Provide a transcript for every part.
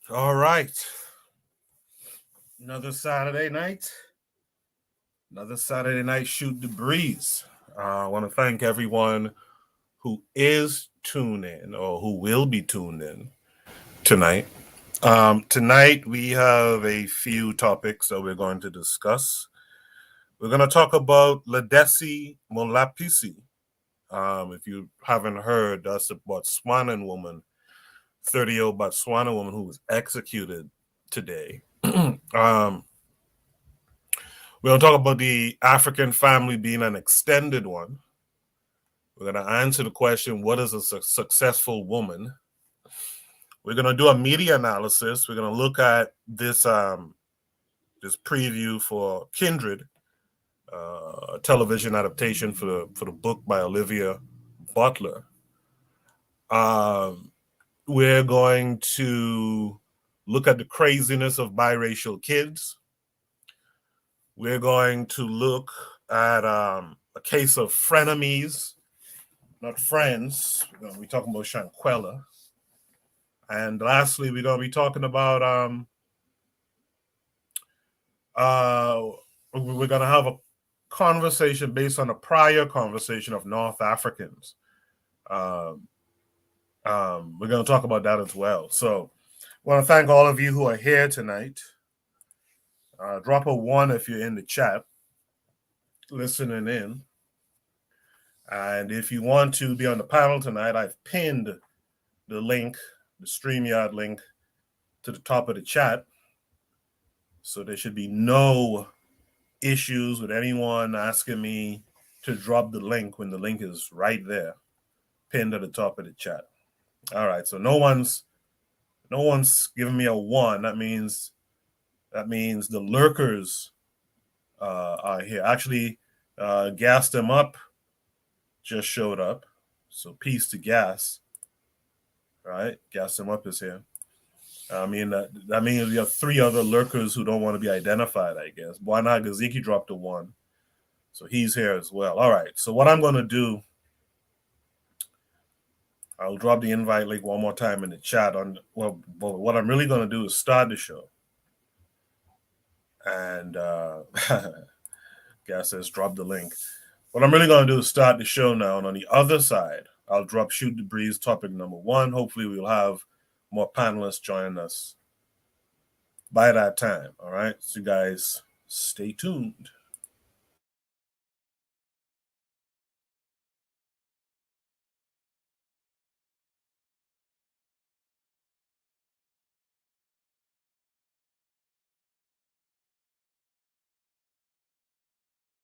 All right. Another Saturday night. Shoot the breeze. I want to thank everyone who is tuned in or who will be tuned in tonight. Tonight we have a few topics that we're going to discuss. We're going to talk about Lesedi Molapisi. If you haven't heard, that's a Botswanan woman, 30-year-old Botswana woman who was executed today. We're going to talk about the African family being an extended one. We're going to answer the question, what is a successful woman? We're going to do a media analysis. We're going to look at this preview for Kindred, a television adaptation for the book by Octavia Butler. We're going to look at the craziness of biracial kids. We're going to look at a case of frenemies, not friends. We're going to be talking about Shanquella. And lastly, we're going to be talking about we're going to have a conversation based on a prior conversation of North Africans. We're going to talk about that as well. So I want to thank all of you who are here tonight. Drop a 1 if you're in the chat, listening in. And if you want to be on the panel tonight, I've pinned the link, the StreamYard link, to the top of the chat. So there should be no issues with anyone asking me to drop the link when the link is right there, pinned at the top of the chat. All right, so no one's giving me a 1. That means the lurkers are here. Actually, Gas Them Up just showed up. So peace to Gas. All right, Gas Them Up is here. That means we have 3 other lurkers who don't want to be identified, I guess. Bwana Gaziki dropped a 1. So he's here as well. All right, so what I'm going to do, I'll drop the invite link one more time in the chat. What I'm really going to do is start the show. And Gas says drop the link. What I'm really going to do is start the show now. And on the other side, I'll drop Shoot the Breeze topic number 1. Hopefully we'll have more panelists joining us by that time. All right. So you guys stay tuned.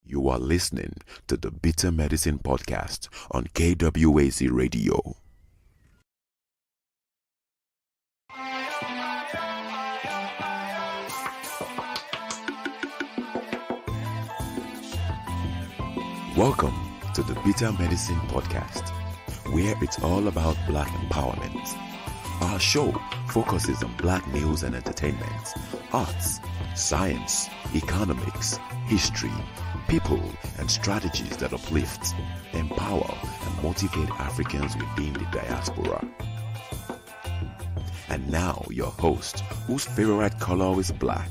You are listening to the Bitter Medicine Podcast on KWAZ Radio. Welcome to the Bitter Medicine Podcast, where it's all about Black empowerment. Our show focuses on Black news and entertainment, arts, science, economics, history, people, and strategies that uplift, empower, and motivate Africans within the diaspora. And now, your host, whose favorite color is black,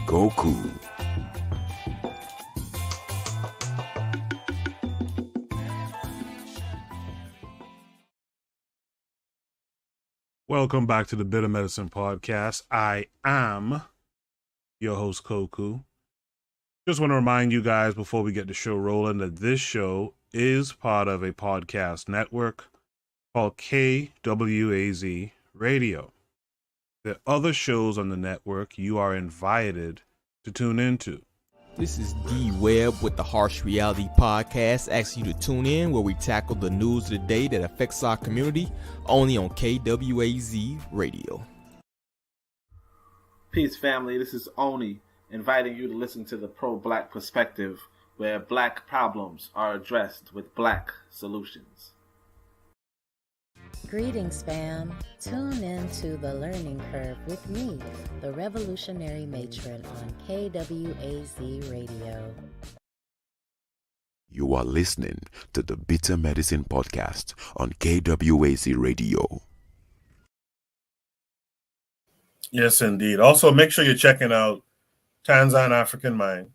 Goku. Welcome back to the Bitter Medicine Podcast. I am your host, Koku. Just want to remind you guys before we get the show rolling that this show is part of a podcast network called KWAZ Radio. There are other shows on the network you are invited to tune into. This is D Webb with the Harsh Reality Podcast, asking you to tune in where we tackle the news of the day that affects our community, only on KWAZ Radio. Peace, family. This is Oni, inviting you to listen to the Pro-Black Perspective, where Black problems are addressed with Black solutions. Greetings, fam. Tune in to The Learning Curve with me, the Revolutionary Matron on KWAZ Radio. You are listening to the Bitter Medicine Podcast on KWAZ Radio. Yes, indeed. Also, make sure you're checking out Tanzan African Mind,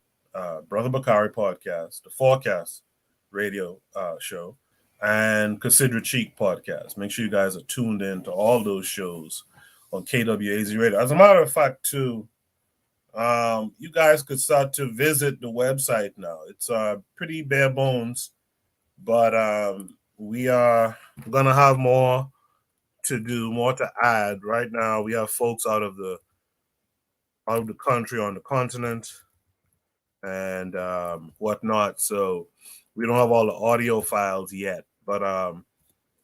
Brother Bakari podcast, the Forecast radio show, and Consider Cheek podcast. Make sure you guys are tuned in to all those shows on KWAZ radio. As a matter of fact, too, you guys could start to visit the website now. It's pretty bare bones, but we are going to have more to do, more to add. Right now, we have folks out of the country, on the continent, and whatnot. So we don't have all the audio files yet, but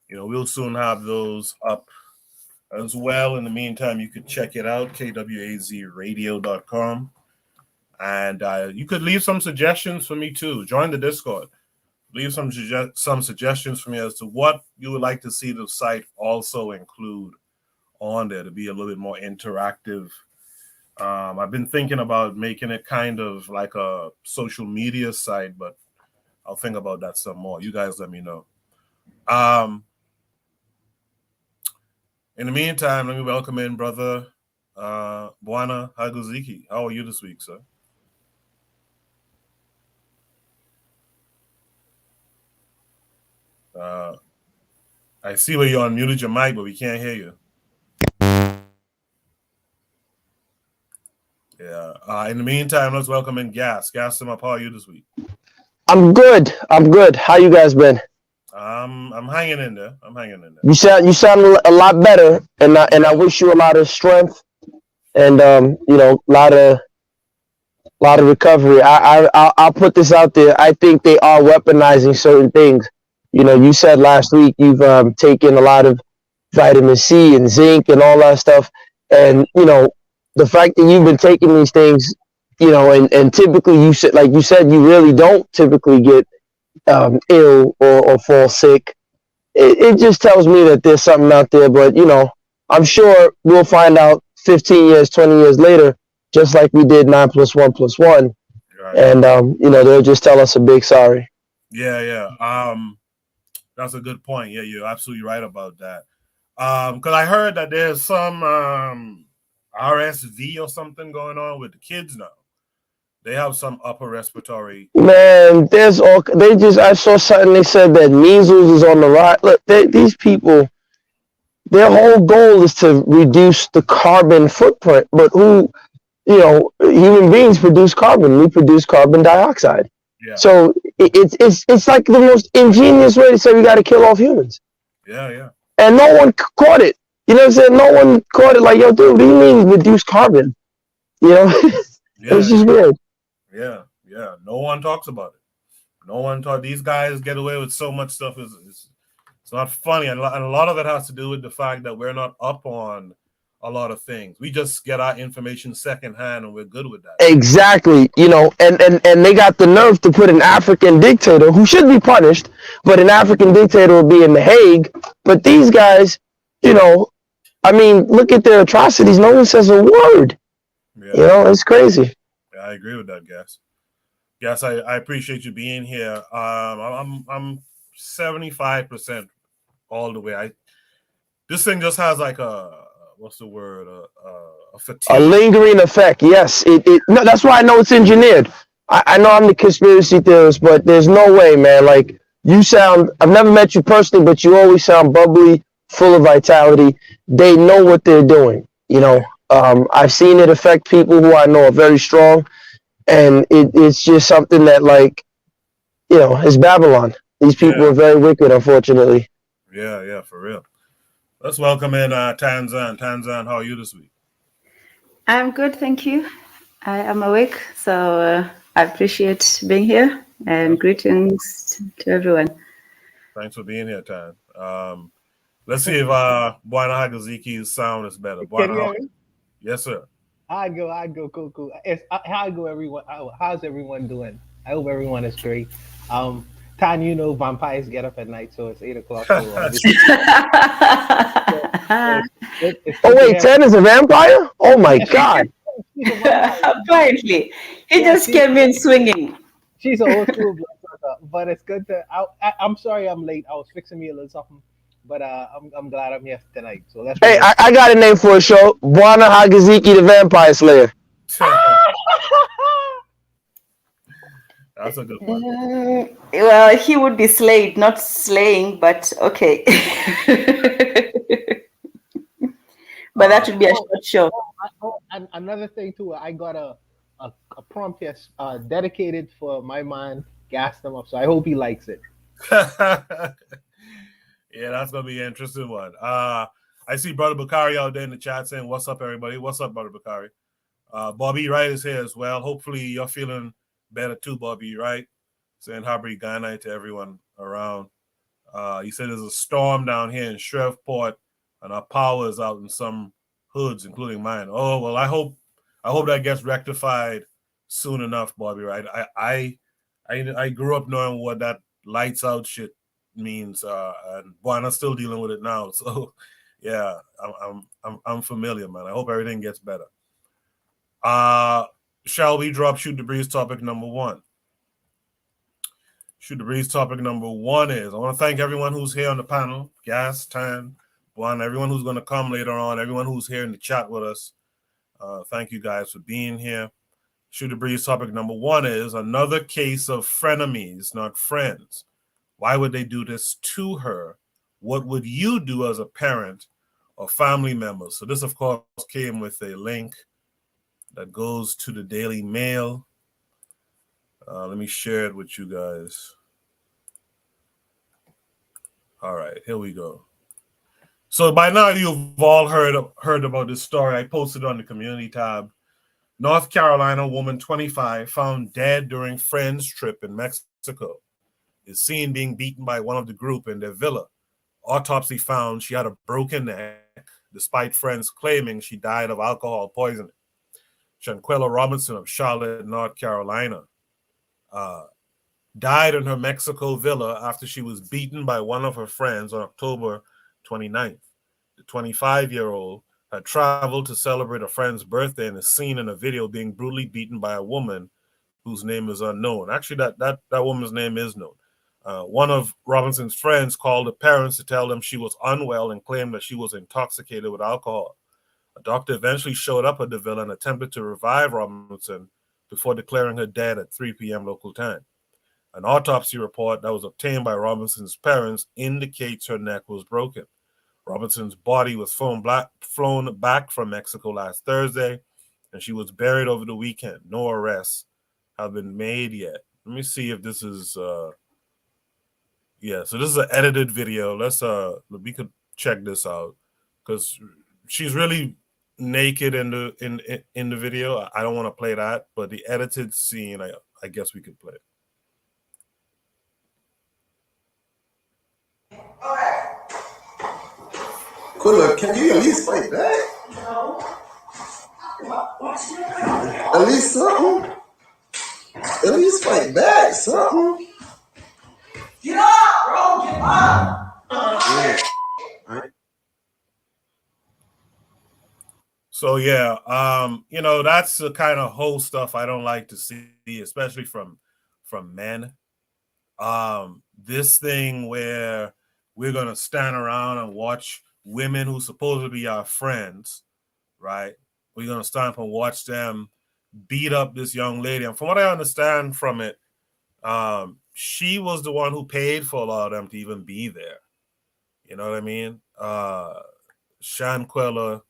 we'll soon have those up as well. In the meantime, you could check it out, kwazradio.com. And you could leave some suggestions for me too. Join the Discord. Leave some suggestions for me as to what you would like to see the site also include on there to be a little bit more interactive. I've been thinking about making it kind of like a social media site, but I'll think about that some more. You guys let me know. In the meantime, let me welcome in Brother Bwana Haguziki. How are you this week, sir? I see where you unmuted your mic, but we can't hear you. Yeah. In the meantime, let's welcome in Gas. Gas, how are you this week? I'm good. How you guys been? I'm hanging in there. You sound a lot better, and I wish you a lot of strength and a lot of recovery. I'll put this out there. I think they are weaponizing certain things. You said last week you've taken a lot of vitamin C and zinc and all that stuff, and the fact that you've been taking these things, and typically you said you really don't typically get ill or fall sick. It just tells me that there's something out there, but I'm sure we'll find out 15 years, 20 years later, just like we did 9 + 1 + 1, right. And they'll just tell us a big sorry. Yeah. That's a good point. Yeah, you're absolutely right about that. Because I heard that there's some RSV or something going on with the kids now. They have some upper respiratory. Man, I saw something. They said that measles is on the rise. Look, these people, their whole goal is to reduce the carbon footprint. But human beings produce carbon. We produce carbon dioxide. Yeah. So it's like the most ingenious way to say we got to kill off humans. Yeah. And no one caught it. You know what I'm saying? No one caught it. Like, yo, dude, what do you mean reduce carbon? It's just weird. Yeah. No one talks about it. No one talks. These guys get away with so much stuff. It's not funny. And a lot of it has to do with the fact that we're not up on a lot of things. We just get our information secondhand and we're good with that. Exactly. And they got the nerve to put an African dictator who should be punished, but an African dictator will be in The Hague. But these guys, look at their atrocities. No one says a word. Yeah. It's crazy. Yeah, I agree with that, Gas. Yes, I appreciate you being here. I'm 75% all the way. This thing just has like a what's the word? A fatigue. A lingering effect. Yes. No, that's why I know it's engineered. I know I'm the conspiracy theorist, but there's no way, man. Like, you sound, I've never met you personally, but you always sound bubbly, full of vitality. They know what they're doing. I've seen it affect people who I know are very strong. And it's just something that, it's Babylon. These people are very wicked, unfortunately. Yeah, for real. Let's welcome in Tanzan. Tanzan, how are you this week? I'm good, thank you. I am awake, so I appreciate being here, and greetings to everyone. Thanks for being here, Tan. Let's see if Bwana Hagaziki's sound is better. Can you hear me? Yes, sir. I go, cool. How's everyone doing? I hope everyone is great. Tan, vampires get up at night, so it's 8 o'clock. Oh wait, Tan is a vampire? Oh my God! Apparently, he just came in swinging. She's an old school bloodsucker, but it's good to. I'm sorry I'm late. I was fixing me a little something but I'm glad I'm here tonight. So let's. Hey, I got a name for a show. Bwana Hagaziki, the Vampire Slayer. That's a good one. Well, he would be slayed, not slaying, but okay. But that would be a short show. And another thing too, I got a prompt here dedicated for my man, gassed him up. So I hope he likes it. Yeah, that's gonna be an interesting one. I see Brother Bakari out there in the chat saying, "What's up, everybody? What's up, Brother Bakari?" Bobby Wright is here as well. Hopefully, you're feeling better too, Bobby Wright. Saying Habri Ghana to everyone around. He said there's a storm down here in Shreveport, and our power is out in some hoods, including mine. Oh well, I hope that gets rectified soon enough, Bobby Wright. I grew up knowing what that lights out shit means, and Buana's still dealing with it now. So, yeah, I'm familiar, man. I hope everything gets better. Shall we drop Shoot the Breeze topic number 1? Shoot the Breeze topic number 1 is I want to thank everyone who's here on the panel, Gas, Tan, Buana, everyone who's going to come later on, everyone who's here in the chat with us. Thank you guys for being here. Shoot the Breeze topic number 1 is another case of frenemies, not friends. Why would they do this to her? What would you do as a parent or family member? So this, of course, came with a link that goes to the Daily Mail. Let me share it with you guys. All right, here we go. So by now you've all heard about this story. I posted on the community tab. North Carolina woman 25 found dead during friend's trip in Mexico is seen being beaten by one of the group in their villa. Autopsy found she had a broken neck, despite friends claiming she died of alcohol poisoning. Shanquella Robinson of Charlotte, North Carolina, died in her Mexico villa after she was beaten by one of her friends on October 29th. The 25-year-old had traveled to celebrate a friend's birthday and is seen in a video being brutally beaten by a woman whose name is unknown. Actually, that woman's name is known. One of Robinson's friends called the parents to tell them she was unwell and claimed that she was intoxicated with alcohol. A doctor eventually showed up at the villa and attempted to revive Robinson before declaring her dead at 3 p.m. local time. An autopsy report that was obtained by Robinson's parents indicates her neck was broken. Robinson's body was flown back from Mexico last Thursday, and she was buried over the weekend. No arrests have been made yet. Let me see if this is... Yeah, so this is an edited video. We could check this out because she's really naked in the video. I don't want to play that, but the edited scene, I guess we could play it. Okay. Kula, can you at least fight back? No. At least something. At least fight back, something. Get up, bro. Get up. Yeah. All right. So yeah, that's the kind of whole stuff I don't like to see, especially from men. This thing where we're gonna stand around and watch women who supposed to be our friends, right? We're gonna stand up and watch them beat up this young lady. And from what I understand from it, she was the one who paid for a lot of them to even be there. You know what I mean? Shanquella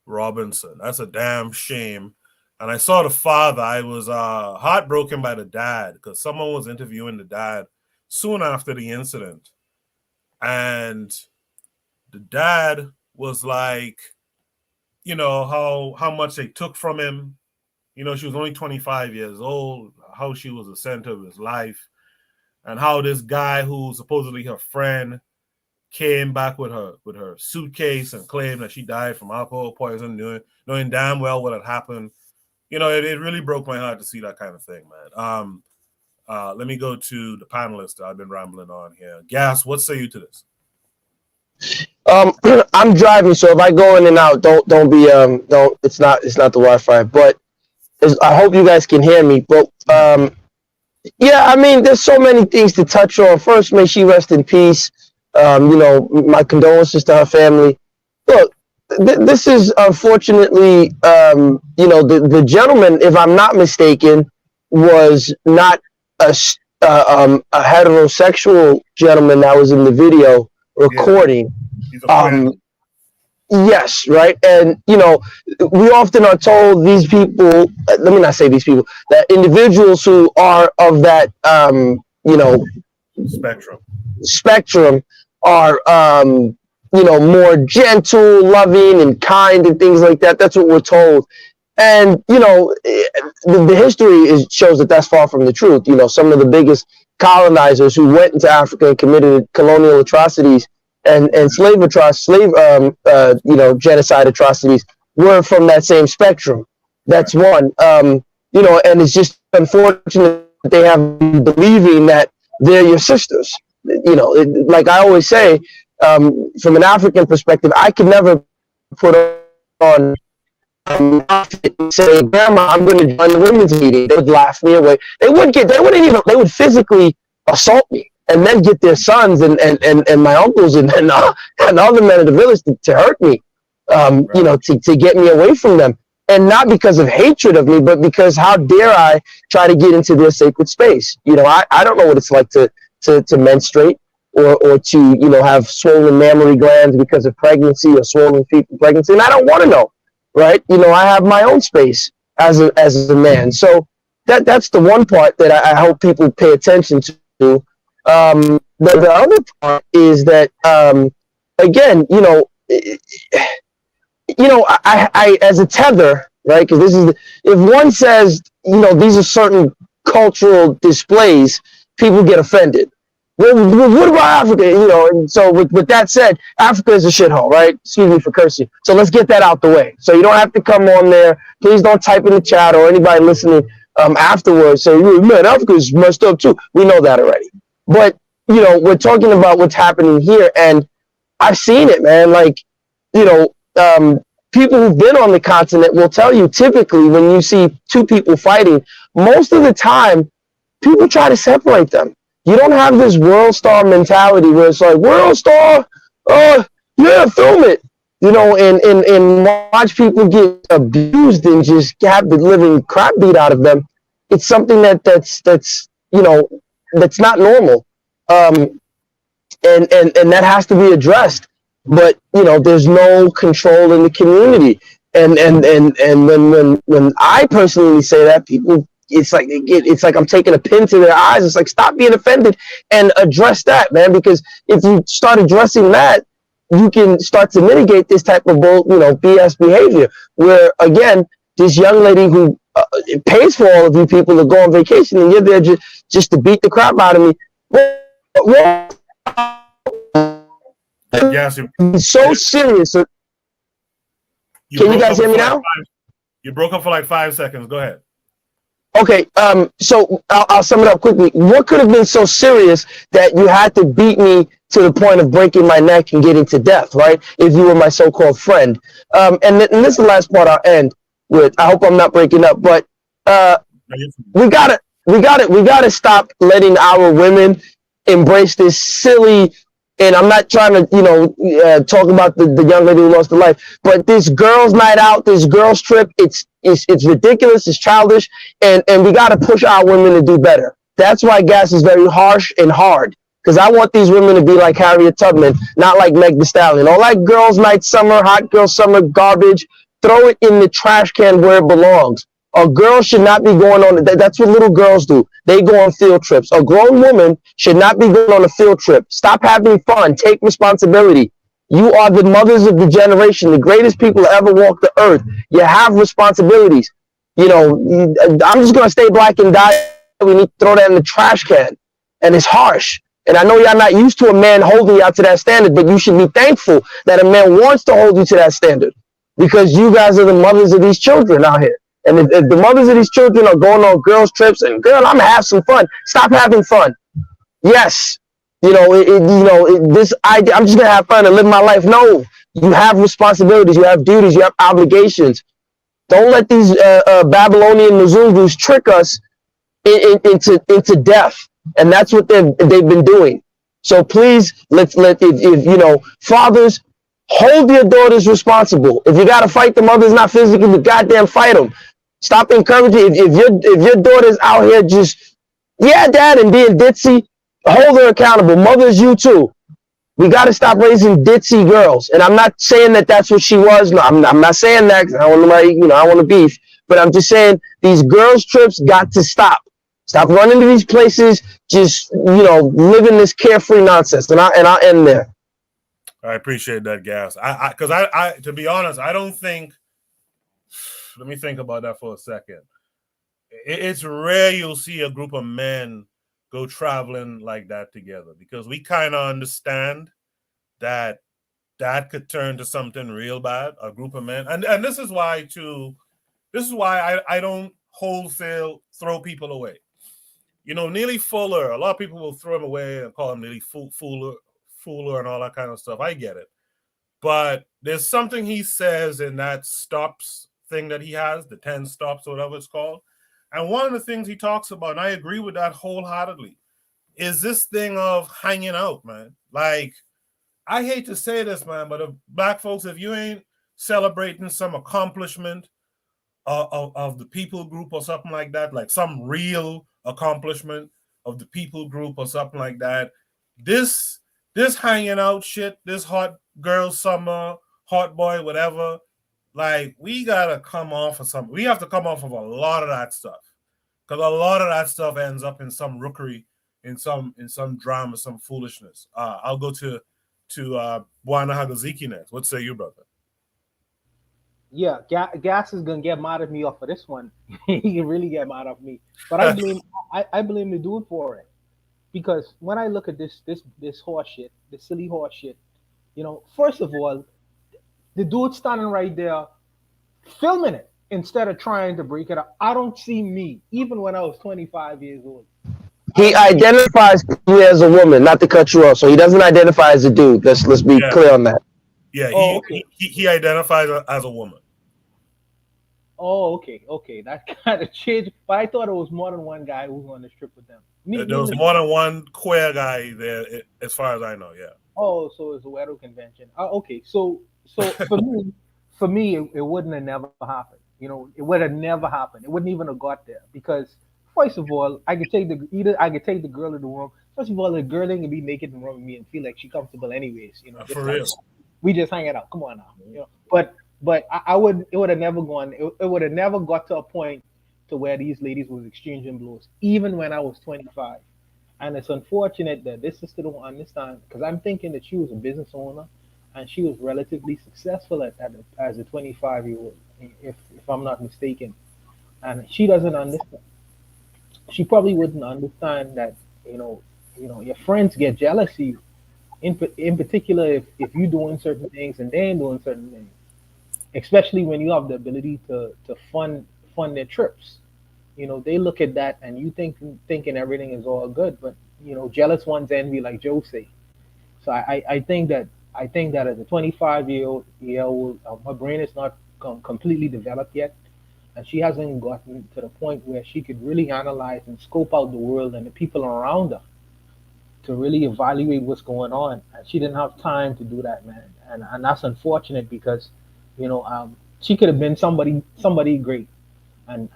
Robinson. That's a damn shame. And I saw the father. I was heartbroken by the dad because someone was interviewing the dad soon after the incident. And the dad was like, how much they took from him. She was only 25 years old, how she was the center of his life, and how this guy who supposedly her friend came back with her suitcase and claimed that she died from alcohol poisoning, knowing damn well what had happened. It really broke my heart to see that kind of thing, man. Let me go to the panelists that I've been rambling on here. Gas, what say you to this? I'm driving, so if I go in and out, don't be it's not the Wi-Fi, but I hope you guys can hear me. But yeah, I mean, there's so many things to touch on. First, may she rest in peace. My condolences to her family. Look, this is unfortunately, the gentleman, if I'm not mistaken, was not a heterosexual gentleman that was in the video recording. Yes, right. And, we often are told these people, let me not say these people, that individuals who are of that, spectrum are, more gentle, loving, and kind and things like that. That's what we're told. And, the history shows that that's far from the truth. Some of the biggest colonizers who went into Africa and committed colonial atrocities and genocide atrocities were from that same spectrum. That's one. And it's just unfortunate that they have believing that they're your sisters. Like I always say, from an African perspective, I could never put on outfit and say, "Grandma, I'm going to join the women's meeting." They would laugh me away. They would physically assault me, and then get their sons and my uncles and other men of the village to hurt me, to get me away from them. And not because of hatred of me, but because how dare I try to get into their sacred space? I don't know what it's like to menstruate or to, have swollen mammary glands because of pregnancy or swollen feet from pregnancy. And I don't want to know, right? I have my own space as a man. So that's the one part that I hope people pay attention to. The other part is that, again, I as a tether, right? Because if one says, these are certain cultural displays, people get offended. Well, what about Africa? And so with that said, Africa is a shithole, right? Excuse me for cursing. So let's get that out the way. So you don't have to come on there. Please don't type in the chat or anybody listening afterwards say, man, Africa is messed up too. We know that already. But, we're talking about what's happening here, and I've seen it, man. Like, people who've been on the continent will tell you, typically when you see two people fighting, most of the time, people try to separate them. You don't have this world star mentality where it's like, world star, yeah, film it. And watch people get abused and just have the living crap beat out of them. It's something that's not normal. And that has to be addressed. But there's no control in the community. And when I personally say that, people, it's like I'm taking a pin to their eyes. It's like, stop being offended and address that, man. Because if you start addressing that, you can start to mitigate this type of BS behavior. Where again, this young lady who pays for all of you people to go on vacation, and you're there just to beat the crap out of me. Yes, it's so serious. Can you guys hear me now? You broke up for like 5 seconds. Go ahead. Okay, so I'll sum it up quickly. What could have been so serious that you had to beat me to the point of breaking my neck and getting to death, right? If you were my so-called friend. And this is the last part I'll end with. I hope I'm not breaking up, but we gotta stop letting our women embrace this silly. And I'm not trying to, talk about the young lady who lost her life, but this girls' night out, this girls' trip, it's ridiculous, it's childish, and we got to push our women to do better. That's why gas is very harsh and hard, because I want these women to be like Harriet Tubman, not like Meg Thee Stallion. All that girls' night summer, hot girl summer garbage, throw it in the trash can where it belongs. A girl should not be going on, that's what little girls do. They go on field trips. A grown woman should not be going on a field trip. Stop having fun. Take responsibility. You are the mothers of the generation, the greatest people to ever walk the earth. You have responsibilities. I'm just going to stay black and die. We need to throw that in the trash can. And it's harsh. And I know y'all not used to a man holding y'all to that standard, but you should be thankful that a man wants to hold you to that standard, because you guys are the mothers of these children out here. And if the mothers of these children are going on girls' trips and, girl, I'm going to have some fun. Stop having fun. Yes. This idea, I'm just going to have fun and live my life. No. You have responsibilities. You have duties. You have obligations. Don't let these Babylonian Mzungus trick us into death. And that's what they've been doing. So please, if you know, fathers, hold your daughters responsible. If you gotta fight the mothers not physically, but goddamn fight them. Stop encouraging. If your daughter's out here just dad and being ditzy, hold her accountable. Mothers, you too. We got to stop raising ditzy girls. And I'm not saying that that's what she was. No, I'm not saying that. 'Cause I don't want I want to beef. But I'm just saying these girls' trips got to stop. Stop running to these places, just, living this carefree nonsense. And I'll end there. I appreciate that, Gas. Because I to be honest, I don't think. Let me think about that for a second. It's rare you'll see a group of men go traveling like that together, because we kind of understand that could turn to something real bad. A group of men, and this is why I don't wholesale throw people away. Neely Fuller, a lot of people will throw him away and call him Neely Fuller and all that kind of stuff. I get it. But there's something he says in that stops thing that he has, the 10 stops, or whatever it's called. And one of the things he talks about, and I agree with that wholeheartedly, is this thing of hanging out, man. Like, I hate to say this, man, but black folks, if you ain't celebrating some accomplishment of the people group or something like that, like some real accomplishment of the people group or something like that, this hanging out shit, this hot girl summer, hot boy, whatever, like, we gotta come off of something. We have to come off of a lot of that stuff, because a lot of that stuff ends up in some rookery, in some drama, some foolishness. I'll go to Bwana Hagaziki next. What say you, brother? Yeah, Gas is gonna get mad at me off of this one. He can really get mad at me, but I blame the dude for it, because when I look at this horse shit, this silly horse shit, first of all, the dude standing right there filming it instead of trying to break it up. I don't see me, even when I was 25 years old. He identifies as a woman, not to cut you off. So he doesn't identify as a dude. Let's be clear on that. Yeah, he identifies as a woman. Oh, okay. That kind of changed. But I thought it was more than one guy who was on the trip with them. There was more than one queer guy there, as far as I know. Yeah. Oh, so it's a wedding convention. Okay, so for me, it wouldn't have never happened. It would have never happened. It wouldn't even have got there, because first of all, I could take the girl to the room. First of all, the girl ain't gonna be naked in the room with me and feel like she's comfortable anyways. For real. We just hanging out. Come on now. But I would. It would have never gone. It would have never got to a point to where these ladies was exchanging blows, even when I was 25. And it's unfortunate that this sister don't understand, because I'm thinking that she was a business owner and she was relatively successful as a 25-year-old, if I'm not mistaken. And she doesn't understand. She probably wouldn't understand that, your friends get jealous of you. In particular, if you're doing certain things and they ain't doing certain things, especially when you have the ability to fund their trips. They look at that and you thinking everything is all good, but jealous ones envy, like Joe say. So I think that as a 25-year-old, her brain is not completely developed yet, and she hasn't gotten to the point where she could really analyze and scope out the world and the people around her to really evaluate what's going on. And she didn't have time to do that, man. And that's unfortunate, because she could have been somebody great. And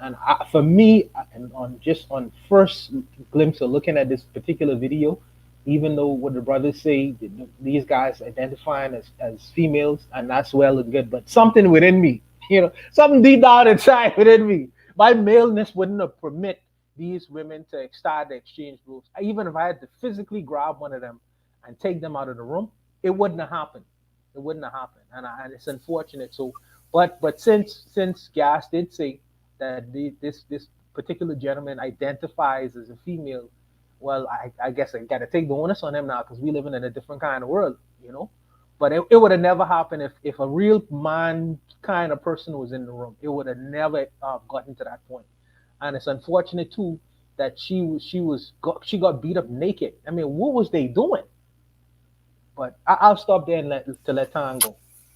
for me, and on first glimpse of looking at this particular video, even though what the brothers say, these guys identifying as females, and that's well and good, but something within me, something deep down inside within me, my maleness wouldn't have permit these women to start the exchange blows. Even if I had to physically grab one of them and take them out of the room, it wouldn't have happened. It wouldn't have happened, and it's unfortunate. So, but since Gas did say that this particular gentleman identifies as a female, well, I guess I got to take the onus on him now, because we living in a different kind of world, But it would have never happened if a real man kind of person was in the room. It would have never gotten to that point. And it's unfortunate too that she got beat up naked. I mean, what was they doing? But I'll stop there and let time go.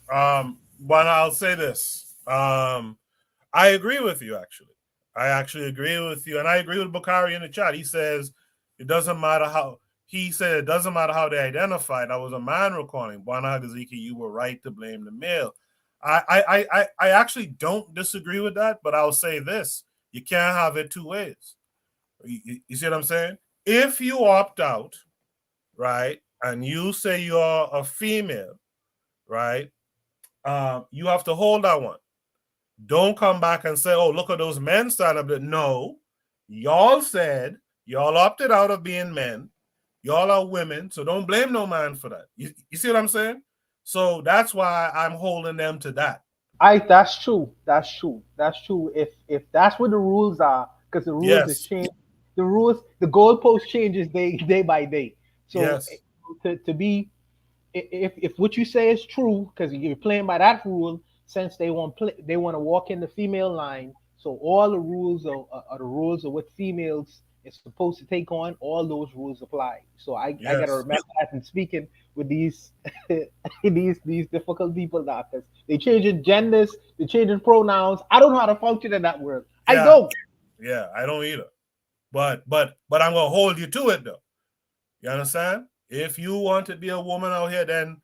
But I'll say this. I agree with you, actually. I actually agree with you. And I agree with Bakari in the chat. He says it doesn't matter how he said it doesn't matter how they identify. That was a man recording. Bwana Hagaziki, you were right to blame the male. I actually don't disagree with that, but I'll say this: you can't have it two ways. You see what I'm saying? If you opt out, right, and you say you're a female, right, you have to hold that one. Don't come back and say, oh, look at those men stand up. No, y'all said y'all opted out of being men. Y'all are women, so don't blame no man for that. You see what I'm saying? So that's why I'm holding them to that. That's true. That's true. If that's what the rules are, because the rules is changed. The rules, the goalpost changes day by day. So to be, if what you say is true, because you're playing by that rule, since they want to walk in the female line. So all the rules are the rules of what females is supposed to take on. All those rules apply. So I gotta remember that and speaking with these these difficult people now, because they changing genders, they changing pronouns. I don't know how to function in that world. I don't. Yeah, I don't either. But I'm gonna hold you to it though. You understand? If you want to be a woman out here, then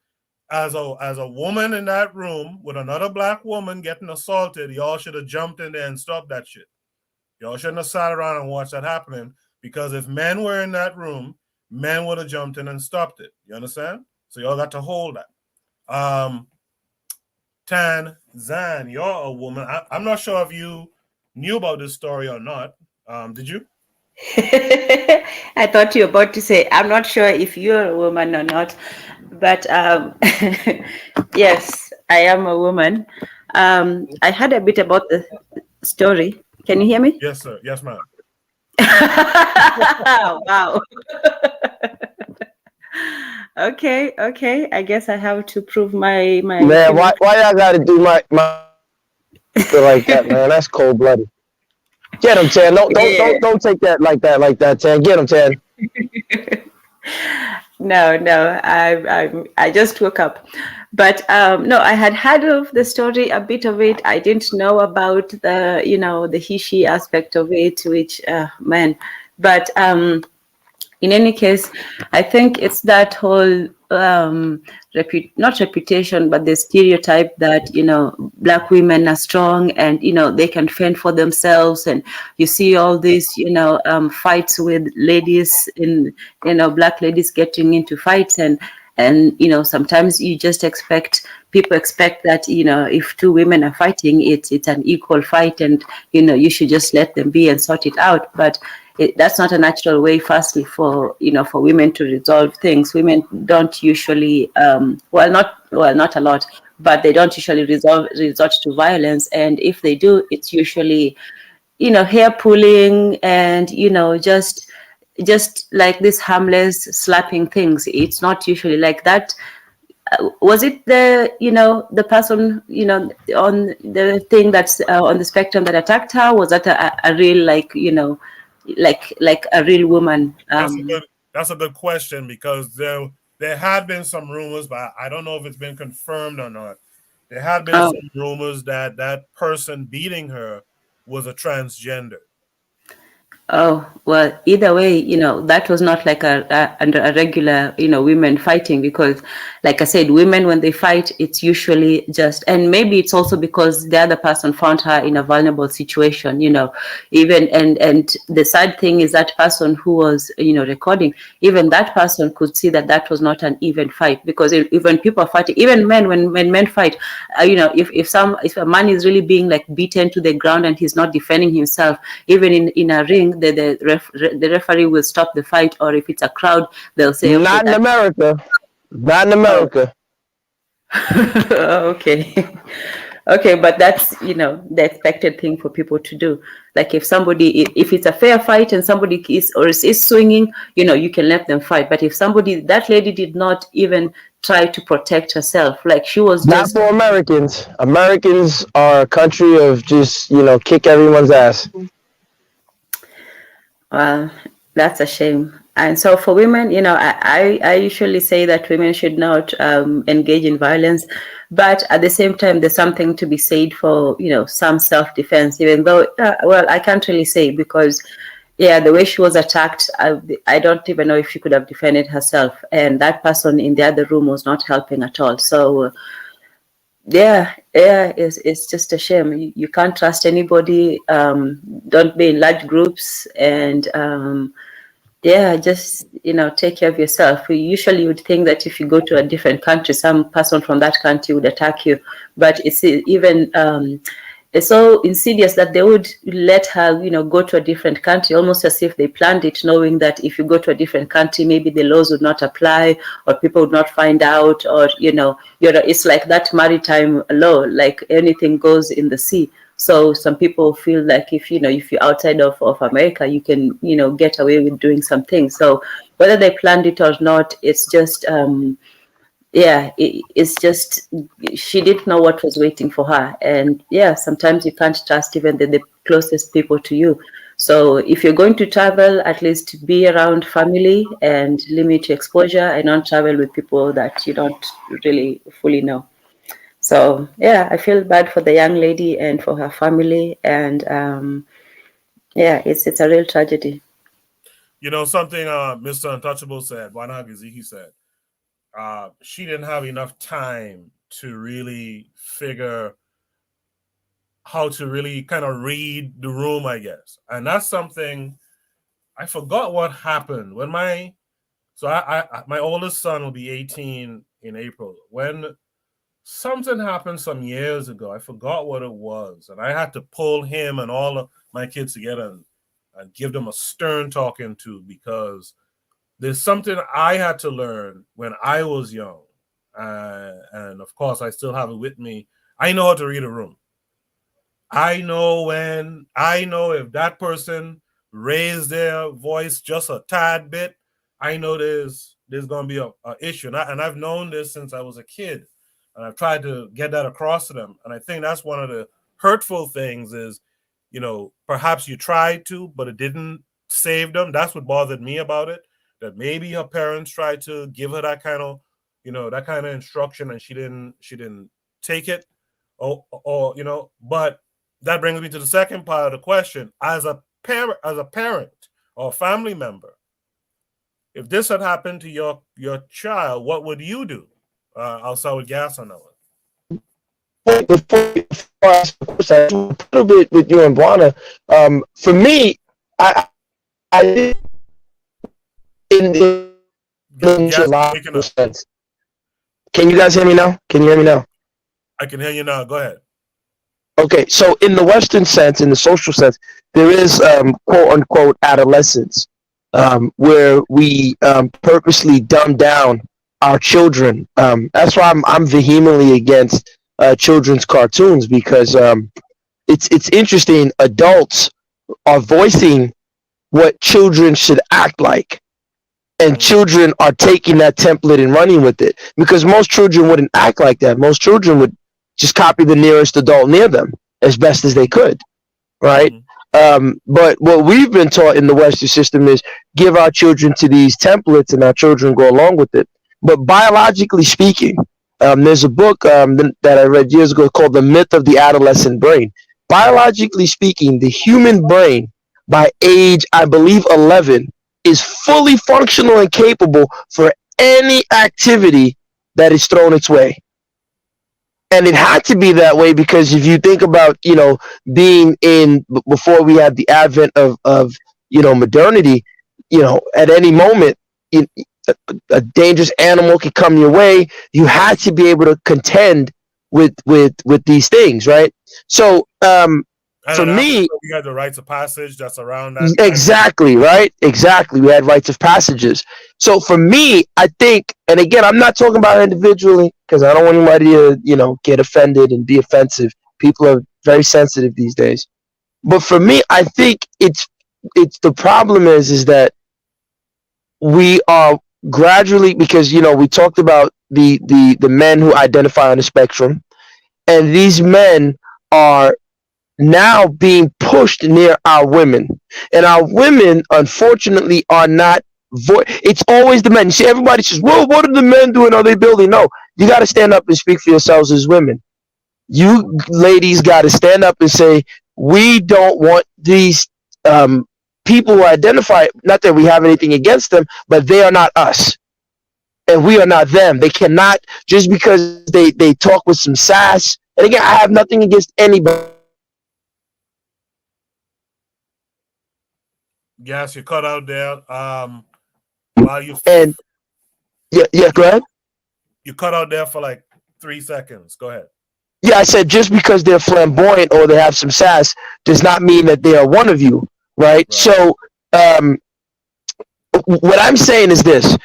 as a woman in that room with another black woman getting assaulted, y'all should have jumped in there and stopped that shit. Y'all shouldn't have sat around and watched that happening, because if men were in that room, men would have jumped in and stopped it. You understand? So y'all got to hold that. Zan, you're a woman. I'm not sure if you knew about this story or not. Did you? I thought you were about to say, I'm not sure if you're a woman or not, but yes, I am a woman. I heard a bit about the story. Can you hear me? Yes, sir. Yes, ma'am. Wow. Okay. I guess I have to prove my. Man, why y'all gotta do my like that, man? That's cold blooded. Get him, Chan. Don't take that like that, Chan. Get him, Chan. No. I just woke up. But no, I had heard of the story, a bit of it. I didn't know about the he-she aspect of it, which man. But in any case, I think it's that whole not reputation, but the stereotype that black women are strong and they can fend for themselves, and you see all these fights with ladies black ladies getting into fights, and sometimes you just people expect that if two women are fighting, it's an equal fight, and you should just let them be and sort it out. But that's not a natural way, firstly, for women to resolve things. Women don't usually not a lot, but they don't usually resort to violence, and if they do, it's usually hair pulling and just like this harmless slapping things. It's not usually like that. Was it the person on the thing that's on the spectrum that attacked her? Was that a real like a real woman? That's a good question, because there had been some rumors, but I don't know if it's been confirmed or not. There had been some rumors that person beating her was a transgender. Oh, well, either way, that was not like under a regular, women fighting, because like I said, women, when they fight, it's usually just, and maybe it's also because the other person found her in a vulnerable situation, even, and the sad thing is that person who was, recording, even that person could see that was not an even fight, because even people are fighting, even men, when men fight, if a man is really being like beaten to the ground and he's not defending himself, even in a ring, the referee will stop the fight, or if it's a crowd, they'll say, Not in America. Okay, but that's the expected thing for people to do. Like if it's a fair fight and somebody is swinging, you can let them fight. But if that lady did not even try to protect herself, like she was not for Americans. Americans are a country of just kick everyone's ass. Well, that's a shame. And so for women, I usually say that women should not engage in violence, but at the same time, there's something to be said for, some self-defense, even though, I can't really say, because yeah, the way she was attacked, I don't even know if she could have defended herself. And that person in the other room was not helping at all. So, yeah, it's just a shame. You can't trust anybody. Don't be in large groups, and just take care of yourself. Usually, would think that if you go to a different country, some person from that country would attack you. But it's even it's so insidious that they would let her, go to a different country, almost as if they planned it, knowing that if you go to a different country, maybe the laws would not apply, or people would not find out, or it's like that maritime law, like anything goes in the sea. So some people feel like if you're outside of America, you can get away with doing some things. So whether they planned it or not, it's just it's just she didn't know what was waiting for her. And sometimes you can't trust even the closest people to you. So if you're going to travel, at least be around family and limit your exposure, and not travel with people that you don't really fully know. So I feel bad for the young lady and for her family, and it's a real tragedy. Something Mr. Untouchable said, Wanagiziki said, she didn't have enough time to really figure how to really kind of read the room, I guess. And that's something I forgot what happened when my oldest son will be 18 in April. When something happened some years ago, I forgot what it was, and I had to pull him and all of my kids together and give them a stern talking to, because there's something I had to learn when I was young. And of course, I still have it with me. I know how to read a room. I know if that person raised their voice just a tad bit, I know there's going to be an issue. And I've known this since I was a kid. And I've tried to get that across to them. And I think that's one of the hurtful things is, perhaps you tried to, but it didn't save them. That's what bothered me about it. That maybe her parents tried to give her that kind of, that kind of instruction, and she didn't take it, or But that brings me to the second part of the question: as a parent or family member, if this had happened to your child, what would you do? I'll start with Gas on that one. Before I ask the question, a little bit with you and Buana. For me, I in the sense. Can you guys hear me now? Can you hear me now? I can hear you now. Go ahead. Okay, so in the Western sense, in the social sense, there is quote unquote adolescence, where we purposely dumb down our children. That's why I'm vehemently against children's cartoons, because it's interesting. Adults are voicing what children should act like, and children are taking that template and running with it, because most children wouldn't act like that. Most children would just copy the nearest adult near them as best as they could, right? But what we've been taught in the Western system is give our children to these templates and our children go along with it. But biologically speaking, there's a book that I read years ago called The Myth of the Adolescent Brain. Biologically speaking, the human brain by age, I believe, 11 is fully functional and capable for any activity that is thrown its way. And it had to be that way because if you think about, being in, before we had the advent of modernity, at any moment, a dangerous animal could come your way. You had to be able to contend with these things, right? So, for me, we had the rites of passage that's around that. Exactly, time. Right? Exactly. We had rites of passages. So for me, I think, and again, I'm not talking about individually because I don't want anybody to, get offended and be offensive. People are very sensitive these days. But for me, I think it's the problem is that we are gradually, because, we talked about the men who identify on the spectrum, and these men are now being pushed near our women, and our women unfortunately are not it's always the men. You see, everybody says, well, what are the men doing? Are they building? No, you got to stand up and speak for yourselves as women. You ladies got to stand up and say, we don't want these people who identify, not that we have anything against them, but they are not us. And we are not them. They cannot, just because they talk with some sass. And again, I have nothing against anybody. Yes, you cut out there. While you And yeah, go ahead. You cut out there for like 3 seconds. Go ahead. Yeah, I said just because they're flamboyant or they have some sass does not mean that they are one of you, right? So what I'm saying is this.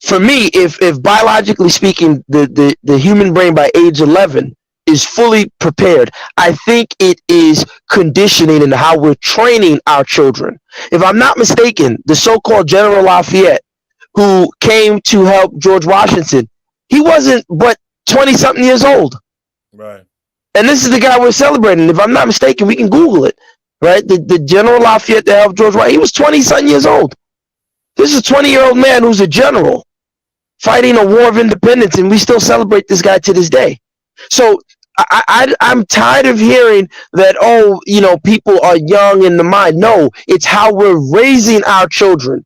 For me, if biologically speaking, the human brain by age 11 is fully prepared, I think it is conditioning in how we're training our children. If I'm not mistaken, the so-called General Lafayette, who came to help George Washington, he wasn't but 20-something years old. Right. And this is the guy we're celebrating. If I'm not mistaken, we can Google it, right? The General Lafayette that helped George Washington, he was 20-something years old. This is a 20-year-old man who's a general fighting a war of independence, and we still celebrate this guy to this day. So I'm tired of hearing that, oh, you know, people are young in the mind. No, it's how we're raising our children.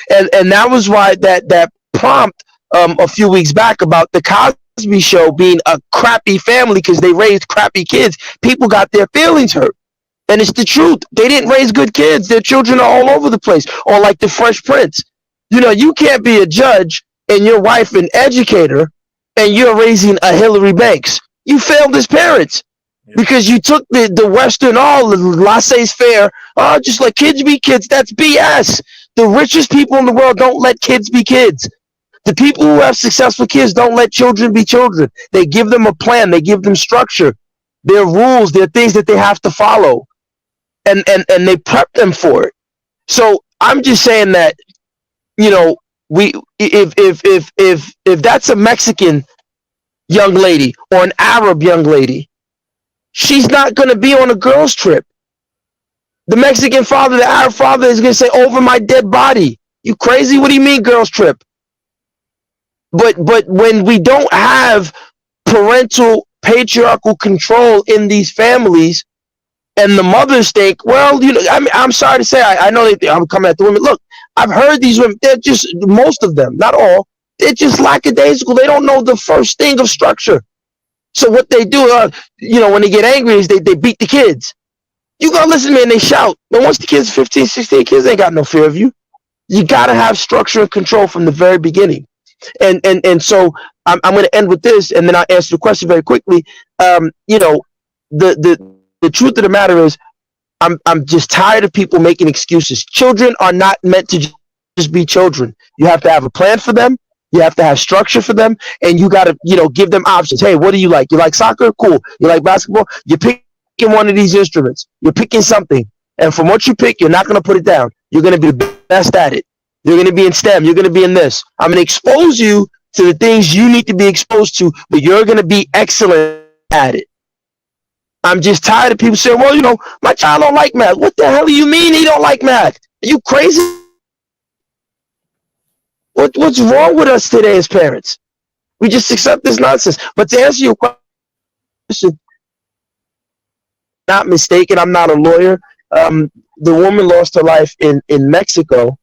And that was why that prompt a few weeks back about the Cosby Show being a crappy family because they raised crappy kids, people got their feelings hurt. And it's the truth. They didn't raise good kids. Their children are all over the place. Or like the Fresh Prince. You know, you can't be a judge and your wife an educator and you're raising a Hillary Banks. You failed as parents because you took the Western, laissez-faire, just let kids be kids. That's BS. The richest people in the world don't let kids be kids. The people who have successful kids don't let children be children. They give them a plan. They give them structure. There are rules. There are things that they have to follow. And they prep them for it. So I'm just saying that, you know, if that's a Mexican young lady or an Arab young lady, she's not going to be on a girls' trip. The Mexican father, the Arab father is going to say, over my dead body. You crazy? What do you mean girls' trip? But when we don't have parental patriarchal control in these families, and the mothers think, well, you know, I'm sorry to say, I know I'm coming at the women. Look, I've heard these women, they're just, most of them, not all, they're just lackadaisical. They don't know the first thing of structure. So what they do, you know, when they get angry is they beat the kids. You gotta listen to me and they shout. But once the kids 15, 16, kids ain't got no fear of you. You gotta have structure and control from the very beginning. And so I'm gonna end with this, and then I'll answer the question very quickly. You know, the truth of the matter is, I'm just tired of people making excuses. Children are not meant to just be children. You have to have a plan for them. You have to have structure for them, and you got to, you know, give them options. Hey, what do you like? You like soccer? Cool. You like basketball? You're picking one of these instruments. You're picking something, and from what you pick, you're not going to put it down. You're going to be the best at it. You're going to be in STEM. You're going to be in this. I'm going to expose you to the things you need to be exposed to, but you're going to be excellent at it. I'm just tired of people saying, well, you know, my child don't like math. What the hell do you mean he don't like math? Are you crazy? What's wrong with us today as parents? We just accept this nonsense. But to answer your question, not mistaken, I'm not a lawyer. The woman lost her life in Mexico,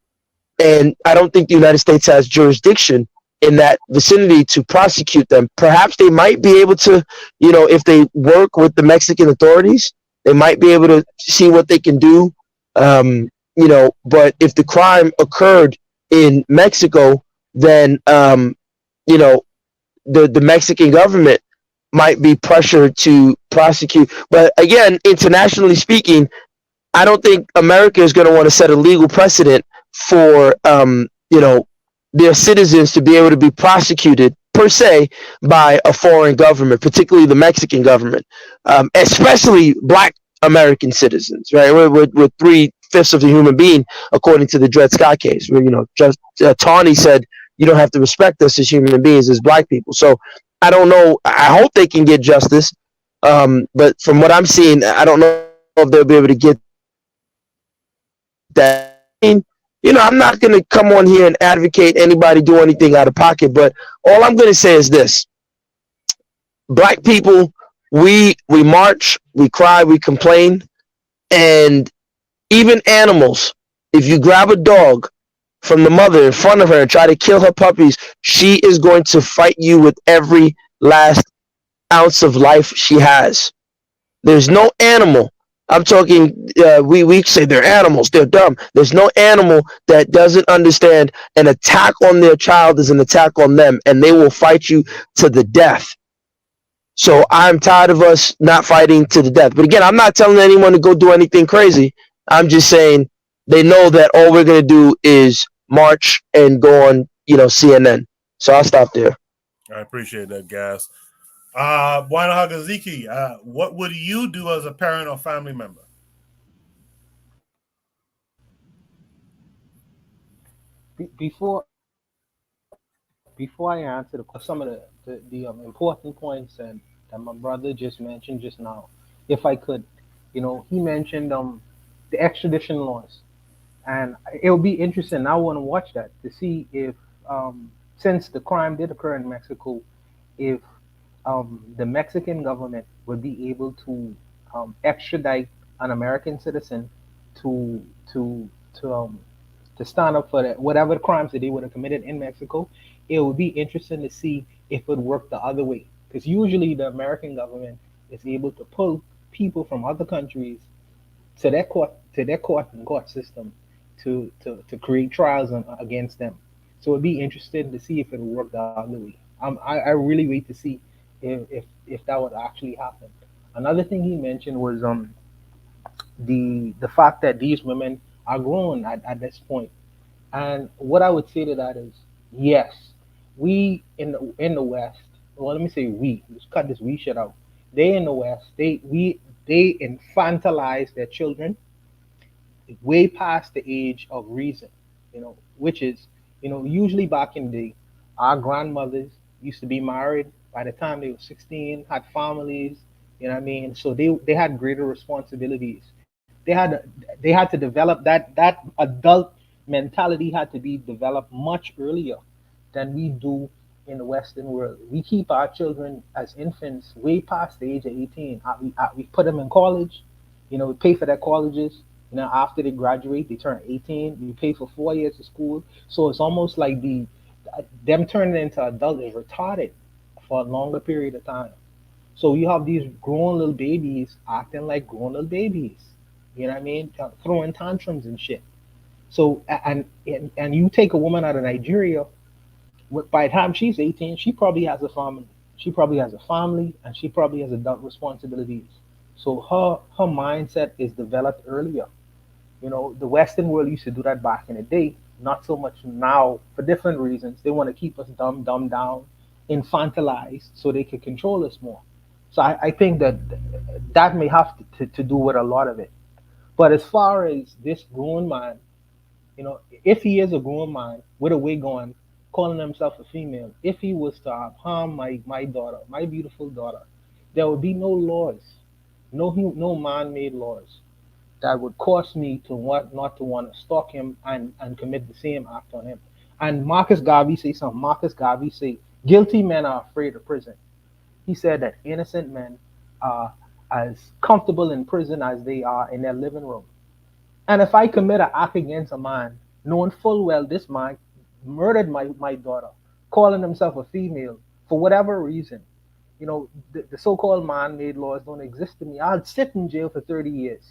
and I don't think the United States has jurisdiction in that vicinity to prosecute them. Perhaps they might be able to, you know, if they work with the Mexican authorities, they might be able to see what they can do. You know, but if the crime occurred in Mexico, then, you know, the Mexican government might be pressured to prosecute. But again, internationally speaking, I don't think America is going to want to set a legal precedent for, you know, their citizens to be able to be prosecuted per se by a foreign government, particularly the Mexican government, especially Black American citizens, right? We're 3/5 of the human being, according to the Dred Scott case, where, you know, just Tawney said, you don't have to respect us as human beings, as Black people. So I don't know. I hope they can get justice. But from what I'm seeing, I don't know if they'll be able to get that. You know, I'm not going to come on here and advocate anybody do anything out of pocket, but all I'm going to say is this. Black people, we march, we cry, we complain, and even animals, If you grab a dog from the mother in front of her and try to kill her puppies, she is going to fight you with every last ounce of life she has. There's no animal. I'm talking, we say they're animals, they're dumb. There's no animal that doesn't understand an attack on their child is an attack on them, and they will fight you to the death. So I'm tired of us not fighting to the death. But again, I'm not telling anyone to go do anything crazy. I'm just saying they know that all we're going to do is march and go on, CNN. So I'll stop there. I appreciate that, Gas. Bwana Hagaziki, what would you do as a parent or family member? Before I answer some of the important points that my brother just mentioned just now, if I could, he mentioned the extradition laws, and it will be interesting. I want to watch that to see if, since the crime did occur in Mexico, if the Mexican government would be able to extradite an American citizen to stand up for whatever crimes that they would have committed in Mexico. It would be interesting to see if it would work the other way, because usually the American government is able to pull people from other countries to their court and court system to create trials against them. So it'd be interesting to see if it would work the other way. I really wait to see if that would actually happen. Another thing he mentioned was the fact that these women are grown at this point. And what I would say to that is, yes, we in the West, well, let me say we, let's cut this we shit out. They in the West, they infantilize their children way past the age of reason, which is, usually back in the day, our grandmothers used to be married by the time they were 16, had families, so they had greater responsibilities. They had to develop that adult mentality had to be developed much earlier than we do in the Western world. We keep our children as infants way past the age of 18. We put them in college, we pay for their colleges. After they graduate, they turn 18. We pay for 4 years of school. So it's almost like them turning into adults is retarded for a longer period of time. So you have these grown little babies acting like grown little babies. Throwing tantrums and shit. So and you take a woman out of Nigeria, by the time she's 18, she probably has a family. She probably has a family, and she probably has adult responsibilities. So her mindset is developed earlier. The Western world used to do that back in the day, not so much now for different reasons. They want to keep us dumbed down, infantilized, so they can control us more. So I think that may have to do with a lot of it. But as far as this grown man, if he is a grown man with a wig on, calling himself a female, if he was to harm my daughter, my beautiful daughter, there would be no laws, no man-made laws that would cause me not to want to stalk him and commit the same act on him. And Marcus Garvey say something. Marcus Garvey say, guilty men are afraid of prison. He said that innocent men are as comfortable in prison as they are in their living room. And if I commit an act against a man, knowing full well this man murdered my daughter, calling himself a female, for whatever reason, the so-called man-made laws don't exist to me. I'll sit in jail for 30 years,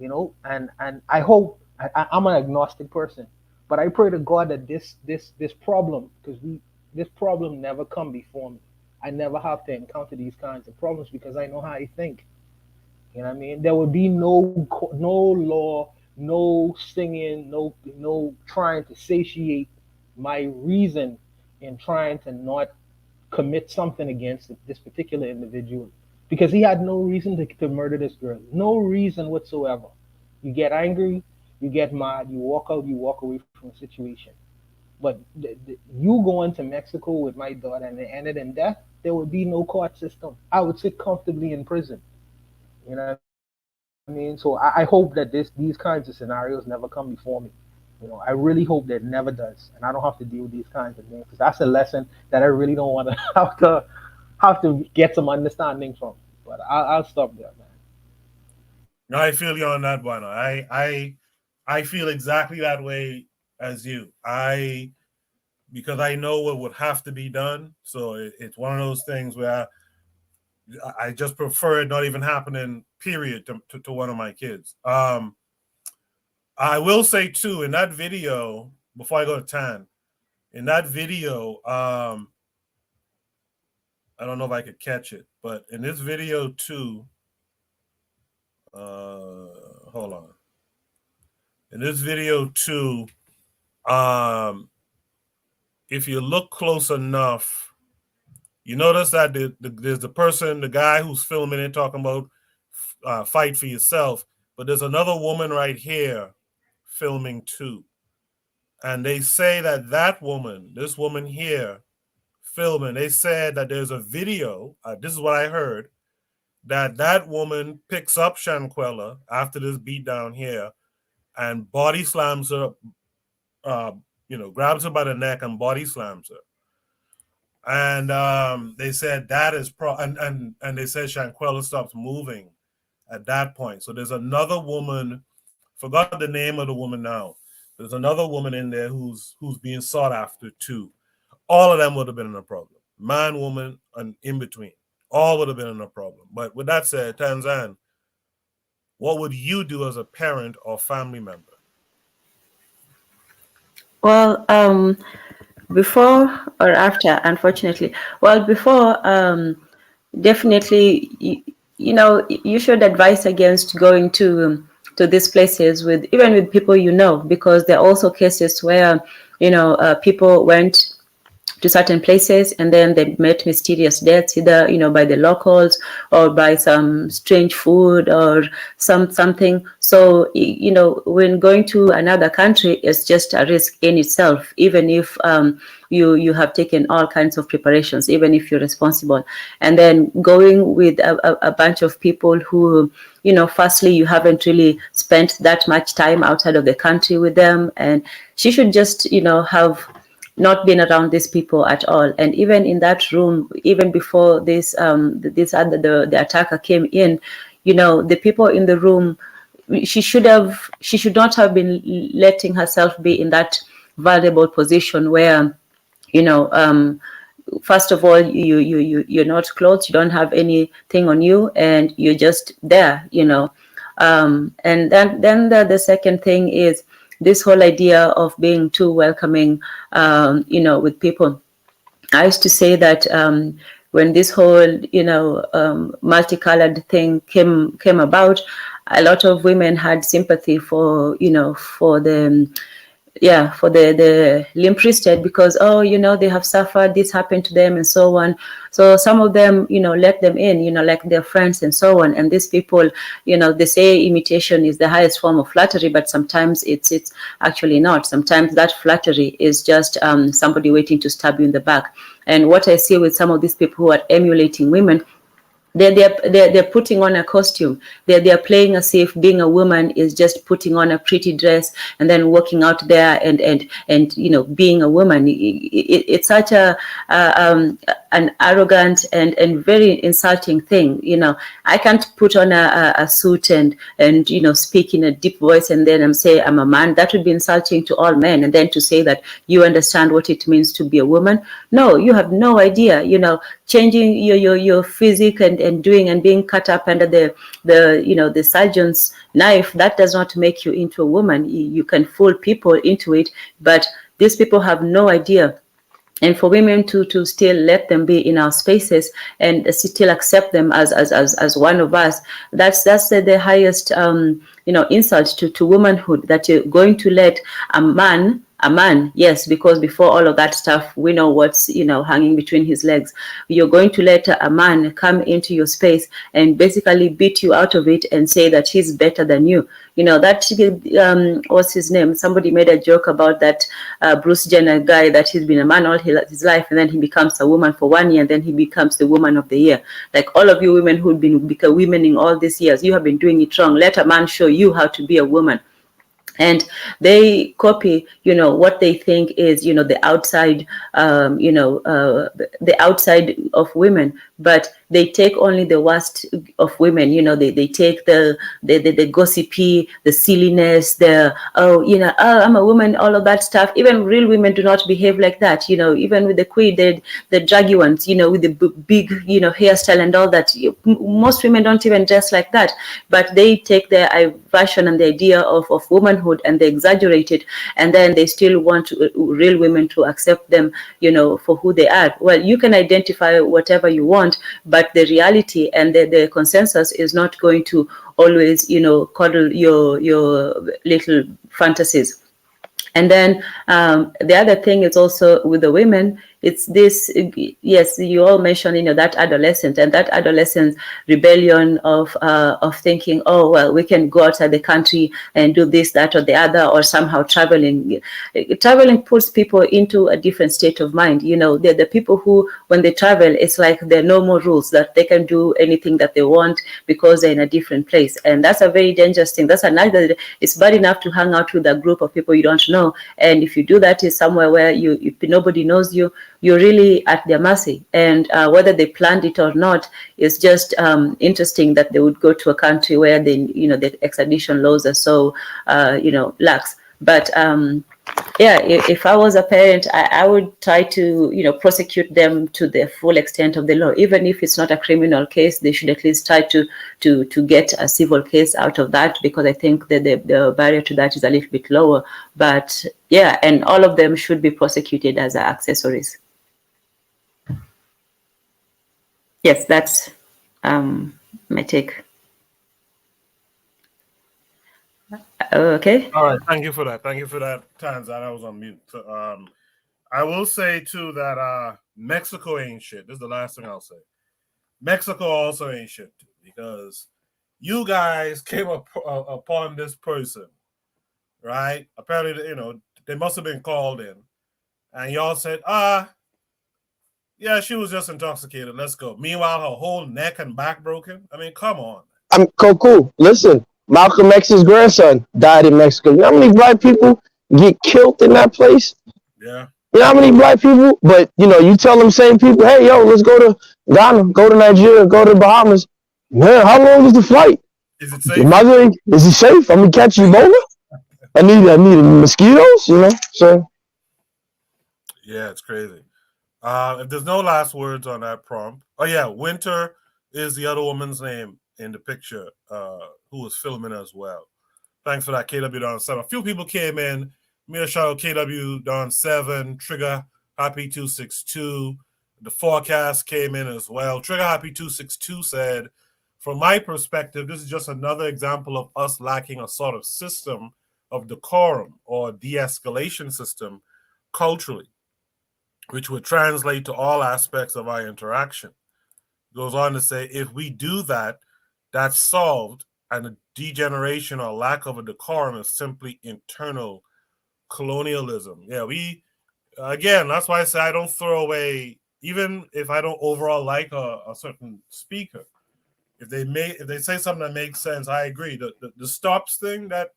and I hope, I'm an agnostic person, but I pray to God that this problem, because this problem never come before me. I never have to encounter these kinds of problems because I know how I think. There would be no law, no singing, no trying to satiate my reason in trying to not commit something against this particular individual, because he had no reason to murder this girl. No reason whatsoever. You get angry, you get mad, you walk out, you walk away from the situation. But you going to Mexico with my daughter and it ended in death, there would be no court system. I would sit comfortably in prison. So I hope that these kinds of scenarios never come before me. I really hope that it never does, and I don't have to deal with these kinds of things, because that's a lesson that I really don't want to have to get some understanding from. But I'll stop there, man. No, I feel you on that one. I I feel exactly that way as you. Because I know what would have to be done. So it's one of those things where I just prefer it not even happening, period, to one of my kids. I will say too, in that video, before I go to Tan, in that video, I don't know if I could catch it, but in this video too, hold on. In this video too, if you look close enough, you notice that there's the guy who's filming it talking about fight for yourself, but there's another woman right here filming too. And they say that this woman here filming, they said that there's a video, this is what I heard, that woman picks up Shanquella after this beat down here and body slams her, grabs her by the neck and body slams her. And they said that is and they said Shanquella stops moving at that point. So there's another woman, forgot the name of the woman now. There's another woman in there who's being sought after too. All of them would have been in a problem. Man, woman, and in between. All would have been in a problem. But with that said, Tanzan, what would you do as a parent or family member? Well, before or after, unfortunately. Well, before, definitely, you should advise against going to these places even with people because there are also cases where people went to certain places and then they met mysterious deaths, either by the locals or by some strange food or something. So when going to another country, it's just a risk in itself, even if you have taken all kinds of preparations, even if you're responsible. And then going with a bunch of people who firstly, you haven't really spent that much time outside of the country with them, and she should just have not been around these people at all. And even in that room, even before the attacker came in, the people in the room, she should not have been letting herself be in that vulnerable position where, first of all, you're not clothed, you don't have anything on you, and you're just there, and then the second thing is this whole idea of being too welcoming, with people. I used to say that when this whole, multicolored thing came about, a lot of women had sympathy for the limp-wristed because, they have suffered, this happened to them and so on. So some of them, let them in, like their friends and so on. And these people, they say imitation is the highest form of flattery, but sometimes it's actually not. Sometimes that flattery is just somebody waiting to stab you in the back. And what I see with some of these people who are emulating women, they're putting on a costume. They're playing as if being a woman is just putting on a pretty dress and then walking out there and being a woman. It's such an arrogant and very insulting thing. I can't put on a suit and speak in a deep voice and then say I'm a man. That would be insulting to all men. And then to say that you understand what it means to be a woman. No, you have no idea. Changing your physique and doing and being cut up under the surgeon's knife, that does not make you into a woman. You can fool people into it, but these people have no idea. And for women to still let them be in our spaces and still accept them as one of us, that's the highest insult to womanhood, that you're going to let a man, yes, because before all of that stuff, we know what's, hanging between his legs. You're going to let a man come into your space and basically beat you out of it and say that he's better than you. What's his name? Somebody made a joke about that Bruce Jenner guy, that he's been a man all his life and then he becomes a woman for 1 year and then he becomes the woman of the year. Like all of you women who've been womening all these years, you have been doing it wrong. Let a man show you how to be a woman. And they copy, what they think is, the outside, the outside of women. but they take only the worst of women. They take the gossipy, the silliness, I'm a woman, all of that stuff. Even real women do not behave like that. Even with the queen, the draggy ones, with the big, hairstyle and all that. Most women don't even dress like that, but they take their version and the idea of womanhood and they exaggerate it, and then they still want real women to accept them, for who they are. Well, you can identify whatever you want, but the reality and the consensus is not going to always, coddle your little fantasies. And then the other thing is also with the women, it's this, yes, you all mentioned, that adolescent and that adolescent rebellion of thinking, oh, well, we can go outside the country and do this, that, or the other, or somehow traveling. Traveling puts people into a different state of mind. They're the people who, when they travel, it's like there are no more rules, that they can do anything that they want because they're in a different place. And that's a very dangerous thing. That's another, it's bad enough to hang out with a group of people you don't know. And if you do that in somewhere where nobody knows you, you're really at their mercy. And whether they planned it or not, it's just interesting that they would go to a country where the extradition laws are so, lax. But if I was a parent, I would try to, prosecute them to the full extent of the law. Even if it's not a criminal case, they should at least try to get a civil case out of that, because I think that the barrier to that is a little bit lower. But yeah, and all of them should be prosecuted as accessories. Yes, that's my take. Okay. All right. Thank you for that. Tanzania, I was on mute. So, I will say too that Mexico ain't shit. This is the last thing I'll say. Mexico also ain't shit too, because you guys came upon this person, right? Apparently, they must have been called in, and y'all said, yeah, she was just intoxicated. Let's go. Meanwhile, her whole neck and back broken. I mean, come on. I'm cool. Listen, Malcolm X's grandson died in Mexico. You know how many black people get killed in that place? Yeah. You know how many black people? But, you tell them same people, hey, yo, let's go to Ghana, go to Nigeria, go to the Bahamas. Man, how long is the flight? Is it safe? Is it safe? I'm going to catch Ebola? I need mosquitoes, so. Yeah, it's crazy. If there's no last words on that prompt. Oh, yeah, Winter is the other woman's name in the picture who was filming as well. Thanks for that, KW Don 7. A few people came in. Me shout out KW Don 7, Trigger Happy 262. The forecast came in as well. Trigger Happy 262 said, from my perspective, this is just another example of us lacking a sort of system of decorum or de-escalation system culturally, which would translate to all aspects of our interaction. Goes on to say, if we do that, that's solved, and the degeneration or lack of a decorum is simply internal colonialism. Yeah, again, that's why I say I don't throw away, even if I don't overall like a certain speaker. If they say something that makes sense, I agree. The stops thing that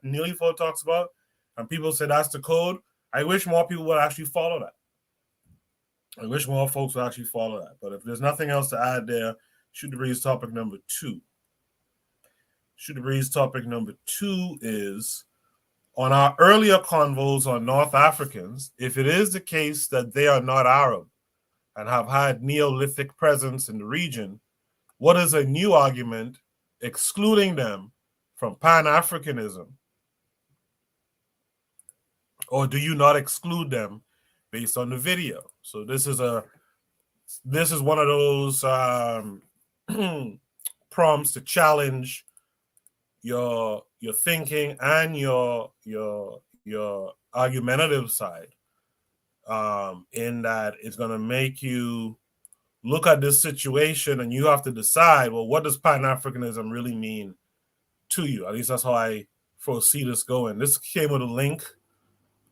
Neelyfo talks about, and people say that's the code, I wish more people would actually follow that. I wish more folks would actually follow that. But if there's nothing else to add there, Shoot the Breeze topic number 2. Shoot the Breeze topic number 2 is, on our earlier convos on North Africans, if it is the case that they are not Arab and have had Neolithic presence in the region, what is a new argument excluding them from Pan-Africanism? Or do you not exclude them based on the video? So this is one of those prompts to challenge your thinking and your argumentative side, in that it's going to make you look at this situation and you have to decide, well, what does Pan-Africanism really mean to you? At least that's how I foresee this going. This came with a link.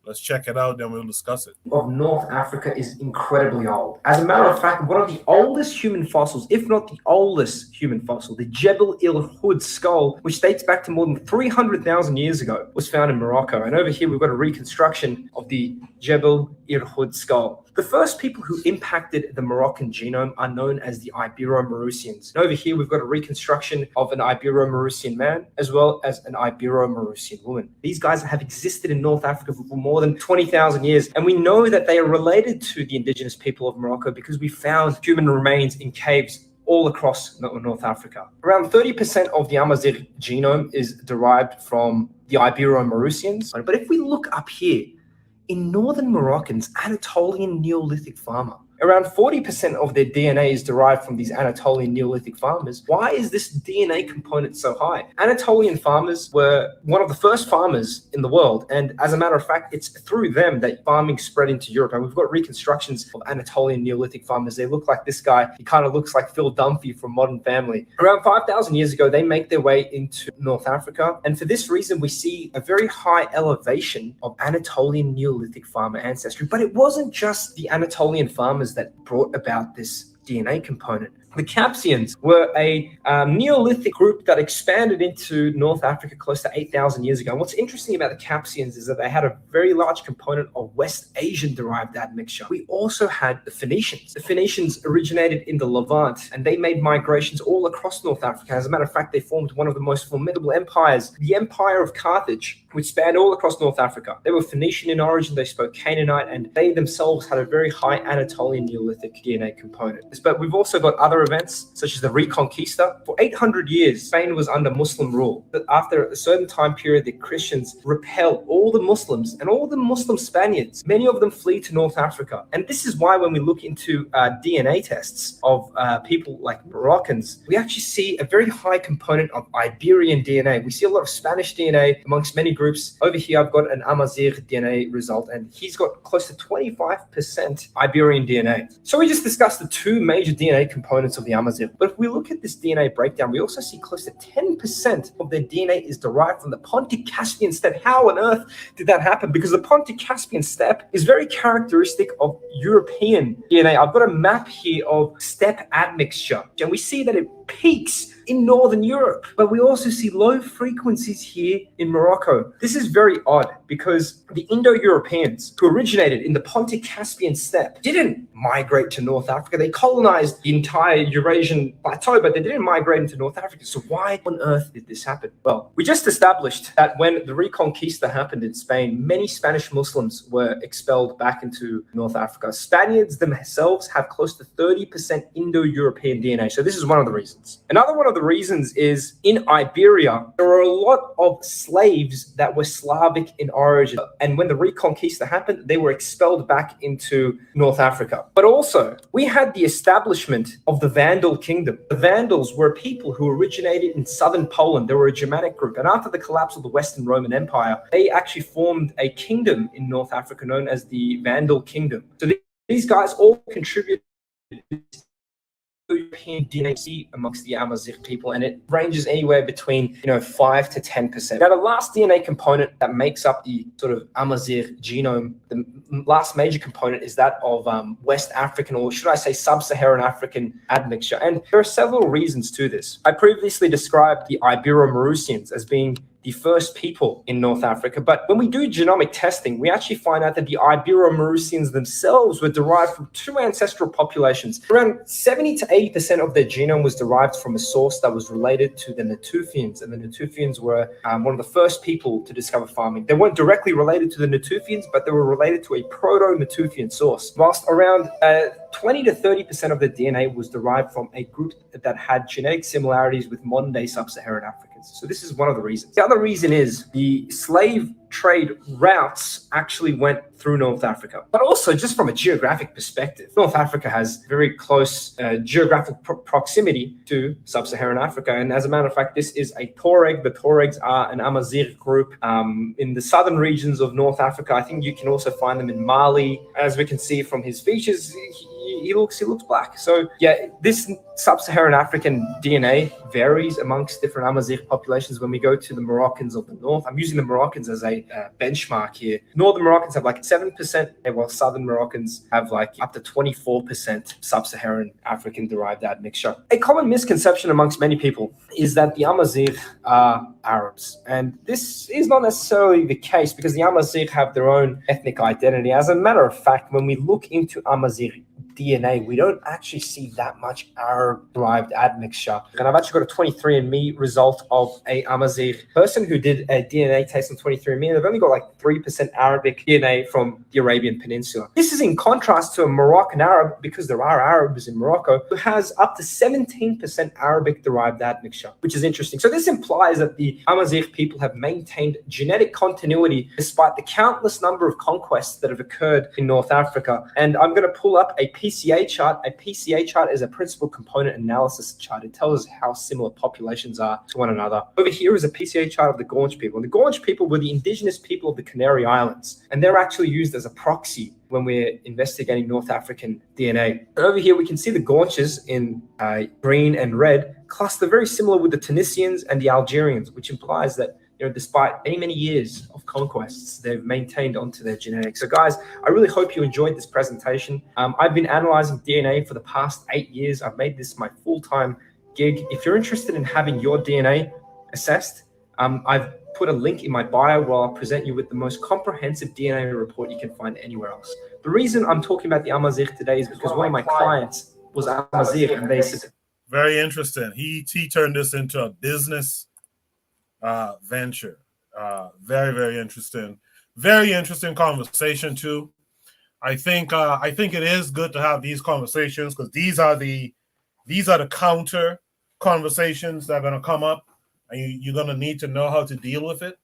Let's check it out, then we'll discuss it. Of North Africa is incredibly old. As a matter of fact, one of the oldest human fossils, if not the oldest human fossil, the Jebel el-Hood skull, which dates back to more than 300,000 years ago, was found in Morocco. And over here, we've got a reconstruction of the Jebel el-Hood skull. The first people who impacted the Moroccan genome are known as the Ibero-Maurusians. And over here, we've got a reconstruction of an Ibero-Maurusian man as well as an Ibero-Maurusian woman. These guys have existed in North Africa for more than 20,000 years, and we know that they are related to the indigenous people of Morocco because we found human remains in caves all across North Africa. Around 30% of the Amazigh genome is derived from the Ibero-Maurusians. But if we look up here, in northern Moroccans, Anatolian Neolithic farmer, around 40% of their DNA is derived from these Anatolian Neolithic farmers. Why is this DNA component so high? Anatolian farmers were one of the first farmers in the world. And as a matter of fact, it's through them that farming spread into Europe. And we've got reconstructions of Anatolian Neolithic farmers. They look like this guy. He kind of looks like Phil Dunphy from Modern Family. Around 5,000 years ago, they make their way into North Africa. And for this reason, we see a very high elevation of Anatolian Neolithic farmer ancestry. But it wasn't just the Anatolian farmers that brought about this DNA component. The Capsians were a Neolithic group that expanded into North Africa close to 8,000 years ago. And what's interesting about the Capsians is that they had a very large component of West Asian-derived admixture. We also had the Phoenicians. The Phoenicians originated in the Levant, and they made migrations all across North Africa. As a matter of fact, they formed one of the most formidable empires, the Empire of Carthage, which spanned all across North Africa. They were Phoenician in origin, they spoke Canaanite, and they themselves had a very high Anatolian Neolithic DNA component. But we've also got other events, such as the Reconquista. For 800 years, Spain was under Muslim rule. But after a certain time period, the Christians repelled all the Muslims and all the Muslim Spaniards. Many of them flee to North Africa. And this is why when we look into DNA tests of people like Moroccans, we actually see a very high component of Iberian DNA. We see a lot of Spanish DNA amongst many groups. Over here, I've got an Amazigh DNA result, and he's got close to 25% Iberian DNA. So we just discussed the two major DNA components of the Amazigh. But if we look at this DNA breakdown, we also see close to 10% of their DNA is derived from the Pontic-Caspian steppe. How on earth did that happen? Because the Pontic-Caspian steppe is very characteristic of European DNA. I've got a map here of steppe admixture, and we see that it peaks in Northern Europe, but we also see low frequencies here in Morocco. This is very odd because the Indo-Europeans who originated in the Pontic-Caspian steppe didn't migrate to North Africa. They colonized the entire Eurasian plateau, but they didn't migrate into North Africa. So why on earth did this happen? Well, we just established that when the Reconquista happened in Spain, many Spanish Muslims were expelled back into North Africa. Spaniards themselves have close to 30% Indo-European DNA. So this is one of the reasons. Another one of the reasons is in Iberia, there were a lot of slaves that were Slavic in origin. And when the Reconquista happened, they were expelled back into North Africa. But also, we had the establishment of the Vandal kingdom. The Vandals were people who originated in southern Poland. They were a Germanic group. And after the collapse of the Western Roman Empire, they actually formed a kingdom in North Africa known as the Vandal kingdom. So these guys all contributed European DNA amongst the Amazigh people, and it ranges anywhere between 5 to 10%. Now, the last DNA component that makes up the sort of Amazigh genome, the last major component is that of West African, or should I say sub-Saharan African admixture. And there are several reasons to this. I previously described the Ibero-Maurusians as being the first people in North Africa. But when we do genomic testing, we actually find out that the Ibero-Maurusians themselves were derived from two ancestral populations. Around 70 to 80% of their genome was derived from a source that was related to the Natufians. And the Natufians were one of the first people to discover farming. They weren't directly related to the Natufians, but they were related to a proto-Natufian source. Whilst around 20 to 30% of the DNA was derived from a group that had genetic similarities with modern-day sub-Saharan Africans. So this is one of the reasons. The other reason is the slave trade routes actually went through North Africa. But also, just from a geographic perspective, North Africa has very close geographic proximity to sub-Saharan Africa. And as a matter of fact, this is a Tuareg. The Tuaregs are an Amazigh group in the southern regions of North Africa. I think you can also find them in Mali. As we can see from his features, he looks black. So yeah, this sub-Saharan African DNA varies amongst different Amazigh populations. When we go to the Moroccans of the north, I'm using the Moroccans as a benchmark here. Northern Moroccans have like 7%, while southern Moroccans have like up to 24% sub-Saharan African derived admixture. A common misconception amongst many people is that the Amazigh are Arabs, and this is not necessarily the case because the Amazigh have their own ethnic identity. As a matter of fact, when we look into Amazigh DNA, we don't actually see that much Arab-derived admixture. And I've actually got a 23andMe result of a Amazigh person who did a DNA test on 23andMe, and they've only got like 3% Arabic DNA from the Arabian Peninsula. This is in contrast to a Moroccan Arab, because there are Arabs in Morocco, who has up to 17% Arabic-derived admixture, which is interesting. So this implies that the Amazigh people have maintained genetic continuity despite the countless number of conquests that have occurred in North Africa. And I'm going to pull up a PCA chart. A PCA chart is a principal component analysis chart. It tells us how similar populations are to one another. Over here is a PCA chart of the Gaunch people. And the Gaunch people were the indigenous people of the Canary Islands, and they're actually used as a proxy when we're investigating North African DNA. And over here, we can see the Gaunches in green and red cluster very similar with the Tunisians and the Algerians, which implies that, you know, despite many years of conquests, they've maintained onto their genetics. So guys, I really hope you enjoyed this presentation. I've been analyzing DNA for the past 8 years. I've made this my full-time gig. If you're interested in having your DNA assessed, I've put a link in my bio where I'll present you with the most comprehensive DNA report you can find anywhere else. The reason I'm talking about the Amazigh today is because one of my clients was Amazigh, and they said... Very interesting. He turned this into a business venture. Very interesting. Very interesting conversation too. I think it is good to have these conversations because these are the counter conversations that are going to come up, and you're going to need to know how to deal with it.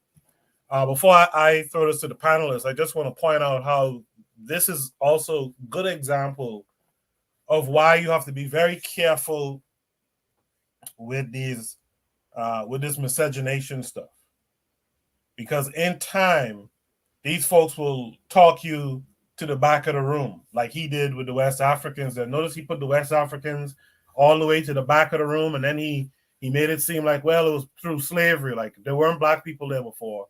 Before I throw this to the panelists, I just want to point out how this is also a good example of why you have to be very careful with this miscegenation stuff, because in time these folks will talk you to the back of the room like he did with the West Africans. And notice he put the West Africans all the way to the back of the room, and then he made it seem like, well, it was through slavery, like there weren't black people there before.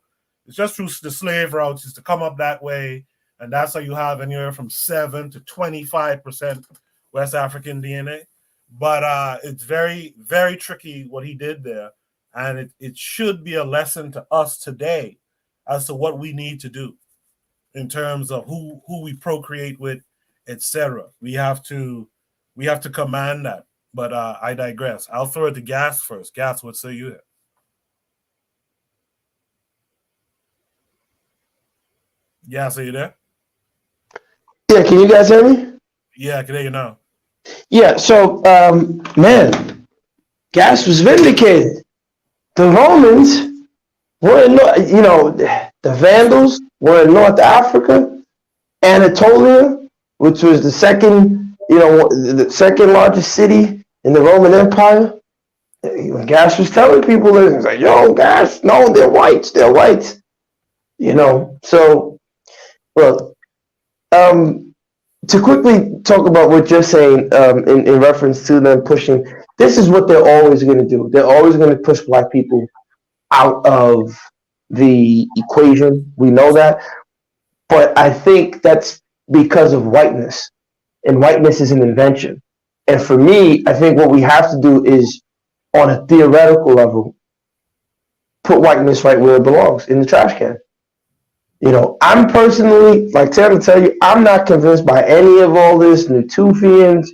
It's just through the slave routes is to come up that way, and that's how you have anywhere from 7 to 25% West African DNA. But it's very tricky what he did there, and it should be a lesson to us today as to what we need to do in terms of who we procreate with, etc. We have to command that. But I digress. I'll throw it to Gas first. Gas, what say you there? Gas, are you there? Yeah, can you guys hear me? Yeah, I can hear you now. Yeah, so, man, Gas was vindicated. The Romans were in, the Vandals were in North Africa, Anatolia, which was the second largest city in the Roman Empire. When Gas was telling people, it was like, yo, Gas, no, they're whites. So, look, to quickly talk about what you're saying in reference to them pushing, this is what they're always going to do. They're always going to push black people out of the equation. We know that. But I think that's because of whiteness. And whiteness is an invention. And for me, I think what we have to do is, on a theoretical level, put whiteness right where it belongs, in the trash can. I'm personally, like Sam will tell you, I'm not convinced by any of all this, Natufians,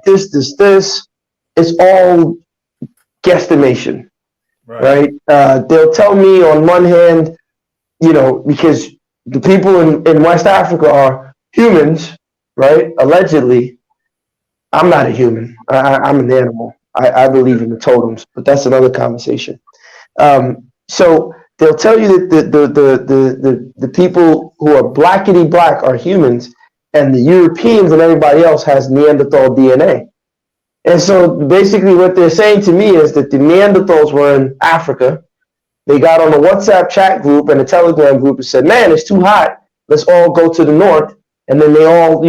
this. It's all guesstimation, right? They'll tell me on one hand, because the people in West Africa are humans, right? Allegedly. I'm not a human. I'm an animal. I believe in the totems, but that's another conversation. So they'll tell you that the people who are blackety black are humans, and the Europeans and everybody else has Neanderthal DNA. And so basically what they're saying to me is that the Neanderthals were in Africa. They got on a WhatsApp chat group and a Telegram group and said, man, it's too hot. Let's all go to the north. And then they all,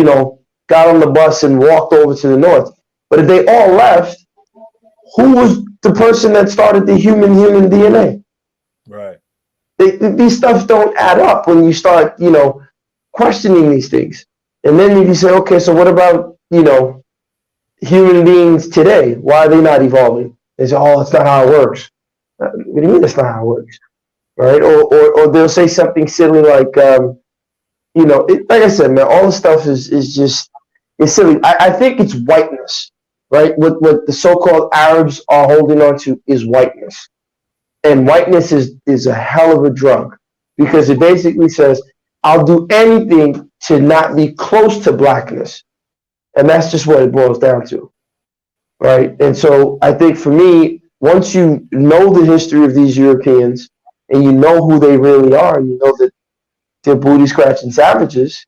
got got on the bus and walked over to the north. But if they all left, who was the person that started the human DNA? Right. These stuff don't add up when you start, questioning these things. And then if you say, okay, so what about, human beings today? Why are they not evolving? They say, oh, that's not how it works. What do you mean that's not how it works? Right? Or they'll say something silly like, like I said, man, all the stuff is just, it's silly. I think it's whiteness, right? What the so-called Arabs are holding on to is whiteness. And whiteness is a hell of a drug because it basically says, I'll do anything to not be close to blackness. And that's just what it boils down to, right? And so I think for me, once you know the history of these Europeans and you know who they really are, you know that they're booty-scratching savages,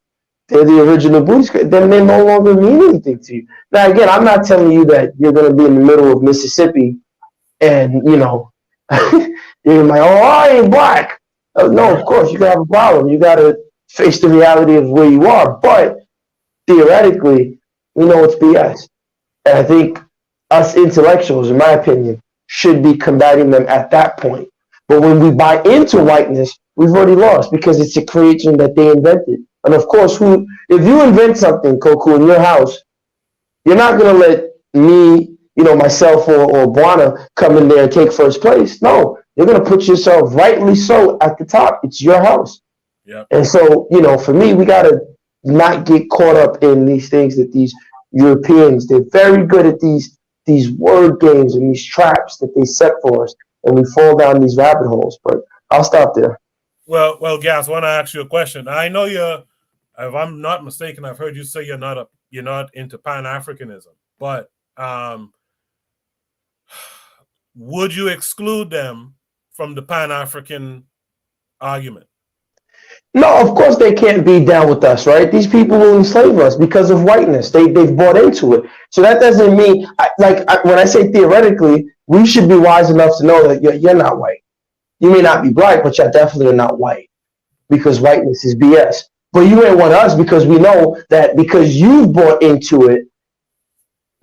they're the original booty-scratching, then they no longer mean anything to you. Now, again, I'm not telling you that you're going to be in the middle of Mississippi and, you're like, oh, I ain't black. No, of course, you got to have a problem. You got to face the reality of where you are. But theoretically, we know it's BS. And I think us intellectuals, in my opinion, should be combating them at that point. But when we buy into whiteness, we've already lost because it's a creation that they invented. And of course, if you invent something, Koku, in your house, you're not going to let me, myself or Buana come in there and take first place. No, you're going to put yourself rightly so at the top. It's your house. Yep. And so, for me, we got to not get caught up in these things that these Europeans, they're very good at these word games and these traps that they set for us, and we fall down these rabbit holes. But I'll stop there. Well, Gas, I want to ask you a question. I know if I'm not mistaken, I've heard you say you're not into Pan-Africanism, but would you exclude them from the Pan-African argument? No, of course they can't be down with us, right? These people will enslave us because of whiteness. They've bought into it. So that doesn't mean, when I say theoretically, we should be wise enough to know that you're not white. You may not be black, but you're definitely not white because whiteness is BS. But you ain't want us because we know that because you've bought into it,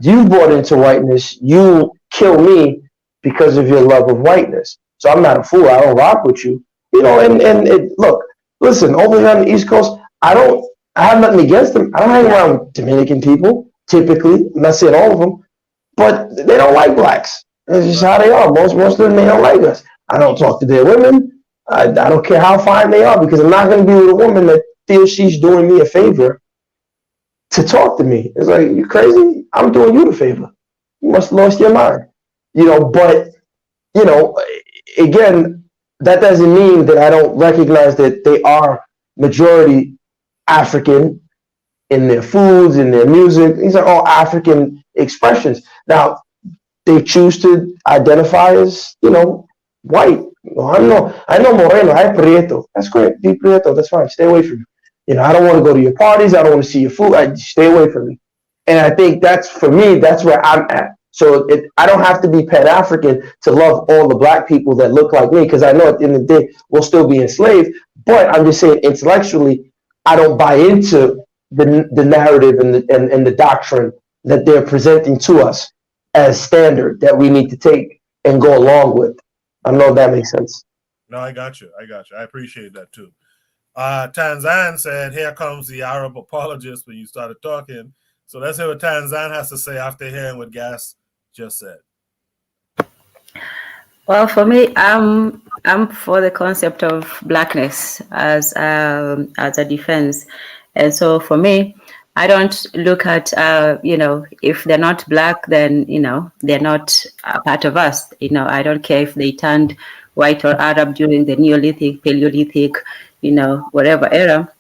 you've bought into whiteness, you kill me because of your love of whiteness. So I'm not a fool. I don't rock with you. Look, listen, over here on the East Coast, I have nothing against them. I don't hang around with Dominican people, typically. I'm not saying all of them, but they don't like blacks. That's just how they are. Most of them, they don't like us. I don't talk to their women. I don't care how fine they are because I'm not going to be with a woman that feels she's doing me a favor to talk to me. It's like, you crazy? I'm doing you the favor. You must have lost your mind. Again, that doesn't mean that I don't recognize that they are majority African in their foods, in their music. These are all African expressions. Now, they choose to identify as, white. I know Moreno, I Prieto. That's great. Be Prieto, that's fine. Stay away from me. I don't want to go to your parties. I don't want to see your food. Stay away from me. And I think for me, that's where I'm at. So I don't have to be Pan-African to love all the black people that look like me, because I know at the end of the day, we'll still be enslaved. But I'm just saying intellectually, I don't buy into the narrative and the doctrine that they're presenting to us as standard that we need to take and go along with. I don't know if that makes sense. No, I got you. I appreciate that too. Tanzan said, here comes the Arab apologist when you started talking. So let's hear what Tanzan has to say after hearing what Gas just said. Well, for me, I'm for the concept of blackness as a defense. And so for me, I don't look at, if they're not black, then, they're not a part of us. I don't care if they turned white or Arab during the Neolithic, Paleolithic, whatever era.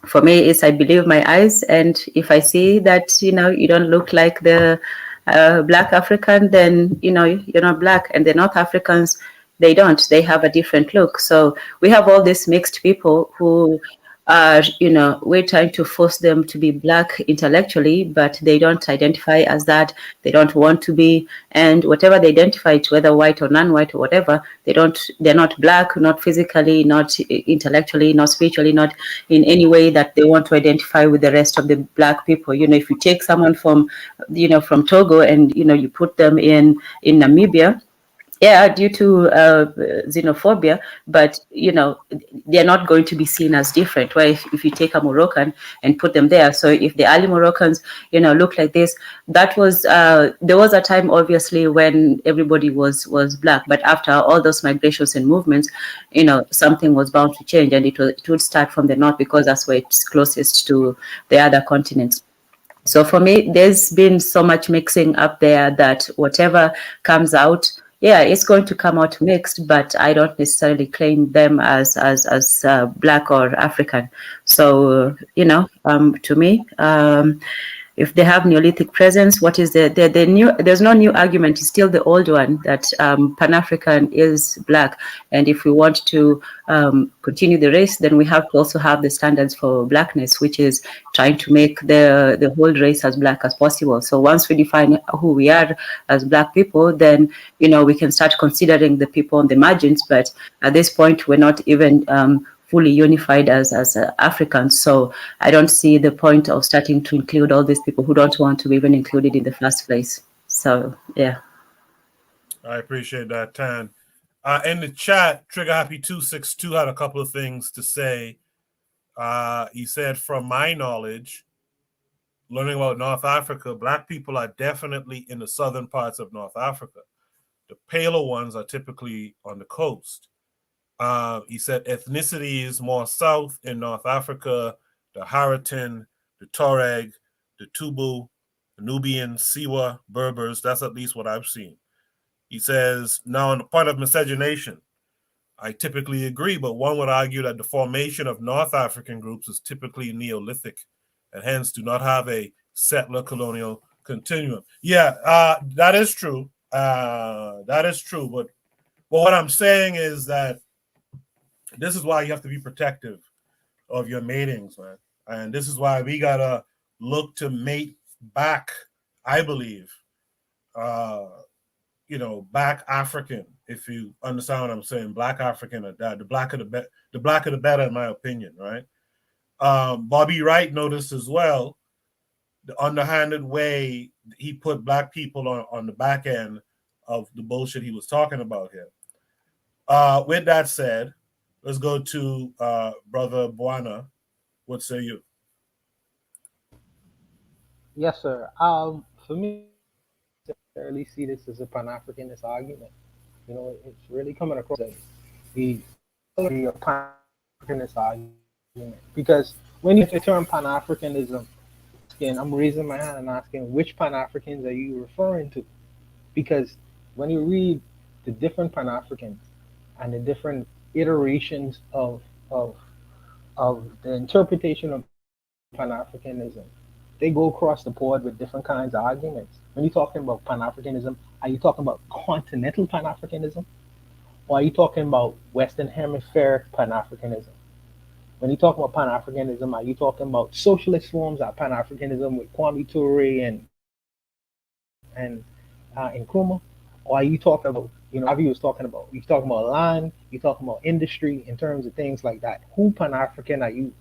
For me, it's I believe my eyes. And if I see that, you don't look like the black African, then, you're not black. And the North Africans, they don't. They have a different look. So we have all these mixed people who are, we're trying to force them to be black intellectually, but they don't identify as that. They don't want to be, and whatever they identify to, whether white or non-white or whatever, they're not black, not physically, not intellectually, not spiritually, not in any way that they want to identify with the rest of the black people. If you take someone from Togo and you put them in Namibia, yeah, due to xenophobia, but they're not going to be seen as different. Right? If you take a Moroccan and put them there, so if the early Moroccans, look like this, that was there was a time obviously when everybody was black, but after all those migrations and movements, something was bound to change, and it would start from the north because that's where it's closest to the other continents. So for me, there's been so much mixing up there that whatever comes out, yeah, it's going to come out mixed, but I don't necessarily claim them as black or African. So, to me, if they have Neolithic presence, what is the new? There's no new argument. It's still the old one that Pan-African is black, and if we want to continue the race, then we have to also have the standards for blackness, which is trying to make the whole race as black as possible. So once we define who we are as black people, then we can start considering the people on the margins. But at this point, we're not even fully unified as Africans. So I don't see the point of starting to include all these people who don't want to be even included in the first place. So, yeah. I appreciate that, Tan. In the chat, Trigger Happy 262 had a couple of things to say. He said, from my knowledge, learning about North Africa, black people are definitely in the southern parts of North Africa. The paler ones are typically on the coast. He said ethnicity is more south in North Africa, the Haritan, the Tuareg, the Tubu, the Nubian, Siwa, Berbers. That's at least what I've seen. He says, now on the point of miscegenation, I typically agree, but one would argue that the formation of North African groups is typically Neolithic and hence do not have a settler colonial continuum. Yeah, that is true. That is true. But what I'm saying is that this is why you have to be protective of your matings, man. And this is why we gotta look to mate back, I believe, back African, if you understand what I'm saying, black African or that. The blacker the better, in my opinion, right? Bobby Wright noticed as well the underhanded way he put black people on the back end of the bullshit he was talking about here. With that said, let's go to Brother Buana. What say you? Yes, sir. For me, I rarely see this as a Pan-Africanist argument. It's really coming across as the Pan-Africanist argument, because when you term Pan-Africanism, I'm raising my hand and asking, which Pan-Africans are you referring to? Because when you read the different Pan-Africans and the different iterations of the interpretation of Pan-Africanism, they go across the board with different kinds of arguments. When you're talking about Pan-Africanism, are you talking about continental Pan-Africanism? Or are you talking about Western Hemispheric Pan-Africanism? When you talk about Pan-Africanism, are you talking about socialist forms of Pan-Africanism with Kwame Ture and Nkrumah? Or are you talking about, Avi was talking about, you're talking about land, you're talking about industry in terms of things like that. Who Pan-African are you?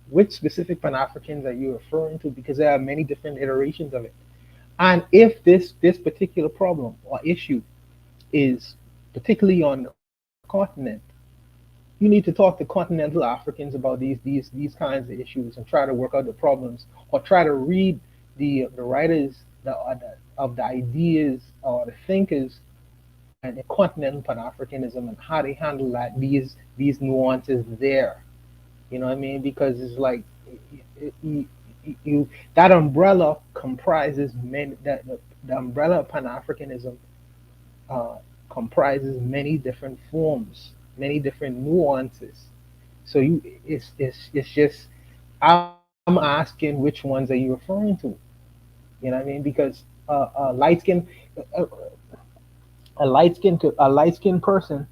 Which specific Pan-Africans are you referring to? Because there are many different iterations of it. And if this particular problem or issue is particularly on the continent, you need to talk to continental Africans about these kinds of issues and try to work out the problems, or try to read the writers of the ideas or the thinkers and continental Pan-Africanism and how they handle that these nuances there. You know what I mean? Because it's like that umbrella comprises many. The umbrella of Pan-Africanism comprises many different forms, many different nuances. So it's just, I'm asking, which ones are you referring to? You know what I mean? Because a light skinned person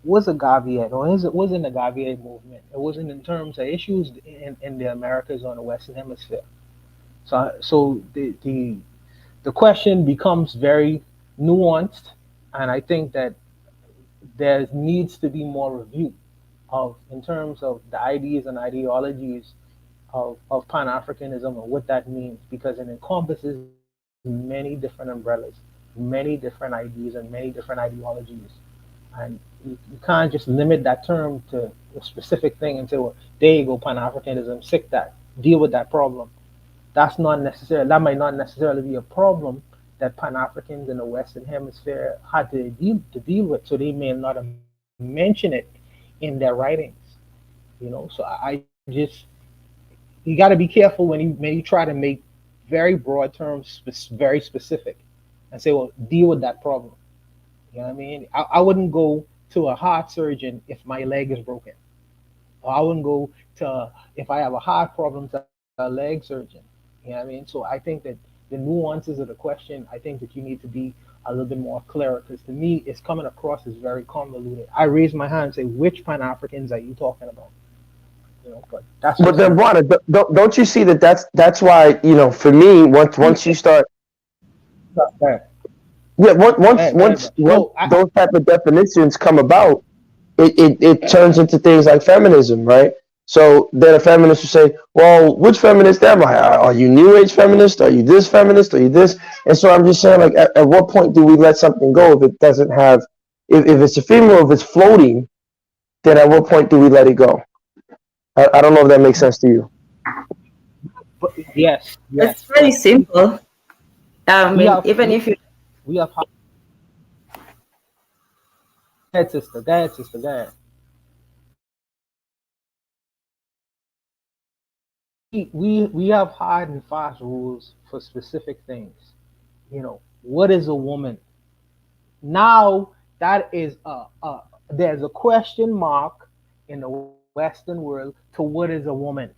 was Octavia, or it wasn't the Octavia movement. It wasn't in terms of issues in the Americas or the Western Hemisphere. So the question becomes very nuanced, and I think that there needs to be more review of in terms of the ideas and ideologies of Pan-Africanism and what that means, because it encompasses many different umbrellas, many different ideas, and many different ideologies. And you can't just limit that term to a specific thing and say, well, there you go, Pan-Africanism, sick that, deal with that problem. That might not necessarily be a problem that Pan-Africans in the Western Hemisphere had to deal with, so they may not have mentioned it in their writings. So I just, you got to be careful when you try to make very broad terms very specific and say, well, deal with that problem. You know what I mean? I wouldn't go to a heart surgeon if my leg is broken. Or I wouldn't go to, if I have a heart problem, to a leg surgeon. You know what I mean? So I think that the nuances of the question, I think that you need to be a little bit more clear, because to me, it's coming across as very convoluted. I raise my hand and say, which Pan-Africans are you talking about? But that's. But then, Juana, don't you see that that's why, for me, once you start. Yeah, once those type of definitions come about, it turns into things like feminism, right? So then a feminist will say, well, which feminist am I? Are you new age feminist? Are you this feminist? Are you this? And so I'm just saying, like, at what point do we let something go if it doesn't have, if it's ephemeral, if it's floating, then at what point do we let it go? I don't know if that makes sense to you. But yes. It's very simple. Even if you... We have... Go ahead, sister. Go ahead. We have hard and fast rules for specific things. What is a woman? Now that is there's a question mark in the Western world to what is a woman.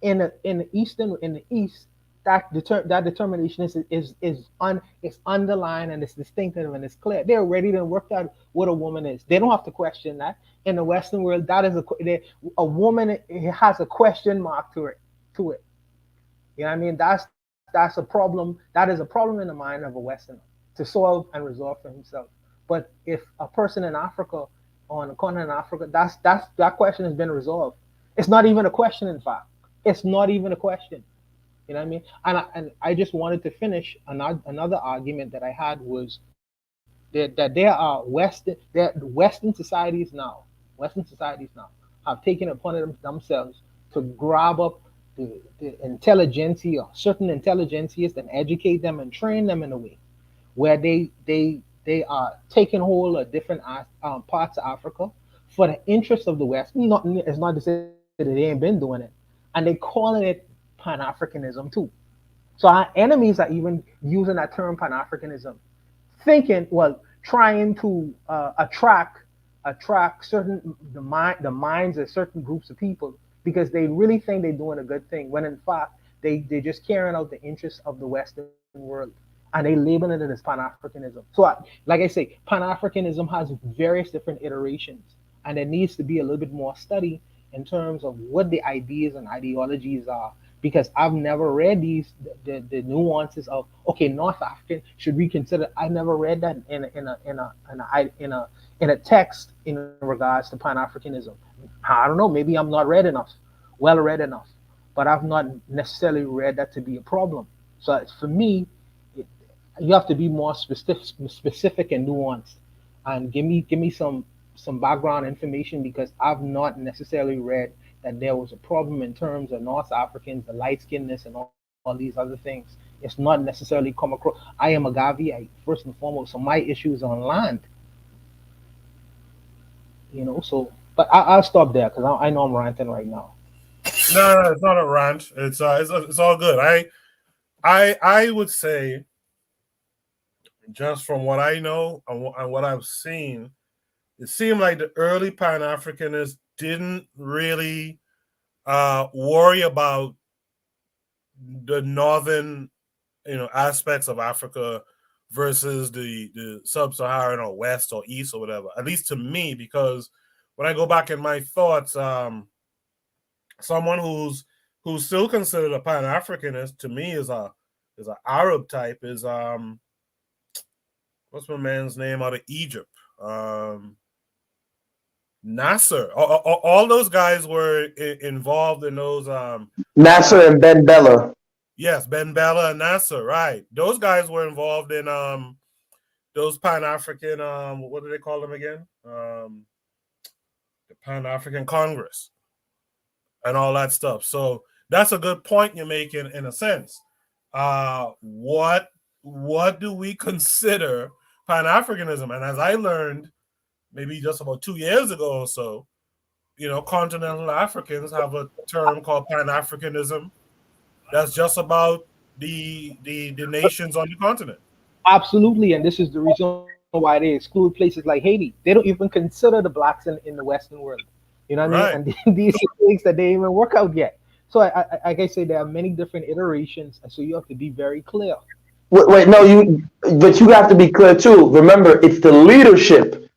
In the East, that determination is underlined and it's distinctive and it's clear. They're ready to work out what a woman is. They don't have to question that. In the Western world, that is a woman. It has a question mark to it. You know what I mean? That's a problem. That is a problem in the mind of a Westerner to solve and resolve for himself. But if a person in Africa, on the continent of Africa, that question has been resolved. It's not even a question, in fact. It's not even a question. You know what I mean? And I just wanted to finish another argument that I had was that there are Western societies now have taken it upon themselves to grab up the intelligentsia, certain intelligentsias, and educate them and train them in a way where they are taking hold of different parts of Africa for the interest of the West. It's not to say that they ain't been doing it, and they calling it Pan-Africanism too. So our enemies are even using that term Pan-Africanism, trying to attract the minds of certain groups of people, because they really think they're doing a good thing, when in fact they're just carrying out the interests of the Western world, and they labeling it as Pan-Africanism. So like I say, Pan-Africanism has various different iterations, and there needs to be a little bit more study in terms of what the ideas and ideologies are, because I've never read the nuances of, okay, North African, should we consider? I never read that in a text in regards to Pan-Africanism. I don't know, maybe I'm not read enough, but I've not necessarily read that to be a problem. So for me, you have to be more specific and nuanced, and give me some background information, because I've not necessarily read that there was a problem in terms of North Africans, the light-skinnedness, and all these other things. It's not necessarily come across. I am a Gavi, first and foremost, so my issue is on land. So, but I'll stop there, because I know I'm ranting right now. No, it's not a rant. It's all good. I would say, just from what I know and what I've seen, it seemed like the early Pan-Africanists didn't really worry about the northern, aspects of Africa versus the sub-Saharan or West or East or whatever. At least to me, because when I go back in my thoughts, someone who's still considered a Pan-Africanist to me is an Arab type is what's my man's name out of Egypt? Nasser. All those guys were involved in those. Nasser and Ben Bella. Yes, Ben Bella and Nasser, right? Those guys were involved in those Pan-African what do they call them again? The Pan-African Congress and all that stuff. So that's a good point you're making in a sense. What do we consider Pan-Africanism? And as I learned maybe just about 2 years ago or so, continental Africans have a term called Pan-Africanism. That's just about the nations on the continent. Absolutely, and this is the reason why they exclude places like Haiti. They don't even consider the blacks in the Western world. You know what I mean? And these are things that they even work out yet. So, like I say, there are many different iterations, and so you have to be very clear. Wait, no, but you have to be clear too. Remember, it's the leadership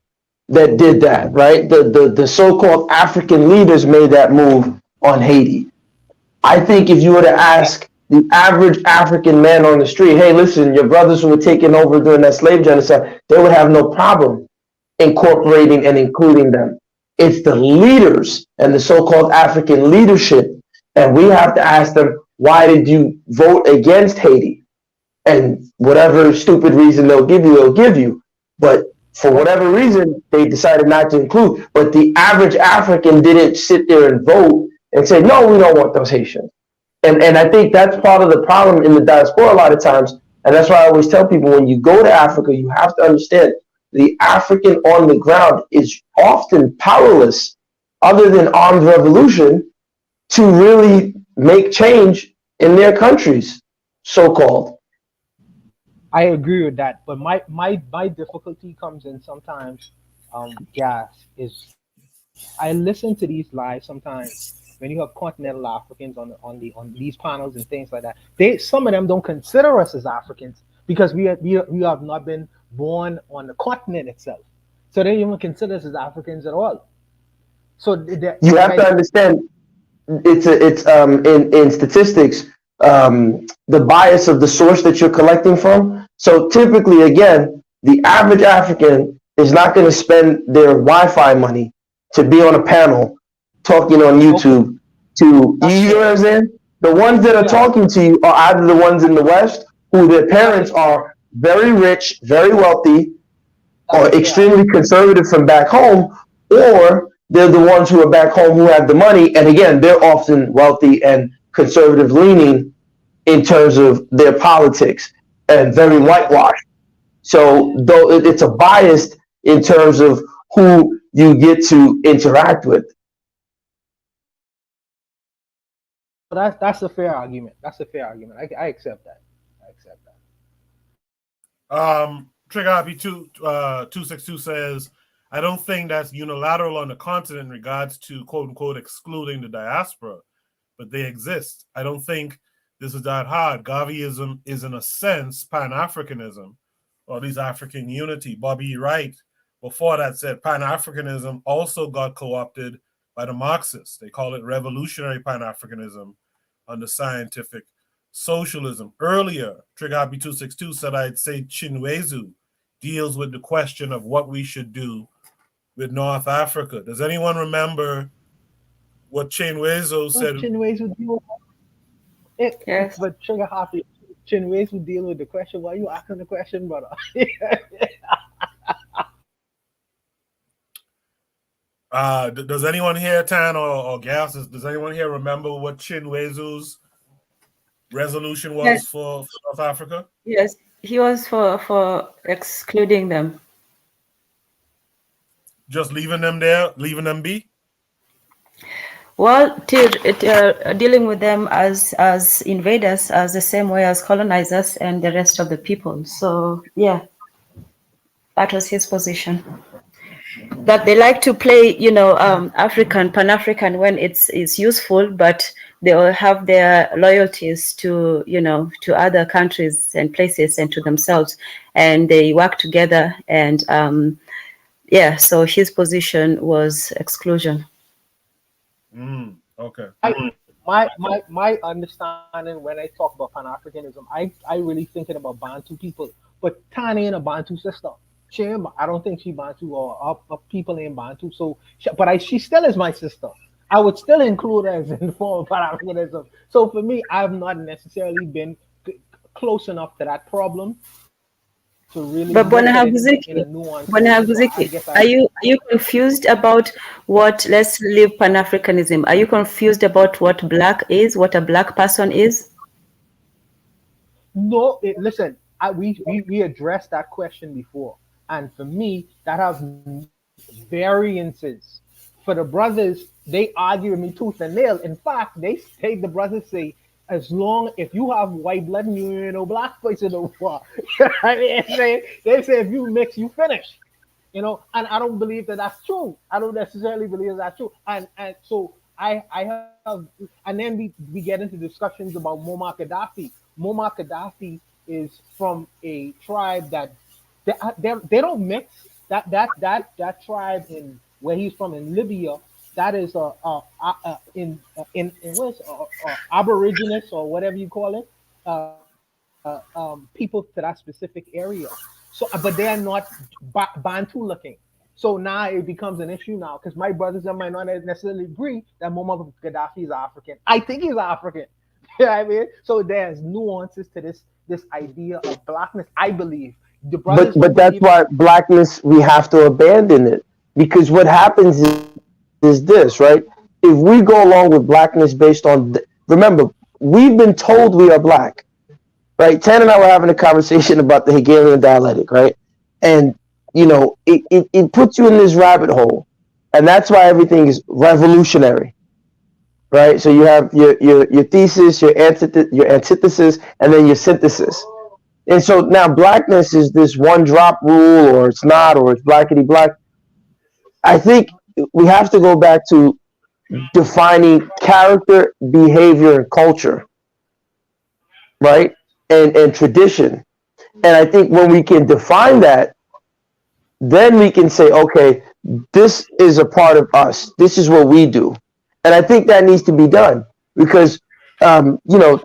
that did that, right? The so-called African leaders made that move on Haiti. I think if you were to ask the average African man on the street, hey, listen, your brothers who were taken over during that slave genocide, they would have no problem incorporating and including them. It's the leaders and the so-called African leadership, and we have to ask them, why did you vote against Haiti? And whatever stupid reason they'll give you. But for whatever reason, they decided not to include. But the average African didn't sit there and vote and say, no, we don't want those Haitians. And I think that's part of the problem in the diaspora a lot of times. And that's why I always tell people, when you go to Africa, you have to understand the African on the ground is often powerless, other than armed revolution, to really make change in their countries, so-called. I agree with that, but my difficulty comes in sometimes, is I listen to these lives sometimes when you have continental Africans on these panels and things like that. Some of them don't consider us as Africans because we have not been born on the continent itself, so they don't even consider us as Africans at all. So you have to understand, it's in statistics, the bias of the source that you're collecting from. So typically, again, the average African is not going to spend their Wi-Fi money to be on a panel talking on YouTube. You know what I'm saying? The ones that are talking to you are either the ones in the West who their parents are very rich, very wealthy, or extremely conservative from back home, or they're the ones who are back home who have the money, and again, they're often wealthy and conservative leaning in terms of their politics and very whitewashed. So though it's a bias in terms of who you get to interact with. That's a fair argument. I accept that. Trigger Happy 262 says, I don't think that's unilateral on the continent in regards to quote unquote excluding the diaspora, but they exist. I don't think this is that hard. Gaviism is in a sense Pan-Africanism, or at least African unity. Bobby Wright before that said Pan-Africanism also got co-opted by the Marxists. They call it revolutionary Pan-Africanism under scientific socialism. Earlier, Trigger Happy 262 said I'd say Chinwezu deals with the question of what we should do with North Africa. Does anyone remember what Chinwezu said? Chinwezu deal with yes. But Trigger Happy, Chinwezu deal with the question. Why are you asking the question, brother? Does anyone here, Tan or Gas, does anyone here remember what Chinwezu's resolution was for South Africa? Yes, he was for excluding them. Just leaving them there, leaving them be? Well, dealing with them as invaders, as the same way as colonizers and the rest of the people. So, yeah, that was his position. that they like to play, African, Pan-African when it's useful, but they all have their loyalties to, to other countries and places and to themselves, and they work together. And so his position was exclusion. Okay. My understanding when I talk about Pan-Africanism, I really thinking about Bantu people, but Tani ain't a Bantu sister. I don't think she Bantu or people in Bantu. So, she still is my sister. I would still include her as in the form of Pan-Africanism. So for me, I've not necessarily been close enough to that problem to really. But Bwana Habuziki, are you confused about what? Let's leave Pan-Africanism. Are you confused about what black is? What a black person is? No, listen. We addressed that question before. And for me, that has variances. For the brothers, they argue with me tooth and nail. In fact, the brothers say, as long if you have white blood and you ain't no black person no more. They say if you mix, you finish. And I don't believe that that's true. I don't necessarily believe that's true. And so I have, and then we get into discussions about Muammar Gaddafi. Muammar Gaddafi is from a tribe that they don't mix. That tribe in where he's from in Libya, that is aborigines or whatever you call it, people to that specific area. So, but they are not Bantu looking. So now it becomes an issue now because my brothers and might not necessarily agree that Muammar Gaddafi is African. I think he's African. You know what I mean? So there's nuances to this idea of blackness, I believe. But that's why blackness, we have to abandon it, because what happens is this, right? If we go along with blackness based on, remember, we've been told we are black, right? Tan and I were having a conversation about the Hegelian dialectic, right? And, it puts you in this rabbit hole. And that's why everything is revolutionary, right? So you have your thesis, your antithesis, and then your synthesis. And so now blackness is this one drop rule, or it's not, or it's blackity black. I think we have to go back to defining character, behavior, and culture, right? And tradition. And I think when we can define that, then we can say, okay, this is a part of us. This is what we do. And I think that needs to be done because, there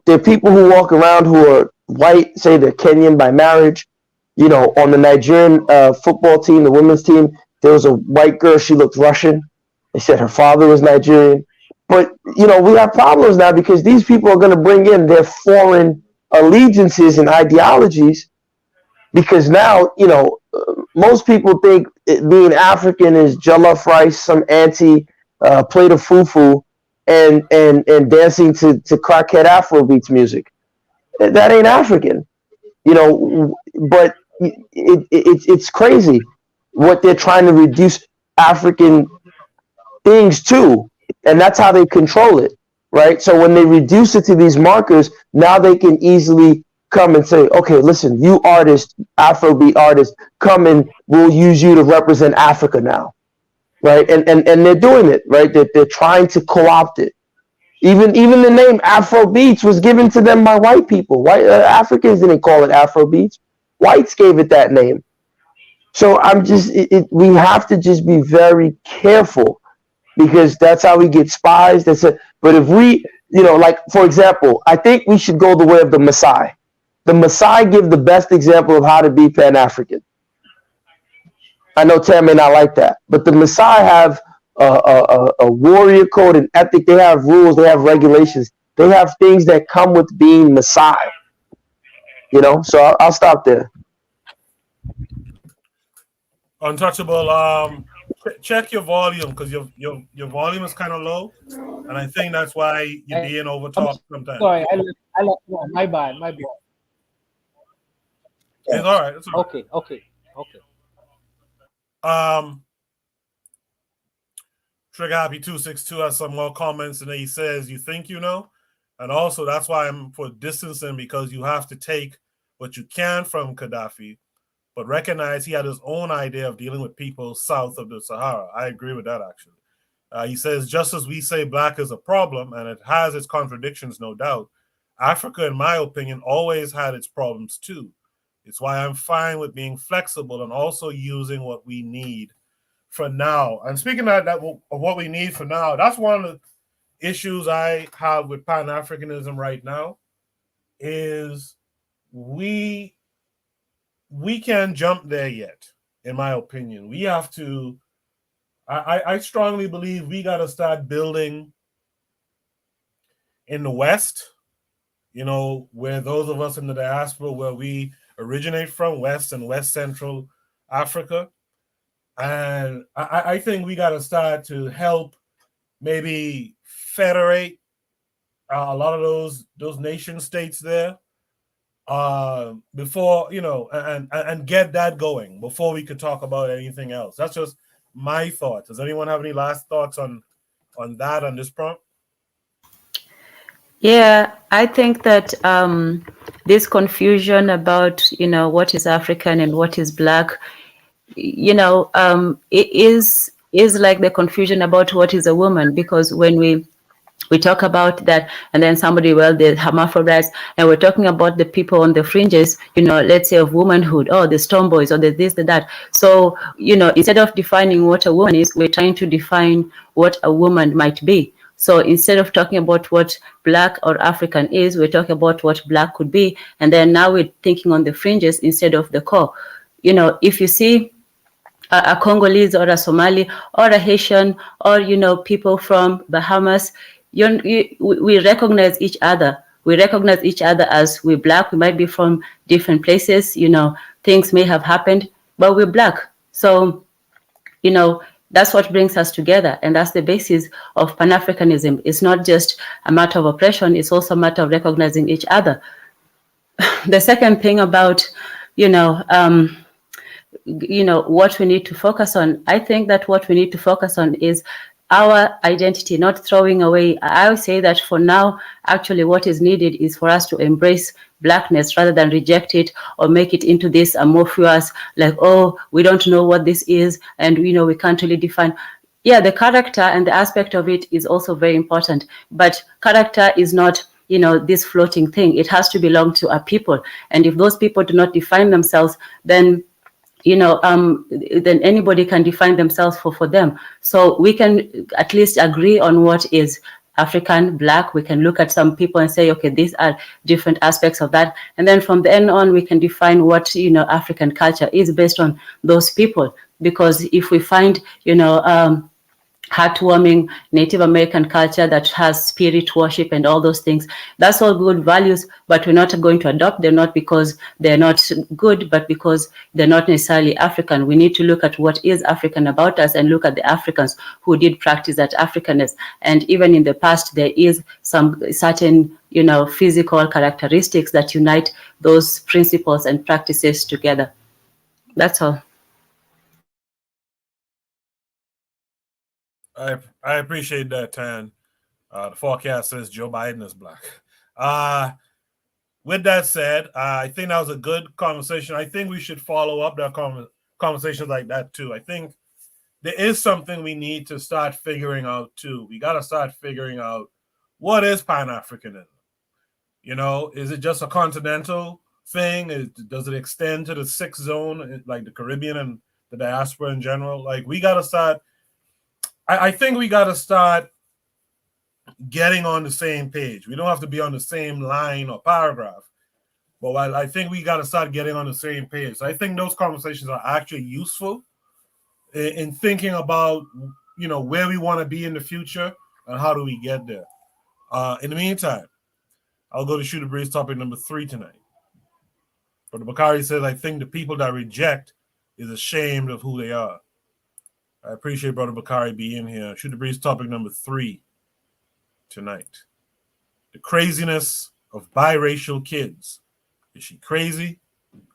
are people who walk around who are white, say they're Kenyan by marriage. On the Nigerian football team, the women's team, there was a white girl. She looked Russian. They said her father was Nigerian. But, we have problems now because these people are going to bring in their foreign allegiances and ideologies because now, most people think being African is jollof rice, some plate of fufu, and dancing to crackhead Afrobeats music. That ain't African, but it's crazy what they're trying to reduce African things to, and that's how they control it, right? So when they reduce it to these markers, now they can easily come and say, okay, listen, you artist, Afrobeat artist, come and we'll use you to represent Africa now, right? And they're doing it, right? They're trying to co-opt it. Even the name Afrobeats was given to them by white people. White Africans didn't call it Afrobeats. Whites gave it that name. So we have to just be very careful because that's how we get spies. But if we, like for example, I think we should go the way of the Maasai. The Maasai give the best example of how to be Pan-African. I know Tam may not like that, but the Maasai have a warrior code and ethic. They have rules. They have regulations. They have things that come with being Maasai. So I'll stop there. Untouchable. Check your volume because your volume is kind of low, and I think that's why you're being overtalked sometimes. Sorry, my bad. It's all right. It's all right. Okay. Trigger Happy 262 has some more comments, and he says, "You think you know?" And also, that's why I'm for distancing because you have to take what you can from Gaddafi, but recognize he had his own idea of dealing with people south of the Sahara. I agree with that, actually. He says, just as we say black is a problem, and it has its contradictions, no doubt, Africa, in my opinion, always had its problems too. It's why I'm fine with being flexible and also using what we need for now. And speaking of what we need for now, that's one of the issues I have with Pan-Africanism right now, is we can't jump there yet, in my opinion. We have to, I strongly believe we got to start building in the West, where those of us in the diaspora, where we originate from, West and West Central Africa. And I think we got to start to help maybe federate a lot of those nation states there before, and get that going before we could talk about anything else. That's just my thoughts. Does anyone have any last thoughts on that, on this prompt? Yeah, I think that this confusion about, what is African and what is Black, it is like the confusion about what is a woman, because when we talk about that, and then somebody, the hermaphrodites, and we're talking about the people on the fringes, let's say of womanhood, the tomboys, or the this, the that. So, instead of defining what a woman is, we're trying to define what a woman might be. So instead of talking about what Black or African is, we're talking about what Black could be. And then now we're thinking on the fringes instead of the core. If you see a Congolese or a Somali or a Haitian or, people from Bahamas, we recognize each other. We recognize each other as we're Black. We might be from different places, things may have happened, but we're Black. So, that's what brings us together. And that's the basis of Pan-Africanism. It's not just a matter of oppression. It's also a matter of recognizing each other. The second thing about, what we need to focus on, I think that what we need to focus on is our identity, not throwing away. I would say that for now, actually what is needed is for us to embrace Blackness rather than reject it or make it into this amorphous, like, we don't know what this is, and we can't really define. Yeah, the character and the aspect of it is also very important, but character is not, this floating thing. It has to belong to a people, and if those people do not define themselves, then then anybody can define themselves for them. So we can at least agree on what is African, Black. We can look at some people and say, okay, these are different aspects of that. And then from then on, we can define what, African culture is based on those people. Because if we find, heartwarming Native American culture that has spirit worship and all those things, that's all good values, but we're not going to adopt them, not because they're not good, but because they're not necessarily African. We need to look at what is African about us and look at the Africans who did practice that Africanness. And even in the past, there is some certain, physical characteristics that unite those principles and practices together. That's all. I appreciate that, Tan. The forecast says Joe Biden is Black. With that said, I think that was a good conversation. I think we should follow up that conversations like that too. I think there is something we need to start figuring out too. We got to start figuring out, what is Pan-Africanism? Is it just a continental thing? Does it extend to the 6th zone, like the Caribbean and the diaspora in general? Like, we got to start. I think we got to start getting on the same page. We don't have to be on the same line or paragraph, but I think we got to start getting on the same page. So I think those conversations are actually useful in thinking about, where we want to be in the future and how do we get there. In the meantime, I'll go to Shoot the Breeze topic number 3 tonight. But Bakari says, I think the people that reject is ashamed of who they are. I appreciate Brother Bakari being here. Shoot the Breeze topic number 3 tonight. The craziness of biracial kids. Is she crazy?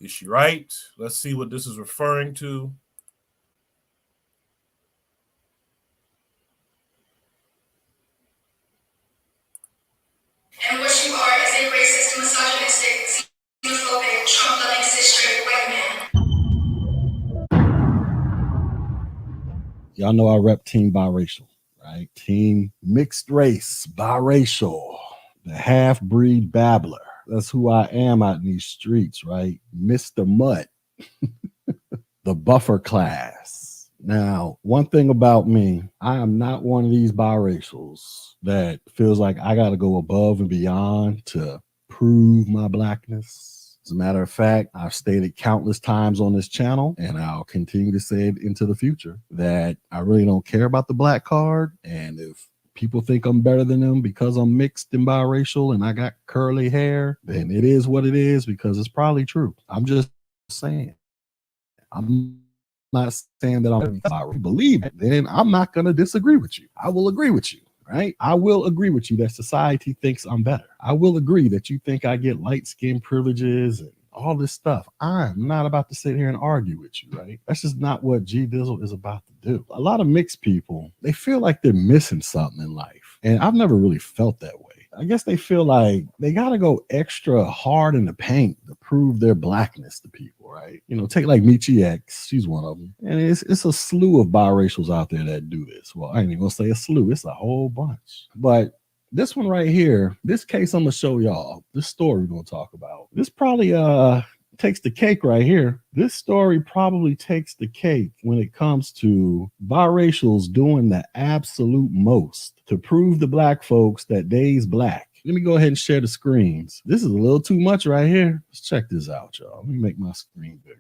Is she right? Let's see what this is referring to. And what you are is a racist, misogynistic, xenophobic, Trump-loving, cis straight white man. Y'all know I rep team biracial, right? Team mixed race, biracial, the half-breed babbler. That's who I am out in these streets, right? Mr. Mutt, the buffer class. Now, one thing about me, I am not one of these biracials that feels like I got to go above and beyond to prove my blackness. As a matter of fact, I've stated countless times on this channel, and I'll continue to say it into the future, that I really don't care about the black card. And if people think I'm better than them because I'm mixed and biracial and I got curly hair, then it is what it is, because it's probably true. I'm just saying. I'm not saying that if I believe it, then I'm not going to disagree with you. I will agree with you, right? I will agree with you that society thinks I'm better. I will agree that you think I get light skin privileges and all this stuff. I'm not about to sit here and argue with you, right? That's just not what G Dizzle is about to do. A lot of mixed people, they feel like they're missing something in life. And I've never really felt that way. I guess they feel like they got to go extra hard in the paint to prove their blackness to people, right? You know, take like Michi X, she's one of them. And it's a slew of biracials out there that do this. Well, I ain't even gonna say a slew, it's a whole bunch. But this one right here, this case I'm gonna show y'all, this story we're gonna talk about, this probably takes the cake right here. This story probably takes the cake when it comes to biracials doing the absolute most to prove to black folks that they's black. Let me go ahead and share the screens. This is a little too much right here. Let's check this out, y'all. Let me make my screen bigger.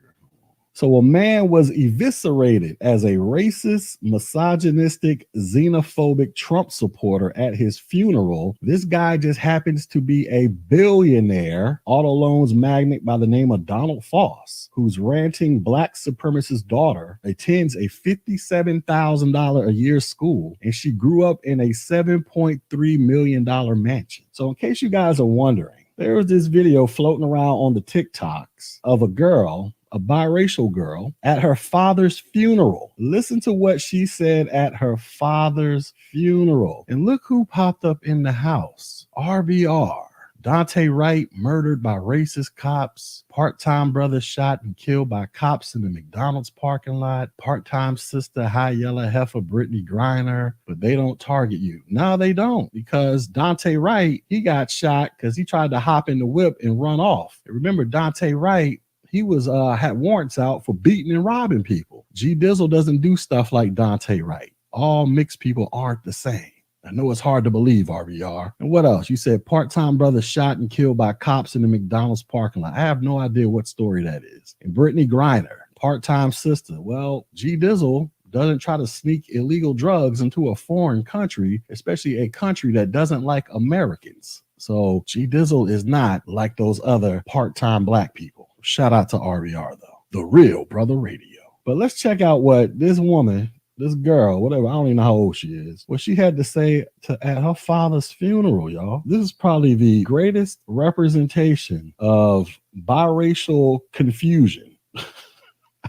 So a man was eviscerated as a racist, misogynistic, xenophobic Trump supporter at his funeral. This guy just happens to be a billionaire auto loans magnate by the name of Donald Foss, whose ranting black supremacist daughter attends a $57,000 a year school, and she grew up in a $7.3 million mansion. So in case you guys are wondering, there was this video floating around on the TikToks of a girl, a biracial girl, at her father's funeral. Listen to what she said at her father's funeral. And look who popped up in the house. RBR. Dante Wright murdered by racist cops. Part-time brother shot and killed by cops in the McDonald's parking lot. Part-time sister high yellow heifer Brittany Griner. But they don't target you. No, they don't. Because Dante Wright, he got shot because he tried to hop in the whip and run off. And remember, Dante Wright, he was had warrants out for beating and robbing people. G Dizzle doesn't do stuff like Dante Wright. All mixed people aren't the same. I know it's hard to believe, RBR. And what else? You said part-time brother shot and killed by cops in the McDonald's parking lot. I have no idea what story that is. And Brittany Griner, part-time sister. Well, G Dizzle doesn't try to sneak illegal drugs into a foreign country, especially a country that doesn't like Americans. So G Dizzle is not like those other part-time black people. Shout out to RBR though, the real brother radio. But let's check out what this woman, this girl, whatever, I don't even know how old she is, what she had to say at her father's funeral, y'all. This is probably the greatest representation of biracial confusion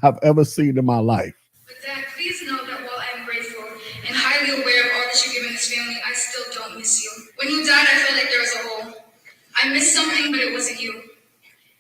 I've ever seen in my life. But Dad, please know that while I am grateful and highly aware of all that you've given this family, I still don't miss you. When you died, I felt like there was a hole. I missed something, but it wasn't you.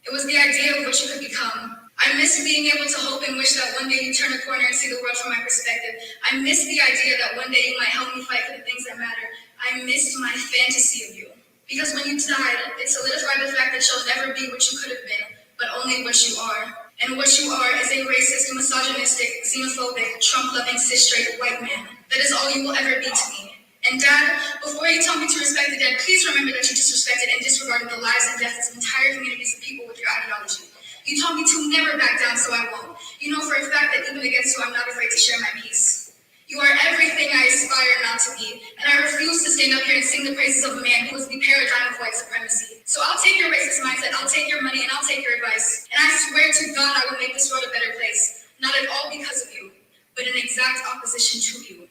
It was the idea of what you could become. I miss being able to hope and wish that one day you turn a corner and see the world from my perspective. I miss the idea that one day you might help me fight for the things that matter. I missed my fantasy of you. Because when you died, it solidified the fact that you'll never be what you could have been, but only what you are. And what you are is a racist, misogynistic, xenophobic, Trump-loving, cis-straight white man. That is all you will ever be to me. And Dad, before you tell me to respect the dead, please remember that you disrespected and disregarded the lives and deaths of entire communities of people with your ideology. You told me to never back down, so I won't. You know for a fact that even against you, I'm not afraid to share my peace. You are everything I aspire not to be, and I refuse to stand up here and sing the praises of a man who is the paradigm of white supremacy. So I'll take your racist mindset, I'll take your money, and I'll take your advice. And I swear to God I will make this world a better place. Not at all because of you, but in exact opposition to you.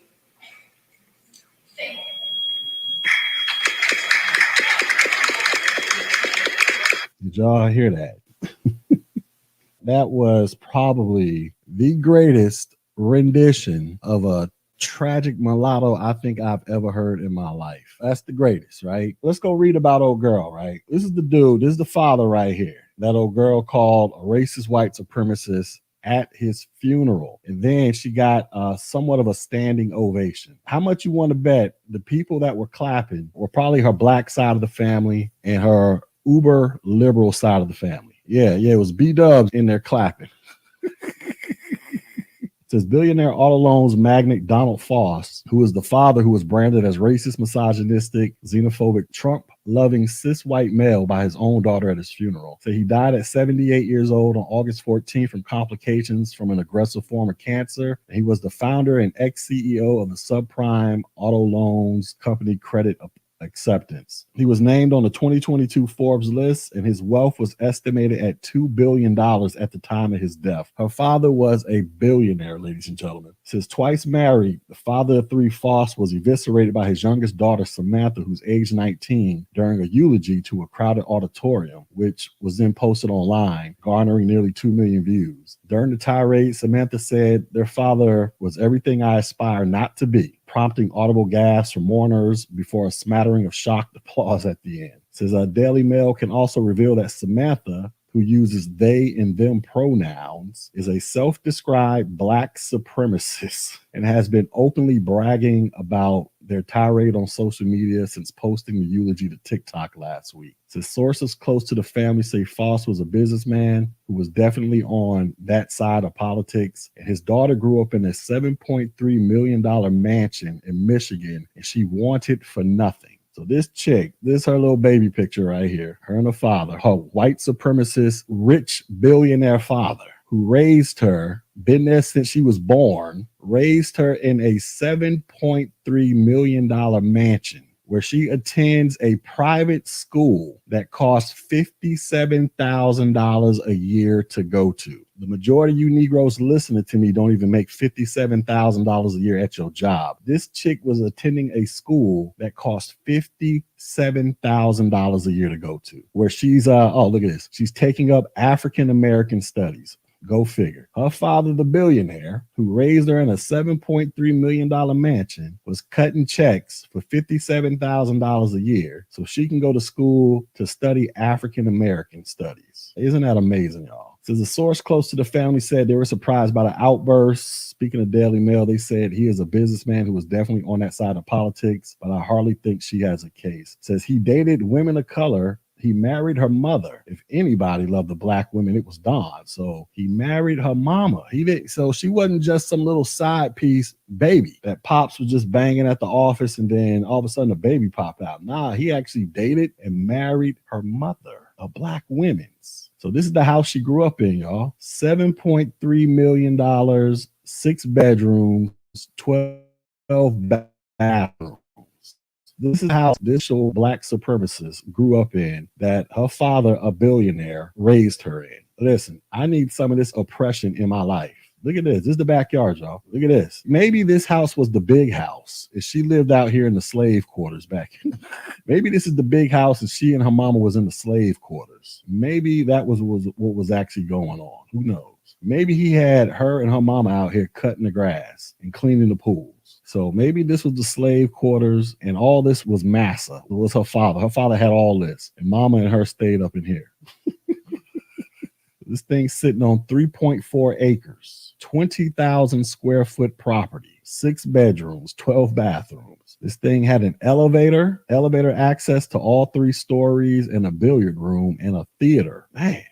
Thank you. Did y'all hear that? That was probably the greatest rendition of a tragic mulatto I think I've ever heard in my life. That's the greatest, right? Let's go read about old girl, right? This is the dude, this is the father right here. That old girl called a racist white supremacist at his funeral. And then she got somewhat of a standing ovation. How much you want to bet the people that were clapping were probably her black side of the family and her uber liberal side of the family? Yeah, it was B-dubs in there clapping. Says billionaire auto loans magnate Donald Foss, who is the father who was branded as racist, misogynistic, xenophobic, Trump-loving cis white male by his own daughter at his funeral. So he died at 78 years old on August 14th from complications from an aggressive form of cancer. He was the founder and ex-CEO of the subprime auto loans company Credit Acceptance. He was named on the 2022 Forbes list, and his wealth was estimated at $2 billion at the time of his death. Her father was a billionaire, ladies and gentlemen. Since twice married, the father of three, Foss, was eviscerated by his youngest daughter, Samantha, who's age 19, during a eulogy to a crowded auditorium, which was then posted online, garnering nearly 2 million views. During the tirade, Samantha said, "Their father was everything I aspire not to be," prompting audible gasps from mourners before a smattering of shocked applause at the end. It says Daily Mail can also reveal that Samantha, who uses they and them pronouns, is a self-described black supremacist and has been openly bragging about their tirade on social media since posting the eulogy to TikTok last week. Says sources close to the family say Foss was a businessman who was definitely on that side of politics, and his daughter grew up in a $7.3 million mansion in Michigan, and she wanted for nothing. So this chick, this is her little baby picture right here, her and her father, her white supremacist, rich billionaire father, who raised her, been there since she was born, raised her in a $7.3 million mansion where she attends a private school that costs $57,000 a year to go to. The majority of you Negroes listening to me don't even make $57,000 a year at your job. This chick was attending a school that cost $57,000 a year to go to, where she's, look at this. She's taking up African American studies. Go figure. Her father, the billionaire, who raised her in a $7.3 million mansion, was cutting checks for $57,000 a year so she can go to school to study African American studies. Isn't that amazing, y'all? Says a source close to the family said they were surprised by the outburst. Speaking of Daily Mail, they said he is a businessman who was definitely on that side of politics, but I hardly think she has a case. Says he dated women of color. He married her mother. If anybody loved the black women, it was Dawn. So he married her mama. He did. So she wasn't just some little side piece baby that Pops was just banging at the office and then all of a sudden a baby popped out. Nah, he actually dated and married her mother, a black women's. So this is the house she grew up in, y'all. $7.3 million, 6 bedrooms, 12 bathrooms. This is how this old black supremacist grew up in that her father, a billionaire, raised her in. Listen, I need some of this oppression in my life. Look at this. This is the backyard, y'all. Look at this. Maybe this house was the big house if she lived out here in the slave quarters back. Maybe this is the big house and she and her mama was in the slave quarters. Maybe that was what was actually going on. Who knows? Maybe he had her and her mama out here cutting the grass and cleaning the pools. So maybe this was the slave quarters and all this was massa. It was her father. Her father had all this and mama and her stayed up in here. This thing's sitting on 3.4 acres, 20,000 square foot property, 6 bedrooms, 12 bathrooms. This thing had an elevator access to all 3 stories and a billiard room and a theater. Man,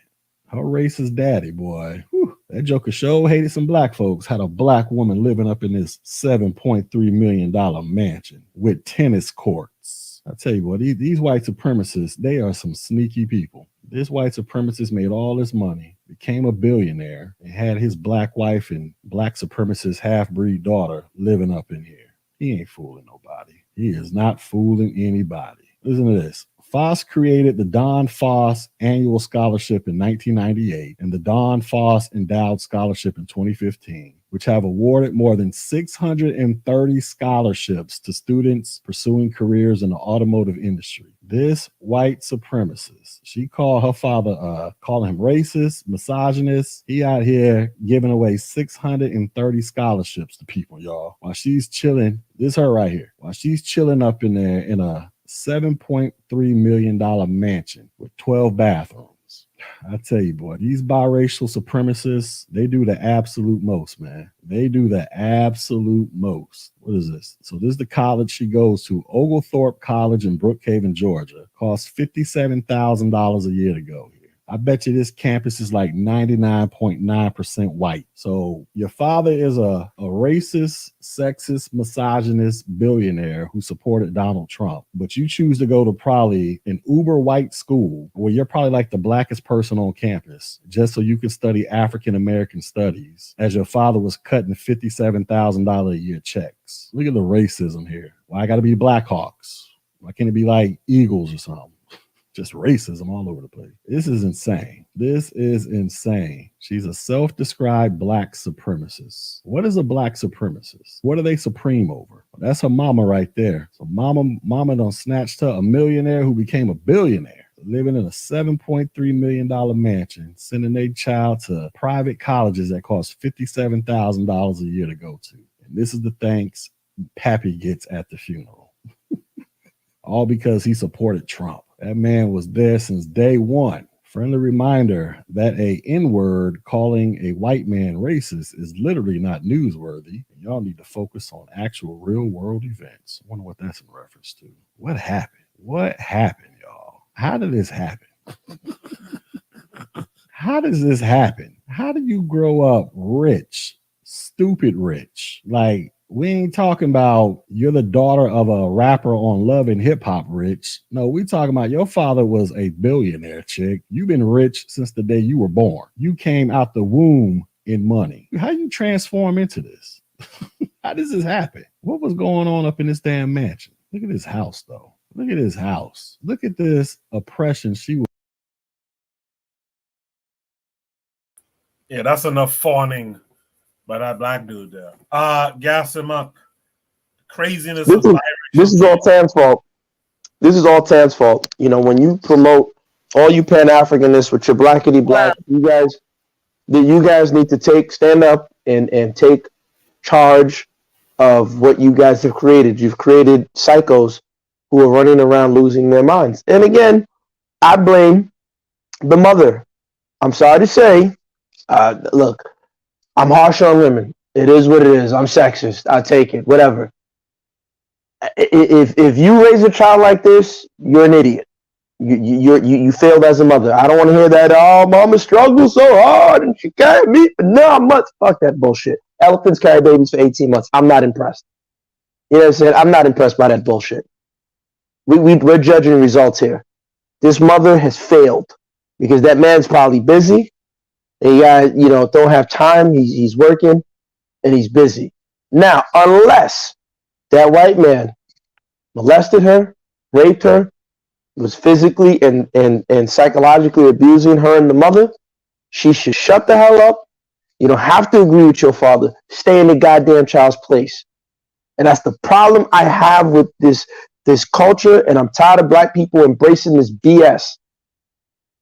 her racist daddy, boy. Whew. That joker sure hated some black folks, had a black woman living up in this $7.3 million mansion with tennis courts. I tell you what, these white supremacists, they are some sneaky people. This white supremacist made all this money, became a billionaire, and had his black wife and black supremacist half-breed daughter living up in here. He ain't fooling nobody. He is not fooling anybody. Listen to this. Foss created the Don Foss Annual Scholarship in 1998 and the Don Foss Endowed Scholarship in 2015, which have awarded more than 630 scholarships to students pursuing careers in the automotive industry. This white supremacist, she called her father, calling him racist, misogynist. He out here giving away 630 scholarships to people, y'all. While she's chilling, this is her right here. While she's chilling up in there in a $7.3 million mansion with 12 bathrooms. I tell you, boy, these biracial supremacists, they do the absolute most, man. They do the absolute most. What is this? So this is the college she goes to, Oglethorpe College in Brookhaven, Georgia. Costs $57,000 a year to go here. I bet you this campus is like 99.9% white. So your father is a racist, sexist, misogynist billionaire who supported Donald Trump, but you choose to go to probably an uber white school where you're probably like the blackest person on campus just so you can study African American studies as your father was cutting $57,000 a year checks. Look at the racism here. Why I got to be Blackhawks? Why can't it be like Eagles or something? Just racism all over the place. This is insane. This is insane. She's a self-described black supremacist. What is a black supremacist? What are they supreme over? Well, that's her mama right there. So mama done snatched her, a millionaire who became a billionaire, living in a $7.3 million mansion, sending their child to private colleges that cost $57,000 a year to go to. And this is the thanks Pappy gets at the funeral. All because he supported Trump. That man was there since day one. Friendly reminder that a N-word calling a white man racist is literally not newsworthy. Y'all need to focus on actual real world events. I wonder what that's in reference to. What happened? What happened, y'all? How did this happen? How does this happen? How do you grow up rich, stupid rich? Like, we ain't talking about you're the daughter of a rapper on Love and Hip Hop rich. No, we talking about your father was a billionaire, chick. You've been rich since the day you were born. You came out the womb in money. How you transform into this? How does this happen? What was going on up in this damn mansion? Look at this house, though. Look at this house. Look at this oppression she was. Yeah, that's enough fawning by that black dude there. Gas him up. Craziness this is all Tan's fault. This is all Tan's fault. You know, when you promote all you Pan-Africanists with your blackity black, you guys need to stand up and take charge of what you guys have created. You've created psychos who are running around losing their minds. And again, I blame the mother. I'm sorry to say, look, I'm harsh on women. It is what it is. I'm sexist. I take it. Whatever. If you raise a child like this, you're an idiot. You failed as a mother. I don't want to hear that. Oh, mama struggled so hard and she carried me for 9 months. Fuck that bullshit. Elephants carry babies for 18 months. I'm not impressed. You know what I'm saying? I'm not impressed by that bullshit. We're judging results here. This mother has failed because that man's probably busy. The guy, don't have time. He's working and he's busy. Now, unless that white man molested her, raped her, was physically and psychologically abusing her and the mother, she should shut the hell up. You don't have to agree with your father. Stay in the goddamn child's place. And that's the problem I have with this culture, and I'm tired of black people embracing this BS.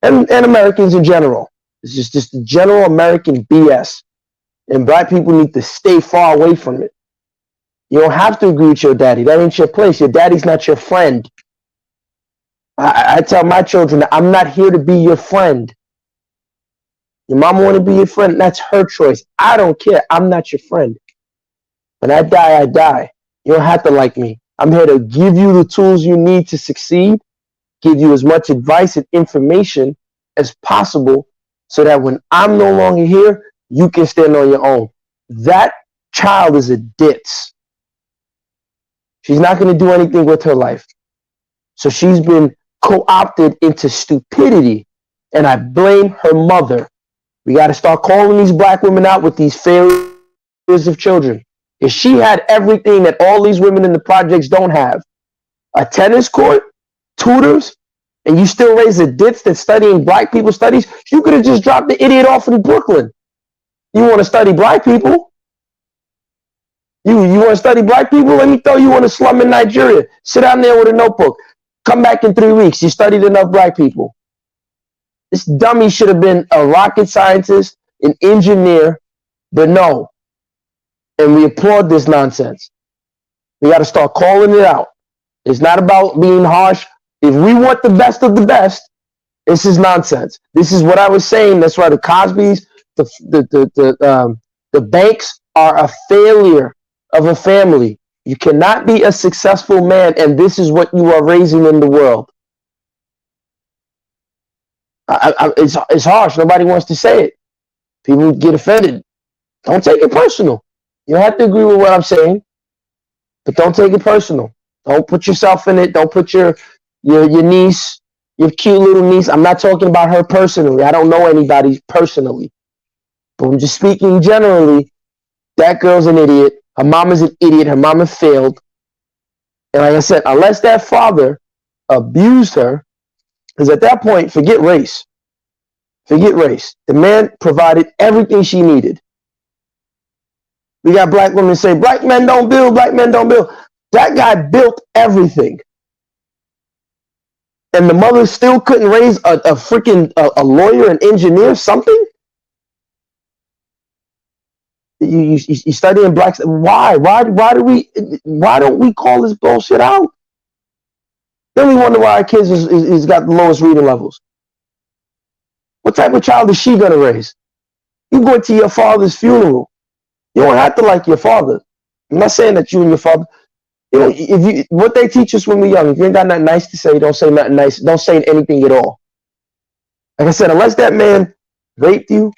And Americans in general. It's just the general American BS. And black people need to stay far away from it. You don't have to agree with your daddy. That ain't your place. Your daddy's not your friend. I tell my children that I'm not here to be your friend. Your mom want to be your friend. That's her choice. I don't care. I'm not your friend. When I die, I die. You don't have to like me. I'm here to give you the tools you need to succeed, give you as much advice and information as possible, so that when I'm no longer here, you can stand on your own. That child is a ditz. She's not going to do anything with her life. So she's been co-opted into stupidity, and I blame her mother. We got to start calling these black women out with these failures of children. If she had everything that all these women in the projects don't have, a tennis court, tutors, and you still raise a ditz that's studying black people studies, you could have just dropped the idiot off in Brooklyn. You want to study black people? You want to study black people? Let me throw you in a slum in Nigeria. Sit down there with a notebook. Come back in 3 weeks. You studied enough black people. This dummy should have been a rocket scientist, an engineer, but no. And we applaud this nonsense. We got to start calling it out. It's not about being harsh. If we want the best of the best, This is nonsense. This is what I was saying. That's why the Cosbys, the banks are a failure of a family. You cannot be a successful man, and this is what you are raising in the world. It's harsh. Nobody wants to say it. People get offended. Don't take it personal. You don't have to agree with what I'm saying, but don't take it personal. Don't put yourself in it. Don't put your niece, your cute little niece. I'm not talking about her personally. I don't know anybody personally, but I'm just speaking generally. That girl's an idiot. Her mama's an idiot. Her mama failed. And like I said, unless that father abused her, because at that point, forget race. Forget race. The man provided everything she needed. We got black women say, black men don't build, black men don't build. That guy built everything. And the mother still couldn't raise a freaking a lawyer, an engineer, something? You studying blacks? Why? Why don't we call this bullshit out? Then we wonder why our kids is got the lowest reading levels. What type of child is she gonna raise? You go to your father's funeral. You don't have to like your father. I'm not saying that you and your father. You know, what they teach us when we're young, if you ain't got nothing nice to say, don't say nothing nice. Don't say anything at all. Like I said, unless that man raped you,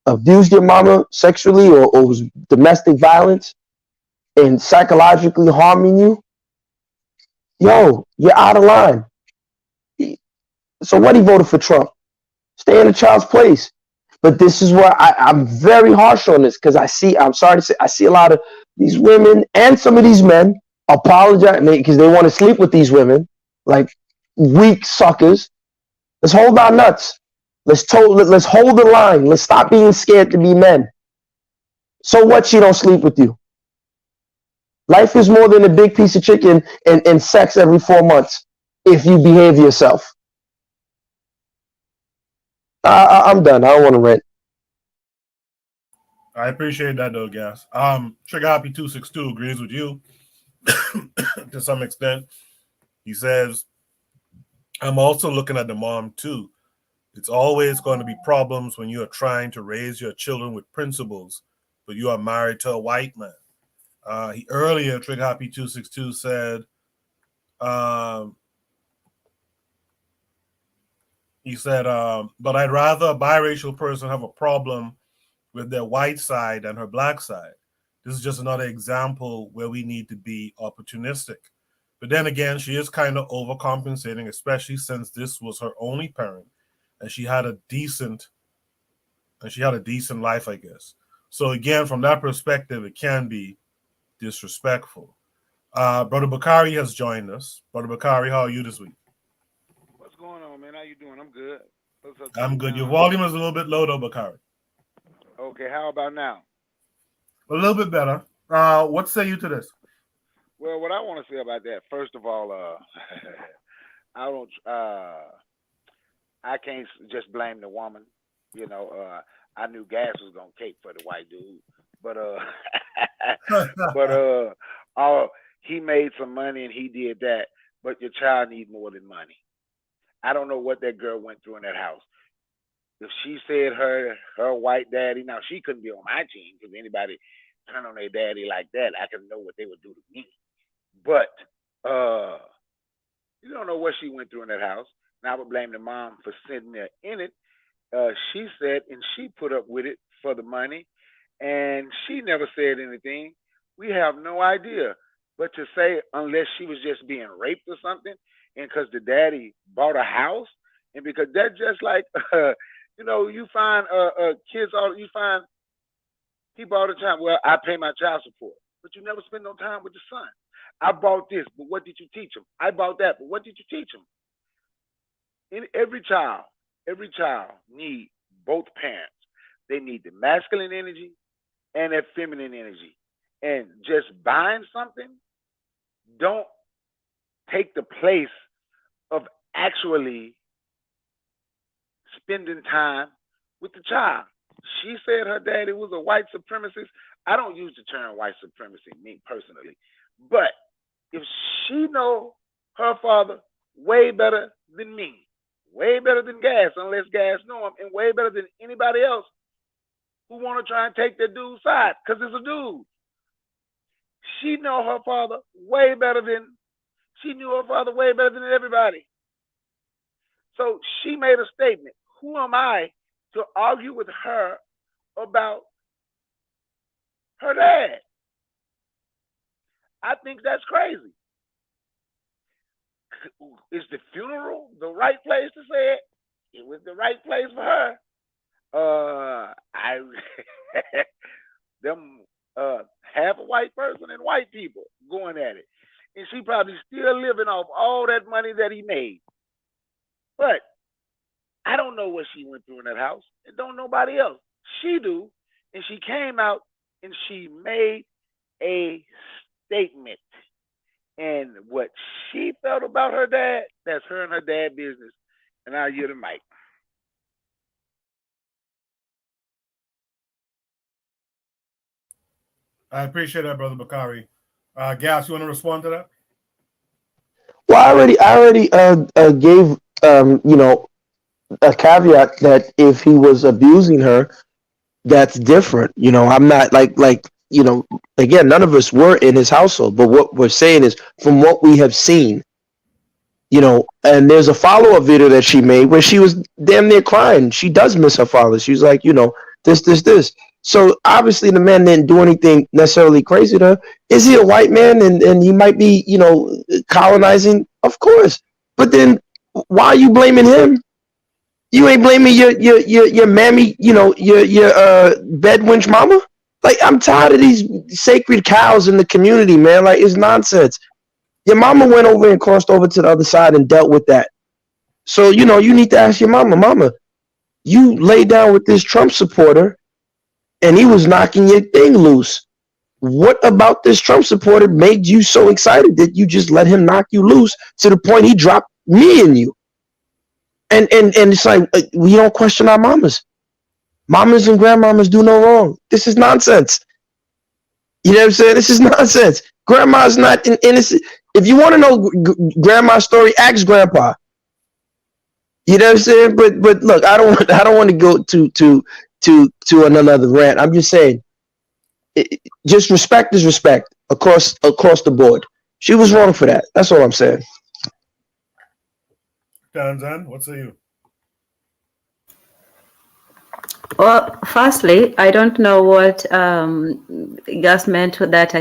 abused your mama sexually, or was domestic violence and psychologically harming you, yo, you're out of line. So what, he voted for Trump? Stay in the child's place. But this is where I'm very harsh on this, because I'm sorry to say, I see a lot of these women and some of these men apologize because they want to sleep with these women, like weak suckers. Let's hold our nuts. Let's hold the line. Let's stop being scared to be men. So what, she don't sleep with you? Life is more than a big piece of chicken and sex every 4 months if you behave yourself. I'm done. I don't want to rant. I appreciate that though, Gas. Trigger Happy 262 agrees with you to some extent. He says, I'm also looking at the mom too. It's always going to be problems when you are trying to raise your children with principles, but you are married to a white man. Earlier, Trigger Happy 262 said, but I'd rather a biracial person have a problem with their white side and her black side. This is just another example where we need to be opportunistic. But then again, she is kind of overcompensating, especially since this was her only parent, and she had a decent life, I guess. So again, from that perspective, it can be disrespectful. Brother Bakari has joined us. Brother Bakari, how are you this week? What's going on, man? How you doing? I'm good. What's up, I'm good. Your volume is a little bit low, though, Bakari. Okay, how about now? A little bit better. What say you to this? Well, what I want to say about that, first of all, I can't just blame the woman. You know, I knew Gas was gonna cape for the white dude, but he made some money and he did that. But your child needs more than money. I don't know what that girl went through in that house. If she said her white daddy, now she couldn't be on my team because anybody turn on their daddy like that, I can know what they would do to me. But you don't know what she went through in that house. And I would blame the mom for sitting there in it. She said, and she put up with it for the money, and she never said anything. We have no idea. But to say, unless she was just being raped or something, and because the daddy bought a house, and because that's just like, you know, you find kids, you find people all the time, well, I pay my child support, but you never spend no time with the son. I bought this, but what did you teach him? I bought that, but what did you teach him? Every child needs both parents. They need the masculine energy and that feminine energy. And just buying something don't take the place of actually spending time with the child. She said her daddy was a white supremacist. I don't use the term white supremacy, me personally. But if she know her father way better than me, way better than Gas, unless Gas know him, and way better than anybody else who want to try and take that dude's side, because it's a dude. She knew her father way better than everybody. So she made a statement. Who am I to argue with her about her dad? I think that's crazy. Is the funeral the right place to say it? It was the right place for her. Half a white person and white people going at it. And she probably still living off all that money that he made. But I don't know what she went through in that house, and don't nobody else. She do, and she came out and she made a statement. And what she felt about her dad, that's her and her dad business. And I'll yield the mic. I appreciate that, Brother Bakari. Gas, you want to respond to that? Well, I already gave a caveat that if he was abusing her, that's different. I'm not like again, none of us were in his household, but what we're saying is from what we have seen, and there's a follow-up video that she made where she was damn near crying. She does miss her father. She's like, this. So obviously the man didn't do anything necessarily crazy to her. Is he a white man and he might be, colonizing? Of course. But then why are you blaming him? You ain't blaming your mammy, your bed wench mama? Like, I'm tired of these sacred cows in the community, man. Like, it's nonsense. Your mama went over and crossed over to the other side and dealt with that. So, you need to ask your mama, you lay down with this Trump supporter and he was knocking your thing loose. What about this Trump supporter made you so excited that you just let him knock you loose to the point he dropped me and you? And it's like, we don't question our mamas. Mamas and grandmamas do no wrong. This is nonsense. You know what I'm saying? This is nonsense. Grandma's not innocent. If you want to know grandma's story, ask grandpa. You know what I'm saying? But look, I don't want to go to another rant. I'm just saying, just respect is respect across the board. She was wrong for that. That's all I'm saying. Tanzan, what say you? Well, firstly, I don't know what Gus meant with that.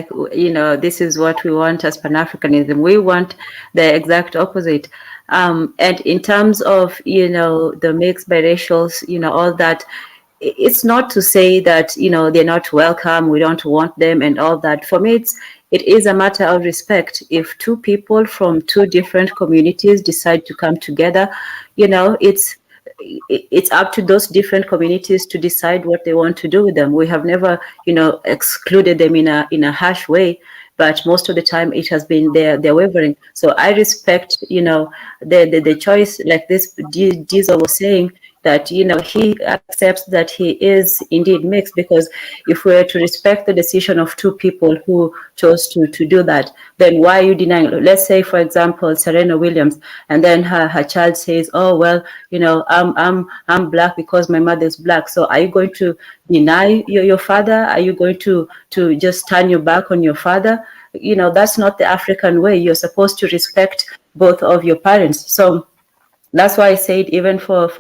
This is what we want as Pan-Africanism. We want the exact opposite. And in terms of, the mixed biracials, all that, it's not to say that, they're not welcome, we don't want them and all that. For me, it is a matter of respect. If two people from two different communities decide to come together, it's up to those different communities to decide what they want to do with them. We have never, excluded them in a harsh way, but most of the time it has been their wavering. So I respect, the choice, like this Diesel was saying, that he accepts that he is indeed mixed, because if we were to respect the decision of two people who chose to do that, then why are you denying? Let's say, for example, Serena Williams, and then her child says, oh well, I'm black because my mother is black. So are you going to deny your father? Are you going to just turn your back on your father? That's not the African way. You're supposed to respect both of your parents. So that's why I said, even for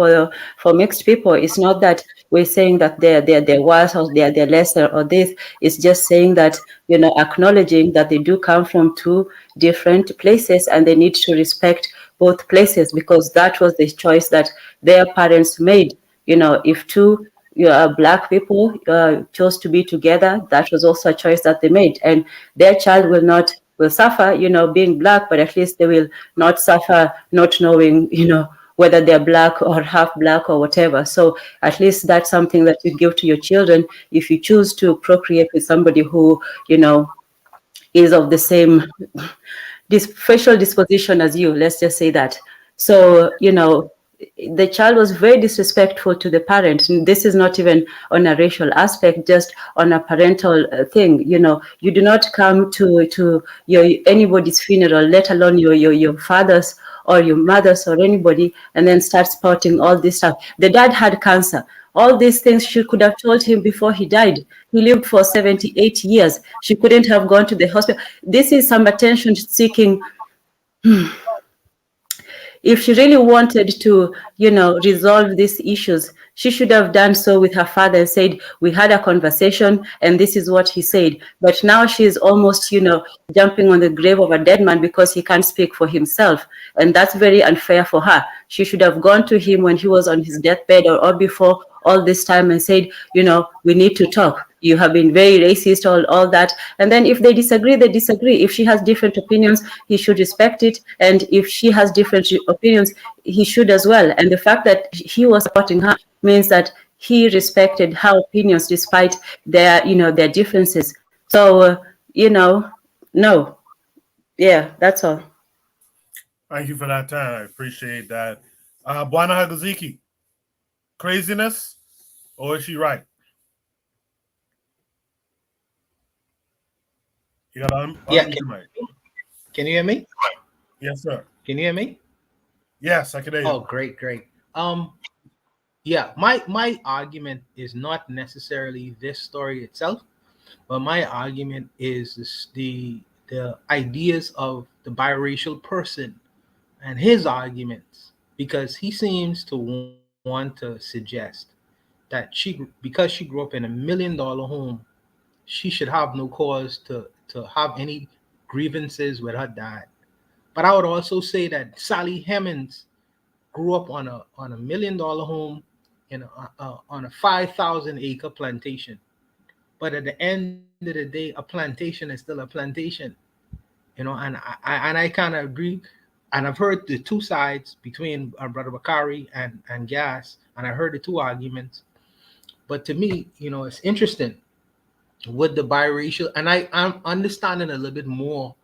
mixed people, it's not that we're saying that they're worse or they're lesser or this. It's just saying that, acknowledging that they do come from two different places and they need to respect both places, because that was the choice that their parents made. If two black people chose to be together, that was also a choice that they made, and their child will suffer, being black, but at least they will not suffer not knowing, whether they're black or half black or whatever. So at least that's something that you give to your children if you choose to procreate with somebody who, is of the same facial disposition as you. Let's just say that. So, the child was very disrespectful to the parent. And this is not even on a racial aspect, just on a parental thing. You do not come to anybody's funeral, let alone your father's or your mothers or anybody, and then start spouting all this stuff. The dad had cancer. All these things she could have told him before he died. He lived for 78 years. She couldn't have gone to the hospital. This is some attention seeking. If she really wanted to, resolve these issues, she should have done so with her father and said, we had a conversation and this is what he said. But now she's almost, jumping on the grave of a dead man because he can't speak for himself. And that's very unfair for her. She should have gone to him when he was on his deathbed or before all this time and said, we need to talk. You have been very racist, all that. And then if they disagree, they disagree. If she has different opinions, he should respect it. And if she has different opinions, he should as well. And the fact that he was supporting her means that he respected her opinions despite their, their differences. So, no. Yeah, that's all. Thank you for that time. I appreciate that. Bwana Hagaziki, craziness, or is she right? You got Can you hear me? Yes, sir. Can you hear me? Yes, I can hear you. Oh, great. Yeah, my argument is not necessarily this story itself, but my argument is the ideas of the biracial person and his arguments, because he seems to want to suggest that because she grew up in $1 million home, she should have no cause to have any grievances with her dad. But I would also say that Sally Hemings grew up on a $1 million home on a 5,000 acre plantation. But at the end of the day, a plantation is still a plantation, and I kind of agree. And I've heard the two sides between Brother Bakari and Gas, and I heard the two arguments. But to me, it's interesting with the biracial, and I'm understanding a little bit more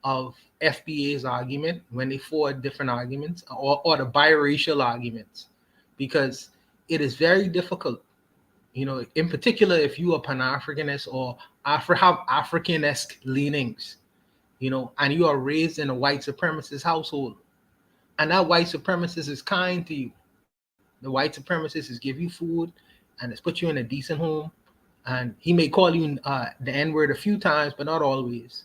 of FBA's argument when they forward different arguments or the biracial arguments, because it is very difficult, in particular if you are Pan-Africanist or have African-esque leanings, and you are raised in a white supremacist household, and that white supremacist is kind to you. The white supremacist is give you food and it's put you in a decent home, and he may call you the N-word a few times, but not always,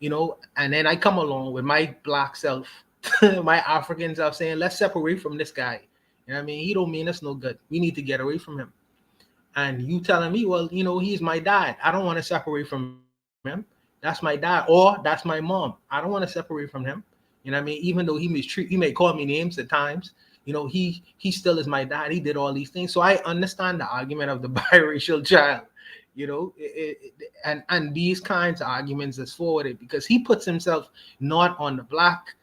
and then I come along with my black self, my African self, saying, let's separate from this guy. He don't mean us no good. We need to get away from him. And you telling me, well, he's my dad. I don't want to separate from him. That's my dad, or that's my mom. I don't want to separate from him. Even though he may call me names at times, he still is my dad. He did all these things. So I understand the argument of the biracial child, and these kinds of arguments is forwarded because he puts himself not on the black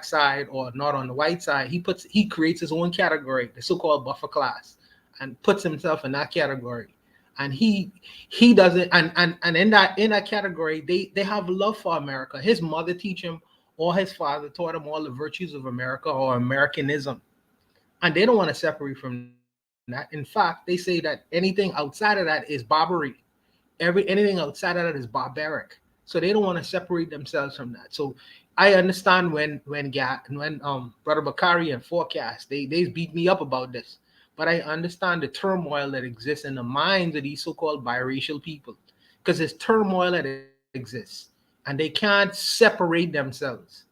side or not on the white side. He creates his own category, the so-called buffer class, and puts himself in that category. And he doesn't, and in that category, they have love for America. His mother teach him, or his father taught him all the virtues of America or Americanism, and they don't want to separate from that. In fact, they say that anything outside of that is barbarity. Anything outside of that is barbaric. So they don't want to separate themselves from that. So I understand when Brother Bakari and Forecast, they beat me up about this. But I understand the turmoil that exists in the minds of these so-called biracial people, because there's turmoil that exists, and they can't separate themselves,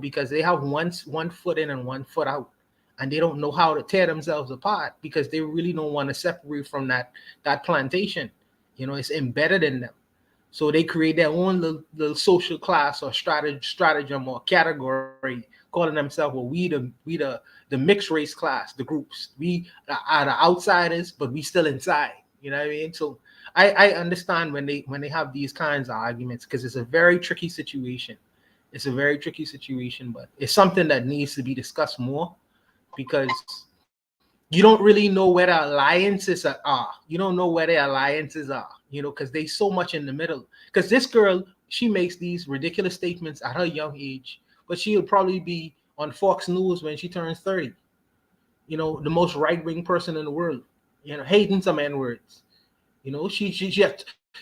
because they have one foot in and one foot out, and they don't know how to tear themselves apart because they really don't want to separate from that plantation. It's embedded in them. So they create their own little social class or stratagem or category, calling themselves, well, we the mixed race class, the groups. We are the outsiders, but we still inside. You know what I mean? So I understand when they have these kinds of arguments, because it's a very tricky situation. It's a very tricky situation, but it's something that needs to be discussed more, because you don't really know where the alliances are. You don't know where the alliances are, because they so much in the middle. Because this girl, she makes these ridiculous statements at her young age, but she'll probably be on Fox News when she turns 30. The most right-wing person in the world, hating some N-words.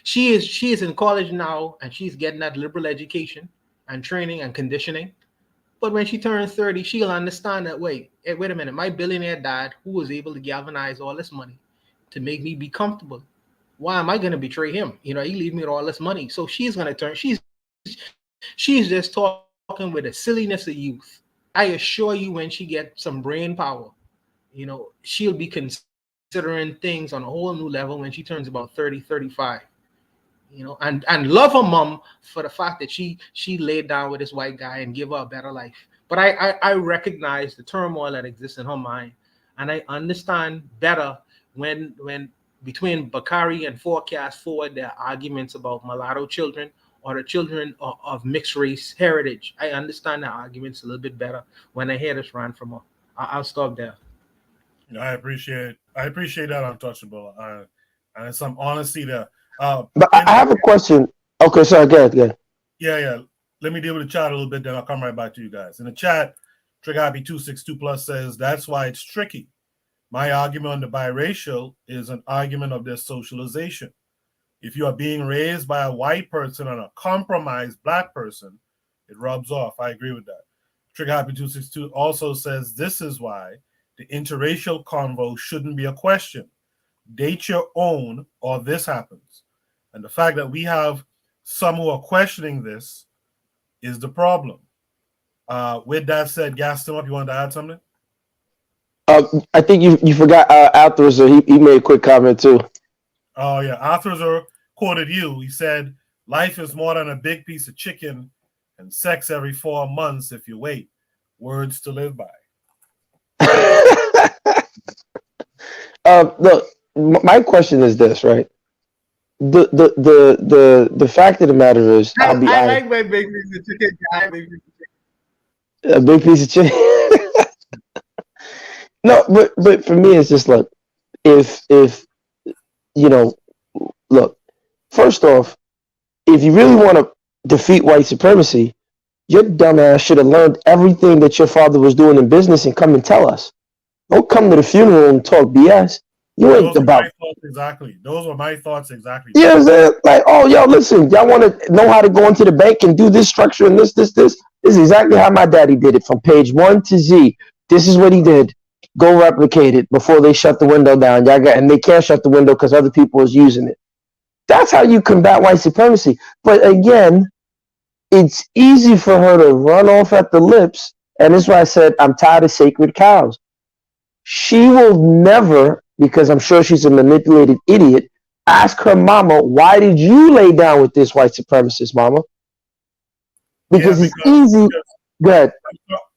She is in college now, and she's getting that liberal education and training and conditioning. But when she turns 30, she'll understand that, wait a minute, my billionaire dad, who was able to galvanize all this money to make me be comfortable, why am I going to betray him? He leave me with all this money. So she's going to turn, she's just talking with the silliness of youth. I assure you, when she gets some brain power, she'll be considering things on a whole new level when she turns about 30, 35. And love her mom for the fact that she laid down with this white guy and give her a better life. But I recognize the turmoil that exists in her mind, and I understand better when between Bakari and Forecast Forward, there are arguments about mulatto children or the children of mixed race heritage. I understand the arguments a little bit better when I hear this rant from her. I'll stop there. I appreciate that, Untouchable, and some honesty there. But I have a question. Okay, sorry, go ahead. Yeah. Let me deal with the chat a little bit, then I'll come right back to you guys. In the chat, TriggerHappy262+ says, that's why it's tricky. My argument on the biracial is an argument of their socialization. If you are being raised by a white person and a compromised black person, it rubs off. I agree with that. TriggerHappy262 also says, this is why the interracial convo shouldn't be a question. Date your own or this happens. And the fact that we have some who are questioning this is the problem. With that said, Gaston, if you wanted to add something? I think you forgot Althazar. He made a quick comment too. Oh, yeah. Althazar quoted you. He said, life is more than a big piece of chicken and sex every 4 months if you wait. Words to live by. Look, my question is this, right? The fact of the matter is, I like my big piece of chicken. A big piece of chicken. No, but for me, it's just look, if look, first off, if you really want to defeat white supremacy, your dumbass should have learned everything that your father was doing in business and come and tell us. Don't come to the funeral and talk BS. You ain't about exactly. Those were my thoughts exactly. Yeah, like, oh, yo, listen, y'all want to know how to go into the bank and do this structure and this. This is exactly how my daddy did it from page 1 to Z. This is what he did. Go replicate it before they shut the window down. And they can't shut the window because other people is using it. That's how you combat white supremacy. But again, it's easy for her to run off at the lips. And that's why I said I'm tired of sacred cows. She will never, because I'm sure she's a manipulated idiot, ask her mama, why did you lay down with this white supremacist, mama? Because it's easy. Go ahead.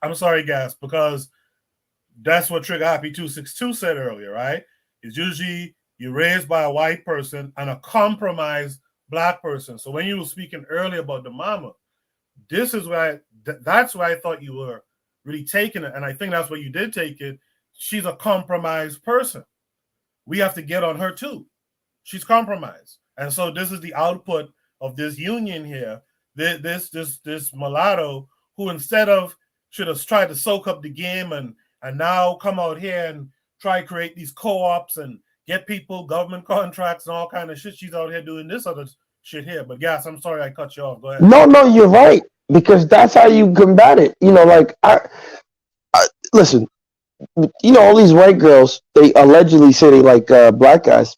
I'm sorry, Gas, because that's what Trigger Happy 262 said earlier, right? It's usually you're raised by a white person and a compromised black person. So when you were speaking earlier about the mama, this is why that's why I thought you were really taking it. And I think that's where you did take it. She's a compromised person. We have to get on her too. She's compromised. And so this is the output of this union here. This mulatto who instead of should have tried to soak up the game and now come out here and try to create these co-ops and get people government contracts and all kind of shit. She's out here doing this other shit here. But Gas, I'm sorry I cut you off. Go ahead. No, you're right. Because that's how you combat it. Like I listen, all these white girls, they allegedly say they like black guys.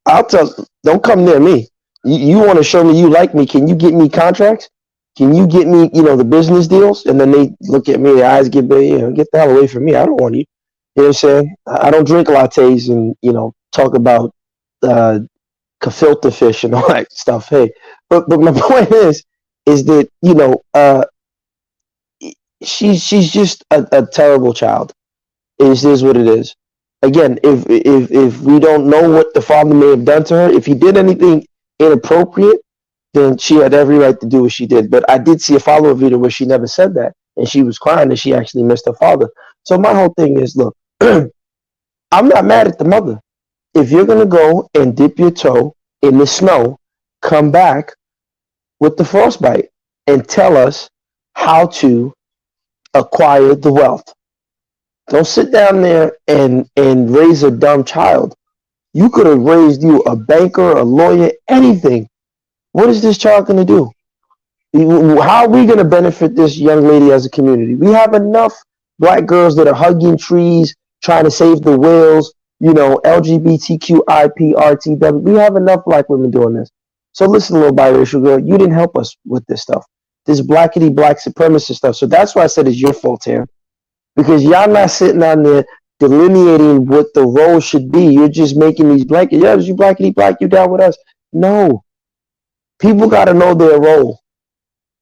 I'll tell, don't come near me. You want to show me you like me? Can you get me contracts? Can you get me, the business deals? And then they look at me, their eyes get big, get the hell away from me. I don't want you. You know what I'm saying? I don't drink lattes and, talk about gefilte fish and all that stuff. Hey, but my point is that, she's just a terrible child. It is what it is. Again, if we don't know what the father may have done to her, if he did anything inappropriate, then she had every right to do what she did. But I did see a follow-up video where she never said that, and she was crying that she actually missed her father. So my whole thing is, look, I'm not mad at the mother. If you're going to go and dip your toe in the snow, come back with the frostbite and tell us how to acquire the wealth. Don't sit down there and raise a dumb child. You could have raised you a banker, a lawyer, anything. What is this child going to do? How are we going to benefit this young lady as a community? We have enough black girls that are hugging trees, trying to save the whales, LGBTQIPRTW. We have enough black women doing this. So listen, little biracial girl, you didn't help us with this stuff, this blackity black supremacist stuff. So that's why I said it's your fault, Tam, because y'all not sitting on there delineating what the role should be. You're just making these blankets. Yeah, you blackity black, you down with us. No, people got to know their role.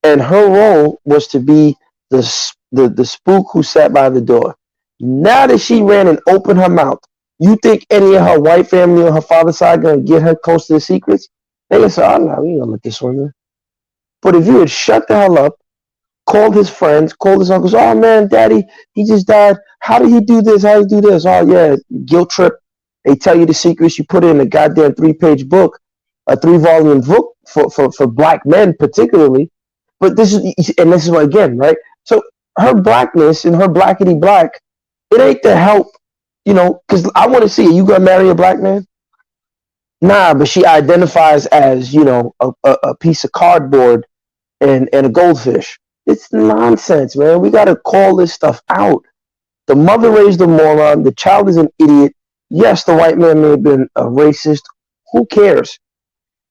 And her role was to be the spook who sat by the door. Now that she ran and opened her mouth, you think any of her white family on her father's side gonna get her close to the secrets? They gonna say, "Oh no, we ain't gonna let this one in." But if you had shut the hell up, called his friends, called his uncles, "Oh man, daddy, he just died. How did he do this? How did he do this?" "Oh yeah, guilt trip." They tell you the secrets. You put it in a goddamn 3-page book, a 3-volume book for black men particularly. But this is what, again, right? So her blackness and her blackity black, it ain't to help, because I want to see, are you gonna marry a black man? Nah, but she identifies as, a piece of cardboard and a goldfish. It's nonsense, man. We gotta call this stuff out. The mother raised a moron. The child is an idiot. Yes, the white man may have been a racist. Who cares?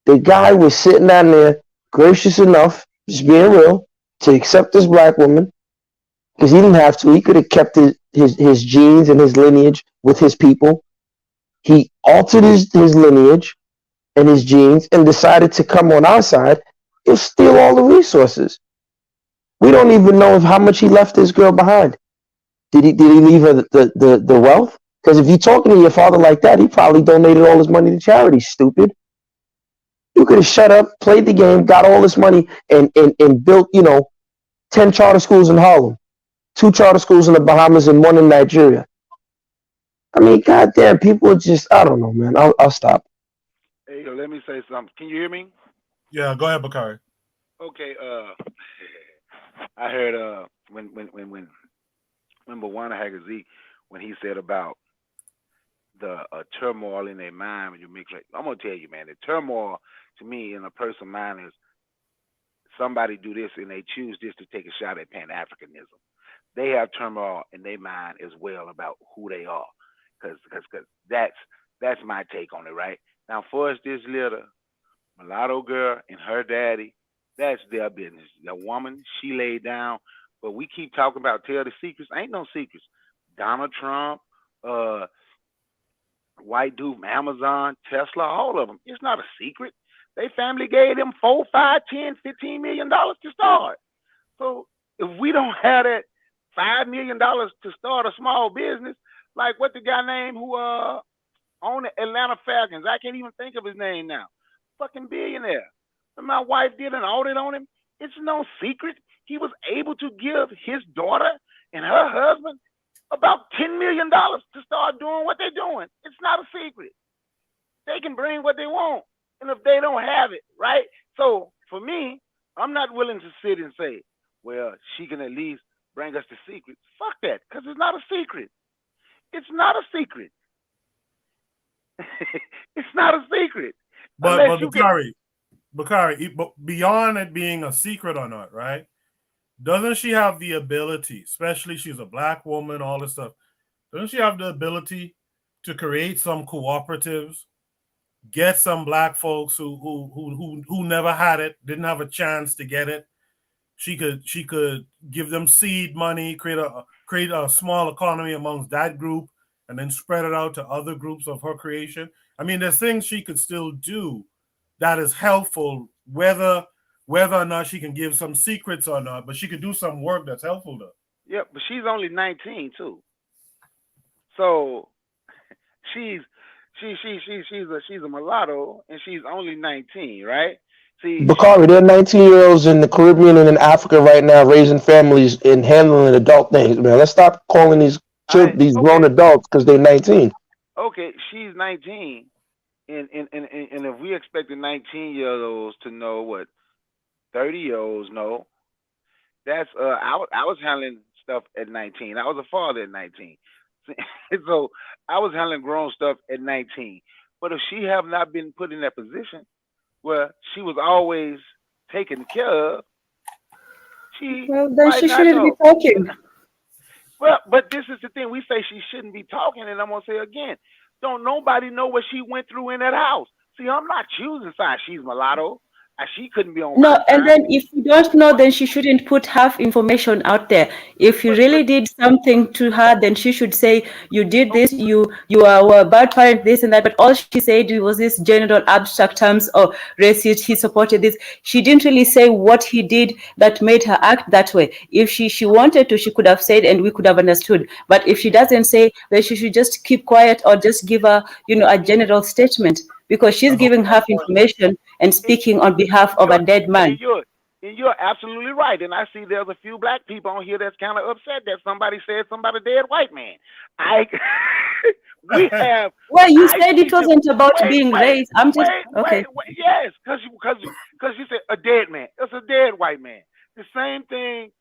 The guy was sitting down there, gracious enough, just being real, to accept this black woman, because he didn't have to. He could have kept his genes and his lineage with his people. He altered his lineage and his genes and decided to come on our side and steal all the resources. We don't even know how much he left this girl behind. Did he leave her the wealth? Because if you're talking to your father like that, he probably donated all his money to charity, stupid. You could have shut up, played the game, got all this money, and built, 10 charter schools in Harlem, 2 charter schools in the Bahamas, and 1 in Nigeria. I mean, goddamn, people are just, I don't know, man. I'll stop. Hey, let me say something. Can you hear me? Yeah, go ahead, Bakari. Okay, I heard when Bwana Hagazi, when he said about the turmoil in their mind when you mix, like, I'm gonna tell you, man, the turmoil to me in a person's mind is somebody do this and they choose this to take a shot at Pan-Africanism. They have turmoil in their mind as well about who they are, because that's my take on it, right? Now, for us, this little mulatto girl and her daddy, that's their business. The woman, she laid down, but we keep talking about tell the secrets. Ain't no secrets. Donald Trump, white dude, Amazon, Tesla, all of them. It's not a secret. They family gave them $4, $5, $10, $15 million to start. So if we don't have that $5 million to start a small business, like what the guy named who owned the Atlanta Falcons, I can't even think of his name now. Fucking billionaire. And my wife did an audit on him. It's no secret. He was able to give his daughter and her husband about $10 million to start doing what they're doing. It's not a secret. They can bring what they want. And if they don't have it, right? So for me, I'm not willing to sit and say, well, she can at least bring us the secret. Fuck that, because it's not a secret. It's not a secret. It's not a secret. But Bakari, beyond it being a secret or not, right? Doesn't she have the ability, especially she's a black woman, all this stuff, doesn't she have the ability to create some cooperatives, get some black folks who never had it, didn't have a chance to get it? She could give them seed money, create a small economy amongst that group, and then spread it out to other groups of her creation. I mean, there's things she could still do that is helpful, whether or not she can give some secrets or not, but she could do some work that's helpful though. Yeah, but she's only 19 too. So she's a mulatto and she's only 19, right? See, Bakari, there are 19-year-olds in the Caribbean and in Africa right now raising families and handling adult things, man. Let's stop calling these grown adults because they're 19. Okay, she's 19, and if we expect the 19-year-olds to know what 30-year-olds know, that's I was handling stuff at 19. I was a father at 19, so I was handling grown stuff at 19. But if she have not been put in that position where she was always taken care of, She Well, then might she not shouldn't be know. talking. Well, but this is the thing. We say she shouldn't be talking, and I'm gonna say again, don't nobody know what she went through in that house. See, I'm not choosing sides. She's mulatto. She couldn't be on my No, and side. then if you don't know, then she shouldn't put half information out there. If you But really did something to her, then she should say, you did this, you are a bad parent, this and that. But all she said was this general abstract terms of racist, he supported this. She didn't really say what he did that made her act that way. If she wanted to, she could have said and we could have understood. But if she doesn't say, then she should just keep quiet or just give a general statement, because she's giving half information and speaking on behalf of a dead man. And you're absolutely right. And I see there's a few black people on here that's kind of upset that somebody said something about a dead white man. We have. Well, you said it wasn't about being raised. I'm just okay. Yes, because you said a dead man. It's a dead white man. The same thing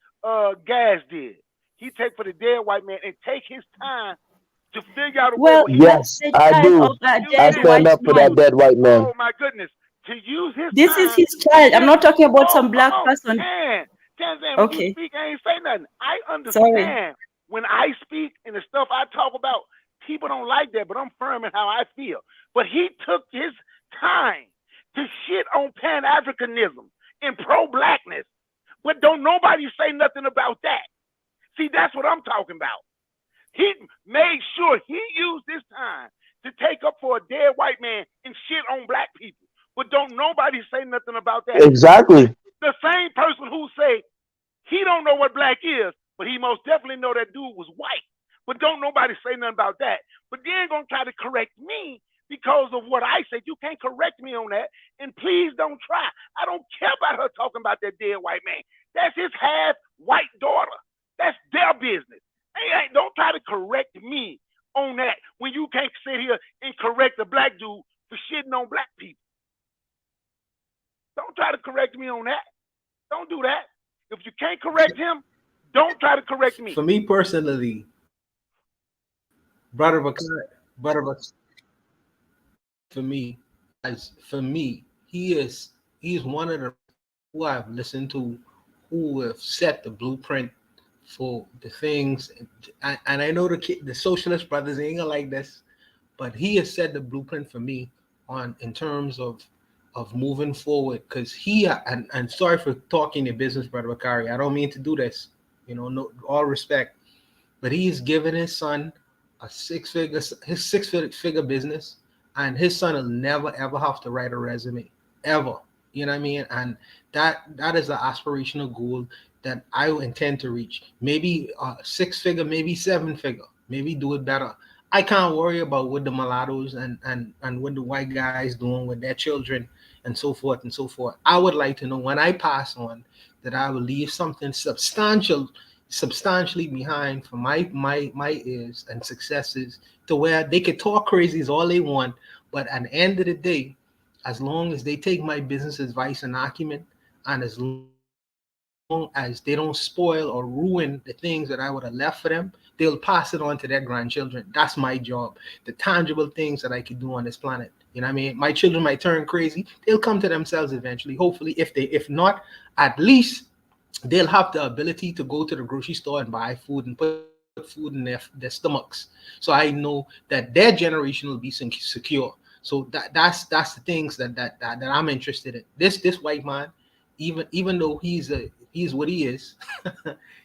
Gas did. He take for the dead white man and take his time to figure out a way. Yes, I do. I stand up for that dead white man. Oh my goodness. To use his This time, is his child. I'm not talking about some black person. When you speak, I ain't say nothing. I understand when I speak and the stuff I talk about, people don't like that, but I'm firm in how I feel. But he took his time to shit on Pan-Africanism and pro-blackness. But don't nobody say nothing about that. See, that's what I'm talking about. He made sure he used this time to take up for a dead white man and shit on black people. But don't nobody say nothing about that. Exactly. The same person who say he don't know what black is, but he most definitely know that dude was white. But don't nobody say nothing about that. But then gonna try to correct me because of what I said. You can't correct me on that. And please don't try. I don't care about her talking about that dead white man. That's his half white daughter. That's their business. Don't try to correct me on that when you can't sit here and correct a black dude for shitting on black people. Don't try to correct me on that. Don't do that. If you can't correct him, don't try to correct me. For me personally, brother, for me, he's one of the who I've listened to who have set the blueprint for the things, and I know the socialist brothers ain't gonna like this, but he has set the blueprint for me in terms of moving forward, because and sorry for talking your business, brother Bakari. I don't mean to do this, no, all respect, but he's given his son his six-figure business, and his son will never ever have to write a resume ever. You know what I mean? And that is an aspirational goal that I intend to reach. Maybe 6-figure, maybe 7-figure, maybe do it better. I can't worry about what the mulattoes and what the white guys doing with their children and so forth and so forth. I would like to know when I pass on that I will leave something substantially behind for my ears and successes, to where they could talk crazy as all they want, but at the end of the day, as long as they take my business advice and acumen, and as long as they don't spoil or ruin the things that I would have left for them, they'll pass it on to their grandchildren. That's my job. The tangible things that I could do on this planet. You know what I mean? My children might turn crazy. They'll come to themselves eventually. Hopefully, if not, at least they'll have the ability to go to the grocery store and buy food and put food in their stomachs. So I know that their generation will be secure. So that's the things that I'm interested in. This white man, even though he's what he is,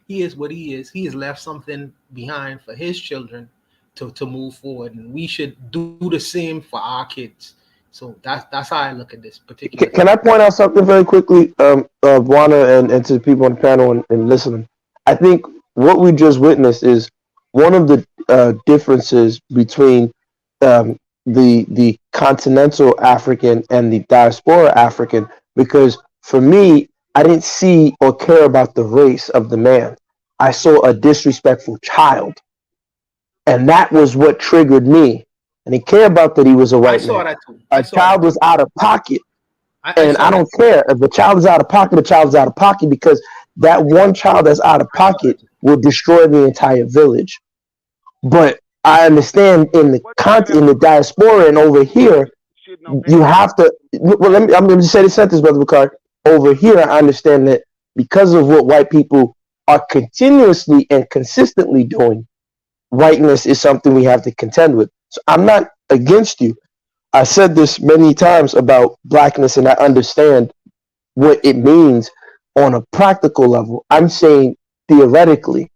he is what he is. He has left something behind for his children to move forward, and we should do the same for our kids. So that's how I look at this particular. Can I point out something very quickly, Juana, and to the people on the panel and listening? I think what we just witnessed is one of the differences between the continental African and the diaspora African, because for me, I didn't see or care about the race of the man. I saw a disrespectful child, and that was what triggered me. And he cared about that he was a white man. That too. A child was out of pocket, and I don't care if the child is out of pocket. The child is out of pocket, because that one child that's out of pocket will destroy the entire village. But I understand in the diaspora and over here, you have to. Well, I'm going to say this sentence, Brother Bakar. Over here, I understand that because of what white people are continuously and consistently doing, whiteness is something we have to contend with. So I'm not against you. I said this many times about blackness, and I understand what it means on a practical level. I'm saying theoretically,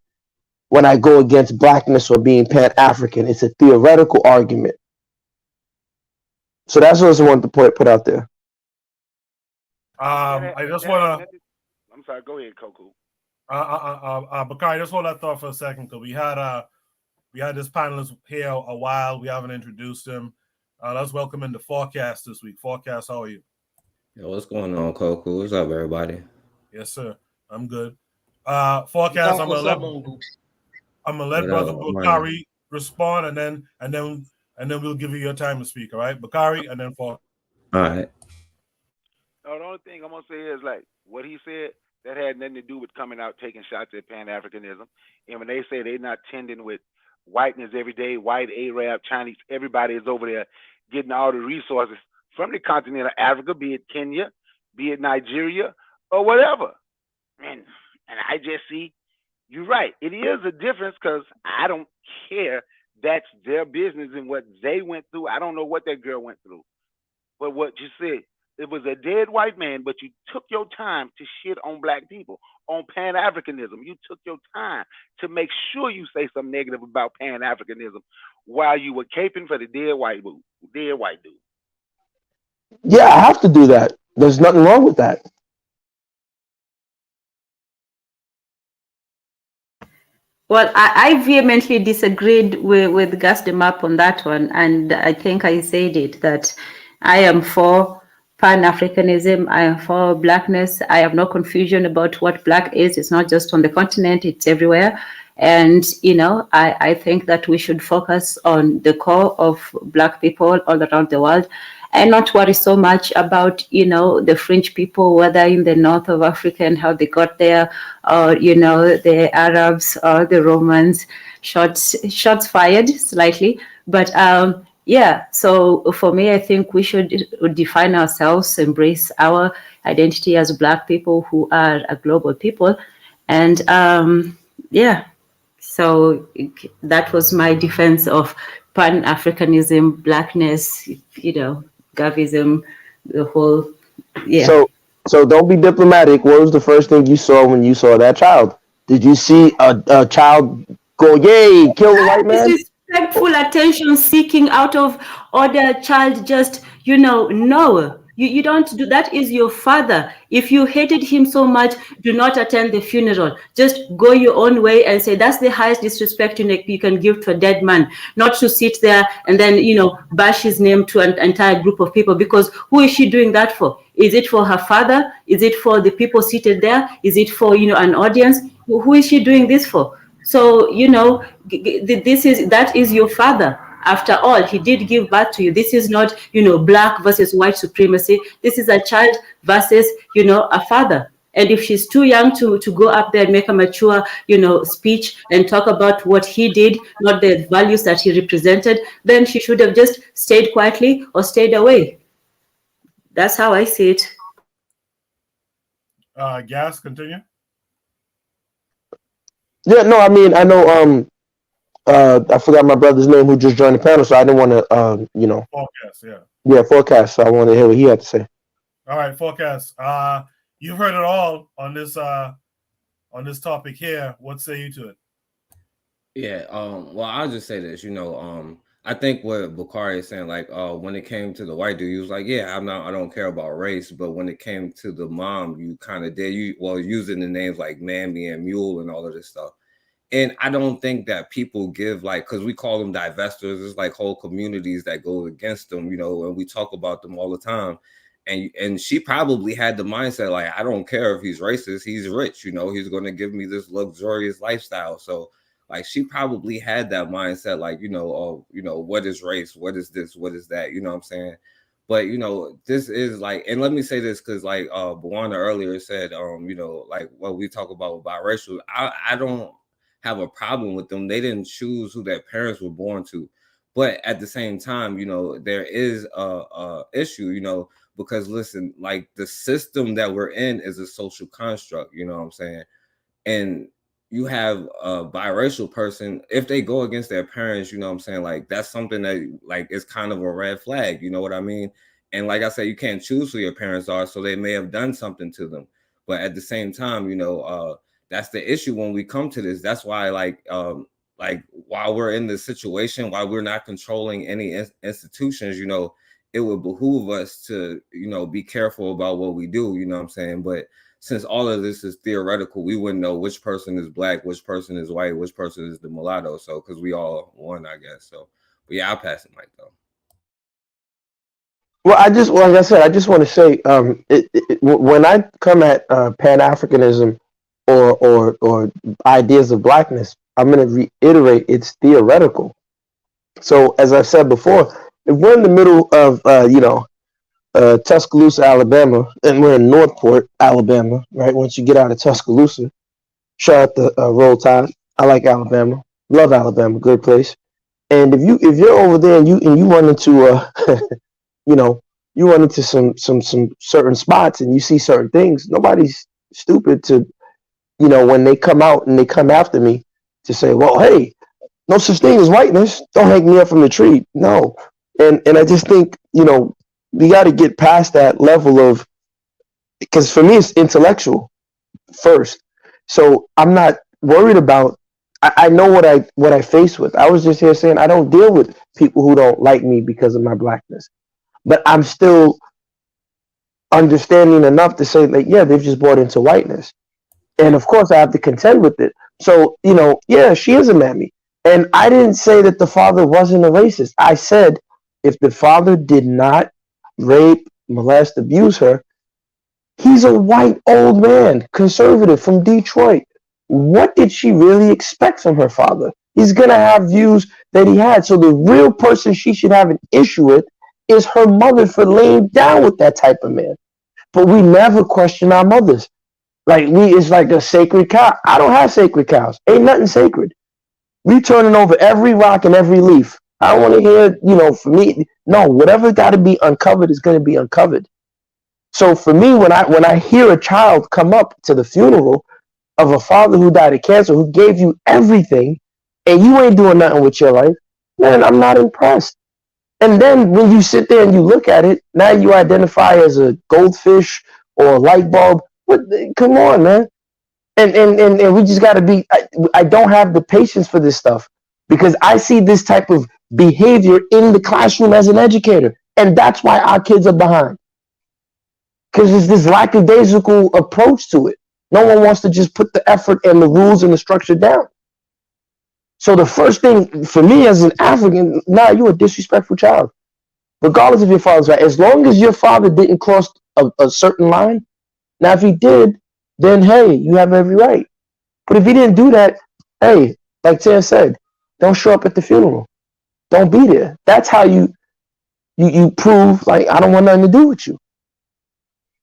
when I go against blackness or being Pan-African, it's a theoretical argument. So that's what I wanted to put out there. I just want to. I'm sorry. Go ahead, Coco. Bakari, just hold that thought for a second, because we had this panelist here a while. We haven't introduced him. Let's welcome in the Forecast this week. Forecast, how are you? Yo, what's going on, Coco? What's up, everybody? Yes, sir. I'm good. Forecast, I'm gonna let Brother Bakari respond, and then we'll give you your time to speak. All right, Bakari, and then Forecast. All right. No, the only thing I'm gonna say is, like, what he said, that had nothing to do with coming out taking shots at Pan-Africanism. And when they say they're not tending with whiteness every day, white, Arab, Chinese, everybody is over there getting all the resources from the continent of Africa, be it Kenya, be it Nigeria, or whatever. And I just see, you're right. It is a difference, because I don't care. That's their business and what they went through. I don't know what that girl went through. But what you said, it was a dead white man, but you took your time to shit on black people, on Pan-Africanism. You took your time to make sure you say something negative about Pan-Africanism while you were caping for the dead white dude. Yeah, I have to do that. There's nothing wrong with that. Well, I vehemently disagreed with Gus Demap on that one, and I think I said it, that I am for Pan-Africanism, I am for blackness. I have no confusion about what black is. It's not just on the continent, it's everywhere. And, I think that we should focus on the core of black people all around the world, and not worry so much about, the fringe people, whether in the north of Africa and how they got there, or, the Arabs or the Romans. Shots fired slightly. But yeah, so for me, I think we should define ourselves, embrace our identity as black people who are a global people. And yeah, so that was my defense of Pan-Africanism, blackness, Gavism, the whole, yeah. So don't be diplomatic. What was the first thing you saw when you saw that child? Did you see a child go, yay, kill the white man? Disrespectful, attention-seeking, out of order child, just, no. You don't do that. Is your father. If you hated him so much, do not attend the funeral. Just go your own way and say that's the highest disrespect you can give to a dead man. Not to sit there and then, bash his name to an entire group of people, because who is she doing that for? Is it for her father? Is it for the people seated there? Is it for, an audience? Who is she doing this for? So, that is your father. After all, he did give birth to you. This is not, black versus white supremacy. This is a child versus, a father. And if she's too young to go up there and make a mature, speech and talk about what he did, not the values that he represented, then she should have just stayed quietly or stayed away. That's how I see it. Gas, continue. Yeah, no, I mean, I know, I forgot my brother's name who just joined the panel, so I didn't want to, Forecast, yeah. Yeah, Forecast, so I wanted to hear what he had to say. All right, Forecast. You've heard it all on this topic here. What say you to it? Yeah, well, I'll just say this, I think what Bakari is saying, like, when it came to the white dude, he was like, yeah, I don't care about race, but when it came to the mom, you kind of did, using the names like Mammy and Mule and all of this stuff. And I don't think that people give, like, because we call them divestors, it's like whole communities that go against them, and we talk about them all the time. And she probably had the mindset, like, I don't care if he's racist, he's rich, he's going to give me this luxurious lifestyle. So, like, she probably had that mindset, like, what is race? What is this? What is that? You know what I'm saying? But, this is like, and let me say this, because like Bwana earlier said, like what we talk about with biracial, I don't have a problem with them. They didn't choose who their parents were born to. But at the same time, there is a issue, because listen, like the system that we're in is a social construct, you know what I'm saying? And you have a biracial person, if they go against their parents, you know what I'm saying? Like that's something that like is kind of a red flag, you know what I mean? And like I said, you can't choose who your parents are, so they may have done something to them. But at the same time, you know, that's the issue when we come to this. That's why like while we're in this situation, while we're not controlling any institutions, you know, it would behoove us to, you know, be careful about what we do, you know what I'm saying? But since all of this is theoretical, we wouldn't know which person is black, which person is white, which person is the mulatto. So, because we all one, I guess. So, but yeah, I'll pass the mic though. Well, like I said, I just want to say, when I come at Pan-Africanism or ideas of blackness, I'm going to reiterate it's theoretical. So, as I said before, if we're in the middle of, Tuscaloosa, Alabama, and we're in Northport, Alabama, right? Once you get out of Tuscaloosa, shout out to Roll Tide. I like Alabama, love Alabama, good place. And if you're over there and you run into you run into some certain spots and you see certain things, nobody's stupid to, when they come out and they come after me to say, well, hey, no such thing as whiteness. Don't hang me up from the tree. No. And I just think, we got to get past that level of, because for me it's intellectual first. So I'm not worried about, I know what I face with. I was just here saying I don't deal with people who don't like me because of my blackness. But I'm still understanding enough to say that, yeah, they've just bought into whiteness. And of course I have to contend with it. So, yeah, she is a mammy. And I didn't say that the father wasn't a racist. I said if the father did not rape, molest, abuse her, he's a white old man, conservative from Detroit. What did she really expect from her father? He's going to have views that he had. So the real person she should have an issue with is her mother for laying down with that type of man. But we never question our mothers. It's like a sacred cow. I don't have sacred cows. Ain't nothing sacred. We turning over every rock and every leaf. I don't want to hear, for me, no, whatever got to be uncovered is going to be uncovered. So for me, when I hear a child come up to the funeral of a father who died of cancer, who gave you everything, and you ain't doing nothing with your life, man, I'm not impressed. And then when you sit there and you look at it, now you identify as a goldfish or a light bulb. Come on, man. And we just got to be, I don't have the patience for this stuff because I see this type of behavior in the classroom as an educator. And that's why our kids are behind. Because there's this lackadaisical approach to it. No one wants to just put the effort and the rules and the structure down. So the first thing for me as an African, you're a disrespectful child. Regardless of your father's right. As long as your father didn't cross a certain line, now if he did, then hey, you have every right. But if he didn't do that, hey, like Tia said, don't show up at the funeral. Don't be there. That's how you prove, like, I don't want nothing to do with you.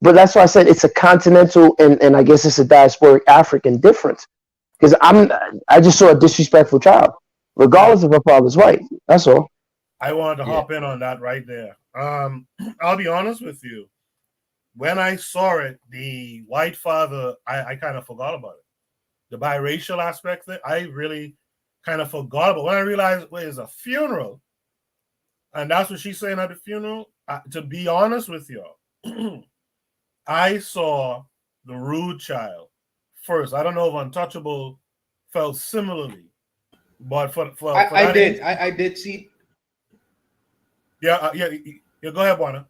But that's why I said it's a continental and I guess it's a diasporic African difference. Because I just saw a disrespectful child, regardless of her father's white. That's all. I wanted to hop in on that right there. I'll be honest with you. When I saw it, the white father, I kind of forgot about it. The biracial aspect of it, I really kind of forgot about it. When I realized, wait, it's a funeral. And that's what she's saying at the funeral. To be honest with y'all, I saw the rude child first. I don't know if Untouchable felt similarly, but I did see. Yeah. Go ahead, Juana.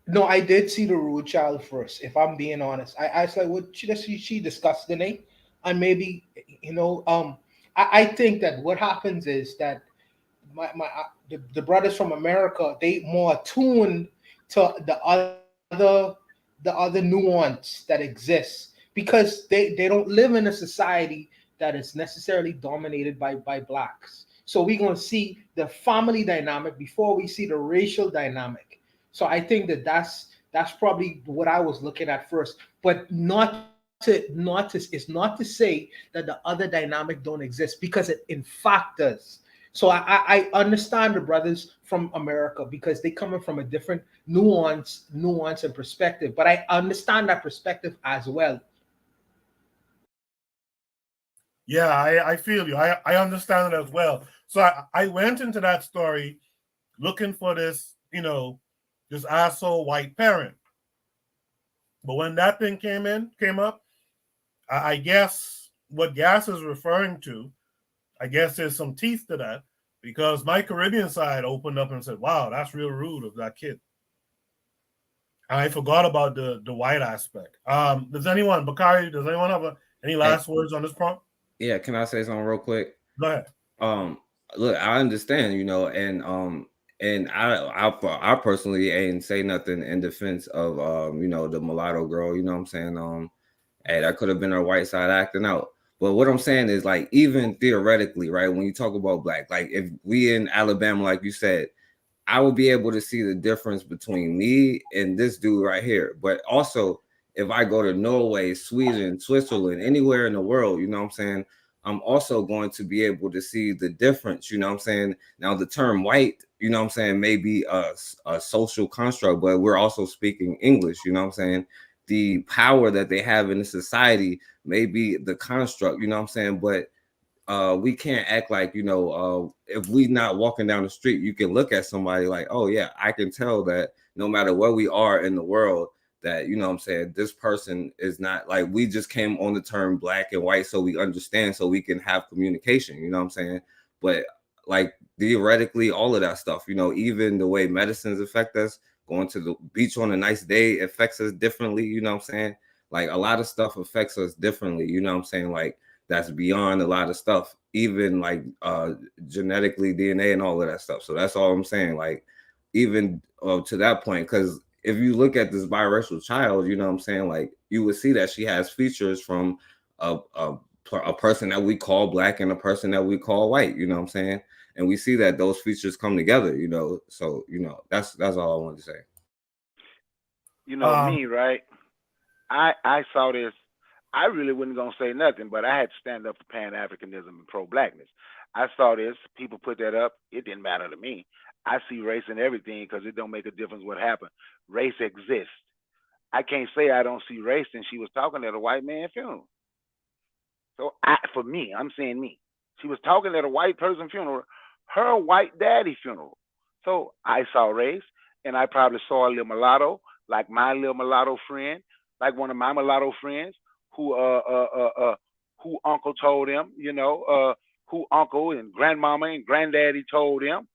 No, I did see the rude child first. If I'm being honest, I was like, what she discussed the name, and maybe I think that what happens is that the brothers from America, they more attuned to the other nuance that exists because they don't live in a society that is necessarily dominated by blacks. So we're going to see the family dynamic before we see the racial dynamic. So I think that's probably what I was looking at first, but it's not to say that the other dynamic don't exist, because it in fact does. So I understand the brothers from America because they coming from a different nuance and perspective. But I understand that perspective as well. Yeah, I feel you. I understand it as well. So I went into that story looking for this, this asshole white parent. But when that thing came up, I guess what Gas is referring to, I guess there's some teeth to that, because my Caribbean side opened up and said, wow, that's real rude of that kid. I forgot about the white aspect. Bakari, does anyone have any last words on this prompt? Yeah, can I say something real quick? Go ahead. Look, I understand, and I personally ain't say nothing in defense of the mulatto girl, you know what I'm saying? Hey, that could have been her white side acting out. But what I'm saying is, like, even theoretically, right, when you talk about black, like if we in Alabama, like you said, I would be able to see the difference between me and this dude right here. But also, if I go to Norway, Sweden, Switzerland, anywhere in the world, you know what I'm saying, I'm also going to be able to see the difference, you know what I'm saying? Now, the term white, you know what I'm saying, may be a social construct, but we're also speaking English, you know what I'm saying? The power that they have in the society may be the construct, you know what I'm saying? But we can't act like, if we not walking down the street, you can look at somebody like, oh yeah, I can tell that no matter where we are in the world, that, you know what I'm saying, this person is not, like, we just came on the term black and white so we understand, so we can have communication, you know what I'm saying? But like theoretically, all of that stuff, even the way medicines affect us, going to the beach on a nice day affects us differently, you know what I'm saying? Like a lot of stuff affects us differently, you know what I'm saying? Like that's beyond a lot of stuff, even like genetically, DNA and all of that stuff. So that's all I'm saying. Like even to that point, because if you look at this biracial child, you know what I'm saying, like you would see that she has features from a person that we call black and a person that we call white, you know what I'm saying? And we see that those features come together, so that's all I wanted to say. Me, right? I saw this. I really wasn't gonna say nothing, but I had to stand up for Pan-Africanism and pro-blackness. I saw this. People put that up. It didn't matter to me. I see race in everything because it don't make a difference what happened. Race exists. I can't say I don't see race, and she was talking at a white man funeral. So for me, I'm saying me. She was talking at a white person funeral, her white daddy funeral. So I saw race, and I probably saw a little mulatto, like my little mulatto friend, like one of my mulatto friends who uncle told him, who uncle and grandmama and granddaddy told him,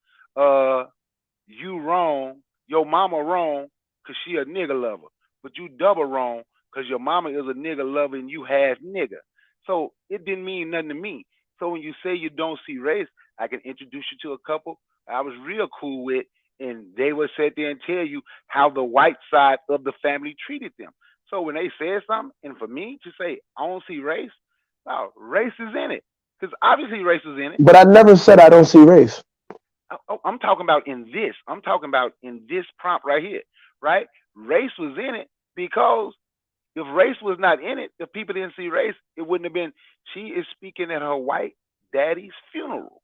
you wrong, your mama wrong, cause she a nigger lover, but you double wrong, cause your mama is a nigger lover and you half nigger. So it didn't mean nothing to me. So when you say you don't see race, I can introduce you to a couple I was real cool with, and they would sit there and tell you how the white side of the family treated them. So when they said something, and for me to say I don't see race, no, race is in it, because obviously race is in it. But I never said I don't see race. I'm talking about in this. I'm talking about in this prompt right here, right? Race was in it because if race was not in it, if people didn't see race, it wouldn't have been. She is speaking at her white daddy's funeral.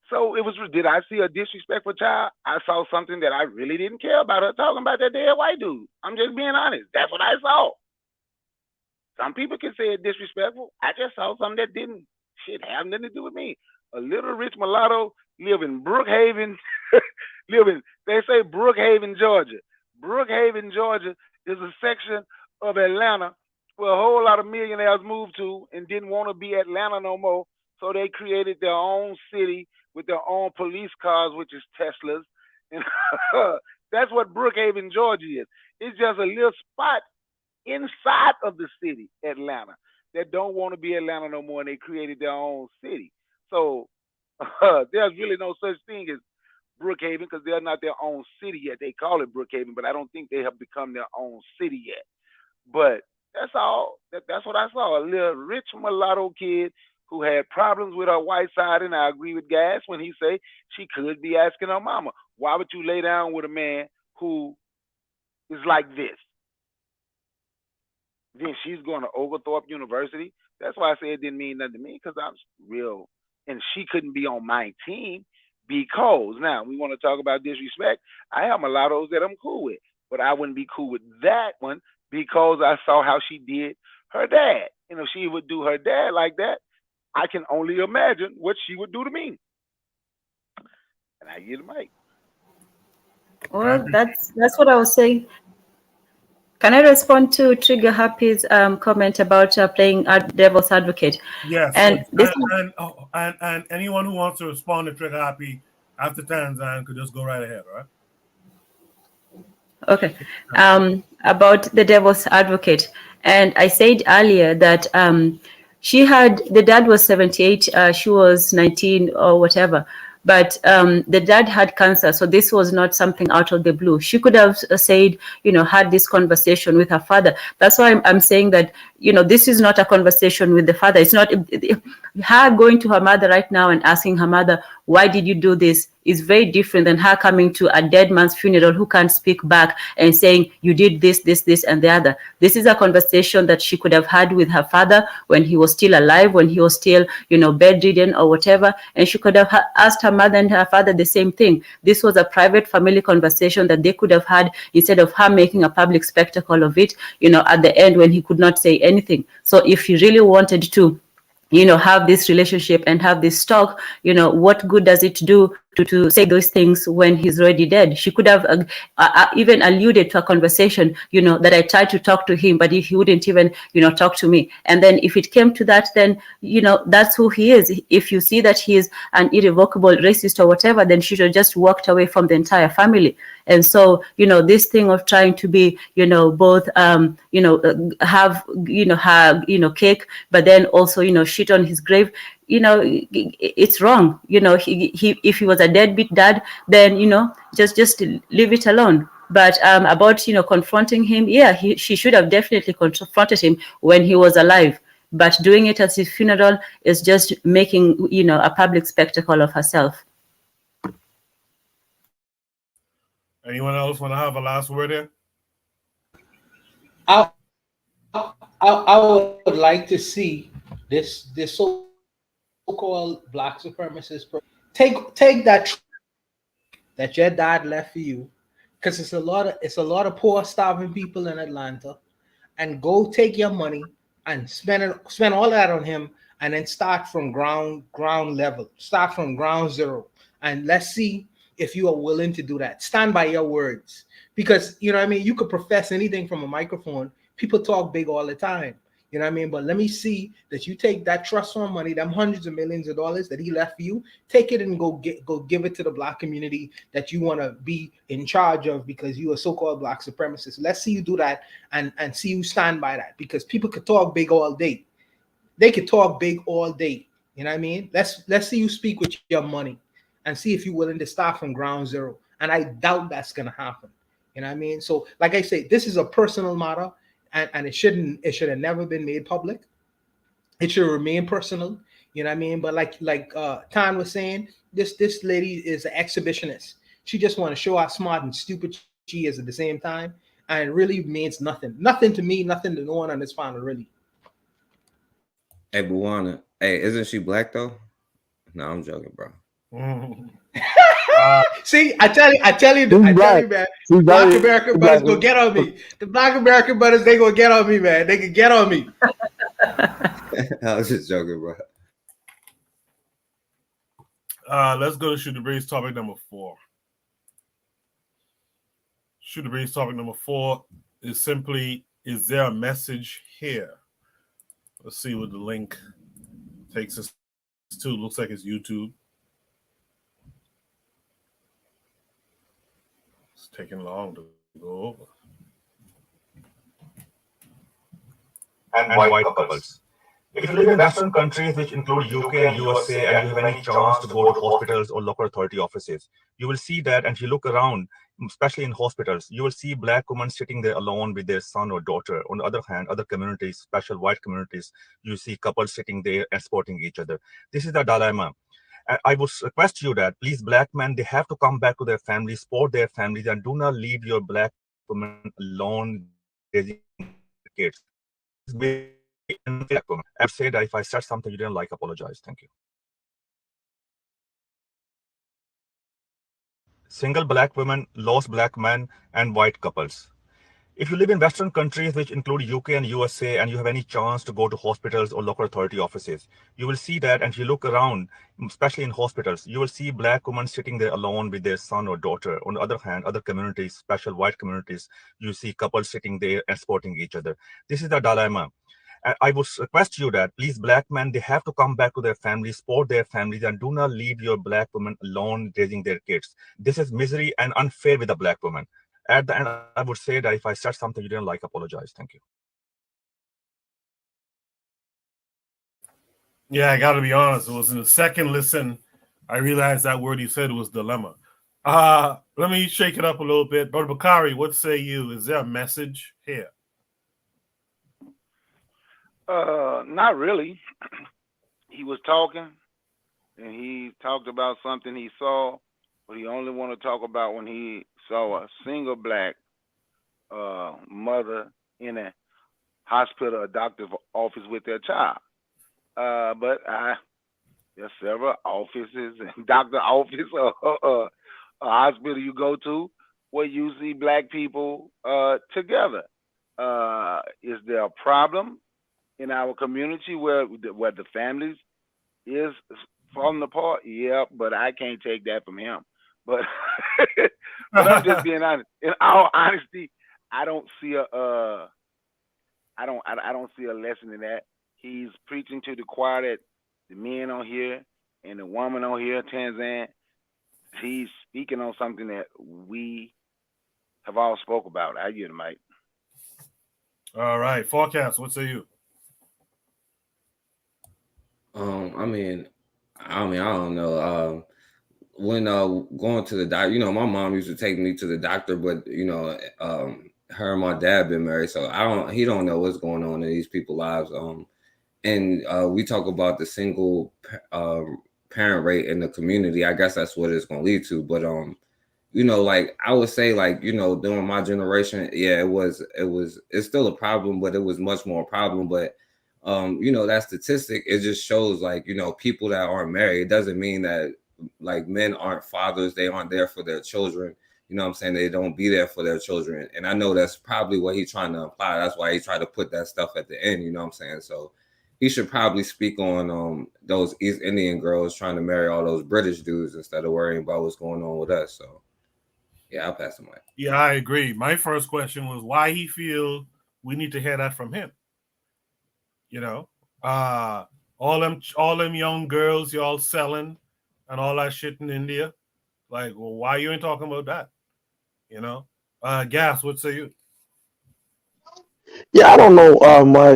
So it was. Did I see a disrespectful child? I saw something that I really didn't care about her talking about that dead white dude. I'm just being honest. That's what I saw. Some people can say it disrespectful. I just saw something that didn't have nothing to do with me. A little rich mulatto live in Brookhaven. They say Brookhaven, Georgia. Brookhaven, Georgia is a section of Atlanta where a whole lot of millionaires moved to and didn't want to be Atlanta no more. So they created their own city with their own police cars, which is Teslas. And that's what Brookhaven, Georgia is. It's just a little spot inside of the city, Atlanta, that don't want to be Atlanta no more, and they created their own city. So there's really no such thing as Brookhaven because they're not their own city yet. They call it Brookhaven, but I don't think they have become their own city yet. But that's all. That's what I saw. A little rich mulatto kid who had problems with her white side, and I agree with Gas when he say she could be asking her mama, why would you lay down with a man who is like this? Then she's going to Oglethorpe University. That's why I say it didn't mean nothing to me, because I'm real and she couldn't be on my team because now we want to talk about disrespect. I have mulattoes that I'm cool with, but I wouldn't be cool with that one because I saw how she did her dad. And if she would do her dad like that, I can only imagine what she would do to me. And I get the mic. Well, that's what I was saying. Can I respond to Trigger Happy's comment about playing devil's advocate? Yes, and this and anyone who wants to respond to Trigger Happy after Tanzan could just go right ahead, right? Okay. About the devil's advocate. And I said earlier that the dad was 78, she was 19 or whatever. But the dad had cancer, so this was not something out of the blue. She could have said, had this conversation with her father. That's why I'm saying that, this is not a conversation with the father. It's not her going to her mother right now and asking her mother, why did you do this? Is very different than her coming to a dead man's funeral who can't speak back and saying, you did this, and the other. This is a conversation that she could have had with her father when he was still alive, when he was still, bedridden or whatever. And she could have asked her mother and her father the same thing. This was a private family conversation that they could have had instead of her making a public spectacle of it, at the end when he could not say anything. So if he really wanted to, have this relationship and have this talk, what good does it do to say those things when he's already dead? She could have even alluded to a conversation, that I tried to talk to him, but he wouldn't even, talk to me. And then if it came to that, then, that's who he is. If you see that he is an irrevocable racist or whatever, then she should have just walked away from the entire family. And so, this thing of trying to be, both, have, cake, but then also, shit on his grave, it's wrong. If he was a deadbeat dad, then, just leave it alone. But about, confronting him, she should have definitely confronted him when he was alive. But doing it at his funeral is just making, a public spectacle of herself. Anyone else want to have a last word here? I would like to see this so-called black supremacist take that your dad left for you, because it's a lot of poor starving people in Atlanta, and go take your money and spend all that on him, and then start from ground level, start from ground zero, and let's see if you are willing to do that. Stand by your words, because you could profess anything from a microphone. People talk big all the time, but let me see that you take that trust fund money, them hundreds of millions of dollars that he left for you, take it and go give it to the black community that you want to be in charge of, because you are so-called black supremacist. Let's see you do that and see you stand by that, because people could talk big all day. They could talk big all day. Let's see you speak with your money and see if you're willing to start from ground zero. And I doubt that's gonna happen. So like I say, this is a personal matter, and it should have never been made public. It should remain personal, But like Tan was saying, this lady is an exhibitionist. She just want to show how smart and stupid she is at the same time, and it really means nothing. Nothing to me, nothing to no one on this panel, really. Hey, Buwana. Hey, isn't she black though? No, I'm joking, bro. See, I tell you, man. The Black American brothers go get on me. The Black American brothers, they gonna get on me, man. They can get on me. I was just joking, bro. Let's go to Shoot the Breeze topic number 4. Shoot the Breeze topic number 4 is simply, is there a message here? Let's see what the link takes us to. Looks like it's YouTube. It's taking long to go over. And white couples. If you live in Western countries, which include UK and USA, and you have any chance to go to hospitals or local authority offices, you will see that, and if you look around, especially in hospitals, you will see black women sitting there alone with their son or daughter. On the other hand, other communities, special white communities, you see couples sitting there and supporting each other. This is the dilemma. I would request you that, please, black men, they have to come back to their families, support their families, and do not leave your black women alone raising kids. I would say that if I said something you didn't like, apologize. Thank you. single black women, lost black men, and white couples. If you live in Western countries, which include UK and USA, and you have any chance to go to hospitals or local authority offices, you will see that. And if you look around, especially in hospitals, you will see black women sitting there alone with their son or daughter. On the other hand, other communities, special white communities, you see couples sitting there and supporting each other. This is the dilemma. And I would request you that please, black men, they have to come back to their families, support their families, and do not leave your black women alone raising their kids. This is misery and unfair with the black women. At the end, I would say that if I said something you didn't like, apologize. Thank you. Yeah, I got to be honest. It was in the second listen I realized that word he said was dilemma. Let me shake it up a little bit. Brother Bakari, what say you? Is there a message here? Not really. He was talking, and he talked about something he saw, but he only want to talk about when he saw a single black mother in a hospital or doctor's office with their child. But there's several offices and doctor office or a hospital you go to where you see black people together. Is there a problem in our community where the families is falling apart? Yeah, but I can't take that from him. But but I'm just being honest. In all honesty, I don't see a don't see a lesson in that. He's preaching to the choir that the men on here and the woman on here, Tanzan. He's speaking on something that we have all spoke about. I get it, Mike. All right, Forecast. What say you? I don't know. When going to the doctor, my mom used to take me to the doctor, but her and my dad been married, so he don't know what's going on in these people's lives. And we talk about the single parent rate in the community. I guess that's what it's gonna lead to. But like I would say, like, during my generation, yeah, it's still a problem, but it was much more a problem. But that statistic, it just shows, like, people that aren't married, it doesn't mean that, like, men aren't fathers, they aren't there for their children. You know what I'm saying? They don't be there for their children. And I know that's probably what he's trying to imply. That's why he tried to put that stuff at the end, you know what I'm saying? So he should probably speak on those East Indian girls trying to marry all those British dudes instead of worrying about what's going on with us. So yeah, I'll pass the mic. Yeah, I agree. My first question was why he feel we need to hear that from him. All them young girls y'all selling and all that shit in India. Like, well, why you ain't talking about that? Gas, what say you? Yeah, I don't know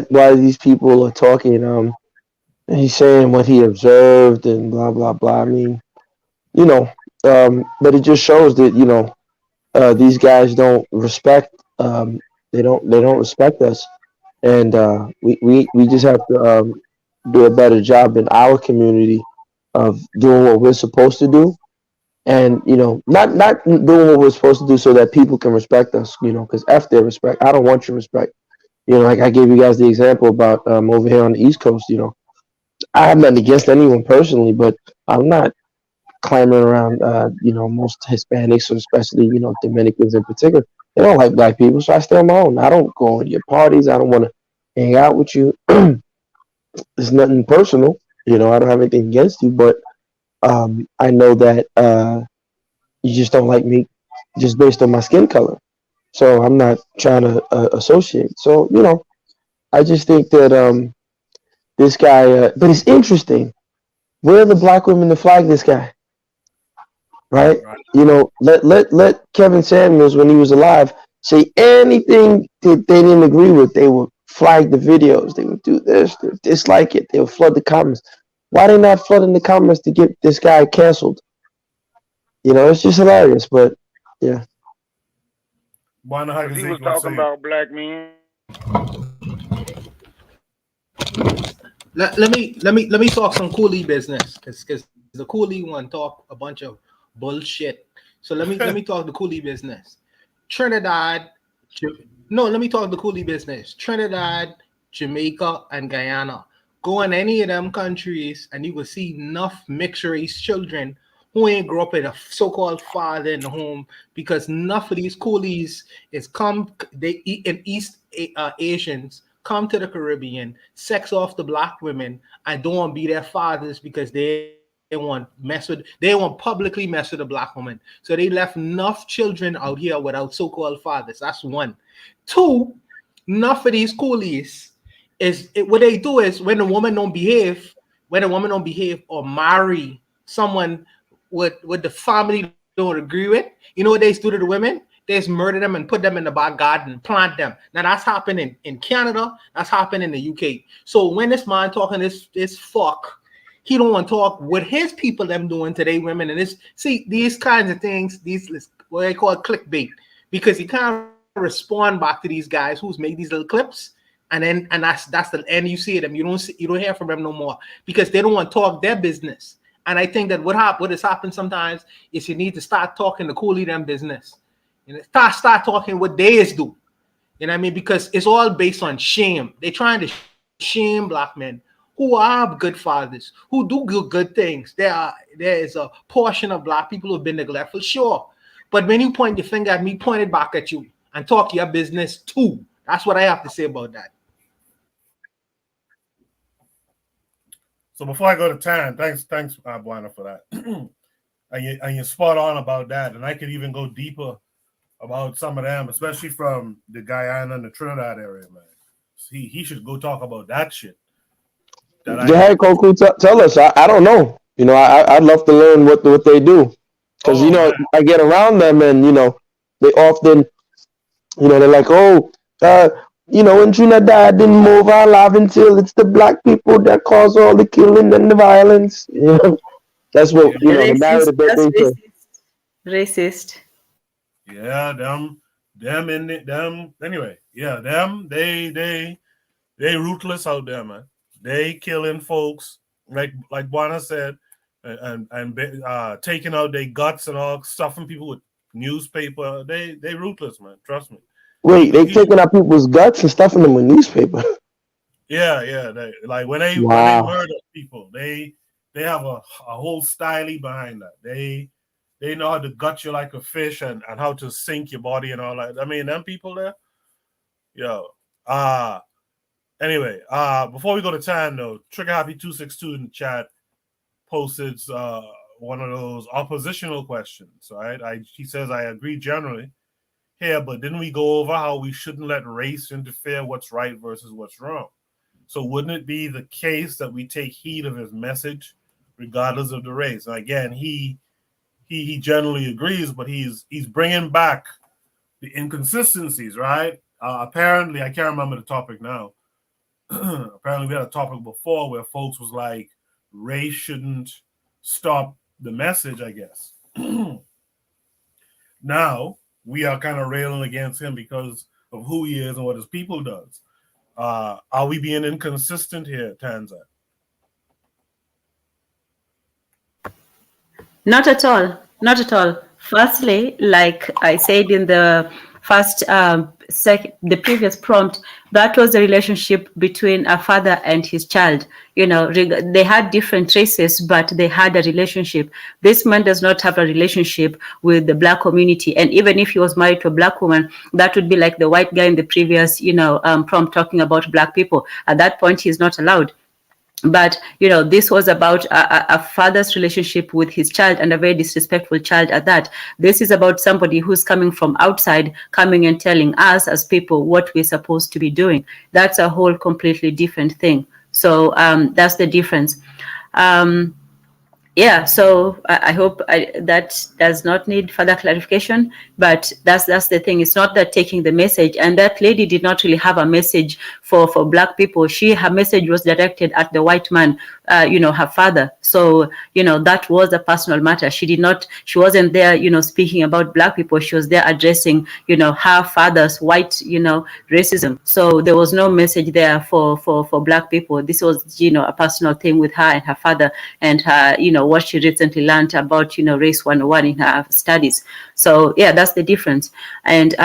why these people are talking. He's saying what he observed and blah blah blah. I mean, but it just shows that these guys don't respect. They don't respect us, and we just have to do a better job in our community of doing what we're supposed to do, and not doing what we're supposed to do so that people can respect us. Because F their respect. I don't want your respect. Like I gave you guys the example about over here on the East Coast. I have nothing against anyone personally, but I'm not clamoring around. Most Hispanics, or especially Dominicans in particular, they don't like black people, so I stay on my own. I don't go to your parties. I don't want to hang out with you. It's nothing personal. I don't have anything against you, but I know that you just don't like me just based on my skin color. So I'm not trying to associate. So I just think that this guy. But it's interesting. Where are the black women to flag this guy? Right? Let Kevin Samuels, when he was alive, say anything that they didn't agree with. They would flag the videos. They would do this. They would dislike it. They would flood the comments. Why they not flooding the comments to get this guy canceled? It's just hilarious. But yeah. He was talking about black men. Let me talk some coolie business, because the coolie one talk a bunch of bullshit. So let me talk the coolie business. Let me talk the coolie business. Trinidad, Jamaica, and Guyana. Go in any of them countries, and you will see enough mixed race children who ain't grow up with a so-called father in the home, because enough of these coolies in East Asians come to the Caribbean, sex off the black women, and don't want to be their fathers because they want publicly mess with a black woman. So they left enough children out here without so-called fathers. That's one. Two, enough of these coolies what they do is when a woman don't behave or marry someone with the family don't agree with, you know what they do to the women? They just murder them and put them in the back garden, plant them. Now that's happening in Canada, that's happening in the UK. So when this man talking this fuck, he don't want to talk what his people them doing to their women. And these kinds of things, these what they call clickbait, because he can't respond back to these guys who's made these little clips. And that's the end. You see them, you don't hear from them no more because they don't want to talk their business. And I think that what has happened sometimes is you need to start talking the coolie them business. You know, start talking what they is do. You know what I mean? Because it's all based on shame. They're trying to shame black men who are good fathers, who do good things. There is a portion of black people who have been neglectful, sure. But when you point your finger at me, point it back at you and talk your business too. That's what I have to say about that. So before I go to Tan, thanks, Buana, for that. and you're spot on about that. And I could even go deeper about some of them, especially from the Guyana and the Trinidad area, man. He should go talk about that shit. Hey, Koku, tell us. I don't know. You know, I'd love to learn what they do. Because, man, I get around them and, they often, they're like, in Trinidad, in Mova, Laventille, it's the black people that cause all the killing and the violence. That's what, racist. Yeah, them anyway. Yeah, they ruthless out there, man. They killing folks, like Buana said, and taking out their guts and all, stuffing people with newspaper. They ruthless, man. Trust me. Wait, they taking out people's guts and stuffing them with newspaper. Yeah. When they murder people, they have a whole style behind that. They know how to gut you like a fish and how to sink your body and all that. I mean, them people there. Anyway, before we go to Tan though, Trigger Happy 262 in the chat posted one of those oppositional questions. Right? He says, I agree generally here, but didn't we go over how we shouldn't let race interfere what's right versus what's wrong? So wouldn't it be the case that we take heed of his message regardless of the race? And again, he generally agrees, but he's bringing back the inconsistencies, right? Apparently, I can't remember the topic now. Apparently, we had a topic before where folks was like, race shouldn't stop the message, I guess. Now, we are kind of railing against him because of who he is and what his people does. Are we being inconsistent here, Tanza? Not at all. Not at all. Firstly, like I said in the first, the previous prompt, that was the relationship between a father and his child. They had different races, but they had a relationship. This man does not have a relationship with the black community. And even if he was married to a black woman, that would be like the white guy in the previous, prompt talking about black people. At that point, he's not allowed. But, this was about a father's relationship with his child, and a very disrespectful child at that. This is about somebody who's coming from outside, coming and telling us as people what we're supposed to be doing. That's a whole completely different thing. So that's the difference. So I hope that does not need further clarification, but that's the thing. It's not that taking the message, and that lady did not really have a message for black people. Her message was directed at the white man, her father. So, that was a personal matter. She wasn't there, speaking about black people. She was there addressing, her father's white, racism. So there was no message there for black people. This was, a personal thing with her and her father and her, what she recently learned about, race 101 in her studies. So yeah, that's the difference. And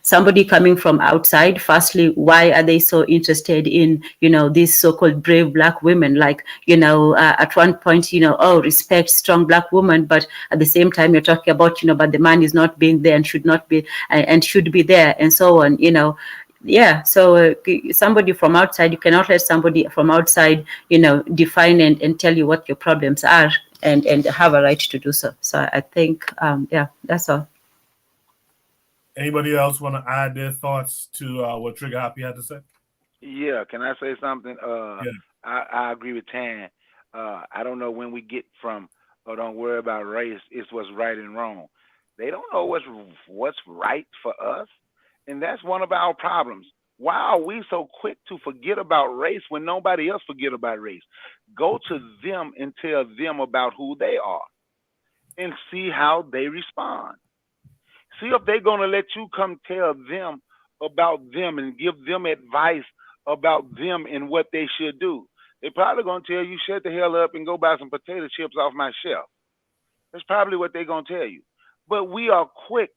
somebody coming from outside, firstly, why are they so interested in, these so-called brave black women? Like, at one point, respect strong Black woman, but at the same time you're talking about, but the man is not being there and should not be and should be there and so on, Yeah, so somebody from outside, you cannot let somebody from outside, define and tell you what your problems are and have a right to do so. So I think, that's all. Anybody else want to add their thoughts to what Trigger Happy had to say? Yeah, can I say something? I agree with Tan. I don't know when we get from, oh, don't worry about race, it's what's right and wrong. They don't know what's right for us, and that's one of our problems. Why are we so quick to forget about race when nobody else forget about race? Go to them and tell them about who they are and see how they respond. See if they're going to let you come tell them about them and give them advice about them and what they should do. They're probably going to tell you, shut the hell up and go buy some potato chips off my shelf. That's probably what they're going to tell you. But we are quick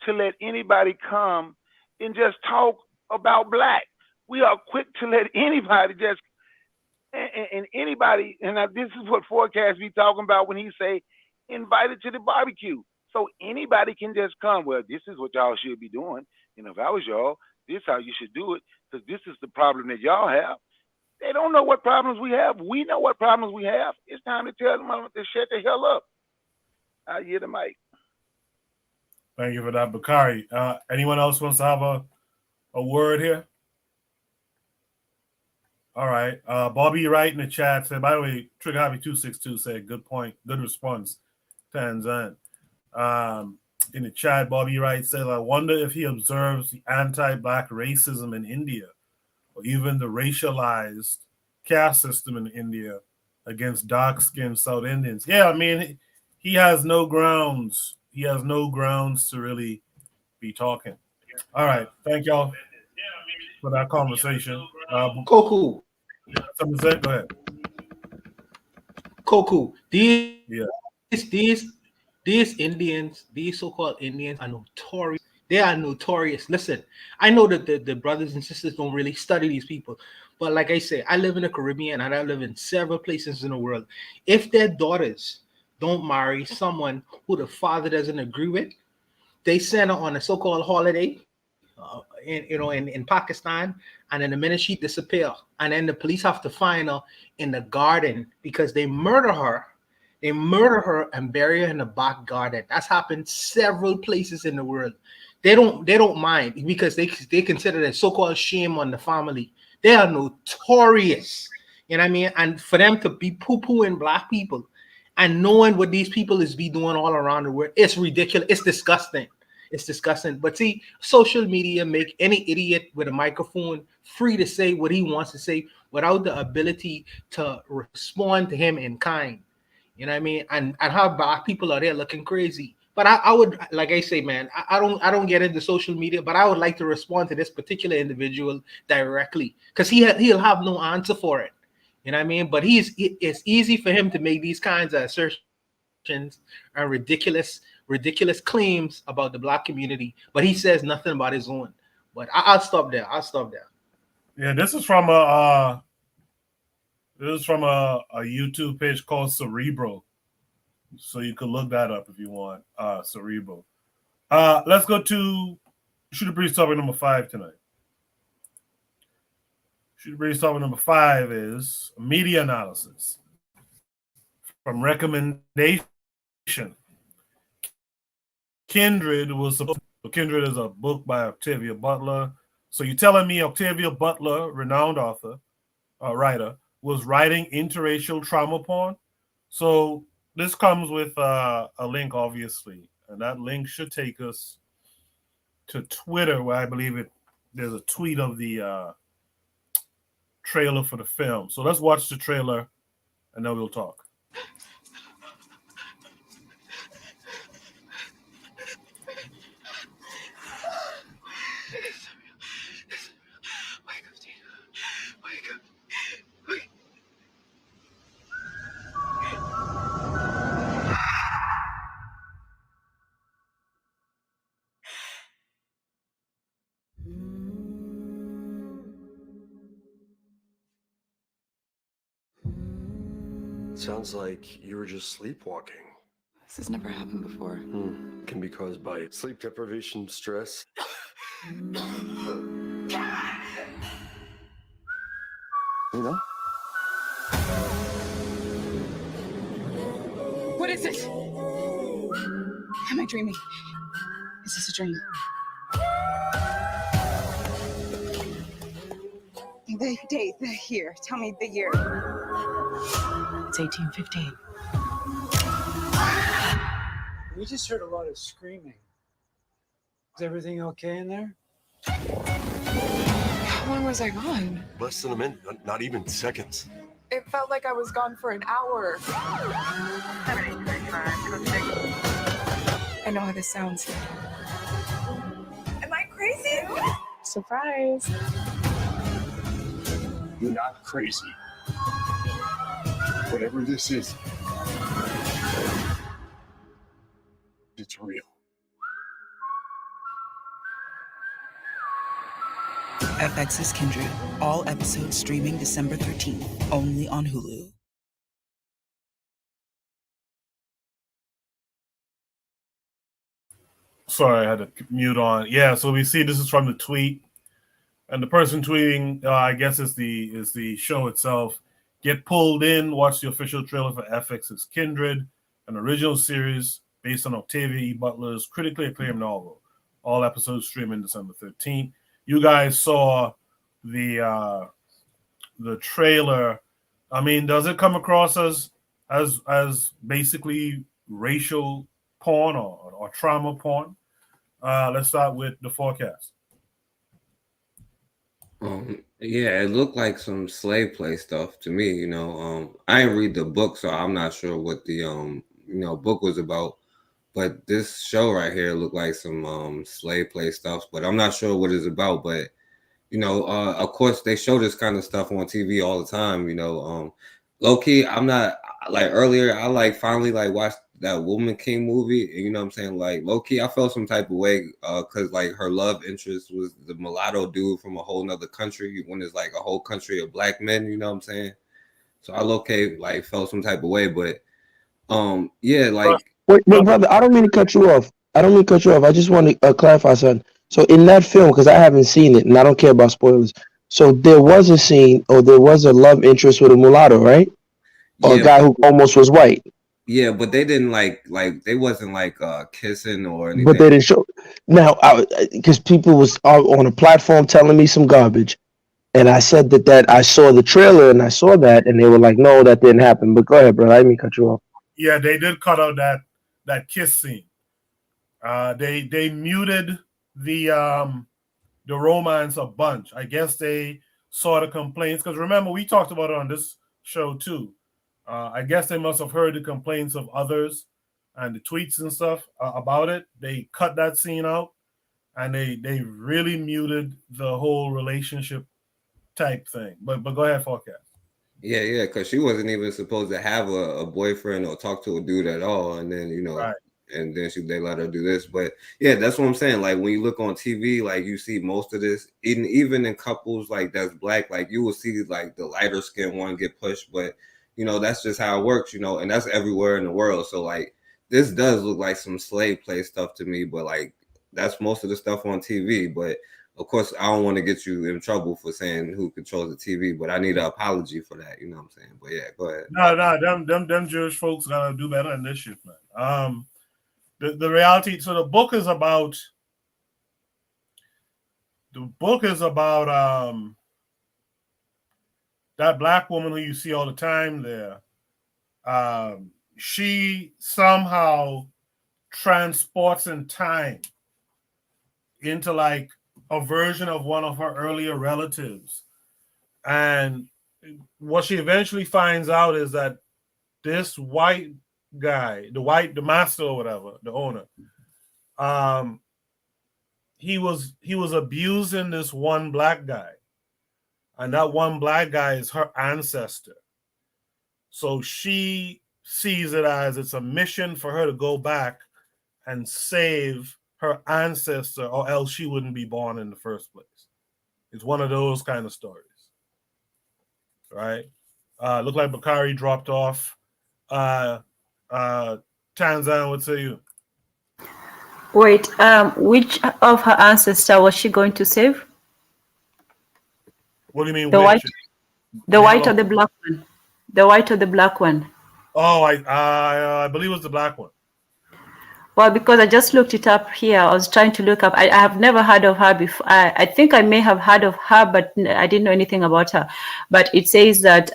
to let anybody come and just talk about black. We are quick to let anybody just, and anybody, and this is what Forecast be talking about when he say, invited to the barbecue. So anybody can just come. Well, this is what y'all should be doing. If I was y'all, this is how you should do it, because this is the problem that y'all have. They don't know what problems we have. We know what problems we have. It's time to tell them to shut the hell up. I hear the mic. Thank you for that, Bakari. Anyone else wants to have a word here? All right. Bobby Wright in the chat said, by the way, Trigger Happy 262 said, good point, good response, Tanzan. In the chat, Bobby Wright said, I wonder if he observes the anti-black racism in India or even the racialized caste system in India against dark-skinned South Indians. Yeah, I mean, he has no grounds. He has no grounds to really be talking. All right. Thank y'all for that conversation. Koku. Something to say? Go ahead. Koku. These Indians, these so-called Indians are notorious. They are notorious. Listen, I know that the brothers and sisters don't really study these people. But like I say, I live in the Caribbean and I live in several places in the world. If their daughters don't marry someone who the father doesn't agree with, they send her on a so-called holiday in Pakistan, and then the minute she disappears, and then the police have to find her in the garden because they murder her. They murder her and bury her in the back garden. That's happened several places in the world. They don't mind because they consider that so-called shame on the family. They are notorious. You know what I mean? And for them to be poo-pooing black people and knowing what these people is be doing all around the world, it's ridiculous. It's disgusting. It's disgusting. But see, social media make any idiot with a microphone free to say what he wants to say without the ability to respond to him in kind. You know what I mean? And how black people are there looking crazy. But I would, like I say, man, I don't get into social media, but I would like to respond to this particular individual directly because he'll have no answer for it. You know what I mean? But it's easy for him to make these kinds of assertions and ridiculous claims about the black community, but he says nothing about his own. But I'll stop there. Yeah, this is from a YouTube page called Cerebral. So you could look that up if you want. Cerebral. Let's go to Shoot the Breeze topic number 5 tonight. Shoot the Breeze topic number 5 is media analysis from recommendation. Kindred Kindred is a book by Octavia Butler. So you're telling me Octavia Butler, renowned author, writer, was writing interracial trauma porn? So this comes with a link, obviously, and that link should take us to Twitter, where I believe there's a tweet of the trailer for the film. So let's watch the trailer, and then we'll talk. Sounds like you were just sleepwalking. This has never happened before. Can be caused by sleep deprivation, stress. You know? What is it? Am I dreaming? Is this a dream? The year. Tell me the year. It's 1815. We just heard a lot of screaming. Is everything okay in there? How long was I gone? Less than a minute, not even seconds. It felt like I was gone for an hour. I know how this sounds. Am I crazy? Surprise. You're not crazy. Whatever this is, it's real. FX's Kindred. All episodes streaming December 13th, only on Hulu. Sorry, I had to mute on. Yeah, so we see this is from the tweet. And the person tweeting, I guess, is the show itself. Get pulled in. Watch the official trailer for FX's Kindred, an original series based on Octavia E. Butler's critically acclaimed novel. All episodes streaming December 13th. You guys saw the trailer. I mean, does it come across as basically racial porn or trauma porn? Let's start with the forecast. Yeah, it looked like some slave play stuff to me. You know, I didn't read the book, so I'm not sure what the book was about. But this show right here looked like some slave play stuff, but I'm not sure what it's about. But of course, they show this kind of stuff on TV all the time. Low key, I'm not like earlier. I finally watched that Woman King movie, and you know what I'm saying. Like low key, I felt some type of way because her love interest was the mulatto dude from a whole nother country. When it's like a whole country of black men, you know what I'm saying. So I low key felt some type of way, but yeah, Wait, brother, I don't mean to cut you off. I just want to clarify something. So in that film, because I haven't seen it and I don't care about spoilers, so there was a scene or there was a love interest with a mulatto, right? Or a guy who almost was white. Yeah, but they didn't they wasn't kissing or anything. But they didn't show. Now, because people was on a platform telling me some garbage, and I said that I saw the trailer and I saw that, and they were like, "No, that didn't happen." But go ahead, bro. I didn't mean to cut you off. Yeah, they did cut out that kiss scene. They muted the romance a bunch. I guess they saw the complaints because remember we talked about it on this show too. I guess they must have heard the complaints of others and the tweets and stuff about it. They cut that scene out and they really muted the whole relationship type thing. But go ahead, forecast. Yeah, because she wasn't even supposed to have a boyfriend or talk to a dude at all, and then right. And then they let her do this. But yeah, that's what I'm saying. Like when you look on TV, you see most of this, even in couples that's black, you will see the lighter skin one get pushed, but that's just how it works, and that's everywhere in the world. So this does look like some slave play stuff to me, but that's most of the stuff on TV. But of course, I don't want to get you in trouble for saying who controls the TV, but I need an apology for that. You know what I'm saying? But yeah, go ahead. No, them Jewish folks gotta do better than this shit, man. The reality. So the book is about that black woman who you see all the time there. She somehow transports in time into a version of one of her earlier relatives. And what she eventually finds out is that this white guy, the master or whatever, the owner, he was abusing this one black guy. And that one black guy is her ancestor. So she sees it as it's a mission for her to go back and save her ancestor, or else she wouldn't be born in the first place. It's one of those kind of stories, right? Looked like Bakari dropped off. Tanzan, what say you? Wait, which of her ancestor was she going to save? What do you mean The which? white, the Male white or or the black one? The white or the black one? Oh, I believe it was the black one. Well, because I just looked it up here. I was trying to look up. I have never heard of her before. I think I may have heard of her, but I didn't know anything about her. But it says that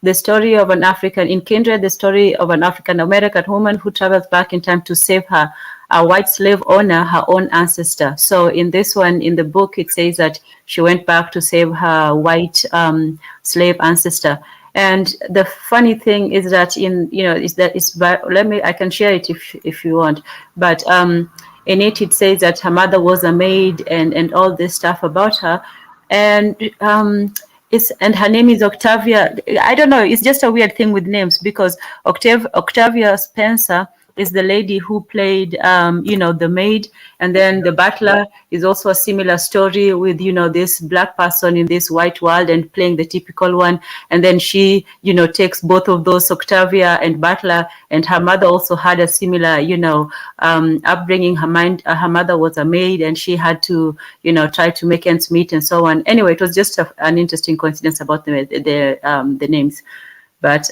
the story of an African, in Kindred, the story of an African American woman who travels back in time to save a white slave owner, her own ancestor. So in this one, in the book, it says that she went back to save her white slave ancestor. And the funny thing is that I can share it if you want, but in it says that her mother was a maid and all this stuff about her, and and her name is Octavia. I don't know. It's just a weird thing with names because Octavia Spencer is the lady who played, the maid, and then the butler is also a similar story with, this black person in this white world and playing the typical one. And then she, takes both of those, Octavia and butler, and her mother also had a similar, upbringing. Her mother was a maid and she had to, try to make ends meet and so on. Anyway, it was just an interesting coincidence about the names. But,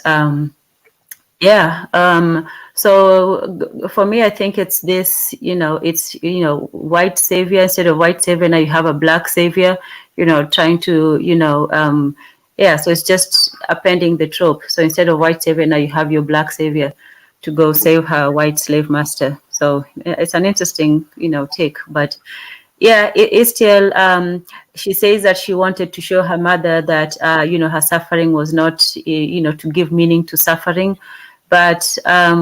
so for me, I think it's this, white savior instead of white savior. Now you have a black savior, trying to, so it's just appending the trope. So instead of white savior, now you have your black savior to go save her white slave master. So it's an interesting, take, but yeah, it is still, she says that she wanted to show her mother that, her suffering was not, to give meaning to suffering. But, I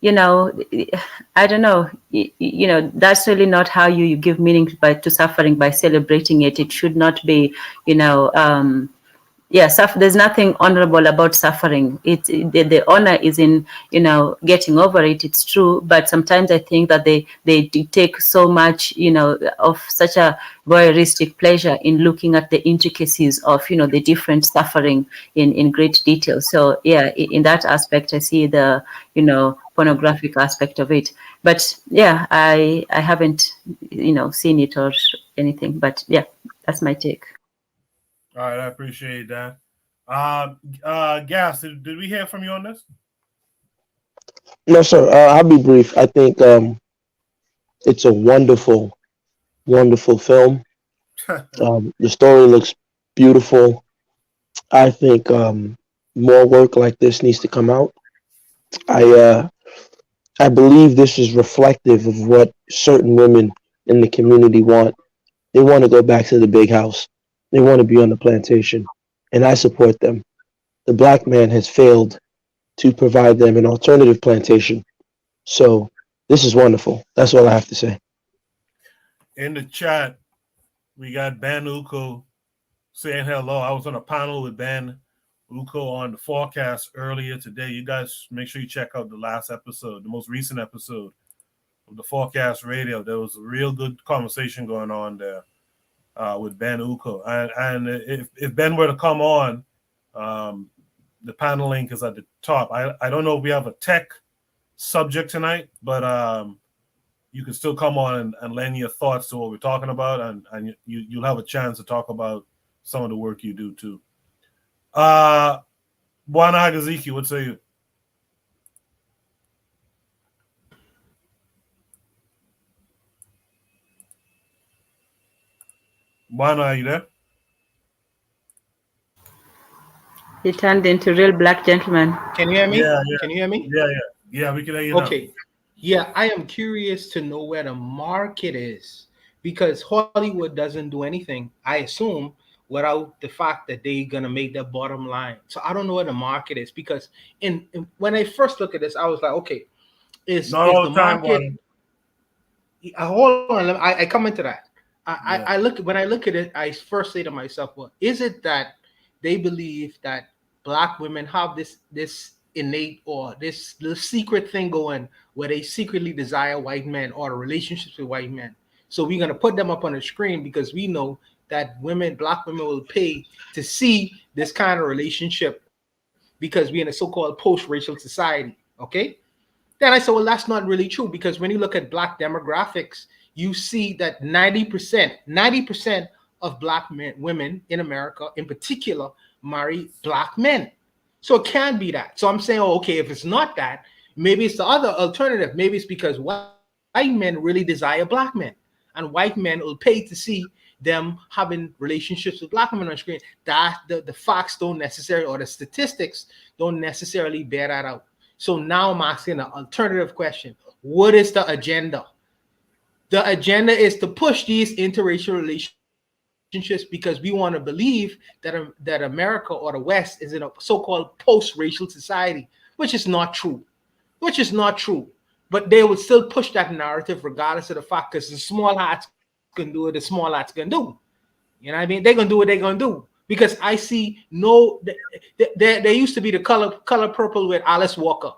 don't know, that's really not how you give meaning to suffering, by celebrating it. It should not be, there's nothing honorable about suffering. The honor is in, getting over it. It's true, but sometimes I think that they take so much, of such a voyeuristic pleasure in looking at the intricacies of, the different suffering in great detail. So yeah, in that aspect, I see the, pornographic aspect of it. But yeah, I haven't, seen it or anything. But yeah, that's my take. All right, I appreciate that. Gas, did we hear from you on this? No, sir. I'll be brief. I think it's a wonderful, wonderful film. The story looks beautiful. I think more work like this needs to come out. I believe this is reflective of what certain women in the community want. They want to go back to the big house. They want to be on the plantation, and I support them. The black man has failed to provide them an alternative plantation. So this is wonderful. That's all I have to say. In the chat, we got Ben Uko saying hello. I was on a panel with Ben Uko on the forecast earlier today. You guys make sure you check out the last episode, the most recent episode of the forecast radio. There was a real good conversation going on there with Ben Uko. And if Ben were to come on, the panel link is at the top. I don't know if we have a tech subject tonight, but you can still come on and lend your thoughts to what we're talking about, and you'll have a chance to talk about some of the work you do too. Bwana Hagaziki, what say you? Bwana, are you there? He turned into real black gentleman. Can you hear me? Yeah. Can you hear me? Yeah, we can hear you now. Okay. Yeah, I am curious to know where the market is, because Hollywood doesn't do anything, I assume, without the fact that they're gonna make their bottom line. So I don't know where the market is, because when I first look at this, I was like, okay, is the market? Hold on, I come into that. I look when I look at it, I first say to myself, well, is it that they believe that black women have this innate or this little secret thing going where they secretly desire white men or relationships with white men? So we're gonna put them up on the screen because we know that black women will pay to see this kind of relationship, because we're in a so-called post-racial society. Okay. Then I said, well, that's not really true, because when you look at Black demographics, you see that 90% of Black women in America, in particular, marry Black men. So it can't be that. So I'm saying, oh, okay, if it's not that, maybe it's the other alternative. Maybe it's because white men really desire Black men, and white men will pay to see them having relationships with Black women on screen. That the facts don't necessarily, or the statistics don't necessarily bear that out. So now I'm asking an alternative question. What is the agenda? The agenda is to push these interracial relationships because we want to believe that America or the West is in a so-called post-racial society, which is not true. But they would still push that narrative regardless of the fact, because the small hats can do what the small hats can do. You know what I mean? They're going to do what they're going to do. Because I see there used to be the color purple with Alice Walker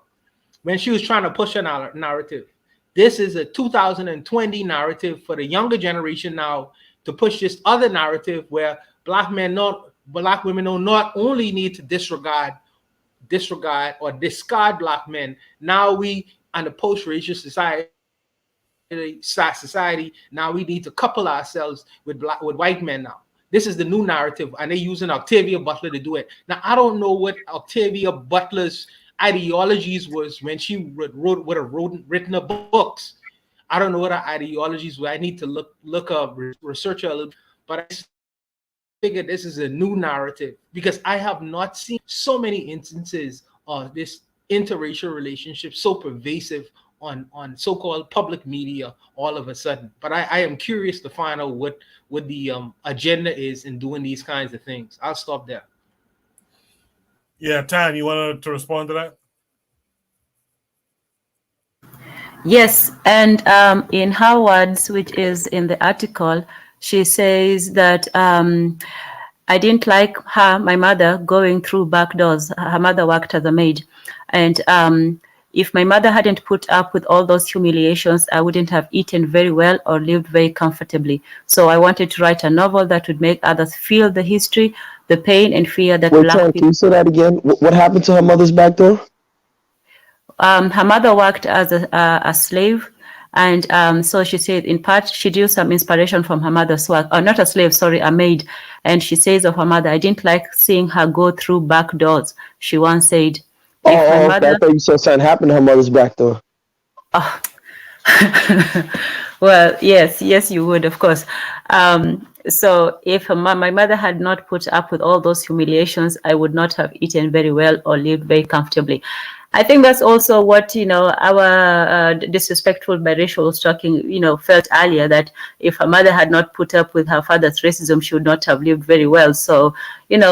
when she was trying to push a narrative. This is a 2020 narrative for the younger generation now to push this other narrative where Black women not only need to disregard or discard Black men. Now we, on a post-racial society, now we need to couple ourselves with white men now. This is the new narrative, and they're using Octavia Butler to do it. Now, I don't know what Octavia Butler's ideologies was when she written her books. I don't know what her ideologies were. I need to look up, research her a little, but I figure this is a new narrative because I have not seen so many instances of this interracial relationship so pervasive on so-called public media all of a sudden. But I am curious to find out what the agenda is in doing these kinds of things. I'll stop there. Yeah, Tan, you wanted to respond to that? Yes, and in her words, which is in the article, she says that I didn't like my mother going through back doors. Her mother worked as a maid, and if my mother hadn't put up with all those humiliations, I wouldn't have eaten very well or lived very comfortably. So I wanted to write a novel that would make others feel the history, the pain and fear that Wait, Black Tom, people... can you say that again? What happened to her mother's back door? Her mother worked as a slave. And so she said, in part, she drew some inspiration from her mother's work. Or not a slave, sorry, a maid. And she says of her mother, I didn't like seeing her go through back doors. She once said, I thought you said something happened to her mother's back door. Oh. Well, yes, you would, of course. So if my mother had not put up with all those humiliations, I would not have eaten very well or lived very comfortably. I think that's also what, our disrespectful biracial was talking, felt earlier, that if her mother had not put up with her father's racism, she would not have lived very well. So,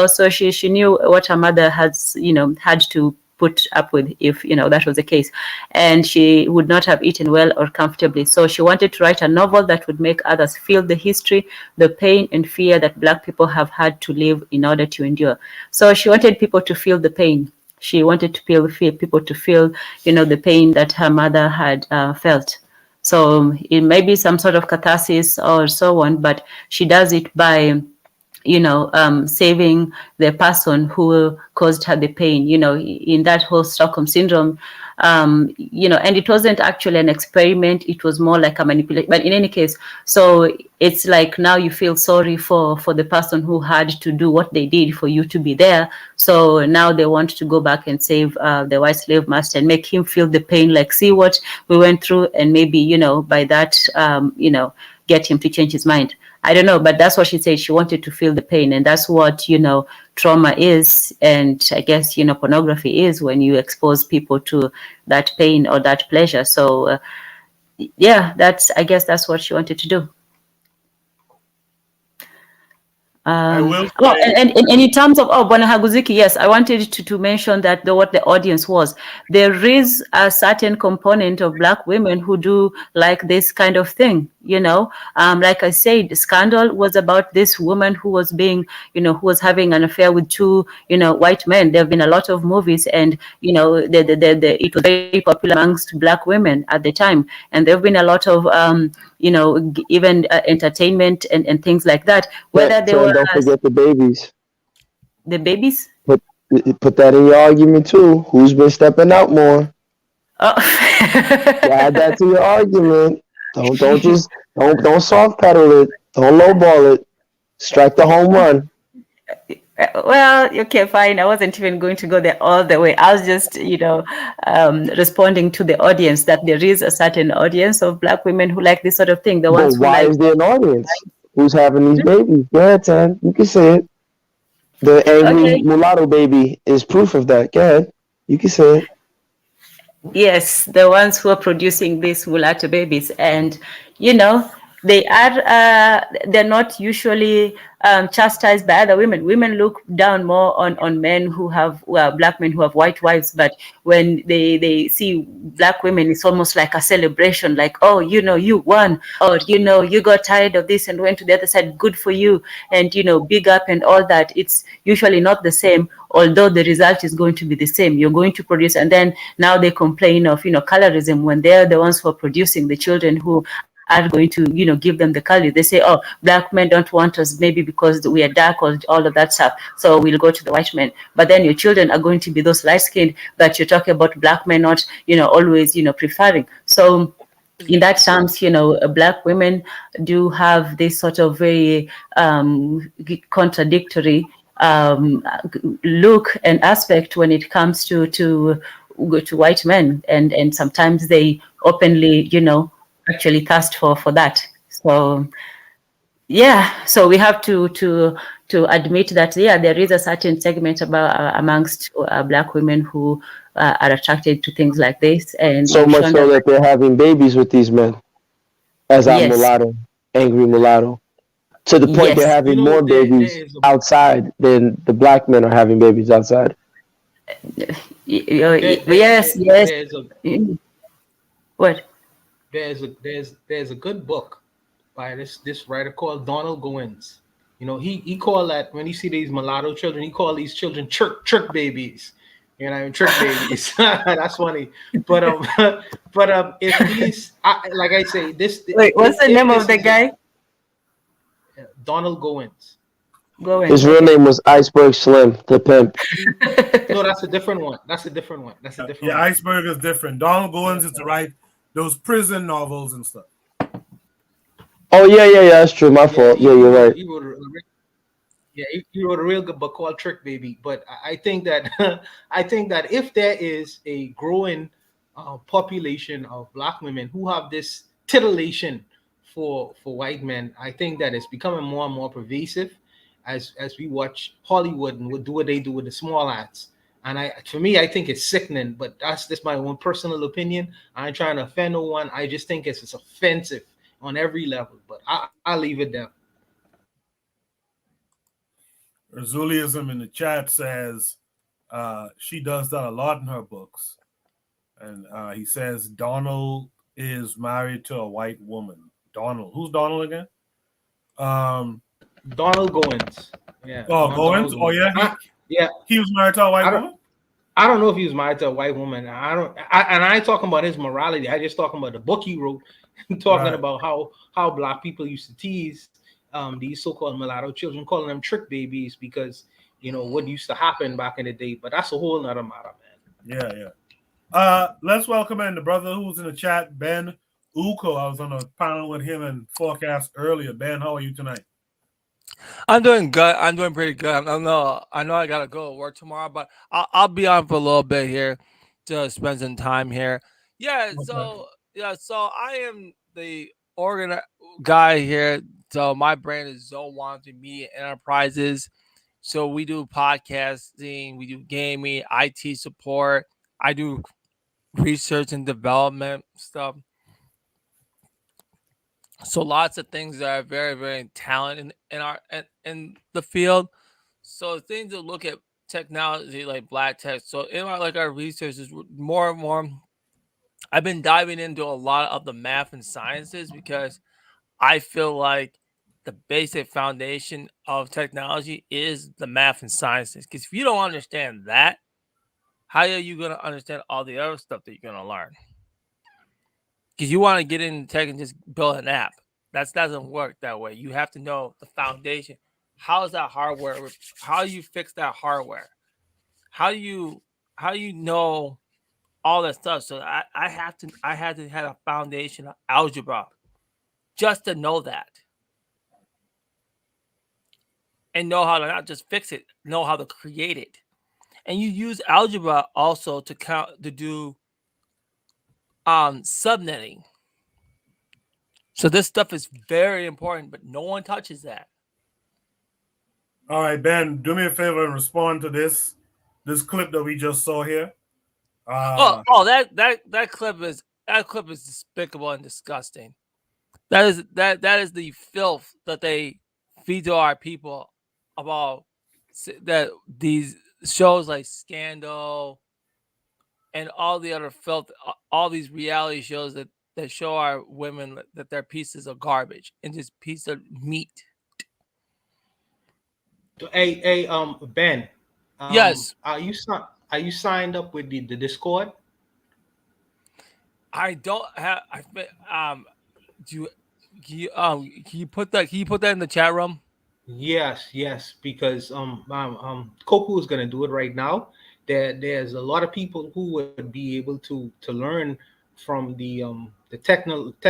so she knew what her mother has, had to put up with if, that was the case. And she would not have eaten well or comfortably. So she wanted to write a novel that would make others feel the history, the pain and fear that Black people have had to live in order to endure. So she wanted people to feel the pain. She wanted to people to feel, the pain that her mother had felt. So it may be some sort of catharsis or so on, but she does it by, saving the person who caused her the pain, in that whole Stockholm syndrome, and it wasn't actually an experiment. It was more like a manipulation. But in any case, so it's like now you feel sorry for the person who had to do what they did for you to be there. So now they want to go back and save the white slave master and make him feel the pain, like, see what we went through, and maybe, by that, get him to change his mind. I don't know, but that's what she said. She wanted to feel the pain, and that's what, trauma is, and I guess, pornography is, when you expose people to that pain or that pleasure. So, I guess that's what she wanted to do. And in terms of Bwana Haguziki, yes, I wanted to mention that what the audience was. There is a certain component of Black women who do like this kind of thing, like I said, the scandal was about this woman who was being, who was having an affair with two, white men. There have been a lot of movies, and it was very popular amongst Black women at the time, and there have been a lot of even entertainment and things like that. Whether they were, don't forget the babies. The babies? Put that in your argument too. Who's been stepping out more? Oh. Add that to your argument. Don't soft pedal it. Don't lowball it. Strike the home run. Well, okay, fine. I wasn't even going to go there all the way. I was just, responding to the audience that there is a certain audience of Black women who like this sort of thing. The But ones who why like. is there an audience? Who's having these babies? Go ahead, Tan. You can say it. The angry mulatto baby is proof of that. Go ahead. You can say it. Yes, the ones who are producing these mulatto babies, and they're not usually chastised by other women. Women look down more on men who have Black men who have white wives, but when they see Black women, it's almost like a celebration, like, oh, you won, or you got tired of this and went to the other side, good for you, and big up and all that. It's usually not the same, although the result is going to be the same. You're going to produce, and then now they complain of colorism when they're the ones who are producing the children who are going to give them the color. They say, oh, Black men don't want us, maybe because we are dark or all of that stuff, so we'll go to the white men. But then your children are going to be those light skinned that you're talking about Black men not always preferring. So in that terms, Black women do have this sort of very contradictory look and aspect when it comes to white men, and sometimes they openly actually thirst for that. So so we have to admit that there is a certain segment amongst Black women who are attracted to things like this, and So much so that they're having babies with these men. As I'm mulatto, angry mulatto, to the point they're having more babies outside than the Black men are having babies outside. Yes. What? There's a good book by this writer called Donald Goins. He called that, when you see these mulatto children, he called these children trick babies. Trick babies. That's funny. But if these, like I say, this. Wait, what's the name of the guy? Donald Goins. His real name was Iceberg Slim, the pimp. No, that's a different one. Yeah, Iceberg is different. Donald Goins is to write those prison novels and stuff. Oh yeah, that's true. My fault. Yeah, you're right. He wrote a real good book called Trick Baby. But I think that if there is a growing population of Black women who have this titillation for white men, I think that it's becoming more and more pervasive as we watch Hollywood and do what they do with the small ads. And for me, I think it's sickening, but that's just my own personal opinion. I ain't trying to offend no one. I just think it's offensive on every level, but I'll leave it there. Razuliism in the chat says she does that a lot in her books. And he says Donald is married to a white woman. Donald. Who's Donald again? Donald Goins. Yeah. Oh, Goins? Oh, yeah? He was married to a white woman? I don't know if he was married to a white woman. I ain't talking about his morality. I just talking about the book he wrote, talking about how Black people used to tease these so-called mulatto children, calling them trick babies because what used to happen back in the day. But that's a whole nother matter, man. Yeah. Let's welcome in the brother who's in the chat, Ben Uko. I was on a panel with him and Forecast earlier. Ben, how are you tonight? I'm doing good. I'm doing pretty good. I know I gotta go to work tomorrow, but I'll be on for a little bit here to spend some time here. Yeah. Okay. So I am the organ guy here. So my brand is Zone Wanted Media Enterprises. So we do podcasting, we do gaming, IT support. I do research and development stuff. So lots of things that are very, very talented in the field. So things to look at technology like black tech. So in our research is more and more. I've been diving into a lot of the math and sciences because I feel like the basic foundation of technology is the math and sciences. Because if you don't understand that, how are you going to understand all the other stuff that you're going to learn? Because you want to get into tech and just build an app. That doesn't work that way. You have to know the foundation. How is that hardware? How do you fix that hardware? how do you know all that stuff? So I had to have a foundation of algebra just to know that, and know how to not just fix it, know how to create it. And you use algebra also to do subnetting. So this stuff is very important, but no one touches that. All right, Ben, do me a favor and respond to this clip that we just saw here. That clip is despicable and disgusting. That is the filth that they feed to our people about that these shows like Scandal and all the other filth, all these reality shows that show our women that they're pieces of garbage and just piece of meat. Hey, Ben. Yes. Are you signed up with the Discord? I don't have. Can you put that in the chat room? Yes, because Koku is gonna do it right now. There's a lot of people who would be able to learn from the techie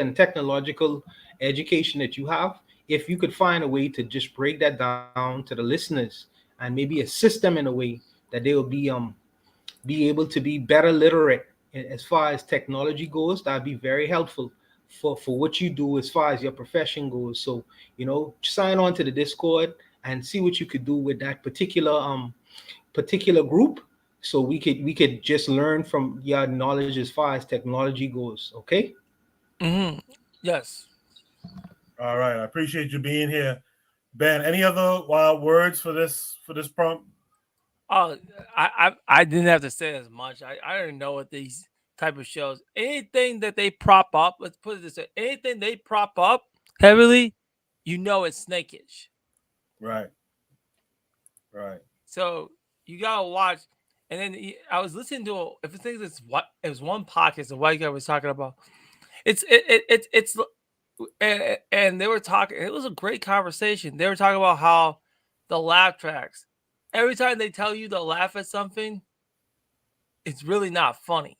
and technological education that you have. If you could find a way to just break that down to the listeners and maybe assist them in a way that they will be able to be better literate as far as technology goes, that'd be very helpful for what you do as far as your profession goes. So, sign on to the Discord and see what you could do with that particular group, so we could just learn from your knowledge as far as technology goes. Okay. Yes. All right, I appreciate you being here, Ben. Any other wild words for this prompt? Oh, I didn't have to say as much. I don't know what these type of shows, anything that they prop up, let's put it this way, anything they prop up heavily, it's snakish. Right. So you gotta watch. And then I was listening to it was one podcast the white guy was talking about. It's and they were talking. It was a great conversation. They were talking about how the laugh tracks. Every time they tell you to laugh at something, it's really not funny.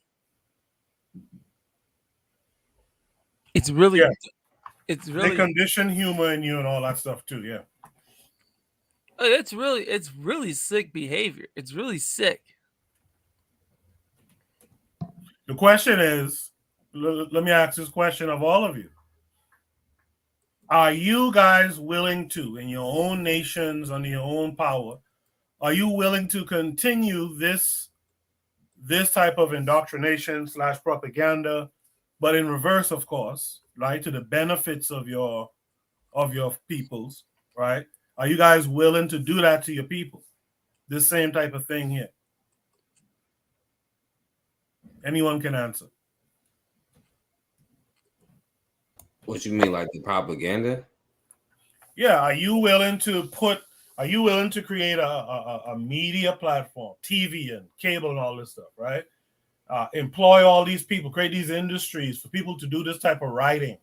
It's really they condition humor in you and all that stuff too. Yeah. It's really sick behavior. It's really sick. The question is, let me ask this question of all of you. Are you guys willing to, in your own nations, under your own power, are you willing to continue this type of indoctrination / propaganda, but in reverse, of course, right, to the benefits of your peoples, right? Are you guys willing to do that to your people? This same type of thing here. Anyone can answer. What you mean, like the propaganda? Yeah, are you willing to create a media platform, TV and cable and all this stuff, right? Employ all these people, create these industries for people to do this type of writing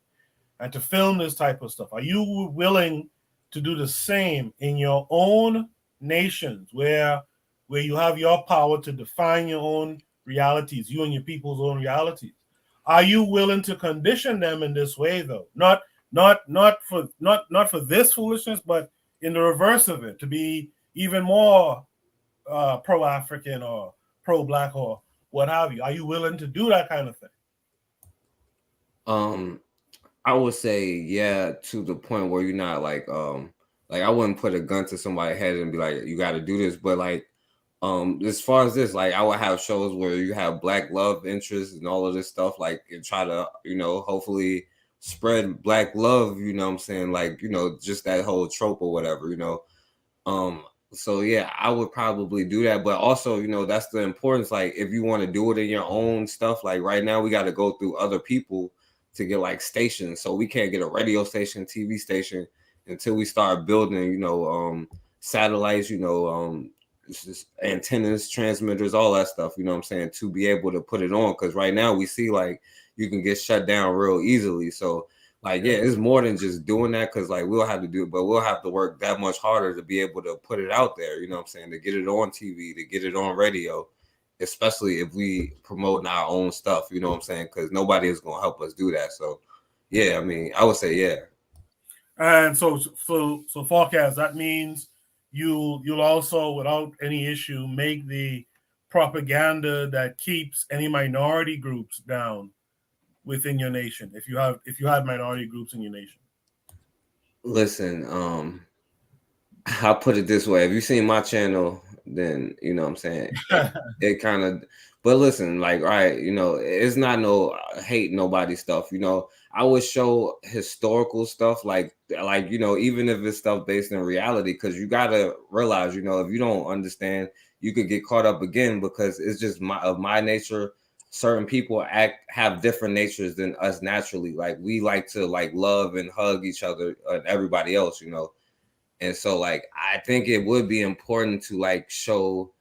and to film this type of stuff. Are you willing to do the same in your own nations where you have your power to define your own realities, you and your people's own realities? Are you willing to condition them in this way, though? Not for this foolishness, but in the reverse of it, to be even more pro-African or pro-Black or what have you. Are you willing to do that kind of thing? I would say yeah, to the point where you're not like I wouldn't put a gun to somebody's head and be like, you got to do this, but like as far as this, like I would have shows where you have Black love interests and all of this stuff, like, and try to hopefully spread Black love, you know what I'm saying, like, just that whole trope or whatever, so yeah, I would probably do that. But also, that's the importance, like if you want to do it in your own stuff, like right now we got to go through other people to get like stations, so we can't get a radio station, TV station until we start building satellites, antennas, transmitters, all that stuff, you know what I'm saying, to be able to put it on. Because right now we see like you can get shut down real easily. So Like, yeah, it's more than just doing that, because like we'll have to do it, but we'll have to work that much harder to be able to put it out there, you know what I'm saying, to get it on TV, to get it on radio, especially if we promoting our own stuff, you know what I'm saying, because nobody is going to help us do that. So yeah, I mean, I would say yeah. And so forecast, that means you'll also, without any issue, make the propaganda that keeps any minority groups down within your nation, if you had minority groups in your nation. Listen, I'll put it this way. If you've seen my channel, then you know what I'm saying, it kind of, but listen, like, all right, you know, it's not no hate nobody stuff, you know. I would show historical stuff, like you know, even if it's stuff based in reality, because you gotta realize, you know, if you don't understand, you could get caught up again, because it's just my nature. Certain people have different natures than us naturally. Like, we like to like love and hug each other and everybody else, you know. And so like I think it would be important to like show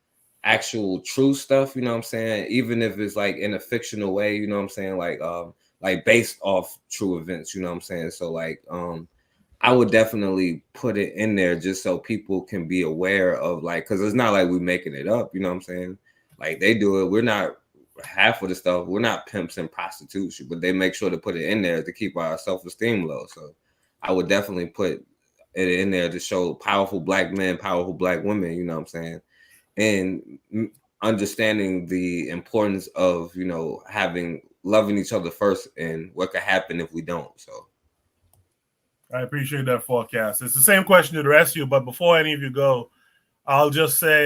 actual true stuff, you know what I'm saying, even if it's like in a fictional way, you know what I'm saying, like based off true events, you know what I'm saying. So like I would definitely put it in there just so people can be aware of, like, because it's not like we're making it up, you know what I'm saying, like they do it. We're not half of the stuff, we're not pimps and prostitutes, but they make sure to put it in there to keep our self-esteem low. So I would definitely put it in there to show powerful black men, powerful black women, you know what I'm saying, and understanding the importance of, you know, loving each other first, and what could happen if we don't. So I appreciate that forecast. It's the same question to the rest of you, but before any of you go, I'll just say,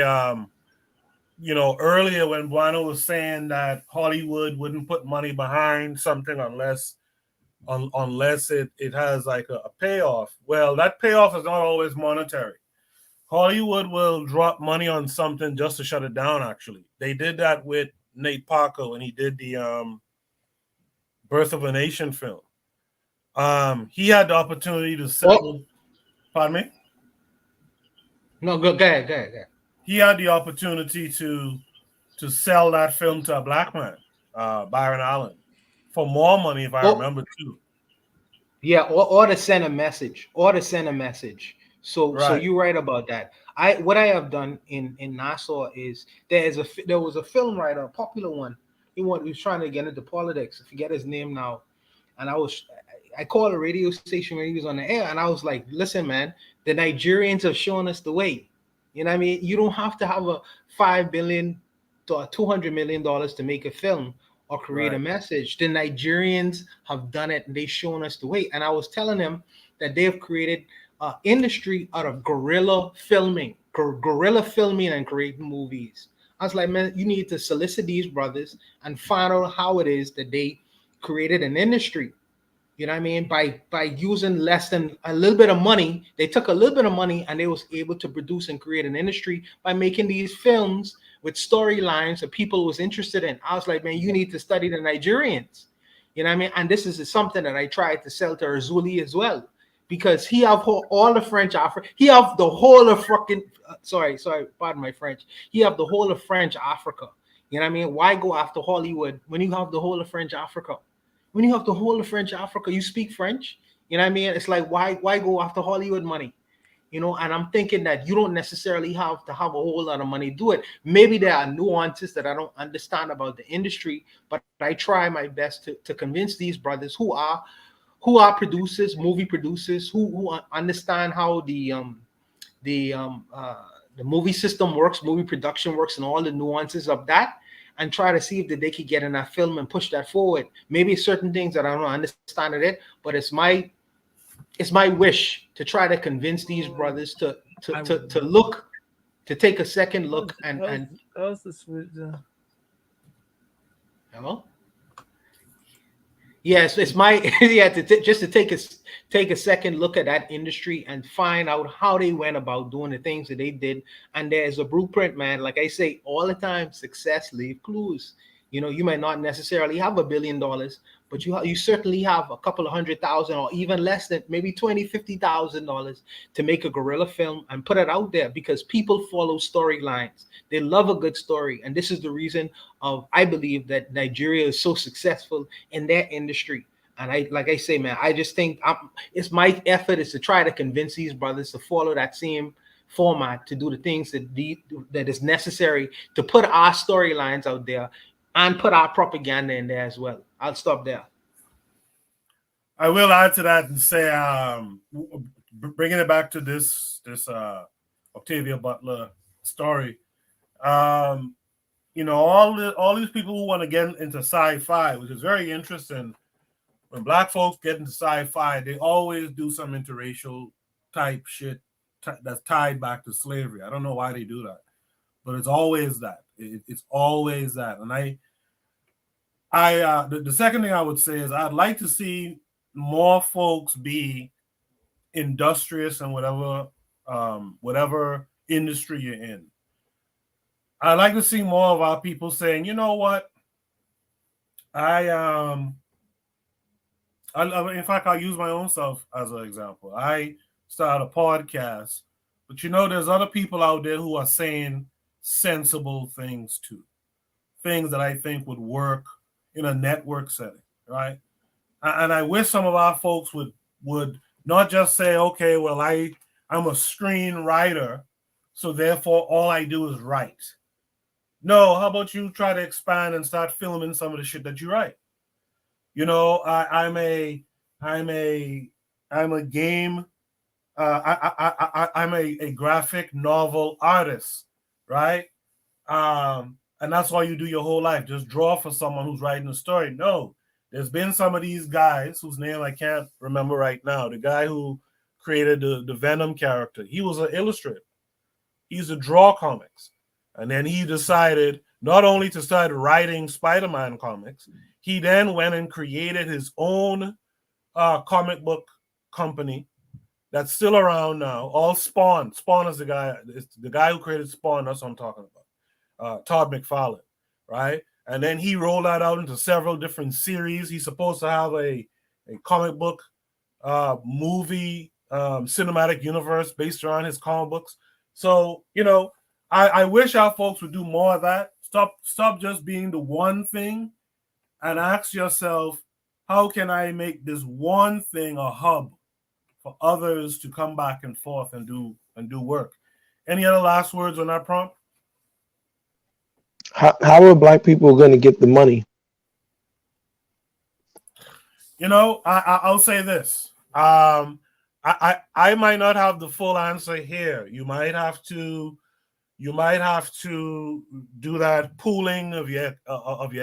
you know, earlier when Buano was saying that Hollywood wouldn't put money behind something unless it has like a payoff. Well, that payoff is not always monetary. Hollywood will drop money on something just to shut it down. Actually, they did that with Nate Parker when he did the Birth of a Nation film. He had the opportunity to sell. Pardon me? No, go ahead. He had the opportunity to sell that film to a black man, Byron Allen, for more money, if I remember too. Yeah, or to send a message, So Right. so you're right about that. What I have done in Nassau is there was a film writer, a popular one. He was trying to get into politics. I forget his name now. And I called a radio station when he was on the air, and I was like, listen, man, the Nigerians have shown us the way. You know what I mean? You don't have to have a $5 billion to $200 million to make a film or create a message. The Nigerians have done it, and they've shown us the way. And I was telling them that they've created an industry out of guerrilla filming and creating movies. I was like, man, you need to solicit these brothers and find out how it is that they created an industry. You know what I mean? By using less than a little bit of money, they took a little bit of money and they was able to produce and create an industry by making these films with storylines that people was interested in. I was like, man, you need to study the Nigerians. You know what I mean? And this is something that I tried to sell to Erzuli as well, because he have all the French Africa. He have the whole of fucking sorry, pardon my French. He have the whole of French Africa. You know what I mean? Why go after Hollywood when you have the whole of French Africa? When you have the whole of French Africa, you speak French. You know what I mean? It's like, why go after Hollywood money? You know, and I'm thinking that you don't necessarily have to have a whole lot of money to do it. Maybe there are nuances that I don't understand about the industry, but I try my best to convince these brothers who are producers, movie producers, who understand how the movie system works, movie production works, and all the nuances of that, and try to see if they could get in that film and push that forward. Maybe certain things that I don't understand it, but it's my wish to try to convince these brothers to take a second look and that was the switch. Hello? Yes, it's my to take a second look at that industry and find out how they went about doing the things that they did. And there's a blueprint, man. Like I say all the time, success leave clues. You know, you might not necessarily have $1 billion, but you certainly have a couple of $100,000 or even less than maybe $20,000-$50,000 to make a guerrilla film and put it out there, because people follow storylines. They love a good story. And this is the reason I believe that Nigeria is so successful in their industry. And like I say, man, I just think it's my effort is to try to convince these brothers to follow that same format, to do the things that is necessary to put our storylines out there and put our propaganda in there as well. I'll stop there. I will add to that and say, bringing it back to this Octavia Butler story, you know, all these people who want to get into sci-fi, which is very interesting. When Black folks get into sci-fi, they always do some interracial type shit that's tied back to slavery. I don't know why they do that, but it's always that. It's always that. And the second thing I would say is I'd like to see more folks be industrious in whatever industry you're in. I'd like to see more of our people saying, you know what, in fact, I'll use my own self as an example. I started a podcast, but you know, there's other people out there who are saying sensible things too, things that I think would work in a network setting, right? And I wish some of our folks would not just say, okay, well, I'm a screenwriter, so therefore all I do is write. No, how about you try to expand and start filming some of the shit that you write? You know, I'm a game. I'm a graphic novel artist, right? And that's all you do your whole life. Just draw for someone who's writing a story. No, there's been some of these guys whose name I can't remember right now. The guy who created the Venom character, he was an illustrator. He used to draw comics. And then he decided not only to start writing Spider-Man comics, he then went and created his own comic book company that's still around now. All Spawn. Spawn is the guy who created Spawn. That's what I'm talking about. Todd McFarlane, right? And then he rolled that out into several different series. He's supposed to have a comic book movie cinematic universe based around his comic books. So, you know, I wish our folks would do more of that. Stop just being the one thing and ask yourself, how can I make this one thing a hub for others to come back and forth and do work? Any other last words on that prompt? How are Black people going to get the money? You know, I'll say this. I might not have the full answer here. You might have to do that pooling of your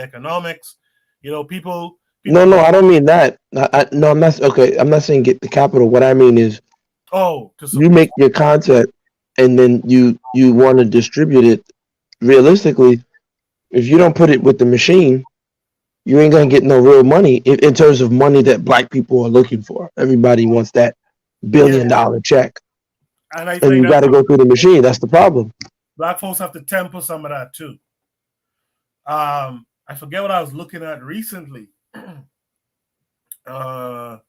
economics. You know, people. No, I don't mean that. No, I'm not. Okay, I'm not saying get the capital. What I mean is, you make your content, and then you want to distribute it. Realistically, if you don't put it with the machine, you ain't gonna get no real money in terms of money that Black people are looking for. Everybody wants that $1 billion check, and you got to go through the machine. That's the problem. Black folks have to temper some of that too. I forget what I was looking at recently. I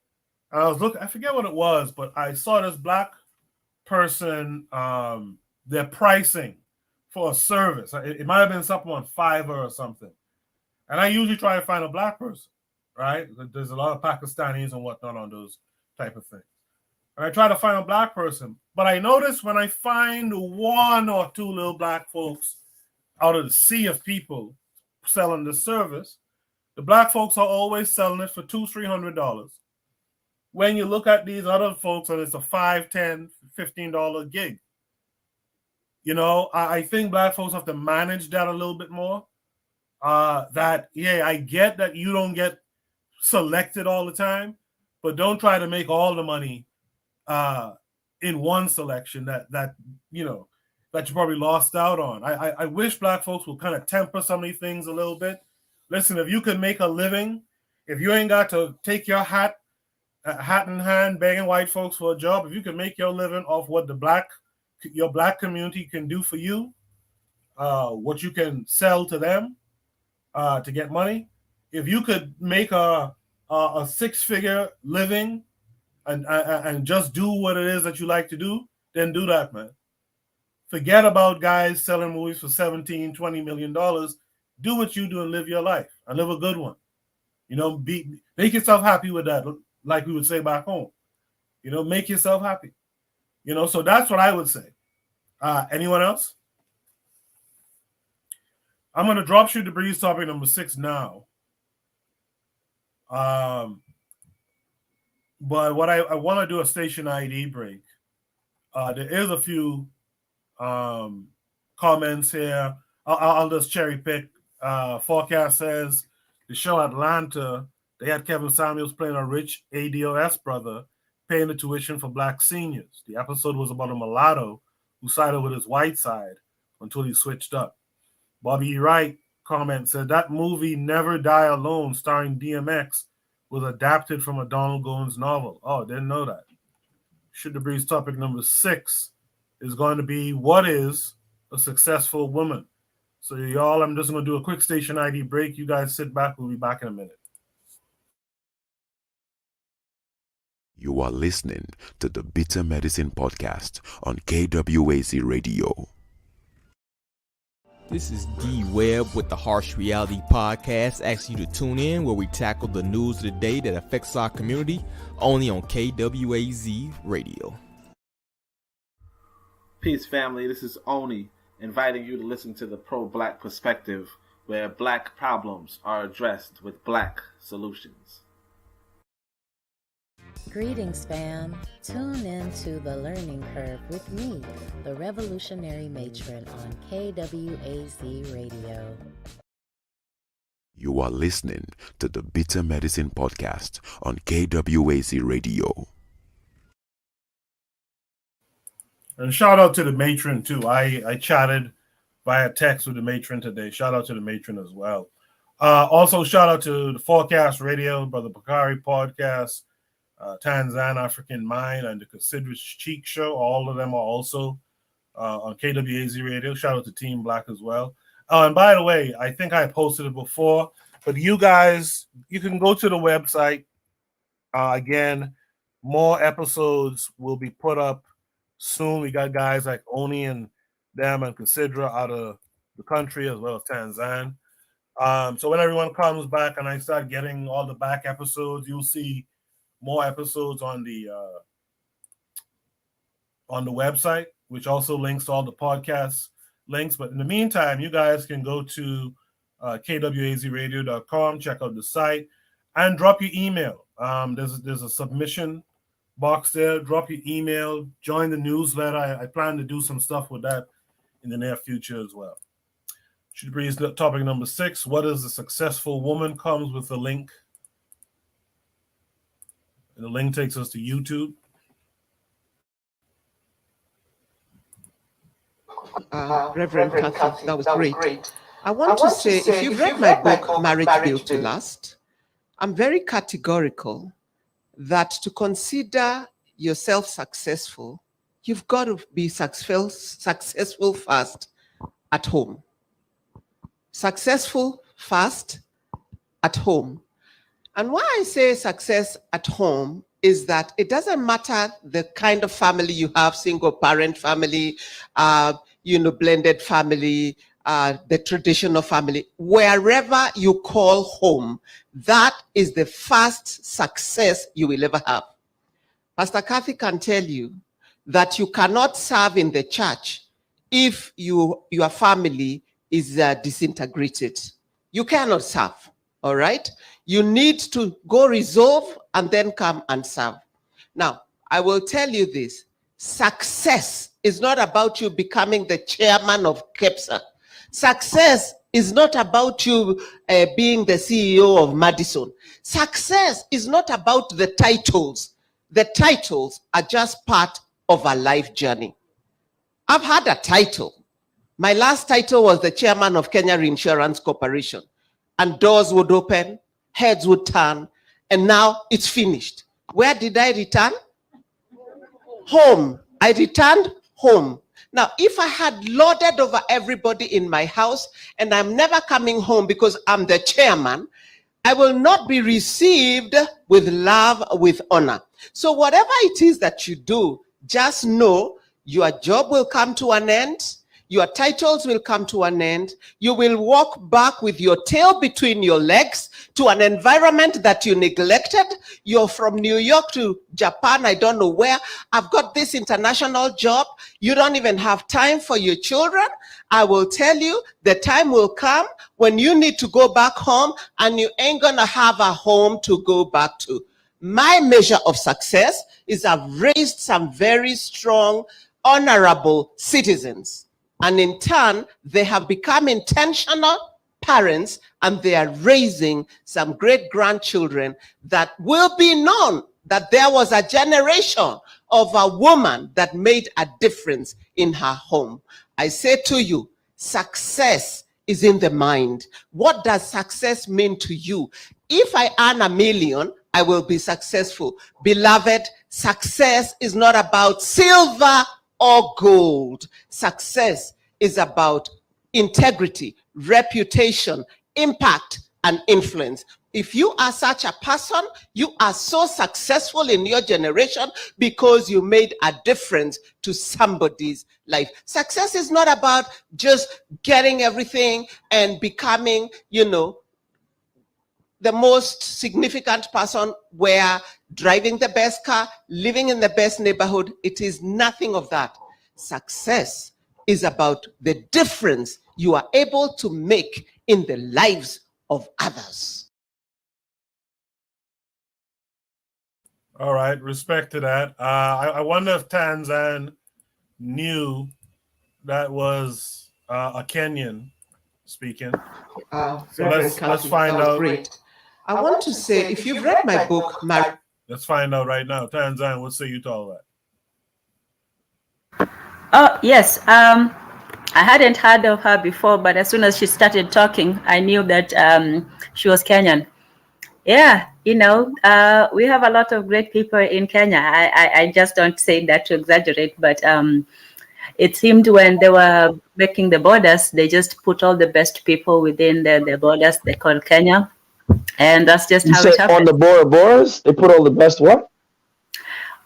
forget what it was, but I saw this Black person, their pricing for a service. It might have been something on Fiverr or something. And I usually try to find a Black person, right? There's a lot of Pakistanis and whatnot on those type of things. And I try to find a Black person. But I notice when I find one or two little Black folks out of the sea of people selling the service, the Black folks are always selling it for $200-$300. When you look at these other folks, and it's a $5, $10, $15 gig. You know, I think Black folks have to manage that a little bit more. I get that you don't get selected all the time, but don't try to make all the money in one selection that you probably lost out on. I wish Black folks would kind of temper some of these things a little bit. Listen, if you could make a living, if you ain't got to take your hat in hand begging white folks for a job, if you can make your living off what your Black community can do for you, what you can sell to them to get money, if you could make a six-figure living and just do what it is that you like to do, then do that, man. Forget about guys selling movies for $17, $20 million. Do what you do and live your life and live a good one. You know, make yourself happy with that, like we would say back home. You know, make yourself happy. You know, so that's what I would say. Anyone else? I'm going to drop shoot the breeze topic number 6 now. But what I want to do a station ID break. There is a few comments here. I'll just cherry pick. Forecast says the show Atlanta, they had Kevin Samuels playing a rich ADOS brother paying the tuition for black seniors. The episode was about a mulatto who sided with his white side until he switched up. Bobby E. Wright comment said that movie Never Die Alone starring DMX was adapted from a Donald Goines novel. Oh, didn't know that. Shoot the breeze topic number 6 is going to be what is a successful woman. So y'all, I'm just going to do a quick station ID break. You guys sit back. We'll be back in a minute. You are listening to the Bitter Medicine Podcast on KWAZ Radio. This is D Webb with the Harsh Reality Podcast. Ask you to tune in where we tackle the news of the day that affects our community, only on KWAZ Radio. Peace, family. This is Oni, inviting you to listen to the pro-black perspective, where black problems are addressed with black solutions. Greetings, fam. Tune in to The Learning Curve with me, the revolutionary matron on KWAZ Radio. You are listening to the Bitter Medicine Podcast on KWAZ Radio. And shout out to the matron, too. I chatted via text with the matron today. Shout out to the matron as well. Also, shout out to the Forecast Radio, Brother Bakari Podcast, Tanzan African Mind, and the Considerate Cheek Show. All of them are also on KWAZ Radio. Shout out to Team Black as well. And by the way, I think I posted it before, but you guys, you can go to the website. Again, more episodes will be put up soon. We got guys like Oni and them and Considera out of the country as well as Tanzan. So when everyone comes back and I start getting all the back episodes, you'll see more episodes on the website, which also links to all the podcast links. But in the meantime, you guys can go to kwazradio.com, check out the site, and drop your email. There's a submission box there. Drop your email, join the newsletter. I plan to do some stuff with that in the near future as well. Should breeze topic number 6. What is a successful woman? Comes with a link. And the link takes us to YouTube. Reverend Cathy, that was great. I want to say, if you've read my book, Marriage Built to Last, I'm very categorical that to consider yourself successful, you've got to be successful first at home. Successful first at home. And why I say success at home is that it doesn't matter the kind of family you have, single parent family, blended family, the traditional family, wherever you call home, that is the first success you will ever have. Pastor Cathy can tell you that you cannot serve in the church if your family is disintegrated. You cannot serve, all right? You need to go resolve and then come and serve. Now, I will tell you this. Success is not about you becoming the chairman of KEPSA. Success is not about you being the CEO of Madison. Success is not about the titles. The titles are just part of a life journey. I've had a title. My last title was the chairman of Kenya Reinsurance Corporation. And doors would open, heads would turn, and now it's finished. Where did I return? Home. I returned home. Now, if I had lorded over everybody in my house and I'm never coming home because I'm the chairman, I will not be received with love, with honor. So whatever it is that you do, just know your job will come to an end. Your titles will come to an end. You will walk back with your tail between your legs to an environment that you neglected. You're from New York to Japan, I don't know where. I've got this international job. You don't even have time for your children. I will tell you, the time will come when you need to go back home and you ain't gonna have a home to go back to. My measure of success is I've raised some very strong, honorable citizens. And in turn, they have become intentional parents and they are raising some great grandchildren that will be known that there was a generation of a woman that made a difference in her home. I say to you, success is in the mind. What does success mean to you? If I earn $1 million, I will be successful. Beloved, success is not about silver or gold. Success is about integrity, reputation, impact, and influence. If you are such a person, you are so successful in your generation because you made a difference to somebody's life. Success is not about just getting everything and becoming, the most significant person where driving the best car, living in the best neighborhood. It is nothing of that. Success is about the difference you are able to make in the lives of others. All right, respect to that. I wonder if Tanzan knew that was a Kenyan speaking. So let's find out. Great. I want to say, if you've read my book, let's find out right now. Tanzan, what say you to all that? Oh, yes. I hadn't heard of her before, but as soon as she started talking, I knew that she was Kenyan. Yeah, we have a lot of great people in Kenya. I just don't say that to exaggerate, but it seemed when they were making the borders, they just put all the best people within the borders they call Kenya. And that's just how it happened. On the borders, they put all the best what?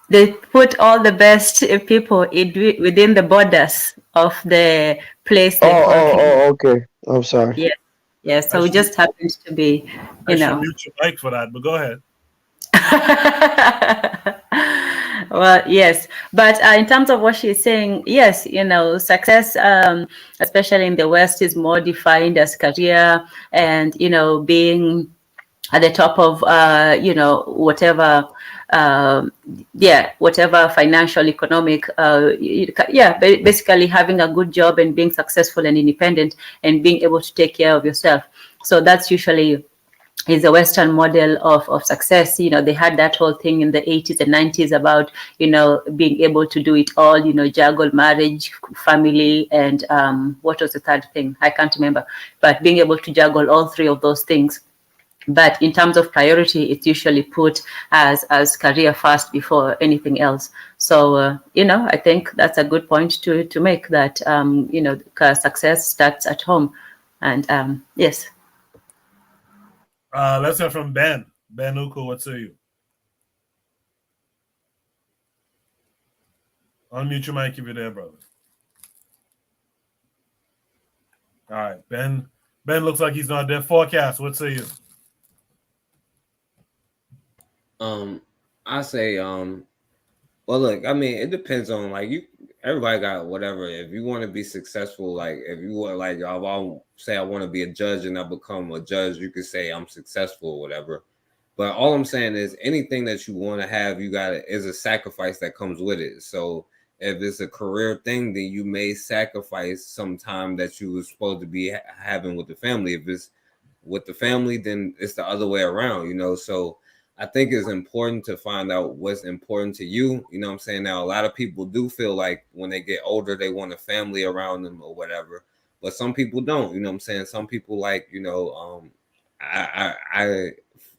They put all the best people within the borders of the place they call Kenya. Okay. I'm sorry. Yeah. Yeah, so it just happens to be, I should mute your mic for that, but go ahead. Well, yes, but in terms of what she's saying, yes, success, especially in the West, is more defined as career and, being at the top of, whatever, whatever financial, economic, basically having a good job and being successful and independent and being able to take care of yourself. So that's usually is a Western model of success. They had that whole thing in the 80s and 90s about, being able to do it all, juggle marriage, family, and what was the third thing? I can't remember, but being able to juggle all three of those things. But in terms of priority, it's usually put as career first before anything else. So, I think that's a good point to make that, success starts at home. And yes. Let's hear from Ben. Ben Uko, what say you? Unmute your mic if you're there, brother. All right, Ben. Ben looks like he's not there. Forecast, what say you? I say, well, look, I mean, it depends on everybody got whatever. If you want to be successful, if you want, I'll say I want to be a judge and I become a judge, you could say I'm successful or whatever. But all I'm saying is anything that you want to have, is a sacrifice that comes with it. So if it's a career thing, then you may sacrifice some time that you were supposed to be having with the family. If it's with the family, then it's the other way around, So I think it's important to find out what's important to you. You know what I'm saying? Now, a lot of people do feel like when they get older, they want a family around them or whatever. But some people don't, you know what I'm saying? Some people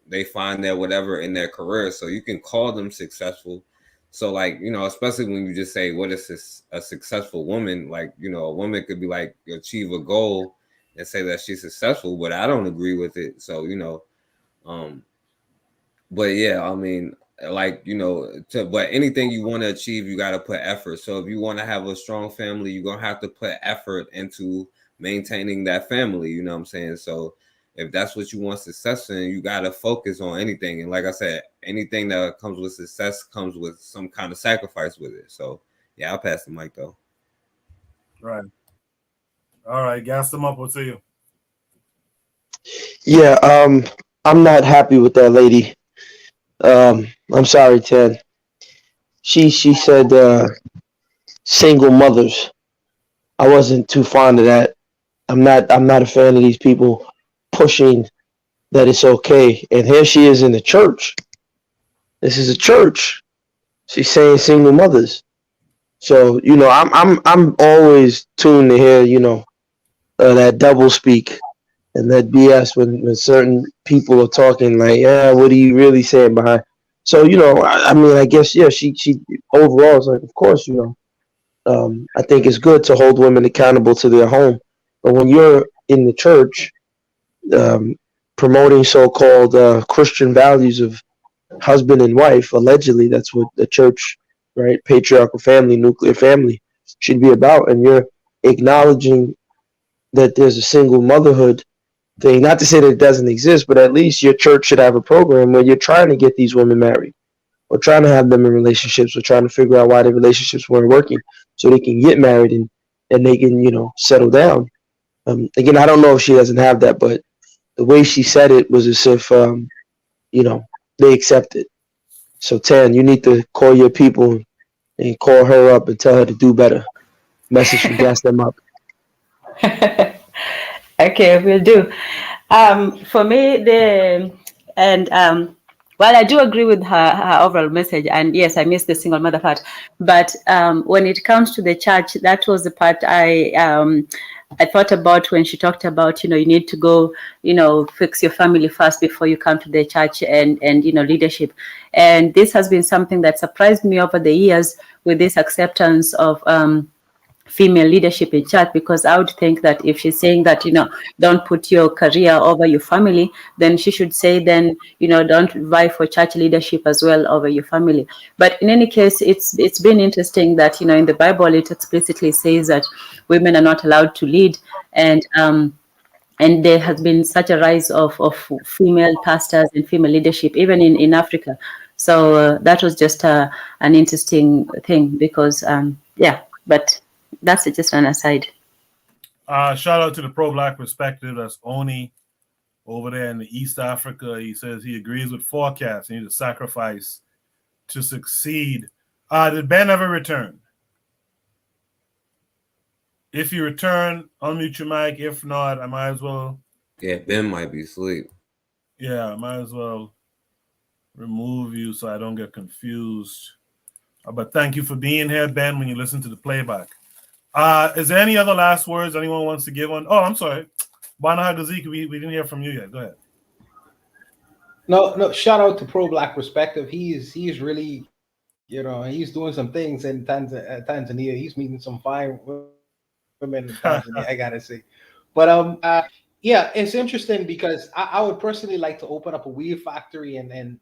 they find their whatever in their career. So you can call them successful. So especially when you just say, what is a successful woman? A woman could be achieve a goal and say that she's successful, but I don't agree with it. So, but yeah, I mean, like, you know, but anything you want to achieve, you got to put effort. So if you want to have a strong family, you're gonna have to put effort into maintaining that family. You know what I'm saying? So if that's what you want success in, you got to focus on anything. And like I said, anything that comes with success comes with some kind of sacrifice with it. So yeah, I'll pass the mic though. Right. All right, gas them up. We'll see you. Yeah, I'm not happy with that lady. I'm sorry, Ted. She said single mothers. I wasn't too fond of that. I'm not a fan of these people pushing that it's okay. And here she is in the church. This is a church. She's saying single mothers. So, you know, I'm always tuned to hear, you know, that double speak and that BS when certain people are talking like, yeah, what are you really saying behind? So, you know, I mean, I guess, yeah, she overall is like, of course, you know, I think it's good to hold women accountable to their home. But when you're in the church promoting so-called Christian values of husband and wife, allegedly, that's what the church, right, patriarchal family, nuclear family should be about, and you're acknowledging that there's a single motherhood thing. Not to say that it doesn't exist, but at least your church should have a program where you're trying to get these women married, or trying to have them in relationships, or trying to figure out why the relationships weren't working, so they can get married and they can, you know, settle down. Again, I don't know if she doesn't have that, but the way she said it was as if, you know, they accept it. So, Tan, you need to call your people and call her up and tell her to do better. Message from Gas Them Up. Okay, will do. For me, while I do agree with her overall message, and yes, I missed the single mother part, but when it comes to the church, that was the part I thought about when she talked about, you know, you need to go, you know, fix your family first before you come to the church and you know, leadership. And this has been something that surprised me over the years with this acceptance of female leadership in church, because I would think that if she's saying that, you know, don't put your career over your family, then she should say then, you know, don't vie for church leadership as well over your family. But in any case, it's been interesting that, you know, in the Bible it explicitly says that women are not allowed to lead, and there has been such a rise of female pastors and female leadership even in Africa. So that was just an interesting thing, because yeah, but that's just an aside. Shout out to the pro-black perspective. That's Oni over there in the East Africa. He says he agrees with forecasts. You need to sacrifice to succeed. Did Ben ever return? If you return, unmute your mic. If not, I might as well. Yeah, Ben might be asleep. Yeah, I might as well remove you so I don't get confused. But thank you for being here, Ben, when you listen to the playback. Is there any other last words anyone wants to give on? Oh, I'm sorry. Bana Hagazik, we didn't hear from you yet. Go ahead. No, shout out to Pro Black Perspective. He's really, you know, he's doing some things in Tanzania. He's meeting some fine women in Tanzania, I gotta say. But yeah, it's interesting because I would personally like to open up a weave factory in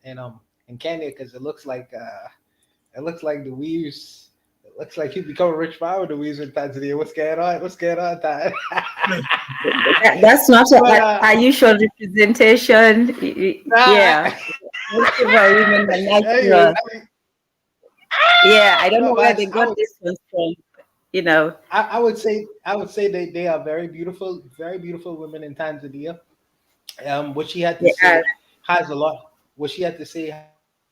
Kenya, because it looks like the weaves. Looks like he's becoming rich power the weaves in Tanzania. What's going on, Tad? That's not a usual representation. Yeah. Yeah, I don't know where they got this one from. You know, I would say they are very beautiful women in Tanzania. What she had to say has a lot. What she had to say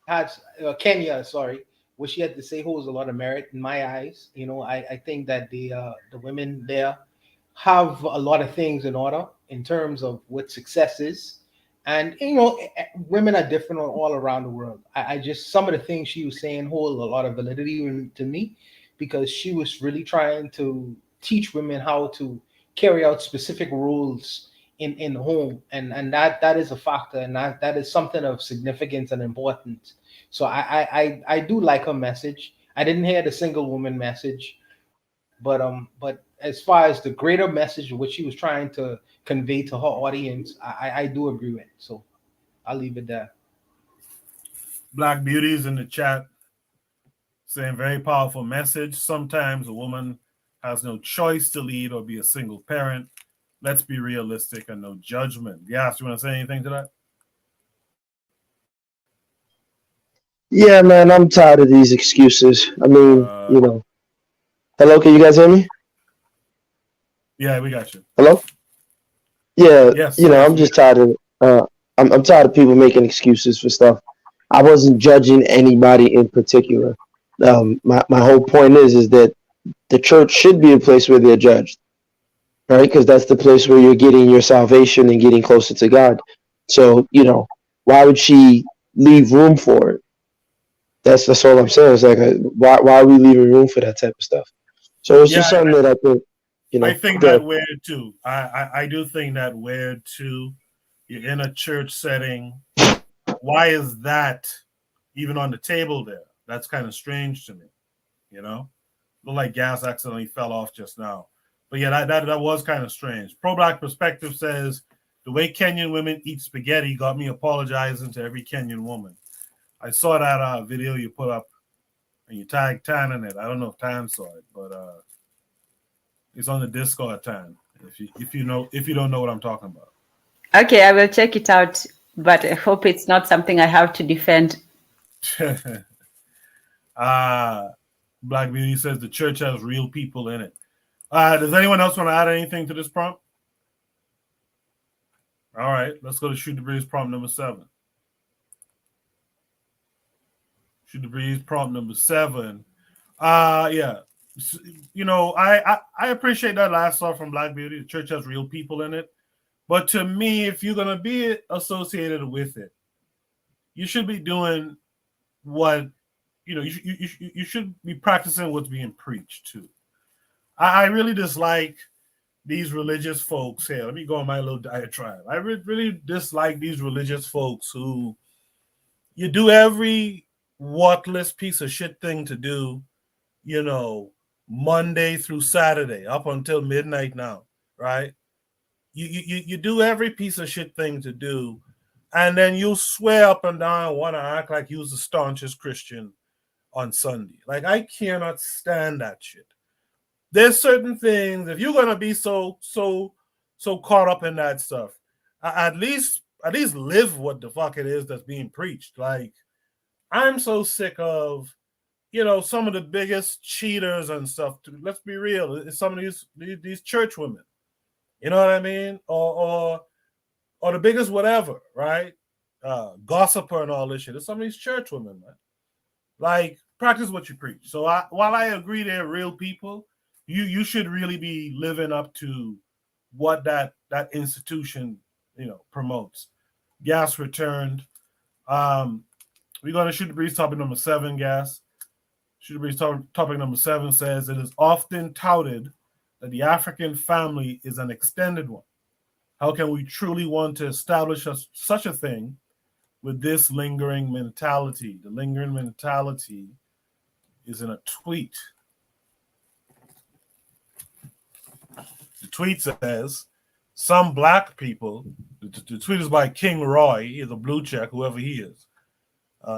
has Kenya, sorry. What she had to say holds a lot of merit in my eyes. You know, I think that the women there have a lot of things in order in terms of what success is. And, you know, women are different all around the world. I just, some of the things she was saying hold a lot of validity to me, because she was really trying to teach women how to carry out specific roles in the home. And that is a factor, and that is something of significance and importance. So I do like her message. I didn't hear the single woman message, but as far as the greater message which she was trying to convey to her audience, I do agree with. So I'll leave it there. Black Beauties in the chat saying very powerful message. Sometimes a woman has no choice to lead or be a single parent. Let's be realistic and no judgment. Yes, you want to say anything to that? Yeah, man, I'm tired of these excuses. I mean, hello, can you guys hear me? Yeah, we got you. Hello? Yeah, Yes, I'm just tired of I'm tired of people making excuses for stuff. I wasn't judging anybody in particular. My whole point is that the church should be a place where they're judged, right? Because that's the place where you're getting your salvation and getting closer to God. So, why would she leave room for it? That's all I'm saying. It's like, why are we leaving room for that type of stuff? So it's just something that I think, I think that weird too. I do think that weird too. You're in a church setting. Why is that even on the table there? That's kind of strange to me. Look like gas accidentally fell off just now. But yeah, that was kind of strange. Pro-Black Perspective says the way Kenyan women eat spaghetti got me apologizing to every Kenyan woman. I saw that video you put up and you tagged Tan in it. I don't know if Tan saw it, but it's on the Discord, Tan. If you don't know what I'm talking about. Okay, I will check it out, but I hope it's not something I have to defend. Black Beauty says the church has real people in it. Does anyone else want to add anything to this prompt? All right, let's go to Shoot the Breeze prompt number 7. Shoot the Breeze prompt number 7. Yeah. I appreciate that last thought from Black Beauty. The church has real people in it. But to me, if you're going to be associated with it, you should be doing what, you should be practicing what's being preached too. I really dislike these religious folks here. Let me go on my little diatribe. I really dislike these religious folks who you do every worthless piece of shit thing to do, Monday through Saturday up until midnight now, right? You do every piece of shit thing to do, and then you swear up and down and want to act like you was the staunchest Christian on Sunday. Like, I cannot stand that shit. There's certain things, if you're gonna be so caught up in that stuff, at least live what the fuck it is that's being preached. Like, I'm so sick of some of the biggest cheaters and stuff. Let's be real, it's some of these church women. You know what I mean? Or the biggest whatever, right? Gossiper and all this shit. It's some of these church women, man. Like, practice what you preach. So while I agree they're real people, you should really be living up to what that institution promotes. Gas returned. We're going to Shoot the Breeze topic number 7, Gas. Shoot the Breeze topic number 7 says it is often touted that the African family is an extended one. How can we truly want to establish such a thing with this lingering mentality? The lingering mentality is in a tweet. The tweet says, some black people, the tweet is by King Roy, he is a blue check, whoever he is.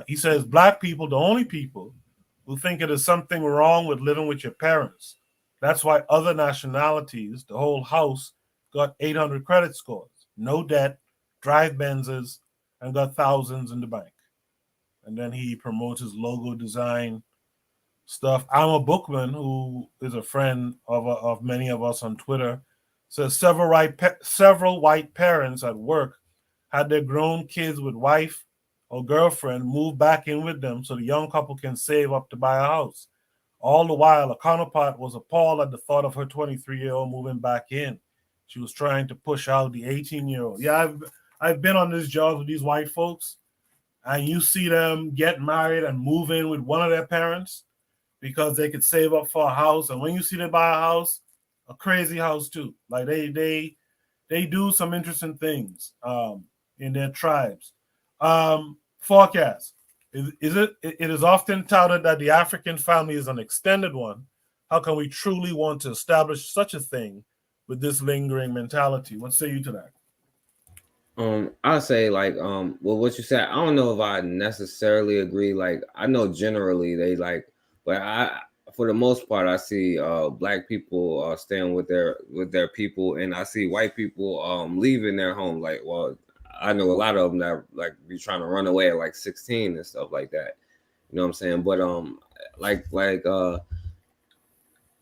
He says, black people, the only people who think it is something wrong with living with your parents. That's why other nationalities, the whole house, got 800 credit scores, no debt, drive Benzes, and got thousands in the bank. And then he promotes his logo design stuff. I'm a Bookman, who is a friend of many of us on Twitter, says several white parents at work had their grown kids with wife or girlfriend move back in with them so the young couple can save up to buy a house. All the while, a counterpart was appalled at the thought of her 23-year-old moving back in. She was trying to push out the 18-year-old. Yeah, I've been on this job with these white folks, and you see them get married and move in with one of their parents because they could save up for a house. And when you see them buy a house, a crazy house too. Like they do some interesting things in their tribes. Forecast. It is often touted that the African family is an extended one. How can we truly want to establish such a thing with this lingering mentality? What say you to that? I'll say like well what you said, I don't know if I necessarily agree. Like I know generally they like, but I for the most part I see black people staying with their people, and I see white people leaving their home. Like, well, I know a lot of them that like be trying to run away at like 16 and stuff like that. You know what I'm saying? But like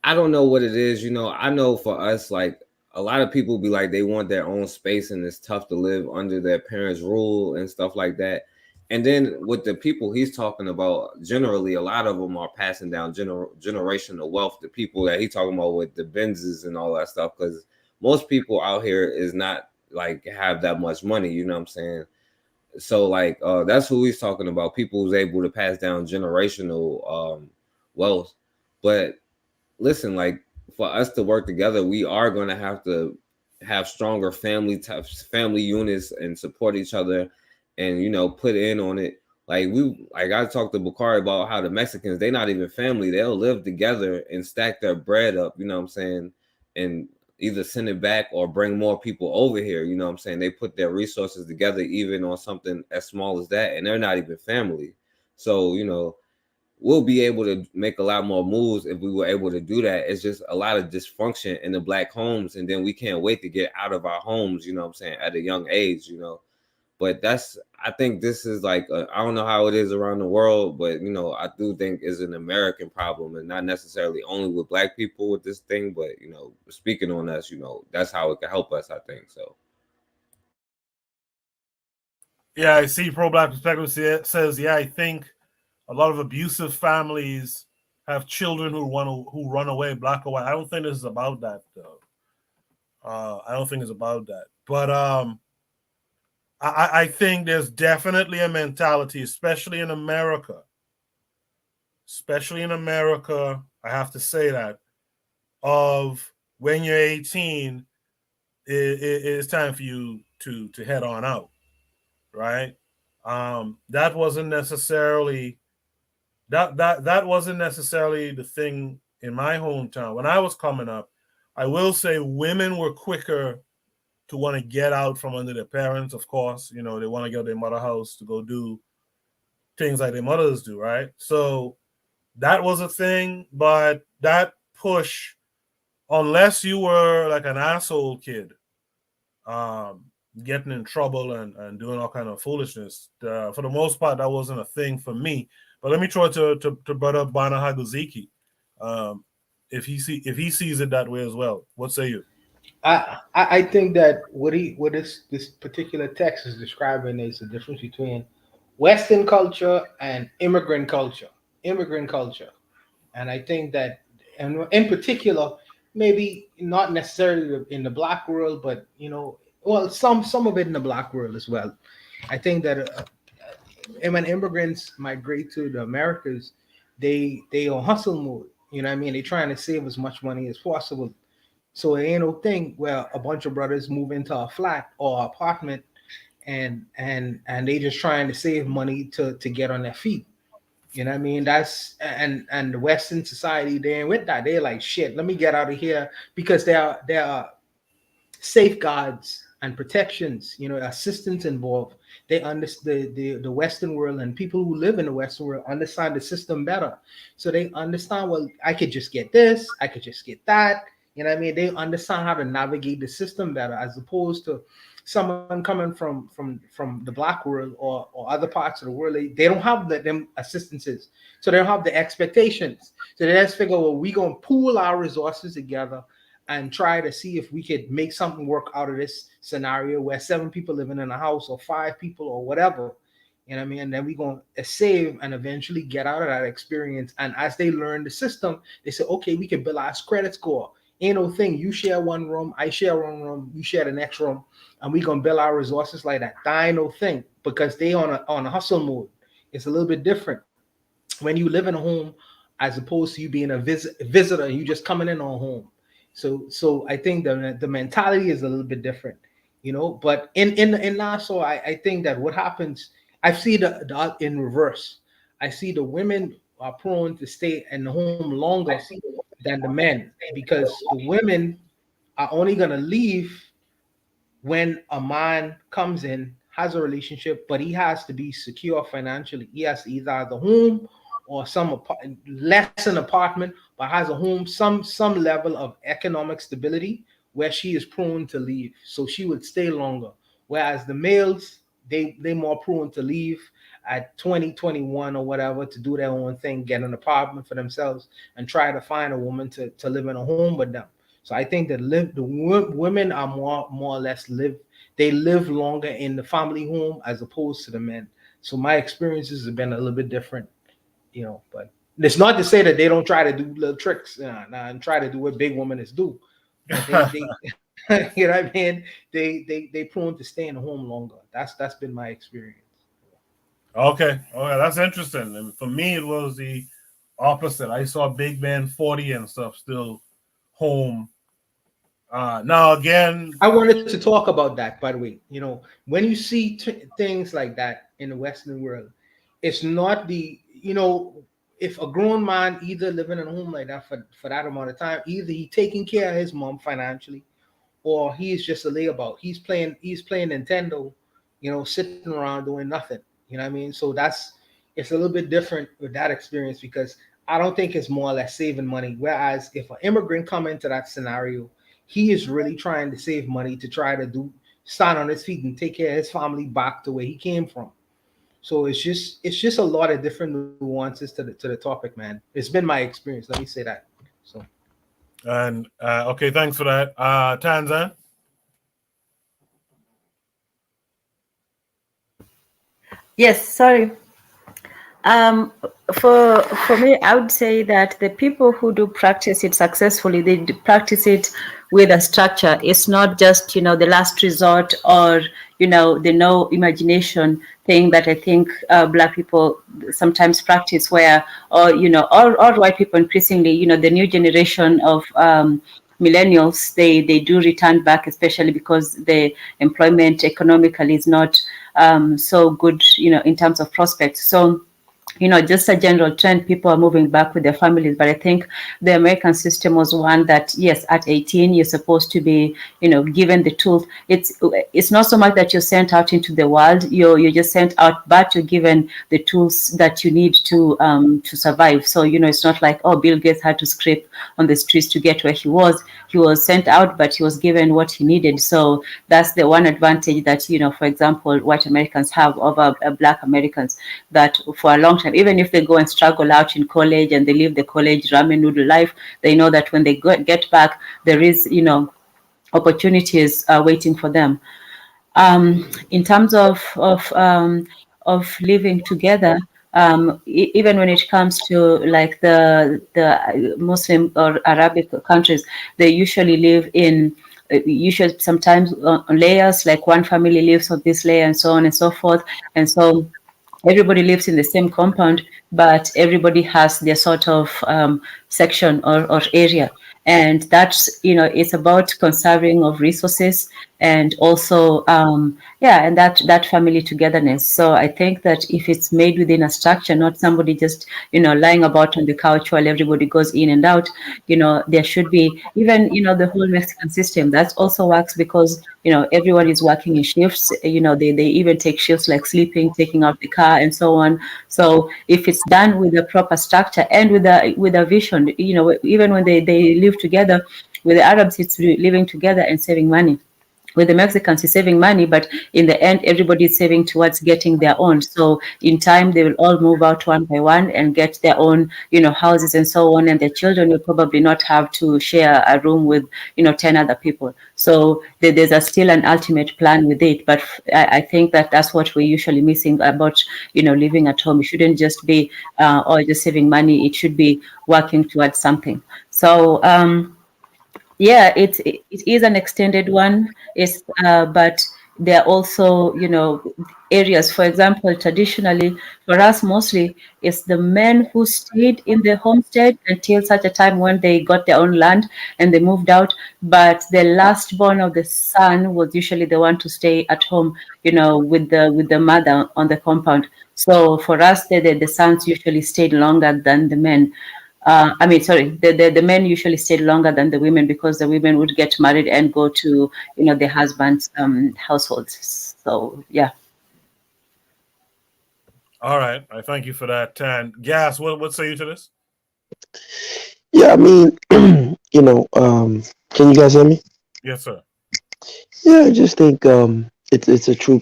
I don't know what it is. You know, I know for us, like a lot of people be like they want their own space and it's tough to live under their parents' rule and stuff like that. And then with the people he's talking about, generally a lot of them are passing down generational wealth. The people that he's talking about with the Benzes and all that stuff, because most people out here is not like have that much money. You know what I'm saying? So like that's who he's talking about. People who's able to pass down generational wealth, but listen, like for us to work together, we are going to have stronger family units and support each other, and you know put in on it. Like I talked to Bakari about how the Mexicans, they not even family. They'll live together and stack their bread up. You know what I'm saying? And either send it back or bring more people over here. You know what I'm saying? They put their resources together even on something as small as that, and they're not even family. So you know, we'll be able to make a lot more moves if we were able to do that. It's just a lot of dysfunction in the black homes, and then we can't wait to get out of our homes, you know what I'm saying, at a young age, you know. But I think this is like, I don't know how it is around the world, but, you know, I do think it's an American problem, and not necessarily only with black people with this thing, but, you know, speaking on us, you know, that's how it can help us, I think, so. Yeah, I see Pro-Black Perspective says, yeah, I think a lot of abusive families have children who run away, black or white. I don't think this is about that, though. I don't think it's about that. But I think there's definitely a mentality, especially in America. I have to say that, of when you're 18, it's time for you to head on out, right? That wasn't necessarily that wasn't necessarily the thing in my hometown. When I was coming up, I will say women were quicker to want to get out from under their parents, of course. You know, they want to get out their mother house to go do things like their mothers do, right? So that was a thing, but that push, unless you were like an asshole kid, getting in trouble and doing all kind of foolishness, for the most part, that wasn't a thing for me. But let me try to Brother Bana Haguziki, if he sees it that way as well. What say you? I think that what this particular text is describing is the difference between Western culture and immigrant culture. And I think that, and in particular, maybe not necessarily in the black world, but you know, well, some of it in the black world as well. I think that when immigrants migrate to the Americas, they on hustle mode. You know what I mean? They're trying to save as much money as possible. So it ain't no thing where a bunch of brothers move into a flat or apartment and they just trying to save money to get on their feet. You know what I mean? That's and the Western society, they ain't with that. They're like, shit, let me get out of here, because there are safeguards and protections, you know, assistance involved. They understand the Western world, and people who live in the Western world understand the system better. So they understand, well, I could just get this, I could just get that. You know what I mean? They understand how to navigate the system better, as opposed to someone coming from the black world or other parts of the world. They don't have them assistances, so they don't have the expectations. So they just figure, well, we gonna pool our resources together and try to see if we could make something work out of this scenario where 7 people living in a house or 5 people or whatever. You know what I mean? And then we're going to save and eventually get out of that experience. And as they learn the system, they say, okay, we can build our credit score. Ain't no thing. You share one room, I share one room, you share the next room, and we're going to build our resources like that. That ain't no thing, because they on a hustle mode. It's a little bit different when you live in a home as opposed to you being a visitor and you just coming in on home. So I think the mentality is a little bit different, you know. But in Nassau, I think that what happens, I see the in reverse. I see the women are prone to stay in the home longer than the men, because the women are only gonna leave when a man comes in, has a relationship, but he has to be secure financially. He has to either have a home or less an apartment, but has a home, some level of economic stability where she is prone to leave. So she would stay longer. Whereas the males, they more prone to leave at 20, 21 or whatever to do their own thing, get an apartment for themselves and try to find a woman to live in a home with them. So I think that the women are more or less live longer in the family home as opposed to the men. So my experiences have been a little bit different, but it's not to say that they don't try to do little tricks and try to do what big women do. But they you know what I mean? They prone to stay in the home longer. That's been my experience. Okay, that's interesting. And for me, it was the opposite. I saw big men 40 and stuff still home. Now again, I wanted to talk about that. By the way, when you see things like that in the Western world, it's not if a grown man either living in a home like that for that amount of time, either he taking care of his mom financially, or he's just a layabout. He's playing Nintendo, sitting around doing nothing. You know what I mean? So it's a little bit different with that experience, because I don't think it's more or less saving money. Whereas if an immigrant come into that scenario, he is really trying to save money to try to stand on his feet and take care of his family back to where he came from. So it's just a lot of different nuances to the topic, man. It's been my experience. Let me say that. So. And okay, thanks for that. Tanzan? Yes, sorry. For me, I would say that the people who do practice it successfully, they practice it with a structure. It's not just, the last resort or, the no imagination thing that I think Black people sometimes practice, where, or white people increasingly, the new generation of millennials, they do return back, especially because the employment economically is not so good, in terms of prospects. So, just a general trend, people are moving back with their families. But I think the American system was one that, yes, at 18, you're supposed to be, given the tools. It's not so much that you're sent out into the world, you're just sent out, but you're given the tools that you need to survive. So, it's not like, oh, Bill Gates had to scrape on the streets to get where he was. He was sent out, but he was given what he needed. So that's the one advantage that, for example, white Americans have over Black Americans, that for a long time, even if they go and struggle out in college and they live the college ramen noodle life, they know that when they get back, there is, opportunities waiting for them. In terms of living together, even when it comes to like the Muslim or Arabic countries, they usually live in sometimes on layers, like one family lives on this layer and so on and so forth. And so everybody lives in the same compound, but everybody has their sort of section or area. And that's, it's about conserving of resources and also, and that family togetherness. So I think that if it's made within a structure, not somebody just, lying about on the couch while everybody goes in and out, there should be even, the whole Mexican system that also works because, everyone is working in shifts, they even take shifts like sleeping, taking out the car and so on. So if it's done with a proper structure and with a vision, even when they live together, with the Arabs, it's living together and saving money. With the Mexicans, it's saving money, but in the end, everybody is saving towards getting their own. So in time, they will all move out one by one and get their own, houses and so on. And their children will probably not have to share a room with, 10 other people. So there's still an ultimate plan with it. But I think that's what we're usually missing about, living at home. It shouldn't just be or just saving money. It should be working towards something. So, yeah, it is an extended one. But there are also, areas. For example, traditionally, for us, mostly, it's the men who stayed in the homestead until such a time when they got their own land and they moved out. But the last born of the son was usually the one to stay at home, with the mother on the compound. So for us, the sons usually stayed longer than the men. I mean, sorry, the men usually stayed longer than the women because the women would get married and go to, their husbands' households. So, yeah. All right. I thank you for that. And Gas, what say you to this? Yeah, I mean, can you guys hear me? Yes, sir. Yeah, I just think it's a true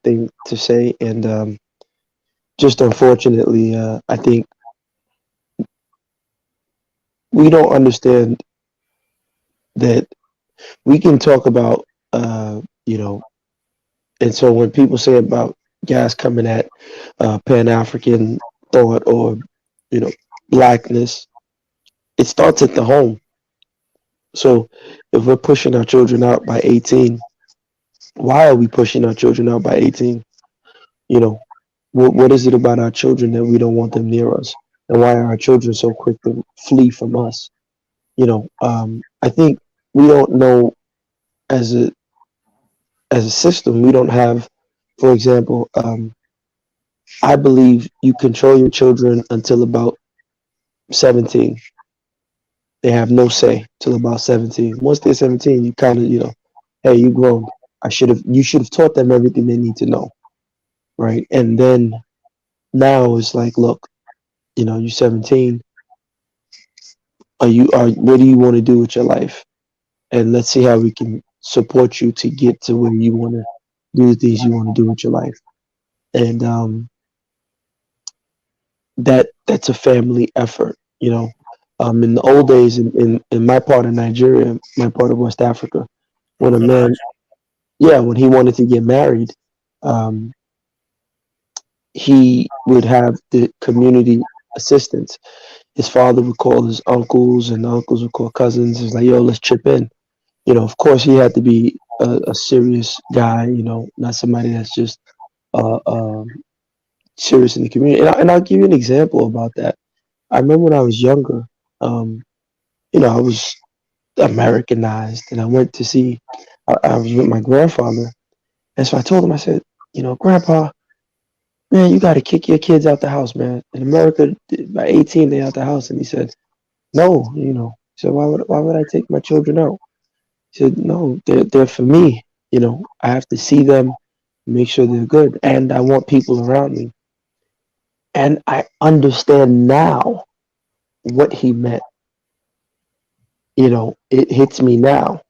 thing to say, and just unfortunately, I think we don't understand that we can talk about and so when people say about guys coming at Pan-African thought or blackness, it starts at the home. So if we're pushing our children out by 18, why are we pushing our children out by 18? What is it about our children that we don't want them near us? And why are our children so quick to flee from us? I think we don't know as a system, we don't have, for example, I believe you control your children until about 17. They have no say till about 17. Once they're 17, you kind of, hey, you grown. You should have taught them everything they need to know, right? And then now it's like, look, you're 17. What do you want to do with your life? And let's see how we can support you to get to where you want to do the things you want to do with your life. And that's a family effort, in the old days in my part of Nigeria, my part of West Africa, when a man, when he wanted to get married, he would have the community assistants. His father would call his uncles, and the uncles would call cousins. It's like, yo, let's chip in. Of course, he had to be a serious guy, not somebody that's just serious in the community. And I'll give you an example about that. I remember when I was younger, I was Americanized, and I went to see. I was with my grandfather, and so I told him, I said, Grandpa, man, you got to kick your kids out the house, man. In America, by 18, they out the house. And he said, no, He said, why would I take my children out? He said, no, they're for me. I have to see them, make sure they're good, and I want people around me. And I understand now what he meant. It hits me now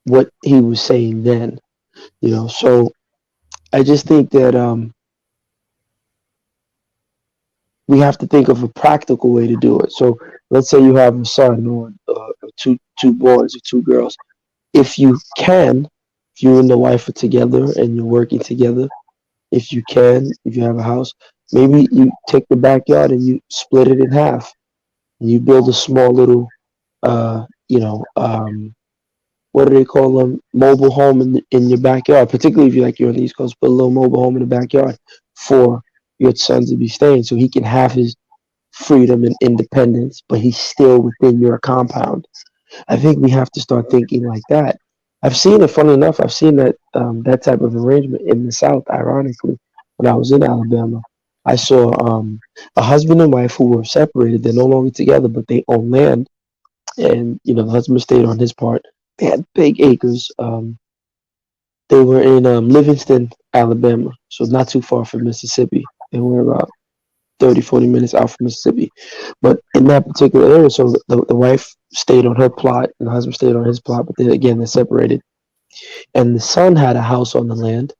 what he was saying then. So I just think that we have to think of a practical way to do it. So let's say you have a son or two boys or two girls. If you can, if you and the wife are together and you're working together, if you have a house, maybe you take the backyard and you split it in half. And you build a small little, what do they call them? Mobile home in your backyard. Particularly if you're on the East Coast, put a little mobile home in the backyard for your son to be staying, so he can have his freedom and independence, but he's still within your compound. I think we have to start thinking like that. I've seen it. Funny enough, I've seen that that type of arrangement in the South. Ironically, when I was in Alabama, I saw a husband and wife who were separated. They're no longer together, but they own land, and the husband stayed on his part. They had big acres. They were in Livingston, Alabama, so not too far from Mississippi. They were about 30, 40 minutes out from Mississippi. But in that particular area, so the wife stayed on her plot and the husband stayed on his plot, but then again, they're separated. And the son had a house on the land,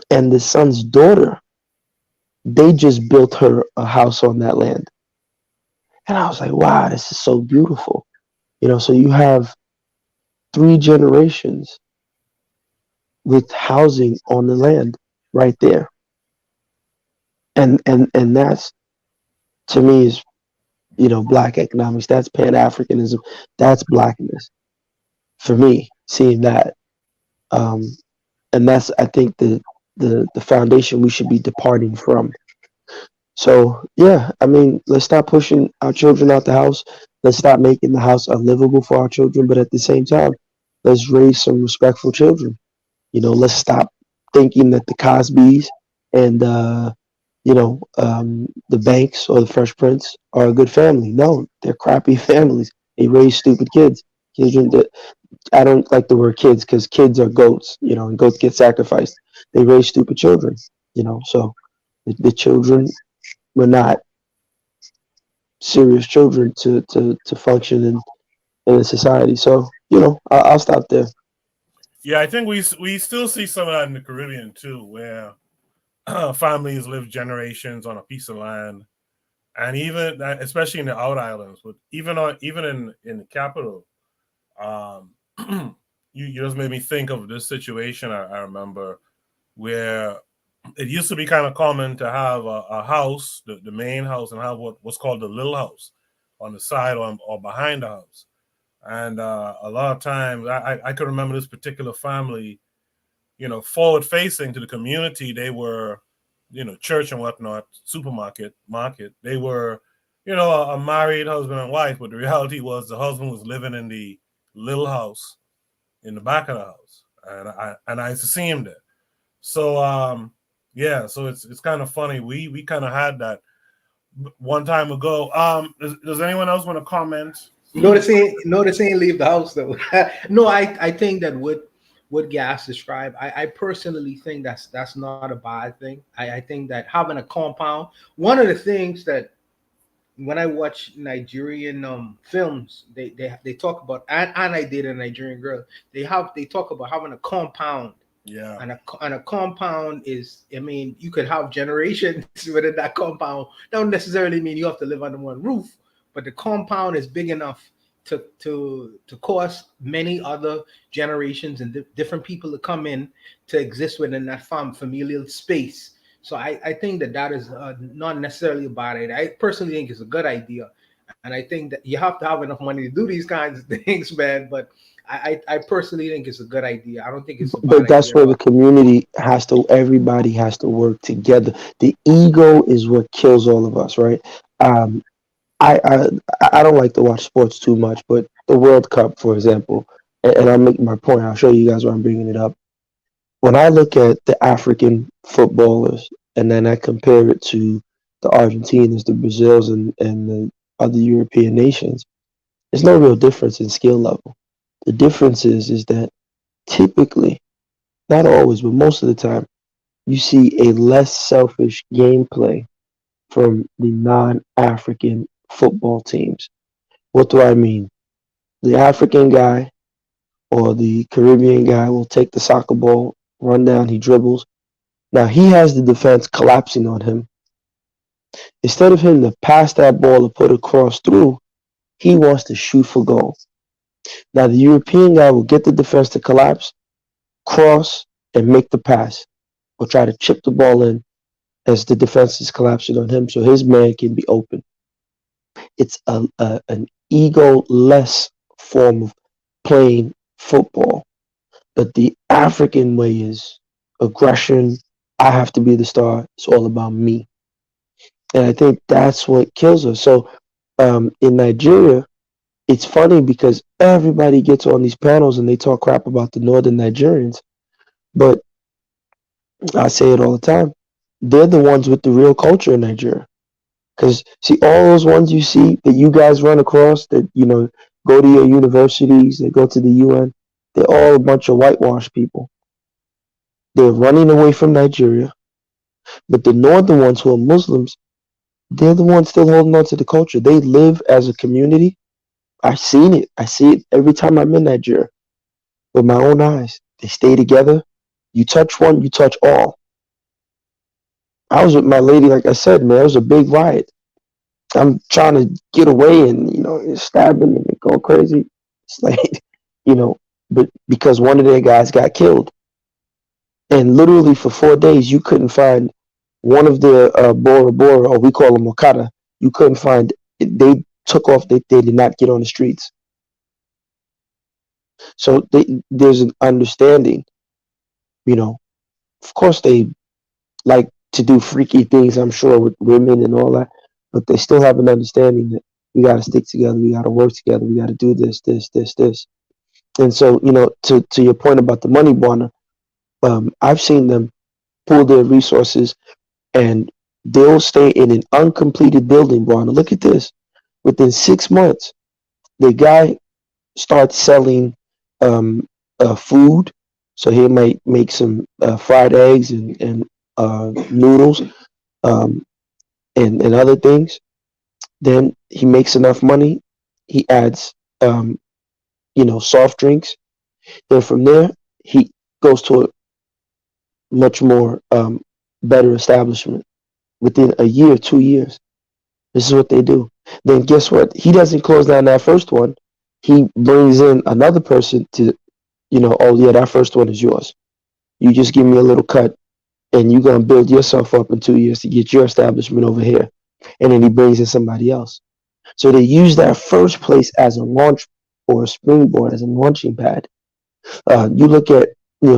and the son's daughter, they just built her a house on that land. And I was like, wow, this is so beautiful. So you have 3 generations with housing on the land right there. And that's, to me, is Black economics. That's Pan-Africanism. That's Blackness. For me, seeing that, and that's, I think, the foundation we should be departing from. So yeah, I mean, let's stop pushing our children out the house. Let's stop making the house unlivable for our children. But at the same time, let's raise some respectful children. Let's stop thinking that the Cosbys and the Banks or the Fresh Prince are a good family. No, they're crappy families. They raise stupid kids. Children that I don't like the word kids because kids are goats, and goats get sacrificed. They raise stupid children, so the children were not serious children to function in a society. So, I'll stop there. Yeah, I think we still see some of that in the Caribbean too, where families live generations on a piece of land, and even especially in the out islands, but even in the capital, um, you just made me think of this situation. I remember where it used to be kind of common to have a house, the main house, and have what's called the little house on the side or behind the house. And a lot of times, I could remember this particular family, forward facing to the community. They were, church and whatnot, supermarket, market. They were, a married husband and wife, but the reality was the husband was living in the little house in the back of the house, and I used to see him there. So yeah, so it's kind of funny. We kind of had that one time ago. Does anyone else want to comment? Notice ain't leave the house though. No, I think that what Gas described, I personally think that's not a bad thing. I think that having a compound, one of the things that when I watch Nigerian films, they talk about, and I dated a Nigerian girl. They talk about having a compound. Yeah. And a compound is, I mean, you could have generations within that compound. Don't necessarily mean you have to live under one roof, but the compound is big enough to cause many other generations and different people to come in to exist within that familial space. So I think that is not necessarily a bad idea. I personally think it's a good idea. And I think that you have to have enough money to do these kinds of things, man. But I personally think it's a good idea. I don't think it's a bad But that's idea. where the community everybody has to work together. The ego is what kills all of us, right? I, I I don't like to watch sports too much, but the World Cup, for example, and I'll make my point. I'll show you guys why I'm bringing it up. When I look at the African footballers and then I compare it to the Argentinas, the Brazils, and the other European nations, there's no real difference in skill level. The difference is that typically, not always, but most of the time, you see a less selfish gameplay from the non-African football teams. What do I mean? The African guy or the Caribbean guy will take the soccer ball, run down, he dribbles. Now he has the defense collapsing on him. Instead of him to pass that ball or put a cross through, he wants to shoot for goal. Now the European guy will get the defense to collapse, cross, and make the pass, or try to chip the ball in as the defense is collapsing on him so his man can be open. It's an ego-less form of playing football. But the African way is aggression. I have to be the star. It's all about me. And I think that's what kills us. So in Nigeria, it's funny because everybody gets on these panels and they talk crap about the Northern Nigerians. But I say it all the time. They're the ones with the real culture in Nigeria. Because see, all those ones you see that you guys run across that, go to your universities, they go to the UN, they're all a bunch of whitewashed people. They're running away from Nigeria. But the northern ones who are Muslims, they're the ones still holding on to the culture. They live as a community. I've seen it. I see it every time I'm in Nigeria with my own eyes. They stay together. You touch one, you touch all. I was with my lady, like I said, man, it was a big riot. I'm trying to get away and, it's stabbing and they go crazy. It's like, but because one of their guys got killed. And literally for 4 days, you couldn't find one of their Bora Bora, or we call them Okada. You couldn't find, they took off, they did not get on the streets. So there's an understanding, of course they like to do freaky things, I'm sure, with women and all that, but they still have an understanding that we got to stick together, we got to work together, we got to do this. And so, to your point about the money, Bwana, I've seen them pool their resources and they'll stay in an uncompleted building, bro. Now look at this. Within 6 months, the guy starts selling food. So he might make some fried eggs and noodles and other things. Then he makes enough money. He adds, soft drinks. Then from there, he goes to a much more better establishment. Within a year, 2 years, this is what they do. Then guess what? He doesn't close down that first one. He brings in another person to, oh yeah, that first one is yours. You just give me a little cut, and you're gonna build yourself up in 2 years to get your establishment over here. And then he brings in somebody else. So they use that first place as a launch or a springboard, as a launching pad. You look at,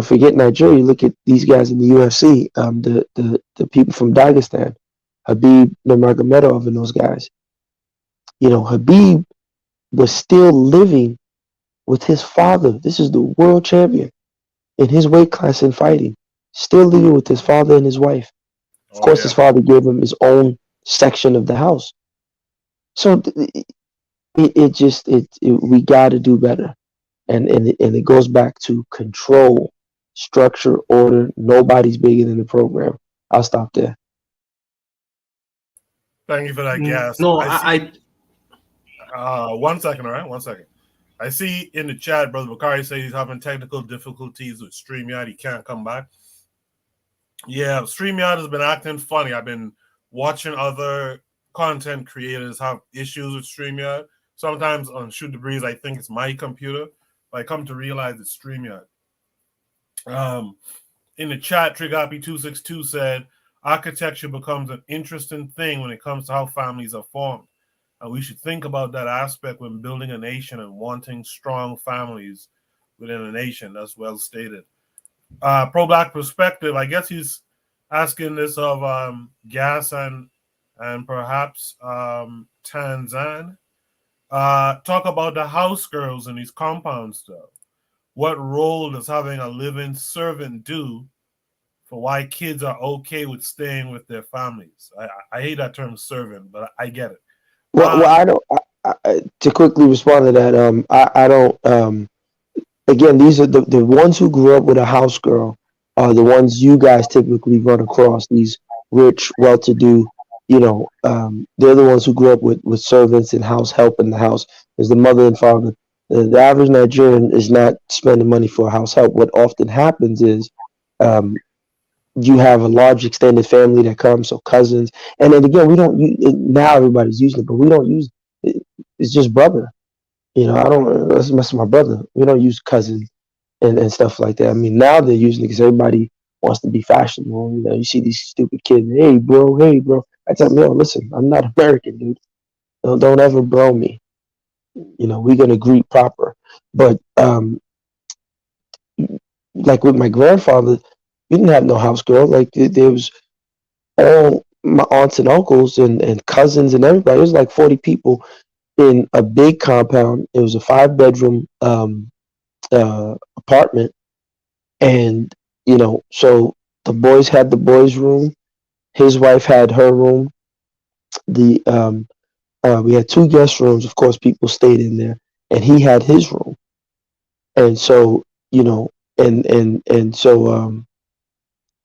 forget Nigeria. You look at these guys in the UFC, the people from Dagestan, Habib Nurmagomedov, and those guys. Habib was still living with his father. This is the world champion in his weight class in fighting. Still living with his father and his wife. Of course, his father gave him his own section of the house. So we got to do better, and it goes back to control, structure, order. Nobody's bigger than the program. I'll stop there. Thank you for that, Gas. No, I 1 second, all right? 1 second. I see in the chat, Brother Bakari says he's having technical difficulties with StreamYard. He can't come back. Yeah, StreamYard has been acting funny. I've been watching other content creators have issues with StreamYard. Sometimes on Shoot the Breeze, I think it's my computer, but I come to realize it's StreamYard. In the chat, Trigapi262 said, architecture becomes an interesting thing when it comes to how families are formed. And we should think about that aspect when building a nation and wanting strong families within a nation. That's well stated. Pro-Black perspective, I guess he's asking this of Gas and perhaps Tanzan. Talk about the house girls in these compounds, though. What role does having a living servant do for why kids are okay with staying with their families? I hate that term servant, but I get it. Well, I don't. To quickly respond to that, I don't. Again, these are the ones who grew up with a house girl are the ones you guys typically run across. These rich, well-to-do, they're the ones who grew up with servants and house help in the house. There's the mother and father. The average Nigerian is not spending money for house help. What often happens is you have a large extended family that comes, so cousins. And then again, we don't use it, now everybody's using it, but we don't use it. It's just brother. That's my brother. We don't use cousin and stuff like that. I mean, now they're using it because everybody wants to be fashionable. You see these stupid kids, hey bro. I tell them, yo, listen, I'm not American, dude. Don't ever bro me. We're gonna greet proper. But like with my grandfather, we didn't have no house girl. Like there was all my aunts and uncles and cousins and everybody. It was like 40 people in a big compound. It was a 5-bedroom apartment, and so the boys had the boys' room. His wife had her room. We had 2 guest rooms. Of course, people stayed in there, and he had his room. And so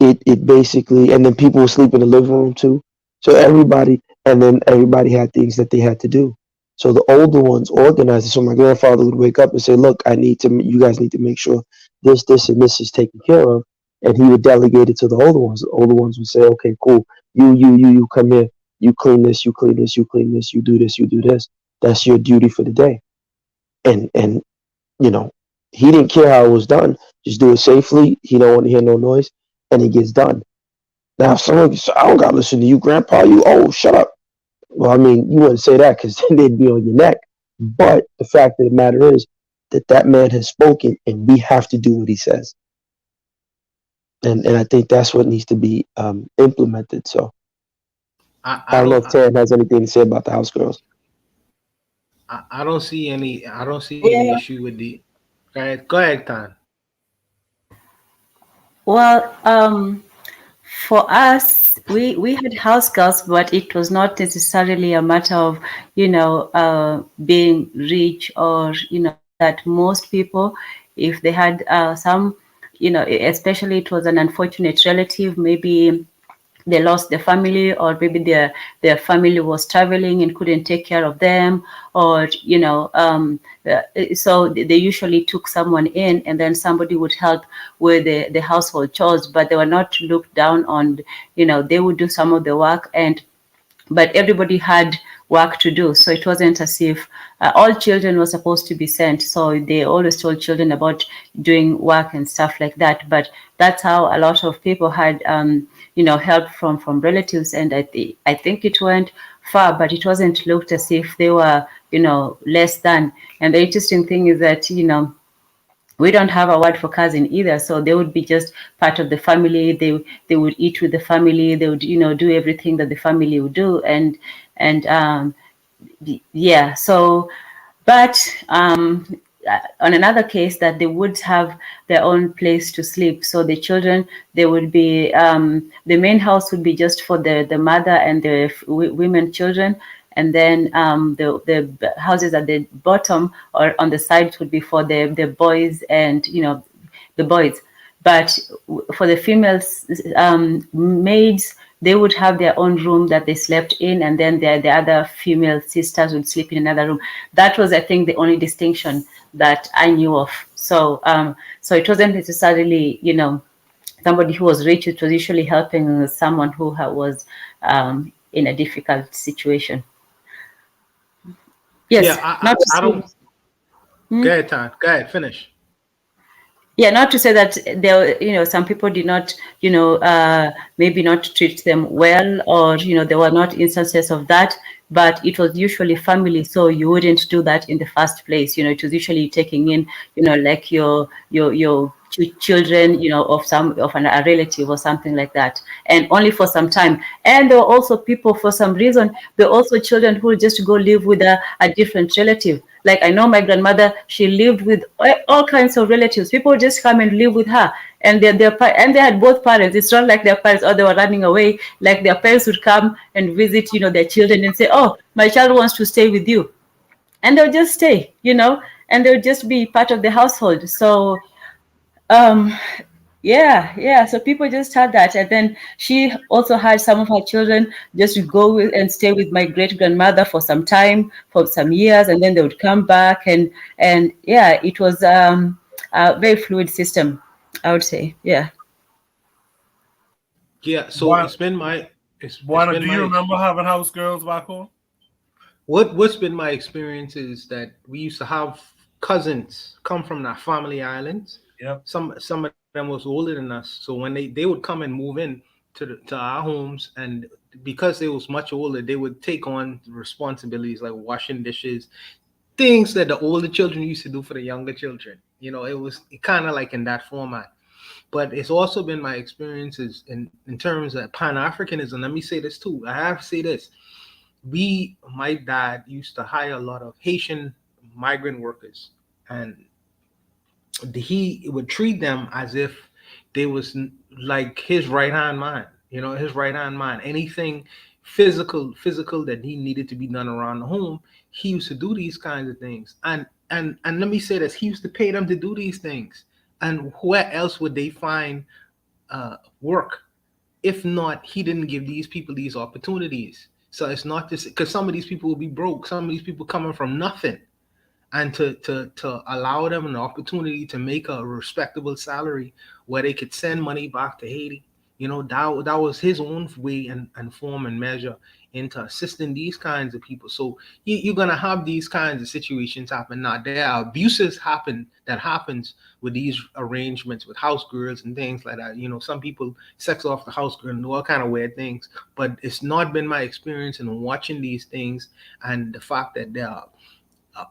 it basically, and then people would sleep in the living room too. So everybody had things that they had to do. So the older ones organized it. So my grandfather would wake up and say, look, you guys need to make sure this, and this is taken care of. And he would delegate it to the older ones. The older ones would say, okay, cool. You come here. You clean this, you clean this, you clean this, you do this, you do this. That's your duty for the day. And he didn't care how it was done. Just do it safely. He don't want to hear no noise, and it gets done. Now, if someone says, I don't got to listen to you, Grandpa. Shut up. Well, I mean, you wouldn't say that because then they'd be on your neck. But the fact of the matter is that man has spoken, and we have to do what he says. And I think that's what needs to be implemented. So I don't know if Tan has anything to say about the house girls. I don't see any issue with the. Go ahead, Tan. Well, for us, we had house girls, but it was not necessarily a matter of, being rich, or that most people, if they had some, especially it was an unfortunate relative, maybe they lost their family, or maybe their family was traveling and couldn't take care of them, or so they usually took someone in, and then somebody would help with the household chores, but they were not looked down on. They would do some of the work, but everybody had work to do. So it wasn't as if all children were supposed to be sent. So they always told children about doing work and stuff like that. But that's how a lot of people had, help from relatives. And I think it went far, but it wasn't looked as if they were, less than. And the interesting thing is that, we don't have a word for cousin either, so they would be just part of the family. They would eat with the family. They would do everything that the family would do, and yeah. So, but on another case, that they would have their own place to sleep. So the children, they would be the main house would be just for the mother and the women children. And then the houses at the bottom or on the sides would be for the boys and the boys. But for the females, maids, they would have their own room that they slept in, and then the other female sisters would sleep in another room. That was, I think, the only distinction that I knew of. So so it wasn't necessarily somebody who was rich. It was usually helping someone who was in a difficult situation. Yes, Yeah, I don't. Go ahead, Tan. Go ahead, finish. Yeah, not to say that there, some people did not, maybe not treat them well, or there were not instances of that, but it was usually family, so you wouldn't do that in the first place. It was usually taking in, like your children, of a relative or something like that, and only for some time. And there were also people, for some reason, there were also children who would just go live with a different relative. Like I know my grandmother, she lived with all kinds of relatives. People would just come and live with her, and they had both parents. It's not like their parents, or they were running away. Like their parents would come and visit, their children, and say, "Oh, my child wants to stay with you," and they'll just stay, and they'll just be part of the household. So yeah, so people just had that. And then she also had some of her children just go and stay with my great grandmother for some time, for some years, and then they would come back, and yeah, it was a very fluid system, I would say. Yeah. So it's been my Buana, do you remember having house girls back home? What's been my experience is that we used to have cousins come from the family islands. Yeah. Some of them was older than us, so when they would come and move in to our homes, and because they was much older, they would take on responsibilities like washing dishes, things that the older children used to do for the younger children. It was kind of like in that format. But it's also been my experiences in terms of Pan-Africanism. Let me say this too. I have to say this. My dad used to hire a lot of Haitian migrant workers, and he would treat them as if they was like his right-hand man, his right-hand man. Anything physical that he needed to be done around the home, he used to do these kinds of things. And let me say this, he used to pay them to do these things. And where else would they find work if not he didn't give these people these opportunities? So it's not just because some of these people will be broke, some of these people coming from nothing, and to allow them an opportunity to make a respectable salary where they could send money back to Haiti. That was his own way and form and measure into assisting these kinds of people. So you're gonna have these kinds of situations happen. Now there are abuses that happens with these arrangements with house girls and things like that. Some people sex off the house girl and do all kind of weird things. But it's not been my experience in watching these things, and the fact that there are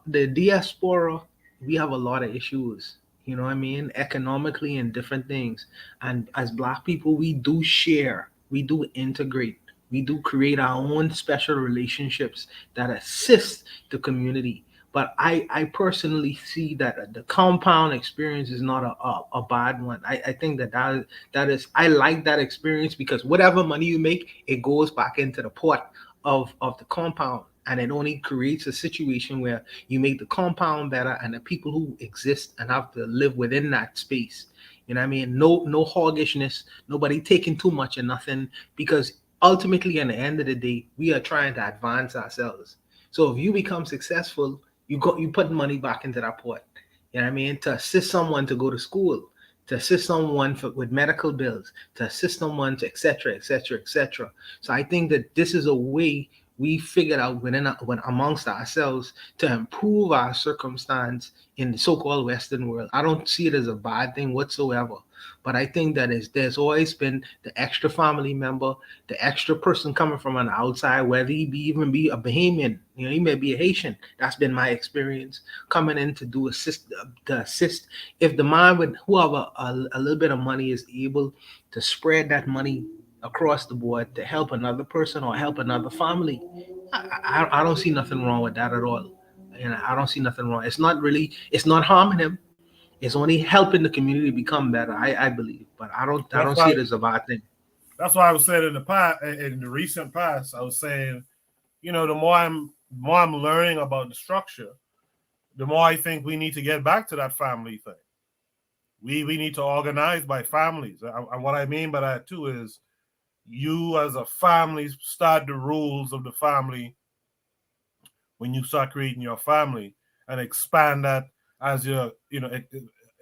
the diaspora, we have a lot of issues, economically and different things. And as Black people, we do share, we do integrate, we do create our own special relationships that assist the community. But I personally see that the compound experience is not a bad one. I think that is, I like that experience because whatever money you make, it goes back into the pot of the compound. And it only creates a situation where you make the compound better and the people who exist and have to live within that space. You know what I mean? No hoggishness, nobody taking too much of nothing, because ultimately, at the end of the day, we are trying to advance ourselves. So if you become successful, you put money back into that pot. You know what I mean? To assist someone to go to school, to assist someone with medical bills, to assist someone to etc. etc. etc. So I think that this is a way we figured out when amongst ourselves to improve our circumstance in the so-called Western world. I don't see it as a bad thing whatsoever. But I think that there's always been the extra family member, the extra person coming from an outside, whether he even be a Bahamian, he may be a Haitian. That's been my experience, coming in to assist. If the man with who have a little bit of money is able to spread that money across the board to help another person or help another family, I don't see nothing wrong with that at all. And I don't see nothing wrong. It's not harming him. It's only helping the community become better, I believe. But I don't see it as a bad thing. That's why I was saying in the recent past, I was saying, the more I'm learning about the structure, the more I think we need to get back to that family thing. We need to organize by families. And what I mean by that too is you as a family start the rules of the family when you start creating your family, and expand that as you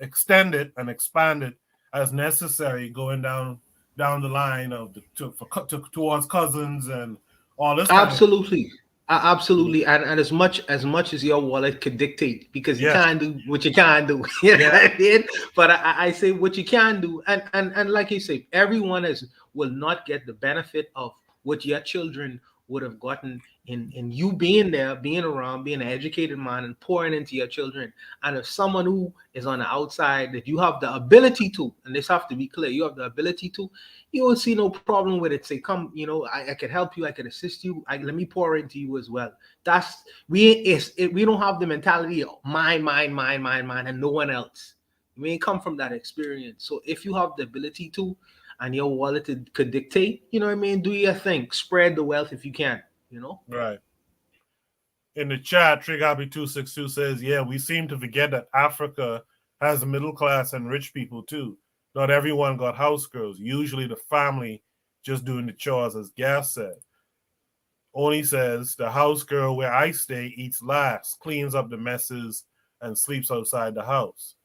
extend it and expand it as necessary, going down the line of towards cousins and all this. Absolutely. Absolutely, and as much as your wallet could dictate, because you can't do what you can't do. You know what I mean? But I say what you can do, and like you say, everyone will not get the benefit of what your children would have gotten in you being there, being around, being an educated man and pouring into your children. And if someone who is on the outside that you have the ability to, and this have to be clear, you have the ability to, you will see no problem with it. Say, come, I could help you, I could assist you. Let me pour into you as well. We don't have the mentality of mine, and no one else. We ain't come from that experience. So if you have the ability to, and your wallet could dictate, do your thing. Spread the wealth if you can, Right. In the chat, Trigabi262 says, yeah, we seem to forget that Africa has a middle class and rich people too. Not everyone got house girls. Usually the family just doing the chores, as Gas said. Oni says, the house girl where I stay eats last, cleans up the messes, and sleeps outside the house.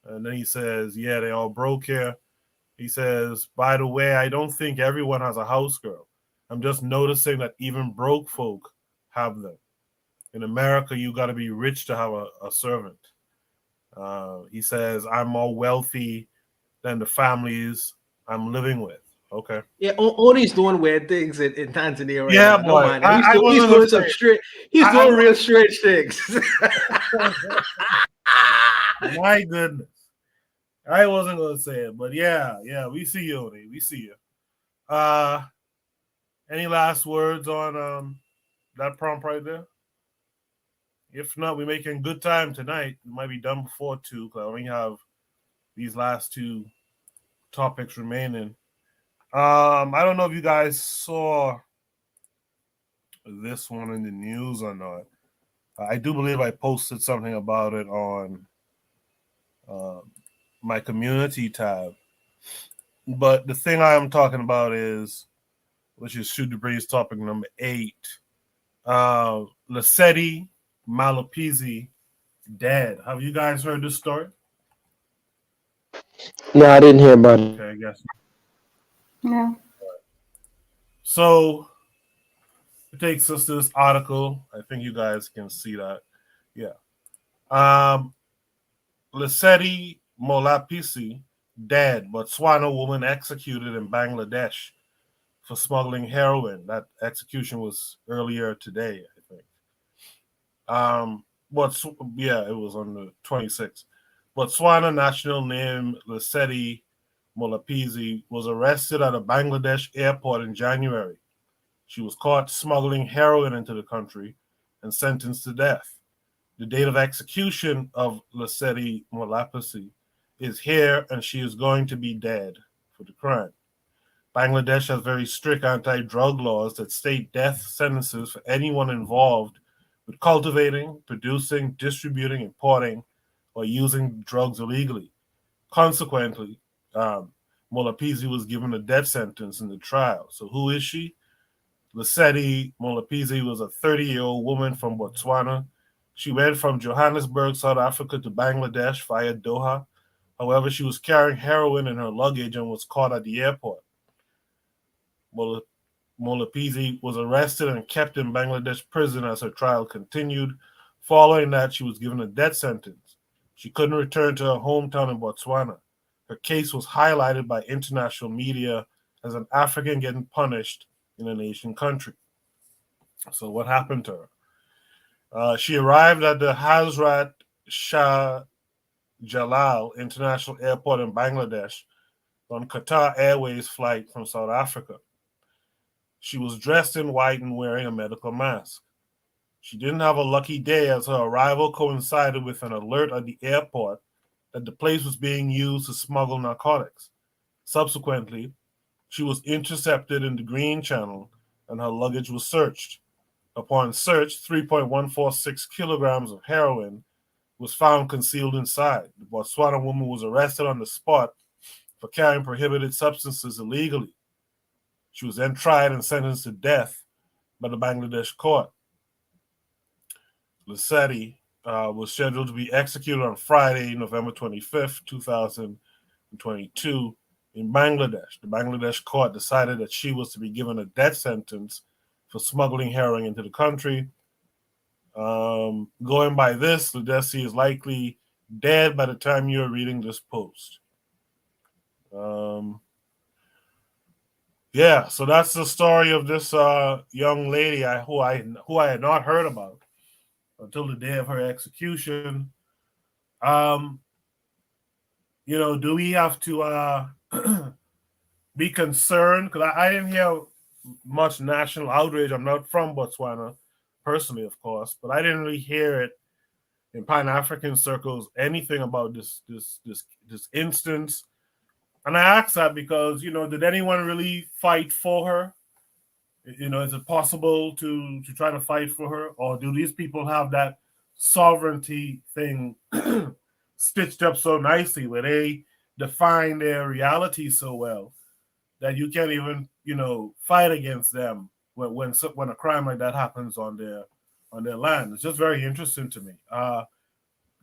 And then he says, yeah, they all broke here. He says, by the way, I don't think everyone has a house girl. I'm just noticing that even broke folk have them. In America, you got to be rich to have a servant. He says, I'm more wealthy than the families I'm living with. Okay. Yeah, Oni's doing weird things in Tanzania right now. Yeah, boy. He's doing some straight. He's doing real strange things. My goodness. I wasn't going to say it, but yeah, we see you, Oni. We see you. Any last words on that prompt right there? If not, we're making good time tonight. We might be done before 2 because I only have these last 2 topics remaining. I don't know if you guys saw this one in the news or not. I do believe I posted something about it on my community tab. But the thing I am talking about is, which is Shoot the Breeze topic number 8. Lesedi, Molapisi, dead. Have you guys heard this story? No, I didn't hear about it. Okay, I guess. No. So it takes us to this article. I think you guys can see that. Yeah. Lesedi Molapisi, dead. Botswana woman executed in Bangladesh for smuggling heroin. That execution was earlier today, I think. It was on the 26th. Botswana national name Lesedi Molapisi was arrested at a Bangladesh airport in January. She was caught smuggling heroin into the country and sentenced to death. The date of execution of Lesedi Molapisi is here, and she is going to be dead for the crime. Bangladesh has very strict anti-drug laws that state death sentences for anyone involved with cultivating, producing, distributing, importing, or using drugs illegally. Consequently, Molapisi was given a death sentence in the trial. So who is she? Lesedi Molapisi was a 30-year-old woman from Botswana. She went from Johannesburg, South Africa to Bangladesh via Doha. However, she was carrying heroin in her luggage and was caught at the airport. Molapisi was arrested and kept in Bangladesh prison as her trial continued. Following that, she was given a death sentence. She couldn't return to her hometown in Botswana. Her case was highlighted by international media as an African getting punished in an Asian country. So what happened to her? She arrived at the Hazrat Shah Jalal International Airport in Bangladesh on Qatar Airways flight from South Africa. She was dressed in white and wearing a medical mask. She didn't have a lucky day as her arrival coincided with an alert at the airport that the place was being used to smuggle narcotics. Subsequently, she was intercepted in the Green Channel and her luggage was searched. Upon search, 3.146 kilograms of heroin was found concealed inside. The Botswana woman was arrested on the spot for carrying prohibited substances illegally. She was then tried and sentenced to death by the Bangladesh court. Lesedi was scheduled to be executed on Friday, November 25th, 2022 in Bangladesh. The Bangladesh court decided that she was to be given a death sentence for smuggling heroin into the country. Going by this, Lesedi is likely dead by the time you're reading this post. Yeah, so that's the story of this young lady who I had not heard about until the day of her execution. Do we have to be concerned? Because I didn't hear much national outrage. I'm not from Botswana personally, of course, but I didn't really hear it in Pan-African circles anything about this instance. And I asked that because, did anyone really fight for her? Is it possible to try to fight for her? Or do these people have that sovereignty thing stitched up so nicely where they define their reality so well that you can't even, fight against them when a crime like that happens on their land? It's just very interesting to me.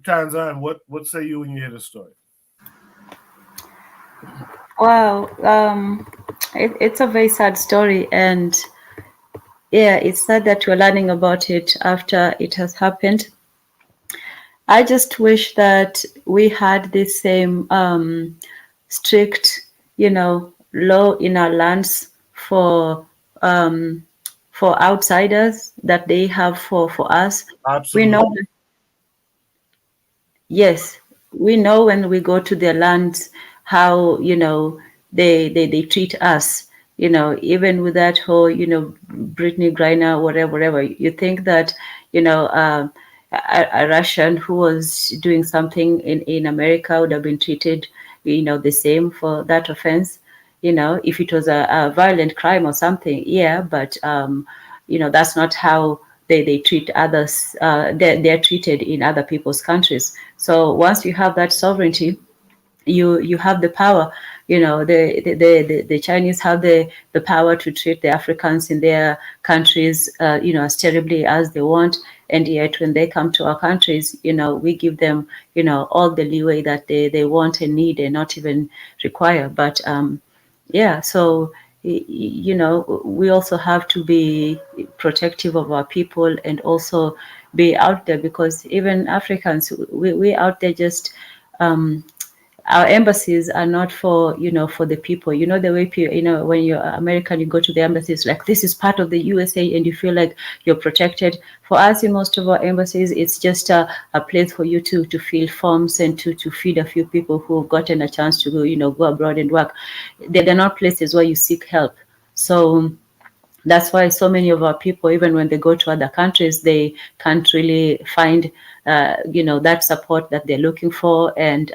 Tanzan, what say you when you hear this story? Wow, it's a very sad story, and yeah, it's sad that we're learning about it after it has happened. I just wish that we had the same strict, law in our lands for outsiders that they have for us. Absolutely. We know. Yes, we know when we go to their lands how they treat us. Even with that whole Brittany Griner, whatever. You think that a Russian who was doing something in America would have been treated the same for that offense. If it was a violent crime or something, yeah, but that's not how they treat others. They're treated in other people's countries. So once you have that sovereignty, you have the power. The Chinese have the power to treat the Africans in their countries as terribly as they want, and yet when they come to our countries, we give them all the leeway that they want and need and not even require. But so we also have to be protective of our people and also be out there, because even Africans, we out there just our embassies are not for for the people. The way when you're American, you go to the embassies like this is part of the USA and you feel like you're protected. For us, in most of our embassies, it's just a place for you to fill forms and to feed a few people who've gotten a chance to go abroad and work. They're not places where you seek help. So that's why so many of our people, even when they go to other countries, they can't really find that support that they're looking for, and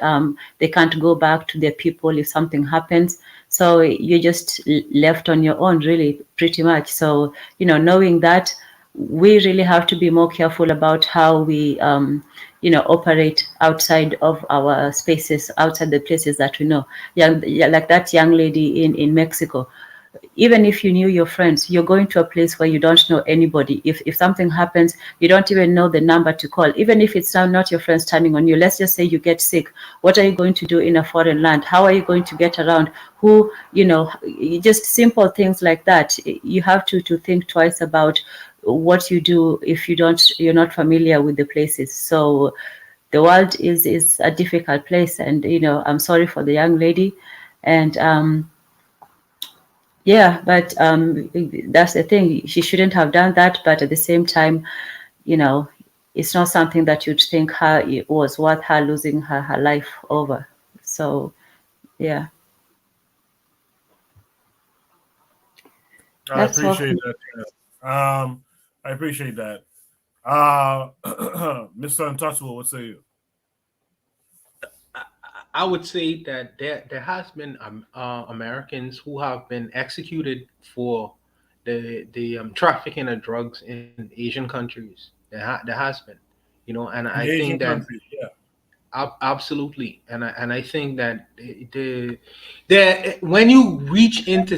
they can't go back to their people if something happens. So you're just left on your own, really, pretty much. So, knowing that, we really have to be more careful about how we, operate outside of our spaces, outside the places that we know. Yeah, like that young lady in Mexico. Even if you knew your friends, you're going to a place where you don't know anybody. If something happens, you don't even know the number to call. Even if it's not your friends turning on you, let's just say you get sick. What are you going to do in a foreign land? How are you going to get around? Who, just simple things like that. You have to think twice about what you do if you're not familiar with the places. So the world is a difficult place, and I'm sorry for the young lady, and yeah, but that's the thing. She shouldn't have done that. But at the same time, it's not something that you'd think it was worth her losing her life over. So, yeah. I appreciate that. I appreciate that. Mr. Untouchable, what say you? I would say that there has been Americans who have been executed for the trafficking of drugs in Asian countries. There has been, and I Asian think that countries, yeah. absolutely, and I think that when you reach into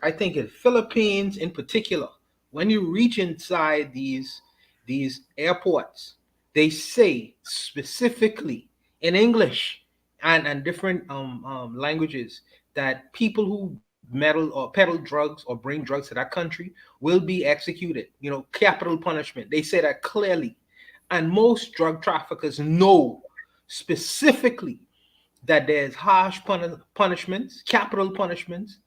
I think in Philippines in particular, when you reach inside these airports, they say specifically in English and different languages that people who meddle or peddle drugs or bring drugs to that country will be executed. Capital punishment. They say that clearly. And most drug traffickers know specifically that there's harsh punishments, capital punishments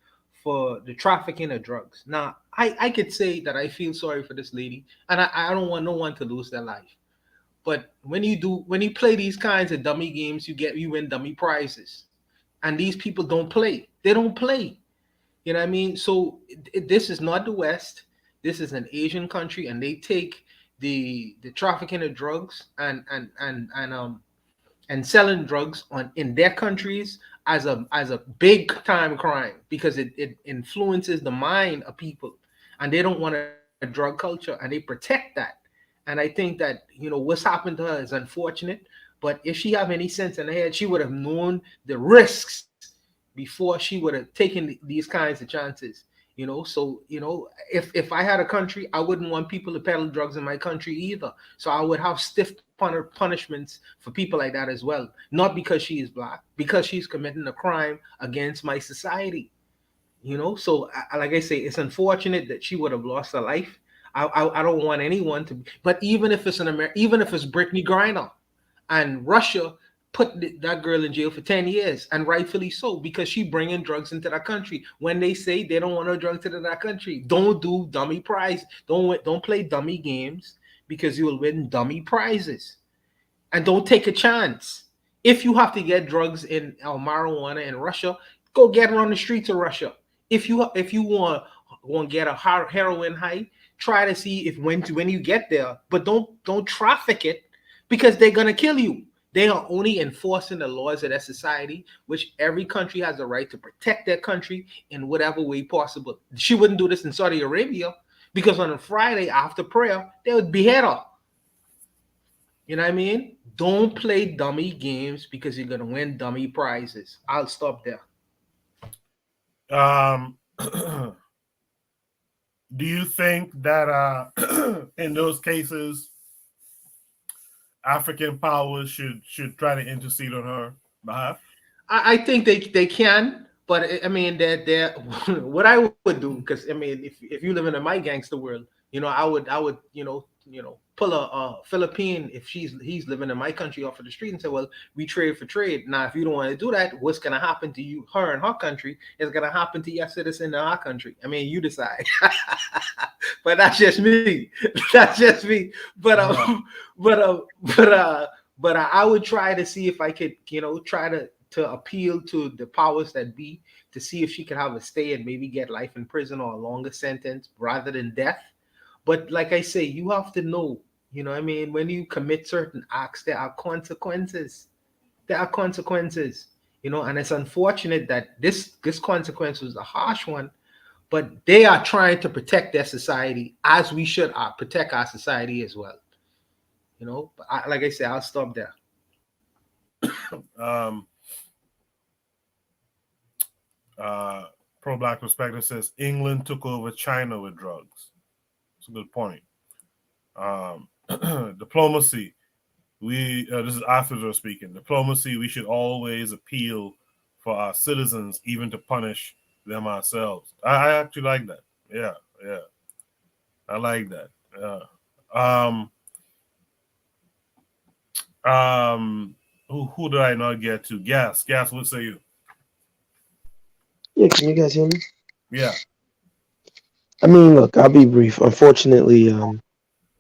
for the trafficking of drugs. Now, I could say that I feel sorry for this lady, and I don't want no one to lose their life. But when you play these kinds of dummy games, you win dummy prizes. And these people don't play. They don't play. You know what I mean? So this is not the West. This is an Asian country, and they take the trafficking of drugs and selling drugs in their countries as a big time crime, because it influences the mind of people, and they don't want a drug culture, and they protect that. And I think that what's happened to her is unfortunate, but if she have any sense in her head, she would have known the risks before she would have taken these kinds of chances. So if I had a country, I wouldn't want people to peddle drugs in my country either. So I would have stiff punishments for people like that as well, not because she is black, because she's committing a crime against my society. So like I say, it's unfortunate that she would have lost her life. I don't want anyone to, but even if it's even if it's Brittany Griner, and Russia put that girl in jail for 10 years, and rightfully so, because she bringing drugs into that country. When they say they don't want no drugs into that country, don't do dummy prize. Don't play dummy games, because you will win dummy prizes. And don't take a chance. If you have to get drugs or marijuana in Russia, go get it on the streets of Russia. If you want to get a heroin high, try to see if when you get there, but don't traffic it, because they're gonna kill you. They are only enforcing the laws of their society, which every country has a right to protect their country in whatever way possible. She wouldn't do this in Saudi Arabia, because on a Friday after prayer, they would behead her. You know what I mean? Don't play dummy games, because you're gonna win dummy prizes. I'll stop there. Do you think that in those cases, African powers should try to intercede on her behalf? I think they can, but I mean they're what I would do, because I mean if you live in my gangster world, I would pull a Philippine if he's living in my country off of the street and say, well, we trade for trade. Now, if you don't want to do that, what's gonna happen to you, her in her country, is gonna happen to your citizen in our country. I mean, you decide. But that's just me. That's just me. But I would try to see if I could, try to appeal to the powers that be, to see if she could have a stay and maybe get life in prison or a longer sentence rather than death. But like I say, you have to know You know what I mean? When you commit certain acts, there are consequences. There are consequences, you know, and it's unfortunate that this consequence was a harsh one, but they are trying to protect their society as we should protect our society as well. You know, but like I said, I'll stop there. Pro-Black Perspective says England took over China with drugs. It's a good point. Diplomacy. This is Octavia speaking. Diplomacy, we should always appeal for our citizens, even to punish them ourselves. I actually like that. Yeah. I like that. Who did I not get to? Gas, what say you? Yeah, can you guys hear me? Yeah. I mean, look, I'll be brief. Unfortunately,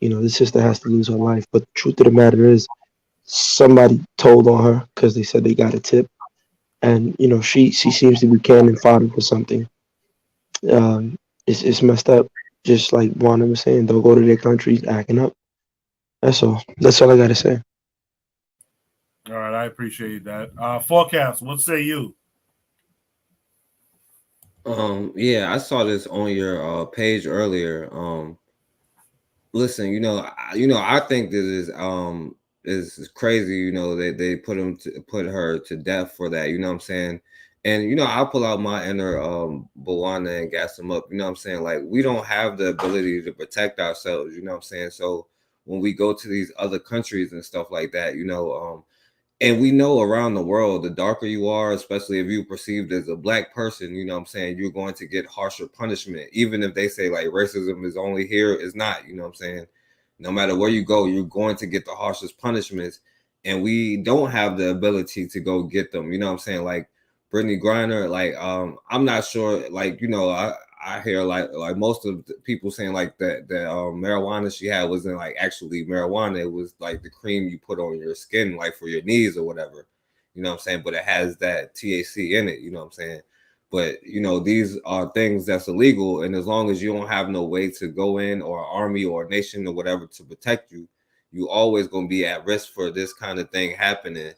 you know, this sister has to lose her life. But the truth of the matter is, somebody told on her because they said they got a tip, and you know, she seems to be cannon fodder for something. It's messed up. Just like Wanda was saying, they'll go to their countries acting up. That's all. That's all I gotta say. All right, I appreciate that. Forecast, what say you? Yeah, I saw this on your page earlier. Listen, I think this is crazy. You know, they put her to death for that. You know what I'm saying? And I'll pull out my inner Bawana and gas them up. You know what I'm saying? Like, we don't have the ability to protect ourselves. You know what I'm saying? So when we go to these other countries and stuff like that, and we know around the world, the darker you are, especially if you're perceived as a Black person, you know what I'm saying, you're going to get harsher punishment. Even if they say like racism is only here, it's not, you know what I'm saying? No matter where you go, you're going to get the harshest punishments. And we don't have the ability to go get them. You know what I'm saying? Like Brittany Griner, like, I'm not sure, like, I hear like most of the people saying like that marijuana she had wasn't like actually marijuana. It was like the cream you put on your skin, like for your knees or whatever. You know what I'm saying? But it has that THC in it. You know what I'm saying? But these are things that's illegal, and as long as you don't have no way to go in, or an army or a nation or whatever to protect you, you always gonna be at risk for this kind of thing happening.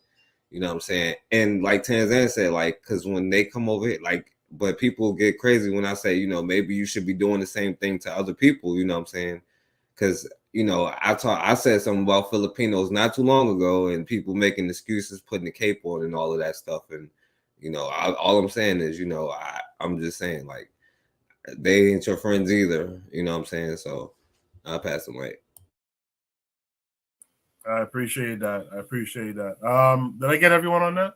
You know what I'm saying? And like Tanzania said, like, because when they come over here, like. But people get crazy when I say, maybe you should be doing the same thing to other people, you know what I'm saying? Because, I said something about Filipinos not too long ago, and people making excuses, putting the cape on and all of that stuff. And, all I'm saying is, I'm just saying, like, they ain't your friends either, you know what I'm saying? So I'll pass the mic. I appreciate that. Did I get everyone on that?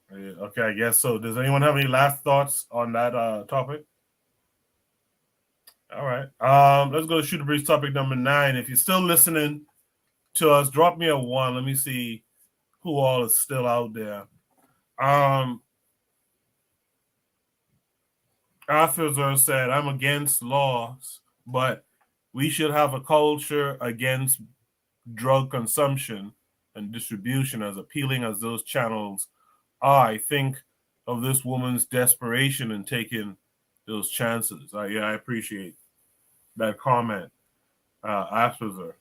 Okay, I guess so. Does anyone have any last thoughts on that topic? All right. Let's go to Shoot the Breeze topic number 9. If you're still listening to us, drop me a 1. Let me see who all is still out there. Officer said, I'm against laws, but we should have a culture against drug consumption and distribution, as appealing as those channels I think of this woman's desperation in taking those chances. I appreciate that comment, Officer.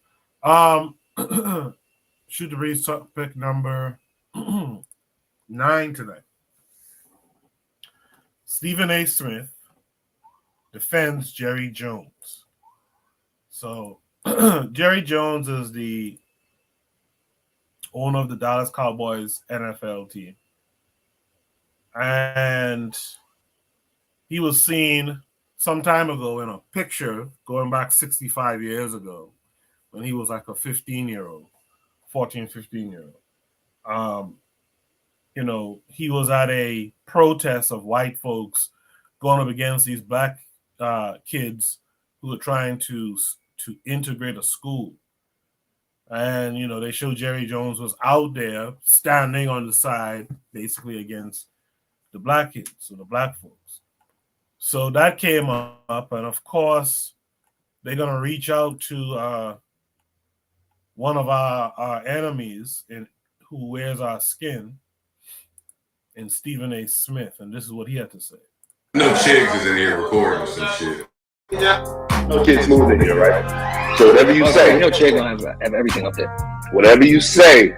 Shoot the Breeze topic number 9 today. Stephen A. Smith defends Jerry Jones. So Jerry Jones is the owner of the Dallas Cowboys NFL team. And he was seen some time ago in a picture going back 65 years ago when he was like a 15-year-old, 14, 15-year-old. He was at a protest of white folks going up against these Black kids who were trying to integrate a school. And, they showed Jerry Jones was out there standing on the side, basically against the Black kids, so the Black folks. So that came up, and of course, they're going to reach out to one of our enemies who wears our skin, in Stephen A. Smith, and this is what he had to say. No chicks is in here recording some shit. Yeah. No Kid Smooth in here, right? So whatever you say, you know, Chig gonna have everything up there. whatever you say,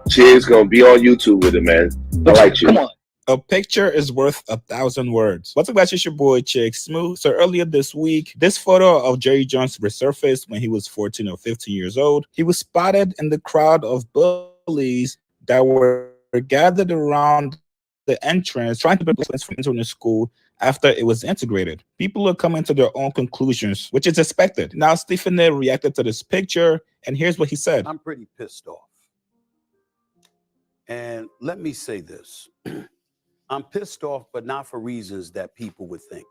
Chig's gonna be on YouTube with it, man. I like you. Come on. A picture is worth 1,000 words. What's up, guys? It's your boy, Chig Smooth. So earlier this week, this photo of Jerry Jones resurfaced when he was 14 or 15 years old. He was spotted in the crowd of bullies that were gathered around the entrance trying to prevent students from entering the school after it was integrated. People are coming to their own conclusions, which is expected. Now, Stephen A. reacted to this picture, and here's what he said. I'm pretty pissed off. And let me say this. I'm pissed off, but not for reasons that people would think.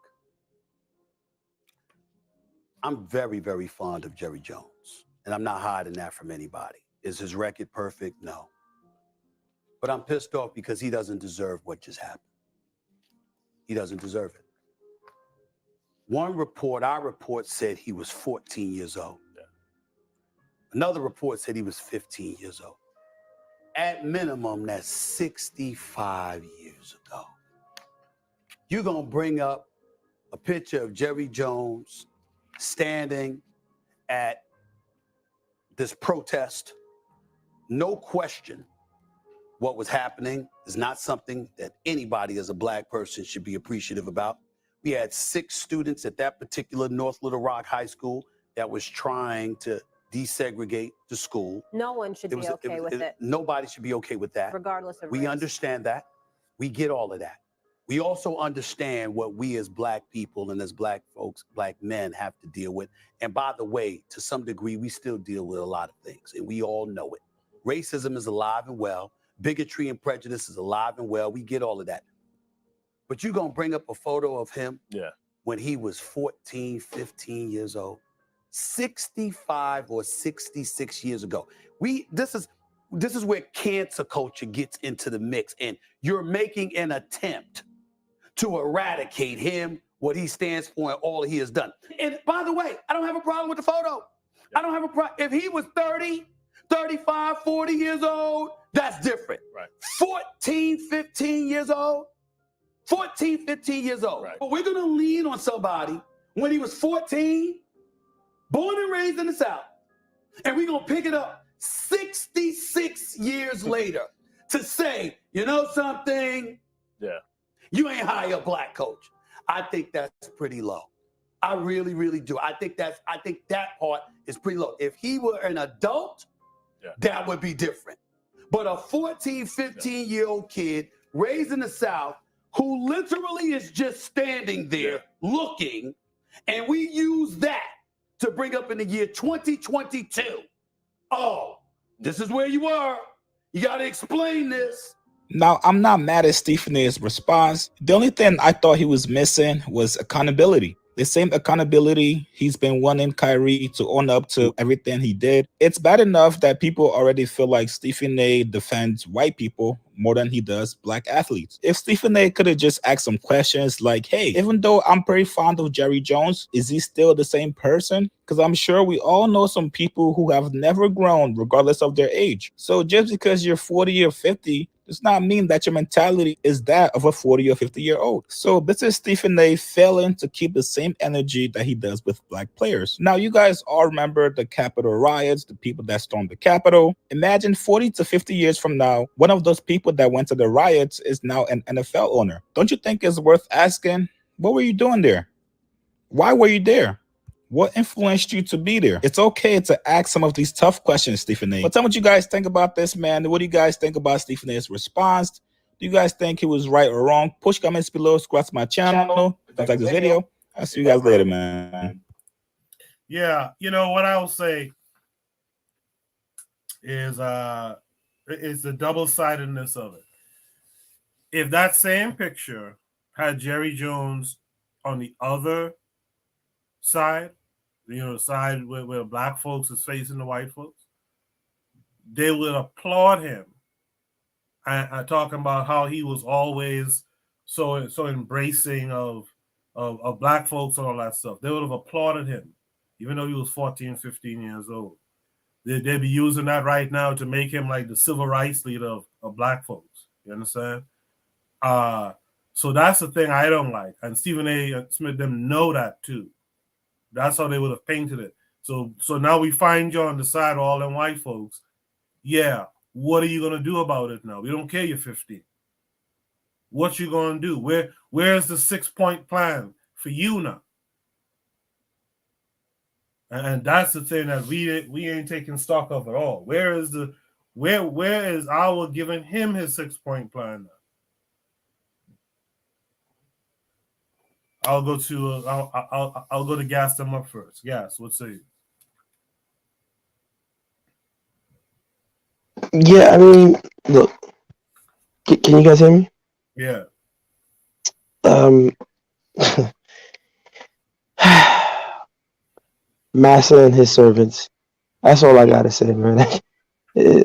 I'm very, very fond of Jerry Jones, and I'm not hiding that from anybody. Is his record perfect? No. But I'm pissed off because he doesn't deserve what just happened. He doesn't deserve it. One report, our report said he was 14 years old. Another report said he was 15 years old. At minimum, that's 65 years ago. You're going to bring up a picture of Jerry Jones standing at this protest. No question, what was happening is not something that anybody as a black person should be appreciative about. We had 6 students at that particular North Little Rock High School that was trying to desegregate the school. No one should be okay with it. Nobody should be okay with that. Regardless of We race. understand that. We get all of that. We also understand what we as black people and as black folks, black men have to deal with. And by the way, to some degree, we still deal with a lot of things, and we all know it. Racism is alive and well. Bigotry and prejudice is alive and well. We get all of that. But you're going to bring up a photo of him when he was 14, 15 years old. 65 or 66 years ago. This is where cancer culture gets into the mix, and you're making an attempt to eradicate him, what he stands for, and all he has done. And by the way, I don't have a problem with the photo. I don't have a problem. If he was 30, 35, 40 years old, that's different. Right. 14, 15 years old. 14, 15 years old. Right. But we're going to lean on somebody when he was 14, born and raised in the South, and we're going to pick it up 66 years later to say, you know something? Yeah. You ain't hire a black coach. I think that's pretty low. I really, really do. I think that part is pretty low. If he were an adult, that would be different. But a 14, 15-year-old kid raised in the South who literally is just standing there looking, and we use that to bring up in the year 2022. Oh, this is where you are. You got to explain this. Now, I'm not mad at Stephen A's response. The only thing I thought he was missing was accountability. The same accountability he's been wanting Kyrie to own up to everything he did. It's bad enough that people already feel like Stephen A defends white people more than he does black athletes. If Stephen A could have just asked some questions like, hey, even though I'm pretty fond of Jerry Jones, is he still the same person? Because I'm sure we all know some people who have never grown regardless of their age. So just because you're 40 or 50 does not mean that your mentality is that of a 40 or 50-year-old. So this is Stephen A failing to keep the same energy that he does with black players. Now, you guys all remember the Capitol riots, the people that stormed the Capitol. Imagine 40 to 50 years from now, one of those people that went to the riots is now an NFL owner. Don't you think it's worth asking, what were you doing there? Why were you there? What influenced you to be there? It's okay to ask some of these tough questions, Stephen A. But tell me what you guys think about this, man. What do you guys think about Stephen A's response? Do you guys think he was right or wrong? Push comments below, subscribe to my channel. Like this video. I'll see you guys later, man. Yeah, you know what I will say is it's the double-sidedness of it. If that same picture had Jerry Jones on the other side, you know, the side where black folks is facing the white folks, they would applaud him. I talking about how he was always so embracing of black folks and all that stuff. They would have applauded him, even though he was 14, 15 years old. They'd be using that right now to make him like the civil rights leader of black folks. You understand? So that's the thing I don't like. And Stephen A. Smith, them know that too. That's how they would have painted it. So now we find you on the side of all them white folks. Yeah, what are you gonna do about it now? We don't care you're 50. What you gonna do? Where's the 6-point plan for you now? And that's the thing that we ain't taking stock of at all. Where is our giving him his 6-point plan now? I'll go to gas them up first. Gas, what say you? Yeah, I mean, look, can you guys hear me? Yeah. Massa and his servants. That's all I gotta say, man.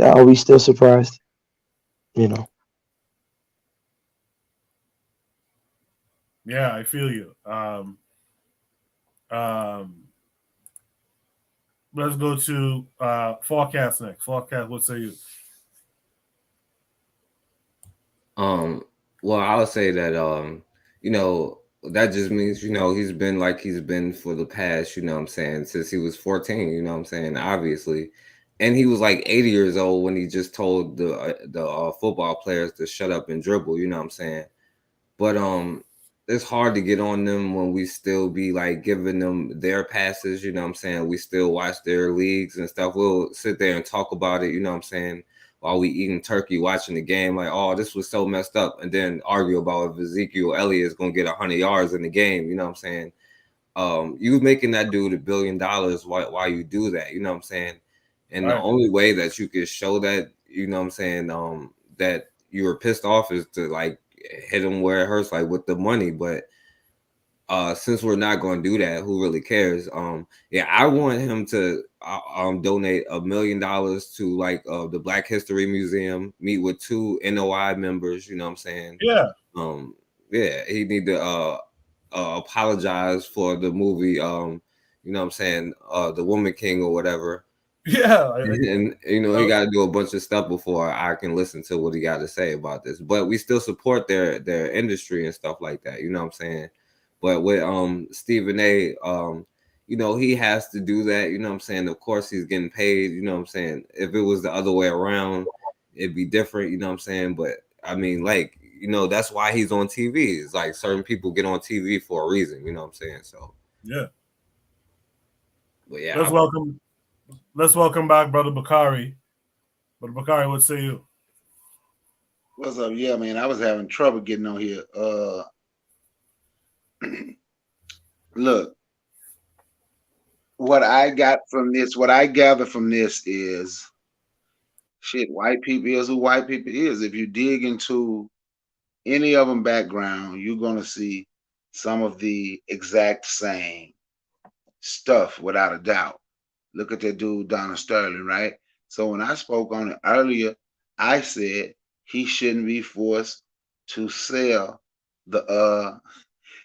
Are we still surprised? You know. Yeah, I feel you. Let's go to forecast next. Forecast, what say you? Well, I would say that you know, that just means, you know, he's been like he's been for the past, you know what I'm saying, since he was 14, you know what I'm saying, obviously. And he was like 80 years old when he just told the football players to shut up and dribble, you know what I'm saying? But it's hard to get on them when we still be like giving them their passes, you know what I'm saying? We still watch their leagues and stuff. We'll sit there and talk about it, you know what I'm saying, while we eating turkey, watching the game, like, oh, this was so messed up, and then argue about if Ezekiel Elliott is gonna get 100 yards in the game, you know what I'm saying? You making that dude $1 billion while you do that, you know what I'm saying? And the only way that you could show that, you know what I'm saying, that you were pissed off is to like hit him where it hurts, like with the money. But since we're not going to do that, who really cares? Yeah, I want him to donate $1 million to like the Black History Museum, meet with 2 NOI members, you know what I'm saying? Yeah. Yeah, he need to apologize for the movie, you know what I'm saying, The Woman King or whatever. Yeah. And you know, he got to do a bunch of stuff before I can listen to what he got to say about this. But we still support their industry and stuff like that, you know what I'm saying? But with Stephen A, you know, he has to do that, you know what I'm saying? Of course he's getting paid, you know what I'm saying? If it was the other way around, it'd be different, you know what I'm saying? But I mean, like, you know, that's why he's on TV. It's like certain people get on TV for a reason, you know what I'm saying? So yeah. But yeah, let's welcome back Brother Bakari. Brother Bakari, what say you? What's up? Yeah, man, I was having trouble getting on here. Look, what I gather from this is shit, white people is who white people is. If you dig into any of them background, you're gonna see some of the exact same stuff without a doubt. Look at that dude, Donald Sterling, right? So when I spoke on it earlier, I said he shouldn't be forced to sell the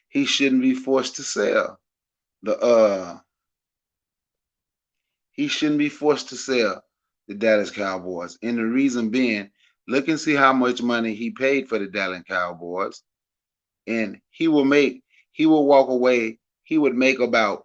he shouldn't be forced to sell the he shouldn't be forced to sell the Dallas Cowboys. And the reason being, look and see how much money he paid for the Dallas Cowboys. And he will walk away, he would make about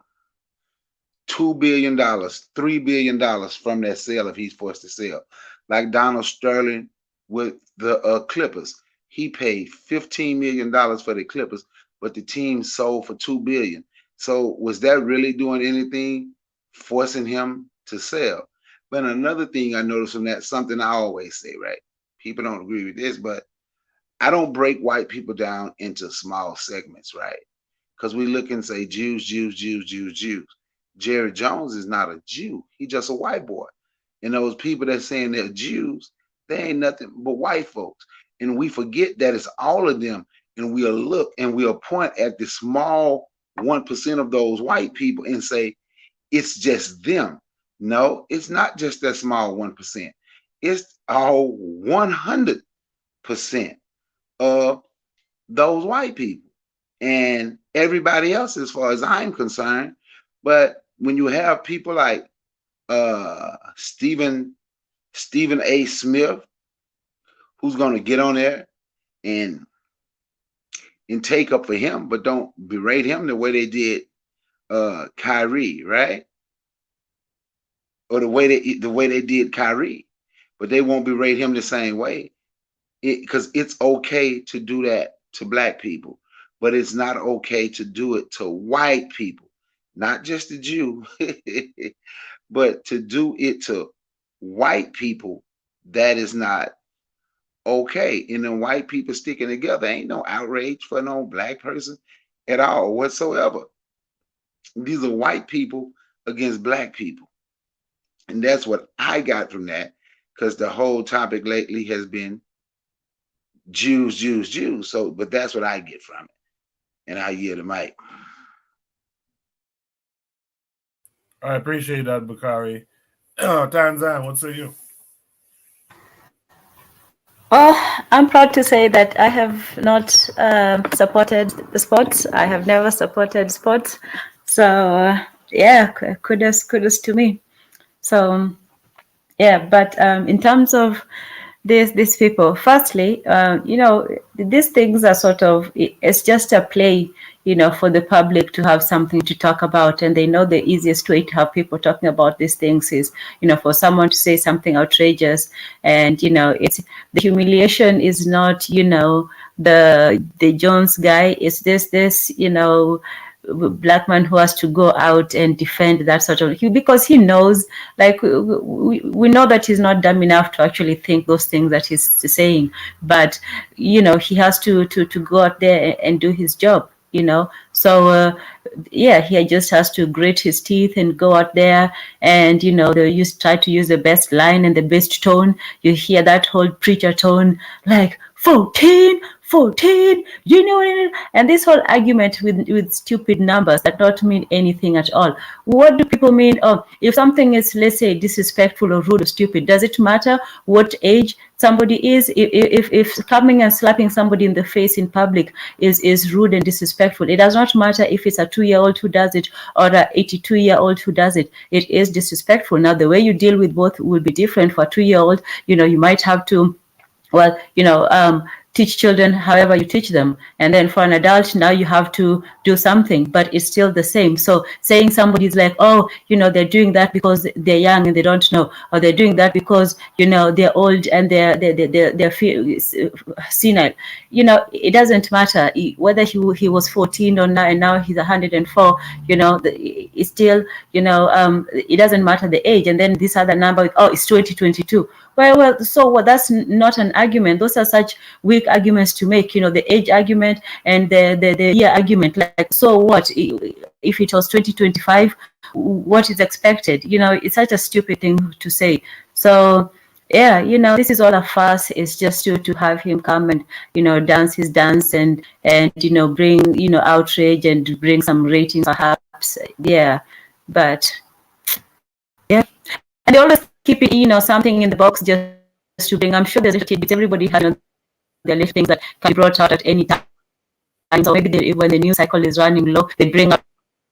$2 billion, $3 billion from that sale if he's forced to sell. Like Donald Sterling with the Clippers. He paid $15 million for the Clippers, but the team sold for $2 billion. So was that really doing anything, forcing him to sell? But another thing I noticed from that, something I always say, right? People don't agree with this, but I don't break white people down into small segments, right? Because we look and say Jews, Jews, Jews, Jews, Jews. Jerry Jones is not a Jew. He's just a white boy. And those people that saying they're Jews, they ain't nothing but white folks. And we forget that it's all of them. And we'll look and we'll point at the small 1% of those white people and say, it's just them. No, it's not just that small 1%. It's all 100% of those white people. And everybody else, as far as I'm concerned. But when you have people like Stephen A. Smith, who's going to get on there and take up for him, but don't berate him the way they did Kyrie, right? Or the way they did Kyrie, but they won't berate him the same way. Because it's okay to do that to black people, but it's not okay to do it to white people, not just the Jew, but to do it to white people. That is not okay. And then white people sticking together ain't no outrage for no black person at all whatsoever. These are white people against black people. And that's what I got from that, because the whole topic lately has been Jews, Jews, Jews. So, but that's what I get from it. And I yield the mic. I appreciate that, Bakari. Tanzan, what say you? Oh, I'm proud to say that I have not supported the sports. I have never supported sports. So yeah, kudos to me. So yeah, but in terms of these people, firstly, these things are sort of, it's just a play, for the public to have something to talk about. And they know the easiest way to have people talking about these things is, for someone to say something outrageous. And, it's the humiliation is not, the Jones guy. It's this, black man who has to go out and defend that sort of, because he knows, like, we know that he's not dumb enough to actually think those things that he's saying, but he has to go out there and do his job. So he just has to grit his teeth and go out there, and they try to use the best line and the best tone. You hear that whole preacher tone, like 14, and this whole argument with stupid numbers that don't mean anything at all. What do people mean? Oh, if something is, let's say, disrespectful or rude or stupid, does it matter what age somebody is? If coming and slapping somebody in the face in public is rude and disrespectful, it does not matter if it's a 2-year-old who does it or a 82-year-old who does it. It is disrespectful. Now, the way you deal with both will be different. For a 2-year-old, you might have to, teach children however you teach them. And then for an adult, now you have to do something, but it's still the same. So saying somebody's like, oh, they're doing that because they're young and they don't know, or they're doing that because, they're old and they're senile. It doesn't matter whether he was 14 or now, and now he's 104, it's still, it doesn't matter the age. And then this other number, oh, it's 2022. Well, so that's not an argument. Those are such weak arguments to make, the age argument and the year argument. Like, so what if it was 2025? What is expected? It's such a stupid thing to say. So yeah, this is all a farce. It's just to have him come and dance his dance and bring outrage and bring some ratings perhaps. Yeah, but yeah, and they always keep it, something in the box just to bring. I'm sure there's tidbits. Everybody has their little things that can be brought out at any time. So maybe when the news cycle is running low, they bring up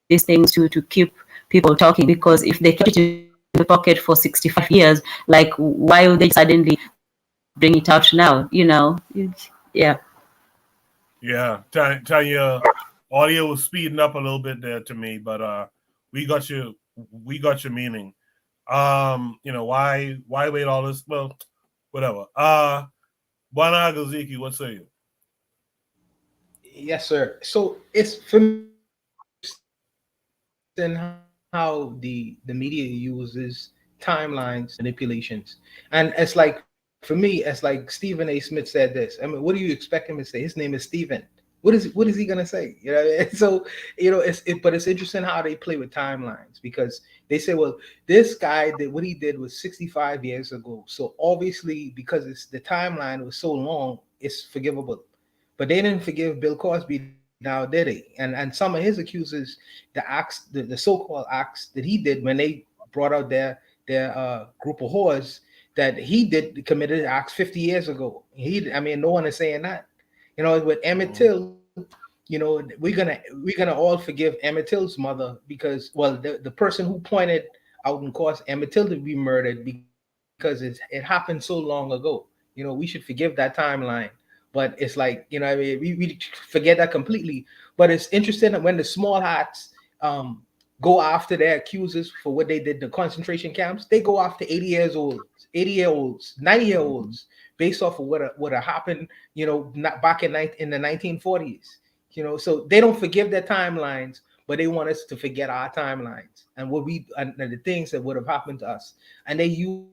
these things to keep people talking. Because if they keep it in the pocket for 65 years, like, why would they suddenly bring it out now? Yeah. Yeah, Tanya, audio was speeding up a little bit there to me, but we got your meaning. Why wait all this? Well, whatever. Bwana Gaziki, what say you? Yes, sir. So it's for me how the media uses timelines, manipulations, and it's like, for me, it's like Stephen A. Smith said this. I mean, what do you expect him to say? His name is Stephen. What is he gonna say? So but it's interesting how they play with timelines, because they say, well, this guy did what he did was 65 years ago. So obviously, because the timeline was so long, it's forgivable. But they didn't forgive Bill Cosby now, did they? And some of his accusers, the so-called acts that he did when they brought out their group of whores, that he committed acts 50 years ago. No one is saying that. With Emmett Till, we're gonna all forgive Emmett Till's mother, because, well, the person who pointed out and caused Emmett Till to be murdered, because it happened so long ago. We should forgive that timeline. But it's like, we forget that completely. But it's interesting that when the small hats go after their accusers for what they did in the concentration camps. They go after 80 years old, 80-year-olds, 90-year-olds, based off of what happened, not back in the 1940s. So they don't forgive their timelines, but they want us to forget our timelines and and the things that would have happened to us. And they use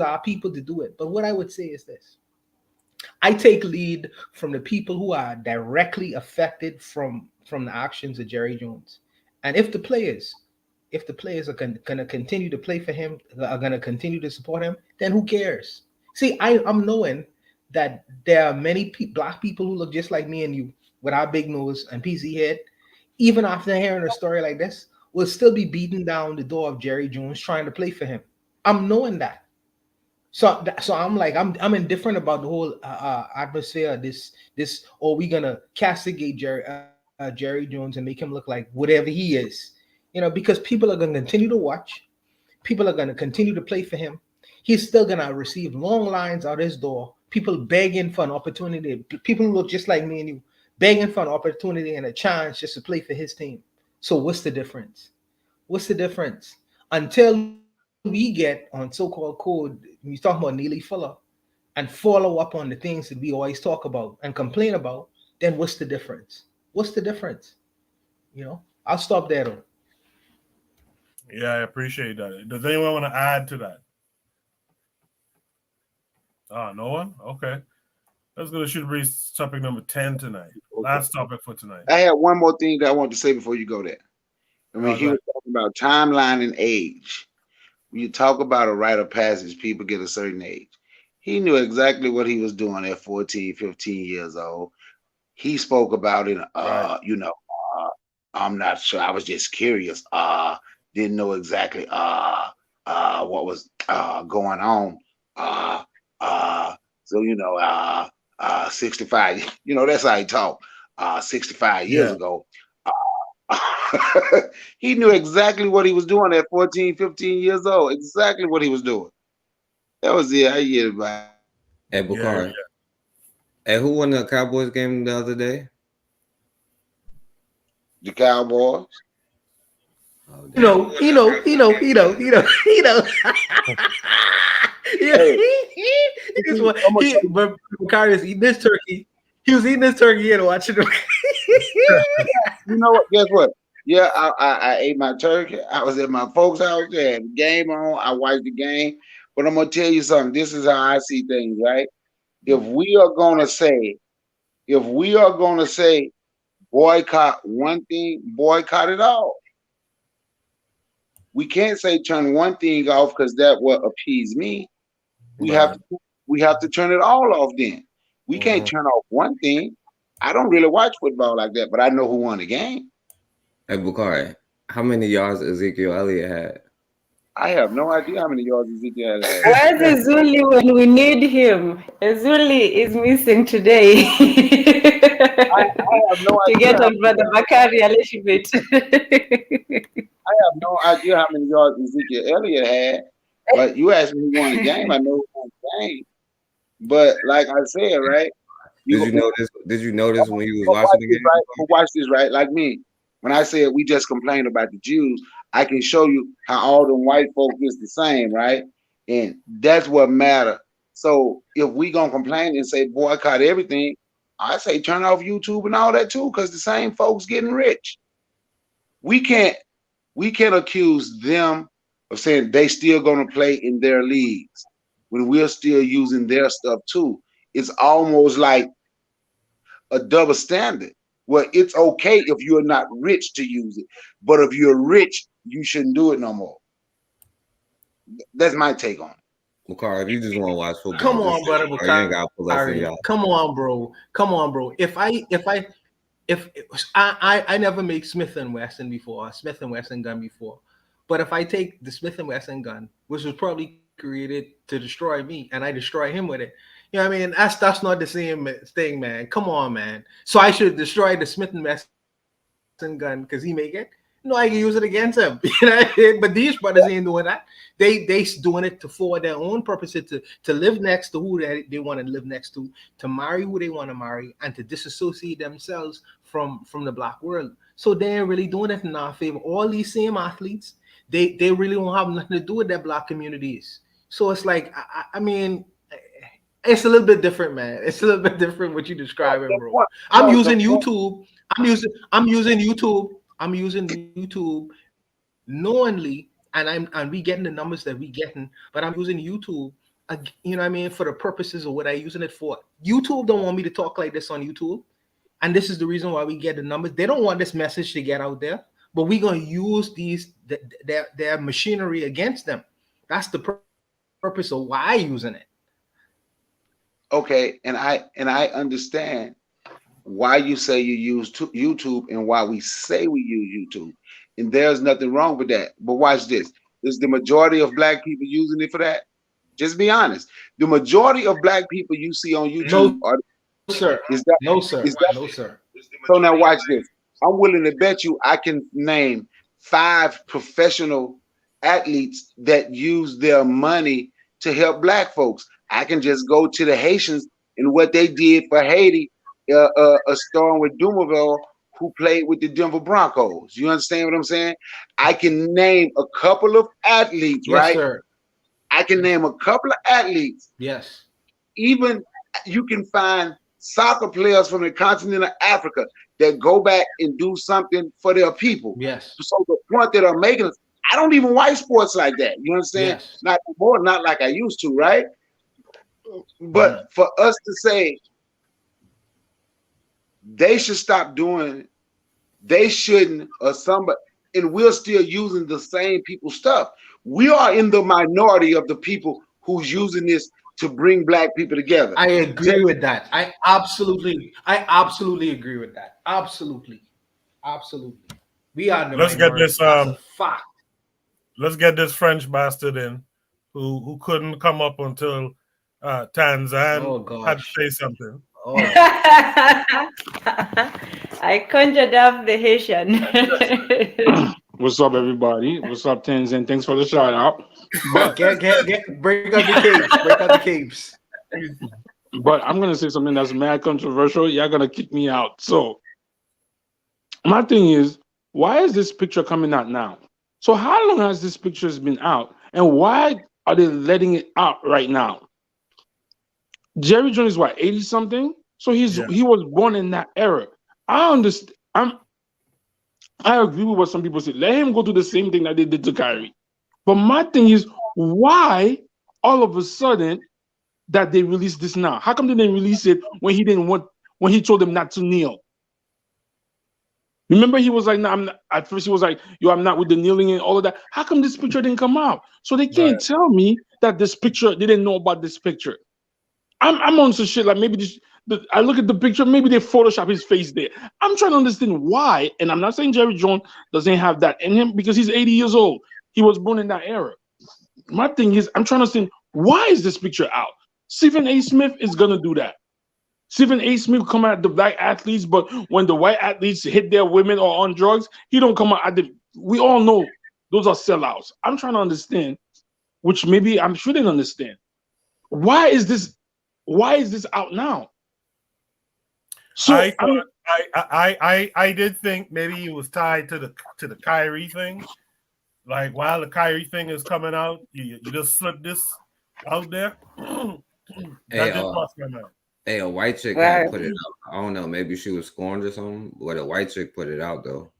our people to do it. But what I would say is this: I take lead from the people who are directly affected from the actions of Jerry Jones. And if the players are going to continue to play for him, are going to continue to support him, then who cares? See, I'm knowing that there are many black people who look just like me and you, with our big nose and PC head, even after hearing a story like this, will still be beating down the door of Jerry Jones trying to play for him. I'm knowing that. So I'm like, I'm indifferent about the whole atmosphere. This we gonna castigate Jerry Jones and make him look like whatever he is, because people are gonna continue to watch, people are gonna continue to play for him. He's still gonna receive long lines out his door, people begging for an opportunity, people who look just like me and you, begging for an opportunity and a chance just to play for his team. So what's the difference? What's the difference? Until we get on so-called code, when you talk about Neely Fuller, and follow up on the things that we always talk about and complain about, then what's the difference? What's the difference? I'll stop there though. Yeah, I appreciate that. Does anyone want to add to that? No one? Okay. Let's go to Shoot Breeze topic number 10 tonight. Last topic for tonight. I have one more thing that I want to say before you go there. He was talking about timeline and age. When you talk about a rite of passage, people get a certain age. He knew exactly what he was doing at 14, 15 years old. He spoke about it, I'm not sure. I was just curious. Didn't know exactly what was going on. 65, that's how he talked. 65 years ago. He knew exactly what he was doing at 14, 15 years old. Exactly what he was doing. That was it. I get it, man. Hey, Bakari. Hey, who won the Cowboys game the other day? The Cowboys. He knows. But Bakari is eating this turkey. He was eating this turkey and watching it. You know what? Guess what? Yeah, I ate my turkey. I was at my folks' house. They had the game on. I watched the game. But I'm gonna tell you something. This is how I see things, right? If we are gonna say boycott one thing, boycott it all. We can't say turn one thing off because that will appease me. We have to turn it all off then. We can't turn off one thing. I don't really watch football like that, but I know who won the game. Hey, Bakari, how many yards Ezekiel Elliott had? I have no idea how many yards Ezekiel Elliott had. Where's Ezuli when we need him? Ezuli is missing today. I have no idea. To get on Brother Bakari a little bit. I have no idea how many yards Ezekiel Elliott had, but you asked me who won the game. I know who won the game. But like I said, right? Did you notice when you was watching the game? Right? Watch this, right? Like me, when I said we just complained about the Jews, I can show you how all the white folk is the same, right? And that's what matters. So if we gonna complain and say boycott everything, I say turn off YouTube and all that too, because the same folks getting rich. We can't accuse them of saying they still gonna play in their leagues when we're still using their stuff too. It's almost like a double standard where it's okay if you're not rich to use it, but if you're rich, you shouldn't do it no more. That's my take on it. Bakari, if you just want to watch football, come on, brother Bakari. You ain't got to pull us in, y'all. Come on, bro. If I never make Smith and Wesson before, Smith and Wesson gun before, but if I take the Smith and Wesson gun, which was probably created to destroy me, and I destroy him with it, you know what I mean? That's not the same thing, man. Come on, man. So I should destroy the Smith and Wesson gun because he make it. No, I can use it against them. You know, but these brothers ain't doing that. They doing it for their own purposes, to live next to who they want to live next to marry who they want to marry, and to disassociate themselves from the black world. So they ain't really doing it in our favor. All these same athletes, they really don't have nothing to do with their black communities. So it's like, I mean, it's a little bit different, man. It's a little bit different what you describing, bro. I'm using YouTube knowingly, and we getting the numbers that we getting, but I'm using YouTube, you know what I mean, for the purposes of what I'm using it for. YouTube don't want me to talk like this on YouTube, and this is the reason why we get the numbers. They don't want this message to get out there, but we're gonna use their machinery against them. That's the purpose of why I'm using it. Okay, and I understand why you say you use YouTube and why we say we use YouTube, and there's nothing wrong with that. But watch this: is the majority of black people using it for that? Just be honest. The majority of black people you see on YouTube no, sir. No, sir. So now watch this. I'm willing to bet you I can name 5 professional athletes that use their money to help black folks. I can just go to the Haitians and what they did for Haiti, a storm with Dumerville, who played with the Denver Broncos. You understand what I'm saying? I can name a couple of athletes, Yes, right? sir. I can name a couple of athletes. Yes. Even you can find soccer players from the continent of Africa that go back and do something for their people. Yes. So the point that I'm making is, I don't even watch sports like that. You understand? Yes. Not more, not like I used to, right? But for us to say they should stop doing it, they shouldn't, or somebody, and we're still using the same people's stuff. We are in the minority of the people who's using this to bring black people together. I agree with that. I absolutely agree with that. Absolutely. We are in the Let's get minority. this That's a fact. Let's get this French bastard in who couldn't come up until Tanzan had to say something. I conjured up the Haitian. What's up, everybody? What's up, Tanzan? Thanks for the shout out. But break out the capes. But I'm gonna say something that's mad controversial. Y'all gonna kick me out. So my thing is, why is this picture coming out now? So how long has this picture been out, and why are they letting it out right now? Jerry Jones is what, 80 something? So he was born in that era. I understand. I agree with what some people say. Let him go do the same thing that they did to Kyrie. But my thing is, why all of a sudden that they released this now? How come they didn't release it when he told them not to kneel? Remember, he was like, no, I'm not. At first he was like, yo, I'm not with the kneeling and all of that. How come this picture didn't come out? So they can't tell me that this picture, they didn't know about this picture. I'm on some shit like maybe I look at the picture, maybe they Photoshop his face there. I'm trying to understand why, and I'm not saying Jerry Jones doesn't have that in him because he's 80 years old. He was born in that era. My thing is, I'm trying to understand, why is this picture out? Stephen A. Smith is going to do that. Stephen A. Smith come at the black athletes, but when the white athletes hit their women or on drugs, he don't come out. We all know those are sellouts. I'm trying to understand, which maybe I shouldn't understand. Why is this out now? So I did think maybe it was tied to the Kyrie thing. Like while the Kyrie thing is coming out, you just slip this out there. That just crossed my mind. Hey, a white chick had put it out. I don't know, maybe she was scorned or something, but a white chick put it out though.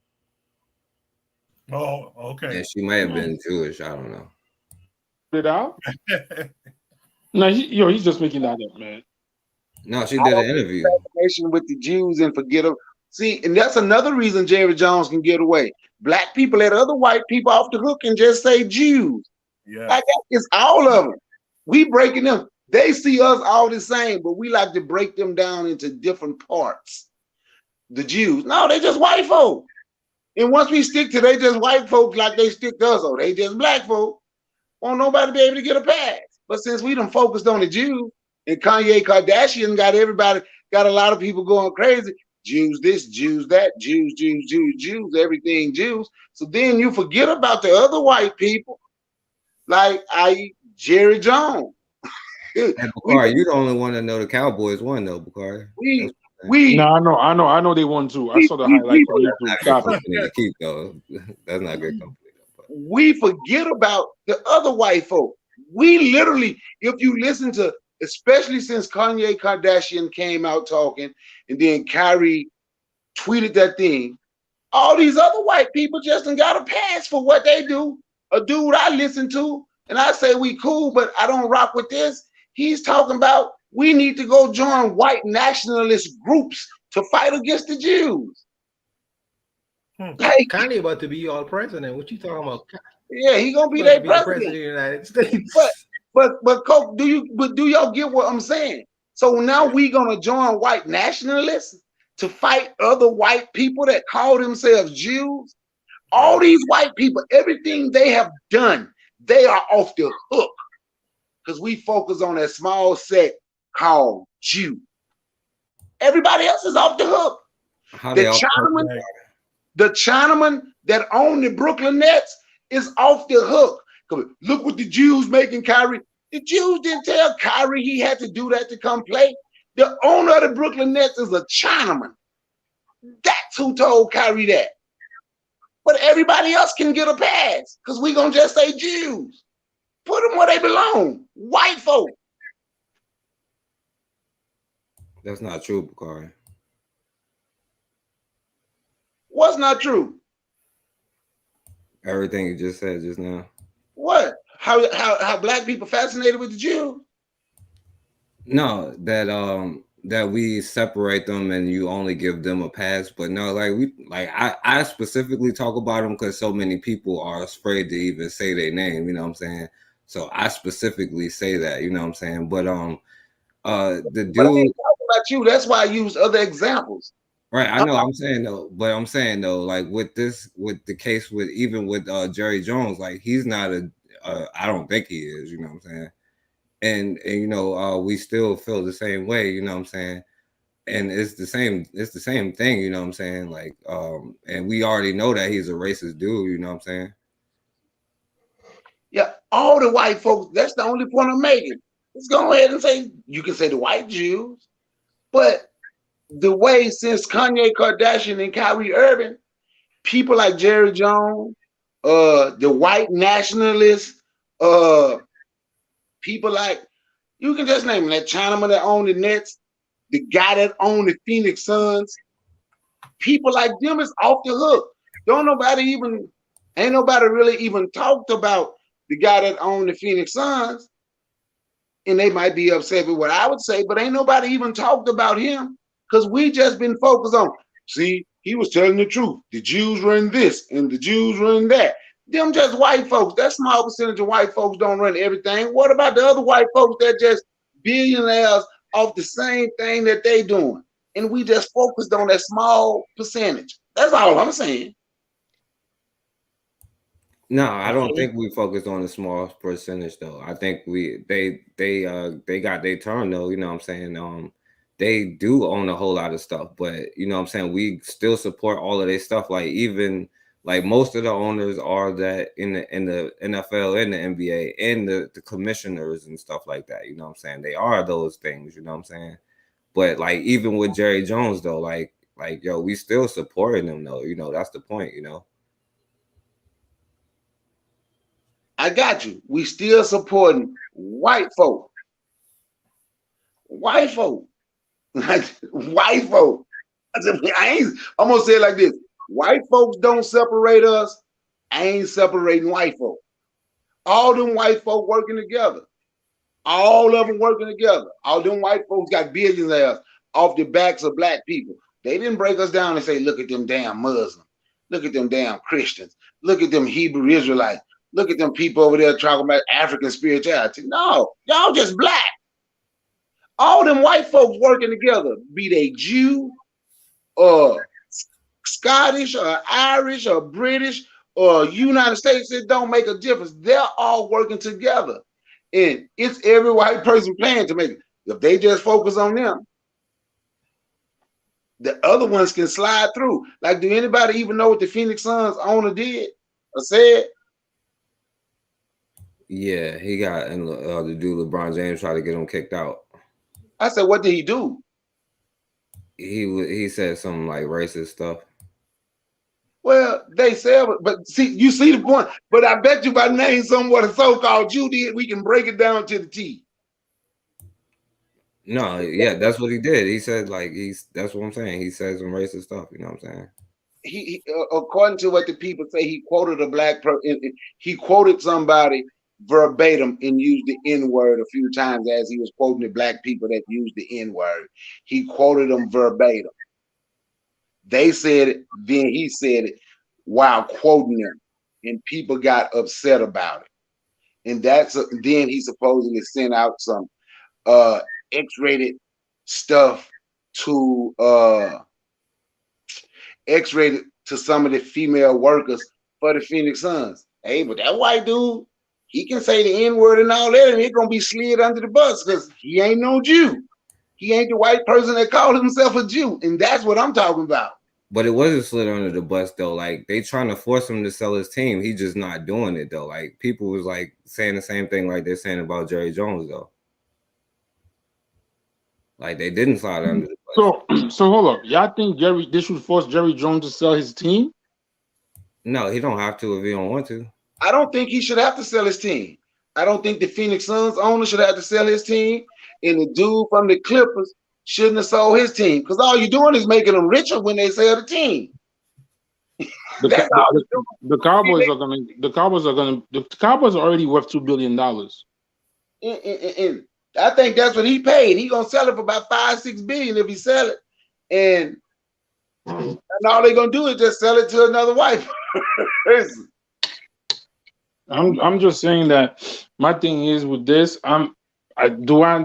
Oh, okay. And she may have been Jewish. I don't know. Put it out? No, he's just making that up, man. No, she did an interview with the Jews and forget them. See, and that's another reason Jerry Jones can get away. Black people let other white people off the hook and just say Jews. Yeah, like it's all of them. We breaking them. They see us all the same, but we like to break them down into different parts. The Jews, no, they just white folk. And once we stick to they just white folks like they stick to us, or they just black folk, won't nobody be able to get a pass. But since we done focused on the Jews, and Kanye Kardashian got a lot of people going crazy, Jews this, Jews that, Jews, everything Jews. So then you forget about the other white people, like Jerry Jones. And Bakari, you the only one that know the Cowboys won though, Bakari. No, I know they won too. I saw the highlights on YouTube. That's not good company to keep though. That's not good company. We forget about the other white folk. We literally, if you listen to, especially since Kanye Kardashian came out talking, and then Kyrie tweeted that thing, all these other white people just done got a pass for what they do. A dude I listen to, and I say we cool, but I don't rock with this. He's talking about we need to go join white nationalist groups to fight against the Jews. Like, Kanye about to be all president. What you talking about? Yeah, he gonna be their president. Of the United States. But Coke, do y'all get what I'm saying? So now we gonna join white nationalists to fight other white people that call themselves Jews? All these white people, everything they have done, they are off the hook because we focus on that small sect called Jew. Everybody else is off the hook. The Chinaman that own the Brooklyn Nets is off the hook. Look what the Jews making Kyrie. The Jews didn't tell Kyrie he had to do that to come play. The owner of the Brooklyn Nets is a Chinaman. That's who told Kyrie that. But everybody else can get a pass because we're going to just say Jews. Put them where they belong. White folk. That's not true, Bakari. What's not true? Everything you just said just now. What? How black people fascinated with the Jews? No, that we separate them and you only give them a pass, but no, I specifically talk about them because so many people are afraid to even say their name, you know what I'm saying? So I specifically say that, you know what I'm saying? But the dude, but I ain't talking about you, that's why I use other examples. Right, I know. I'm saying though, like with the case with Jerry Jones, like he's not I don't think he is, you know what I'm saying? And you know, we still feel the same way, you know what I'm saying? And it's the same thing, you know what I'm saying? Like, and we already know that he's a racist dude, you know what I'm saying? Yeah, all the white folks, that's the only point I'm making. Let's go ahead and say, you can say the white Jews, but the way since Kanye Kardashian and Kyrie Irving, people like Jerry Jones, the white nationalists, people like, you can just name them, that Chinaman that owned the Nets, the guy that owned the Phoenix Suns, people like them is off the hook. Ain't nobody really even talked about the guy that owned the Phoenix Suns, and they might be upset with what I would say, but ain't nobody even talked about him. Because we just been focused on, see, he was telling the truth. The Jews run this and the Jews run that. Them just white folks. That small percentage of white folks don't run everything. What about the other white folks that just billionaires off the same thing that they doing? And we just focused on that small percentage. That's all I'm saying. No, I don't think we focused on the small percentage though. I think they got their turn though, you know what I'm saying? They do own a whole lot of stuff, but you know what I'm saying, we still support all of their stuff. Like even like most of the owners are that in the NFL and the NBA and the commissioners and stuff like that. You know what I'm saying? They are those things, you know what I'm saying? But like even with Jerry Jones though, like yo, we still supporting them though, you know, that's the point, you know. I got you. We still supporting white folk. White folk. White folk. I'm gonna say it like this: white folks don't separate us. I ain't separating white folk. All them white folk working together. All of them working together. All them white folks got billionaires off the backs of black people. They didn't break us down and say, look at them damn Muslims. Look at them damn Christians. Look at them Hebrew Israelites. Look at them people over there talking about African spirituality. No, y'all just black. All them white folks working together, be they Jew or Scottish or Irish or British or United States, it don't make a difference. They're all working together. And it's every white person playing to make it. If they just focus on them. The other ones can slide through. Like, do anybody even know what the Phoenix Suns owner did or said? Yeah, he got and the dude LeBron James tried to get him kicked out. I said, what did he do? He said some like racist stuff. Well, they said, but see, you see the point. But I bet you if I name what a so-called Jew did, we can break it down to the T. No, yeah, that's what he did. He said like that's what I'm saying. He said some racist stuff. You know what I'm saying? He according to what the people say, he quoted a black person. He quoted somebody verbatim and used the N-word a few times as he was quoting the black people that used the N-word. He quoted them verbatim. They said it, then he said it while quoting them, and people got upset about it. And then he supposedly sent out some X-rated stuff to X-rated to some of the female workers for the Phoenix Suns. Hey, but that white dude, he can say the N-word and all that, and it's gonna be slid under the bus because he ain't no Jew. He ain't the white person that called himself a Jew, and that's what I'm talking about. But it wasn't slid under the bus though. Like they trying to force him to sell his team. He just not doing it though. Like people was like saying the same thing like they're saying about Jerry Jones though. Like they didn't slide under the bus. So hold up. Y'all think they should force Jerry Jones to sell his team? No, he don't have to if he don't want to. I don't think he should have to sell his team. I don't think the Phoenix Suns owner should have to sell his team, and the dude from the Clippers shouldn't have sold his team because all you're doing is making them richer when they sell the team. The Cowboys are already worth $2 billion. And I think that's what he paid. He gonna sell it for about $5-6 billion if he sell it, and all they're gonna do is just sell it to another white person. I'm just saying that my thing is with this. Do I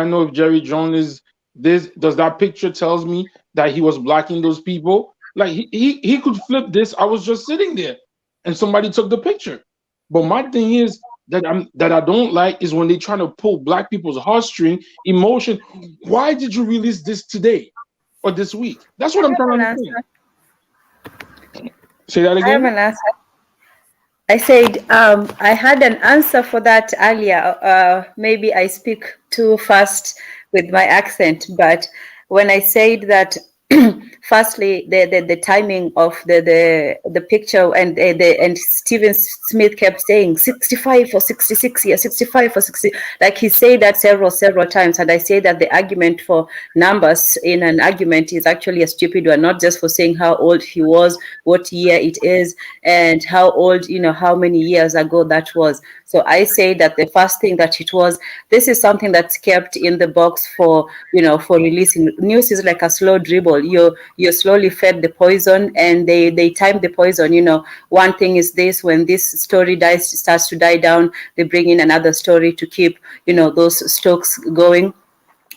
know if Jerry Jones is this? Does that picture tells me that he was blocking those people? Like he could flip this. I was just sitting there, and somebody took the picture. But my thing is that I don't like is when they try to pull black people's heartstring, emotion. Why did you release this today or this week? That's what I'm trying to understand. Say that again. I have an answer. I said I had an answer for that earlier. Maybe I speak too fast with my accent, but when I said that, firstly, the timing of the picture and Stephen Smith kept saying 65 for 66 years, 65 for 60. Like he said that several times, and I say that the argument for numbers in an argument is actually a stupid one, not just for saying how old he was, what year it is, and how old, how many years ago that was. So I say that the first thing that it was, this is something that's kept in the box for releasing. News is like a slow dribble. You're slowly fed the poison, and they time the poison. One thing is this: when this story starts to die down, they bring in another story to keep those stokes going.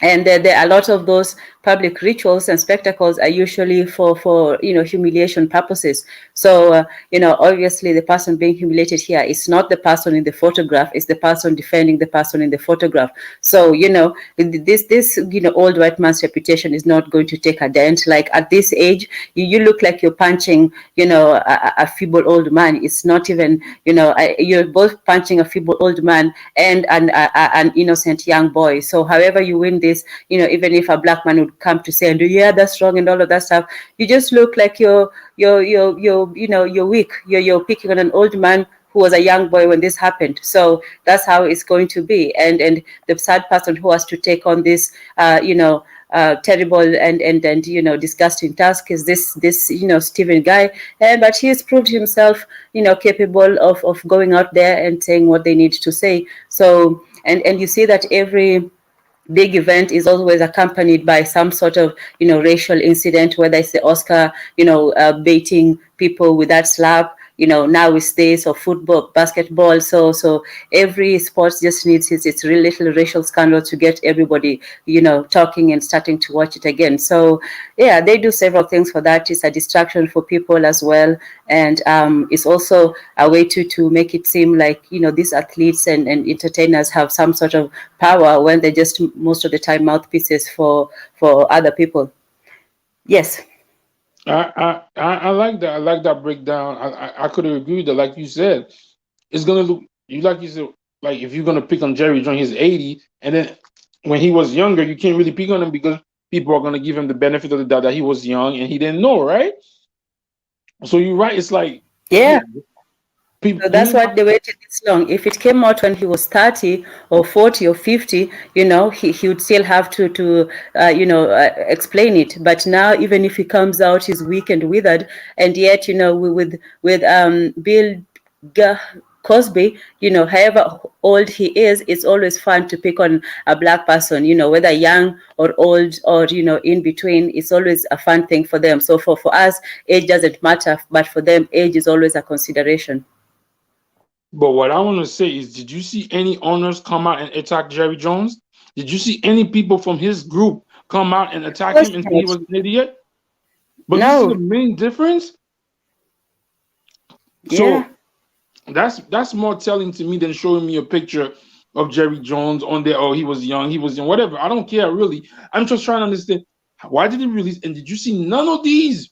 And there are a lot of those public rituals and spectacles are usually for humiliation purposes. So obviously the person being humiliated here is not the person in the photograph; it's the person defending the person in the photograph. So this old white man's reputation is not going to take a dent. Like at this age, you look like you're punching a feeble old man. It's not even you're both punching a feeble old man and an innocent young boy. So however you win this, even if a black man would come to say, and yeah, that's wrong and all of that stuff, you just look like you're weak. You're picking on an old man who was a young boy when this happened. So that's how it's going to be. And the sad person who has to take on this terrible and disgusting task is this Stephen guy, but he has proved himself capable of going out there and saying what they need to say. So and you see that every big event is always accompanied by some sort of racial incident, whether it's the Oscar baiting people with that slap, now it's this, or football, basketball. So every sport just needs its real little racial scandal to get everybody, talking and starting to watch it again. So yeah, they do several things for that. It's a distraction for people as well. And it's also a way to make it seem like, these athletes and entertainers have some sort of power when they're just most of the time mouthpieces for other people. Yes. I like that. I like that breakdown. I could agree with that. Like you said, it's gonna look you like you said. Like if you're gonna pick on Jerry Jones, he's 80, and then when he was younger, you can't really pick on him because people are gonna give him the benefit of the doubt that he was young and he didn't know, right? So you're right. It's like Yeah. People, so that's why they waited this long. If it came out when he was 30 or 40 or 50, he would still have to explain it. But now, even if he comes out, he's weak and withered, and yet, with Bill Cosby, however old he is, it's always fun to pick on a black person, whether young or old or, in between. It's always a fun thing for them. So for us, age doesn't matter, but for them, age is always a consideration. But what I want to say is, did you see any owners come out and attack Jerry Jones? Did you see any people from his group come out and attack him and say he was an idiot? But No. you see the main difference? Yeah. So that's more telling to me than showing me a picture of Jerry Jones on there. Oh, he was young, whatever. I don't care really. I'm just trying to understand, why did he release? And did you see none of these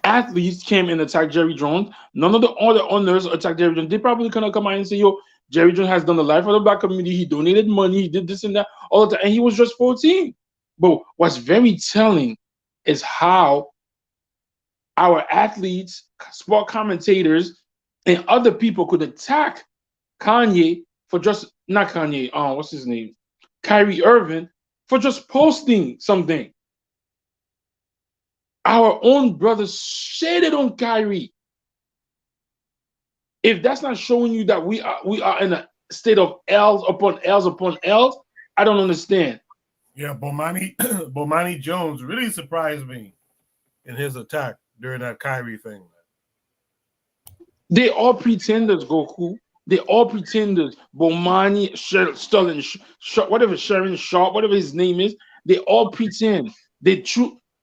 athletes came and attacked Jerry Jones? None of the other owners attacked Jerry Jones. They probably gonna come out and say, yo, Jerry Jones has done the life of the black community. He donated money, he did this and that all the time, and he was just 14. But what's very telling is how our athletes, sport commentators, and other people could attack Kanye for just not Kanye, what's his name? Kyrie Irving for just posting something. Our own brothers shaded on Kyrie. If that's not showing you that we are in a state of L's upon L's upon L's, I don't understand. Yeah, Bomani Jones really surprised me in his attack during that Kyrie thing. They all pretenders, Goku. They all pretenders. Bomani, Sterling, whatever, Sharon Sharp, whatever his name is, they all pretend.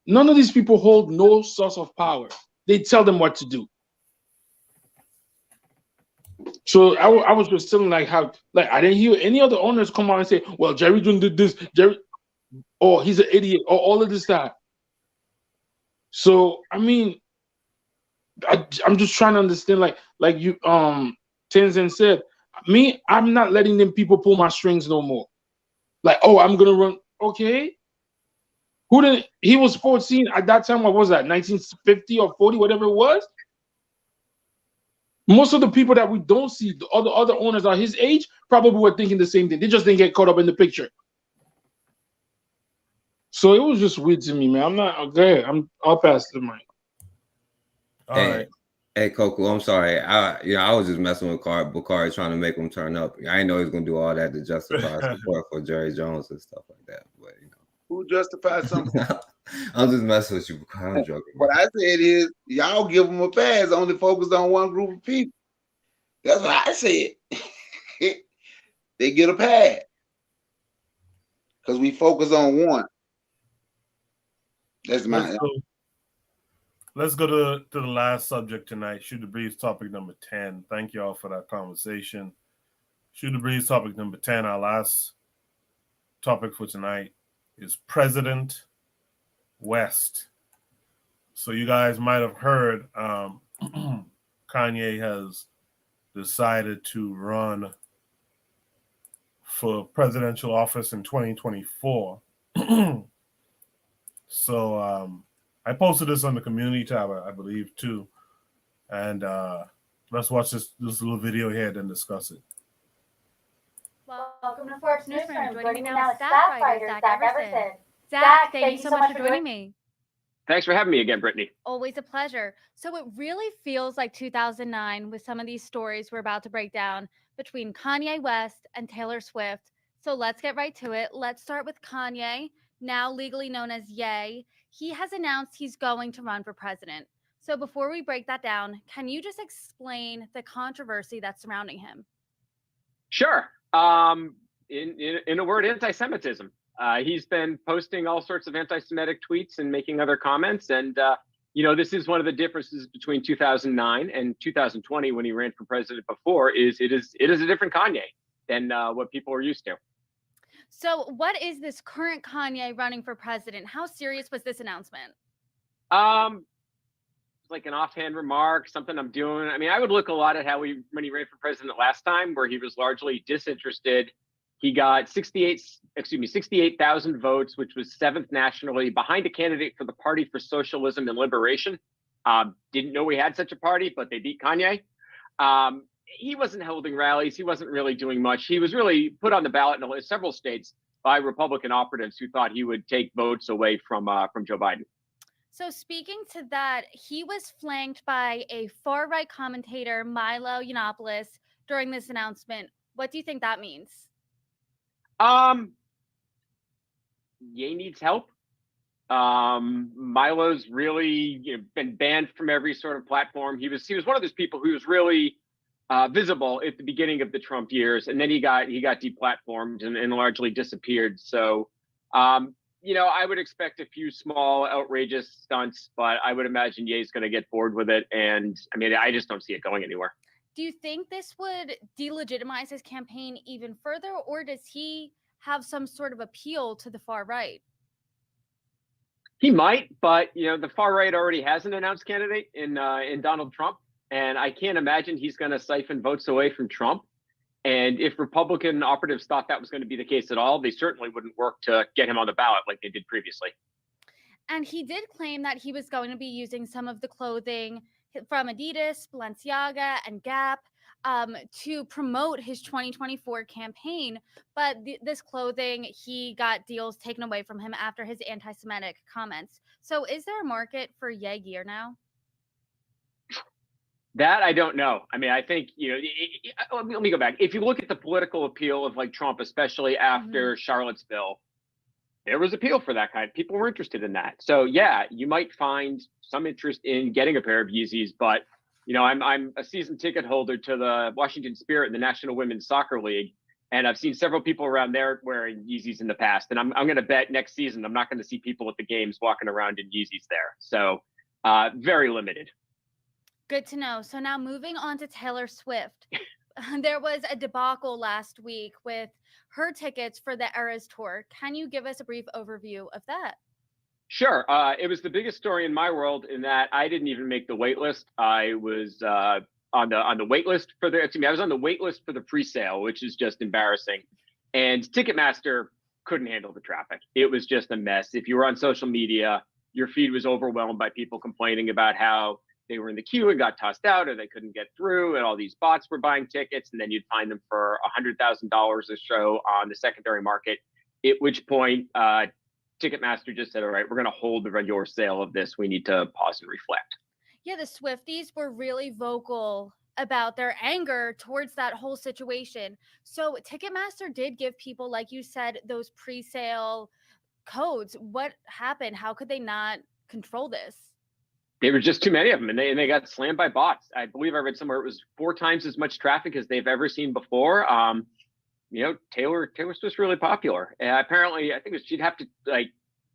None of these people hold no source of power. They tell them what to do. So I was just telling I didn't hear any other owners come out and say, well, Jerry Jones did this, he's an idiot, or all of this stuff. So I mean, I'm just trying to understand, like you Tenzin said, I'm not letting them people pull my strings no more. Like, oh, I'm gonna run. Okay. He was 14 at that time. What was that? 1950 or 40, whatever it was. Most of the people that we don't see, the other owners are his age, probably were thinking the same thing. They just didn't get caught up in the picture. So it was just weird to me, man. I'm not okay. I'll pass the mic. All right. Hey, Coco, I'm sorry. I was just messing with Bakari trying to make him turn up. I didn't know he was gonna do all that to justify support for Jerry Jones and stuff like that. But who justifies something? I'm just messing with you, Bakari. I'm joking. What I said is, y'all give them a pass. Only focus on one group of people. That's what I said. They get a pass because we focus on one. That's my. Let's go to the last subject tonight. Shoot the Breeze topic number 10. Thank you all for that conversation. Shoot the Breeze topic number 10. Our last topic for tonight is President West. So you guys might have heard Kanye has decided to run for presidential office in 2024. So I posted this on the community tab, I believe, too. And let's watch this little video here and then discuss it. Welcome to Forbes Newsroom. Joining me now is staff writer Zach Everson. Zach, thank you so much for joining me. Thanks for having me again, Brittany. Always a pleasure. So it really feels like 2009 with some of these stories we're about to break down between Kanye West and Taylor Swift. So let's get right to it. Let's start with Kanye, now legally known as Ye. He has announced he's going to run for president. So before we break that down, can you just explain the controversy that's surrounding him? Sure. In a word, anti-Semitism. He's been posting all sorts of anti-Semitic tweets and making other comments. And, this is one of the differences between 2009 and 2020 when he ran for president before, is it is a different Kanye than what people are used to. So what is this current Kanye running for president? How serious was this announcement? Like an offhand remark, something I'm doing. I mean, I would look a lot at when he ran for president last time, where he was largely disinterested. He got 68,000 votes, which was 7th nationally, behind a candidate for the Party for Socialism and Liberation. Didn't know we had such a party, but they beat Kanye. He wasn't holding rallies. He wasn't really doing much. He was really put on the ballot in several states by Republican operatives who thought he would take votes away from Joe Biden. So speaking to that, he was flanked by a far-right commentator, Milo Yiannopoulos, during this announcement. What do you think that means? Ye needs help. Milo's really been banned from every sort of platform. He was one of those people who was really visible at the beginning of the Trump years, and then he got deplatformed and largely disappeared. So, I would expect a few small outrageous stunts, but I would imagine Ye's going to get bored with it. And I mean, I just don't see it going anywhere. Do you think this would delegitimize his campaign even further, or does he have some sort of appeal to the far right? He might, but the far right already has an announced candidate in Donald Trump, and I can't imagine he's going to siphon votes away from Trump. And if Republican operatives thought that was going to be the case at all, they certainly wouldn't work to get him on the ballot like they did previously. And he did claim that he was going to be using some of the clothing from Adidas, Balenciaga, and Gap to promote his 2024 campaign. But this clothing, he got deals taken away from him after his anti-Semitic comments. So is there a market for Ye gear now? That I don't know. I mean, I think, let me go back. If you look at the political appeal of like Trump, especially after Charlottesville, there was appeal for that kind. People were interested in that. So yeah, you might find some interest in getting a pair of Yeezys, but I'm a season ticket holder to the Washington Spirit and the National Women's Soccer League. And I've seen several people around there wearing Yeezys in the past. And I'm going to bet next season, I'm not going to see people at the games walking around in Yeezys there. So very limited. Good to know. So now moving on to Taylor Swift. There was a debacle last week with her tickets for the Eras Tour. Can you give us a brief overview of that? Sure. It was the biggest story in my world in that I didn't even make the wait list. I was on the wait list for I was on the wait list for the pre-sale, which is just embarrassing. And Ticketmaster couldn't handle the traffic. It was just a mess. If you were on social media, your feed was overwhelmed by people complaining about how they were in the queue and got tossed out, or they couldn't get through, and all these bots were buying tickets, and then you'd find them for $100,000 a show on the secondary market. At which point, Ticketmaster just said, "All right, we're going to hold the regular sale of this. We need to pause and reflect." Yeah, the Swifties were really vocal about their anger towards that whole situation. So Ticketmaster did give people, like you said, those pre-sale codes. What happened? How could they not control this? There were just too many of them, and they got slammed by bots. I believe I read somewhere it was 4 times as much traffic as they've ever seen before. Taylor Swift's really popular. Apparently, I think she'd have to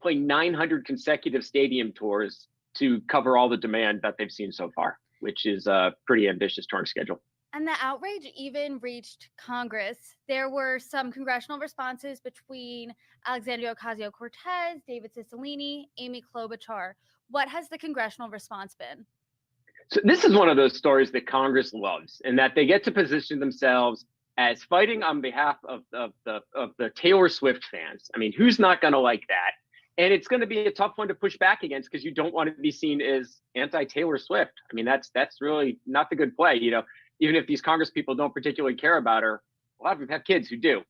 play 900 consecutive stadium tours to cover all the demand that they've seen so far, which is a pretty ambitious touring schedule. And the outrage even reached Congress. There were some congressional responses between Alexandria Ocasio-Cortez, David Cicilline, Amy Klobuchar. What has the congressional response been? So this is one of those stories that Congress loves, in that they get to position themselves as fighting on behalf of the Taylor Swift fans. I mean, who's not going to like that? And it's going to be a tough one to push back against because you don't want to be seen as anti-Taylor Swift. I mean, that's really not the good play. Even if these Congress people don't particularly care about her, a lot of them have kids who do.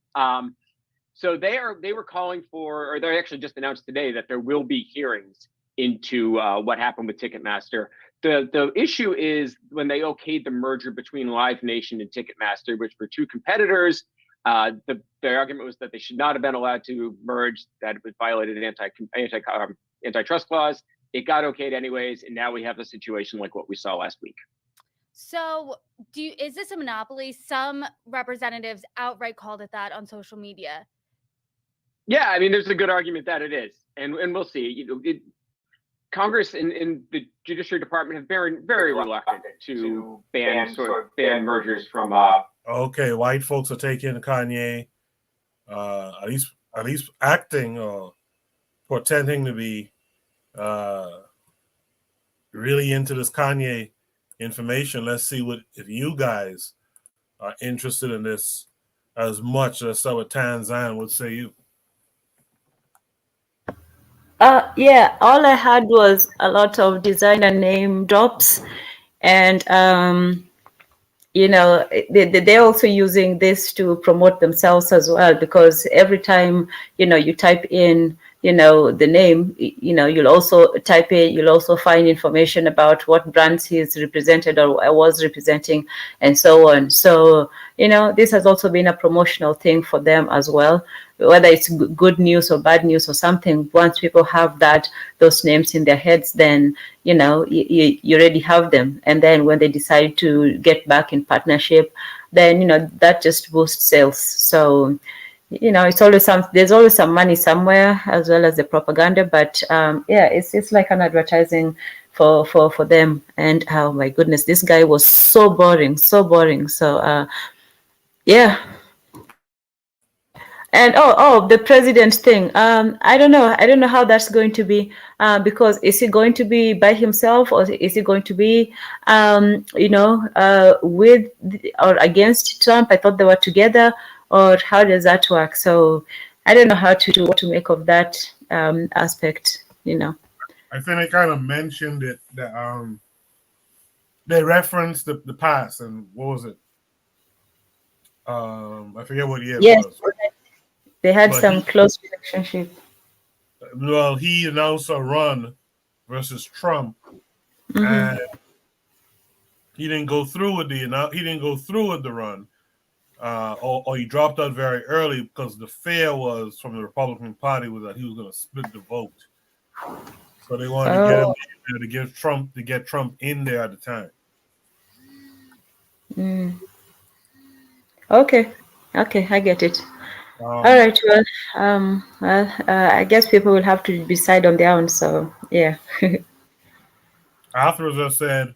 So they were calling for, or they actually just announced today that there will be hearings into what happened with Ticketmaster. The issue is when they okayed the merger between Live Nation and Ticketmaster, which were two competitors. Their argument was that they should not have been allowed to merge, that it violated an antitrust clause. It got okayed anyways, and now we have a situation like what we saw last week. So is this a monopoly? Some representatives outright called it that on social media. Yeah, I mean, there's a good argument that it is, and we'll see. Congress and the Judiciary Department have been very reluctant to ban mergers from. Okay, white folks are taking Kanye. at least acting or pretending to be really into this Kanye information. Let's see if you guys are interested in this as much as what Tanzan would say you. Yeah, all I had was a lot of designer name drops, and they're also using this to promote themselves as well, because every time you type in the name, you'll also find information about what brands he's represented or was representing and so on. So this has also been a promotional thing for them as well, whether it's good news or bad news or something. Once people have those names in their heads, then you already have them, and then when they decide to get back in partnership, then that just boosts sales. So it's always there's always some money somewhere, as well as the propaganda. But yeah, it's like an advertising for them. And oh my goodness, this guy was so boring. So yeah. And the president thing. I don't know how that's going to be, because is he going to be by himself, or is he going to be with or against Trump? I thought they were together, or how does that work? So I don't know what to make of that aspect. I think they kind of mentioned it that they referenced the past, and what was it? I forget what year it was. They had some close relationship. Well, he announced a run versus Trump, and he didn't go through with the run, or he dropped out very early because the fear was from the Republican Party was that he was going to split the vote. So they wanted to get him to get Trump in there at the time. Okay, I get it. All right. Well, I guess people will have to decide on their own. So yeah. Afterwards, I said,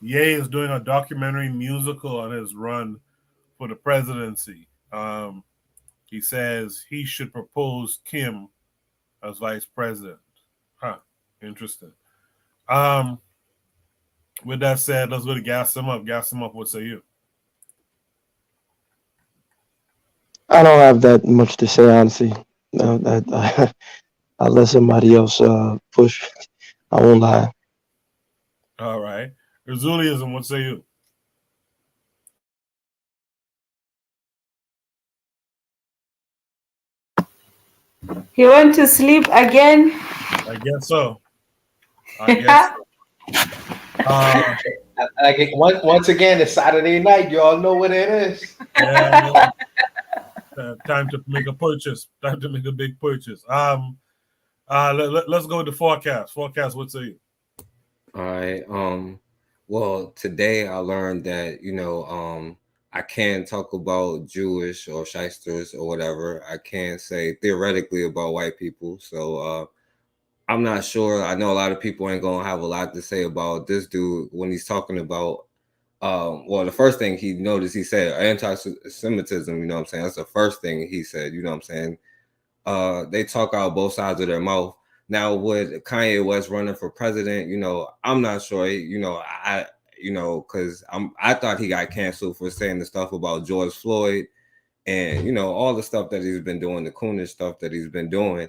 Ye is doing a documentary musical on his run for the presidency. He says he should propose Kim as vice president. Huh. Interesting. With that said, let's go to gas him up. Gas him up. What say you? I don't have that much to say, honestly. No, I'll let somebody else push. I won't lie. All right. Azuliism, what say you? You want to sleep again? I guess so. Once again, it's Saturday night. You all know what it is. Yeah, time to make a purchase. Time to make a big purchase. Let's go to forecast. Forecast, what say you? All right. Well, today I learned that I can't talk about Jewish or shysters or whatever. I can't say theoretically about white people. So I'm not sure. I know a lot of people ain't gonna have a lot to say about this dude when he's talking about. Well, the first thing he noticed, he said anti-Semitism. You know what I'm saying? That's the first thing he said. You know what I'm saying? They talk out both sides of their mouth. Now, would Kanye West running for president? I'm not sure. Because I thought he got canceled for saying the stuff about George Floyd, and all the stuff that he's been doing, the coonish stuff that he's been doing.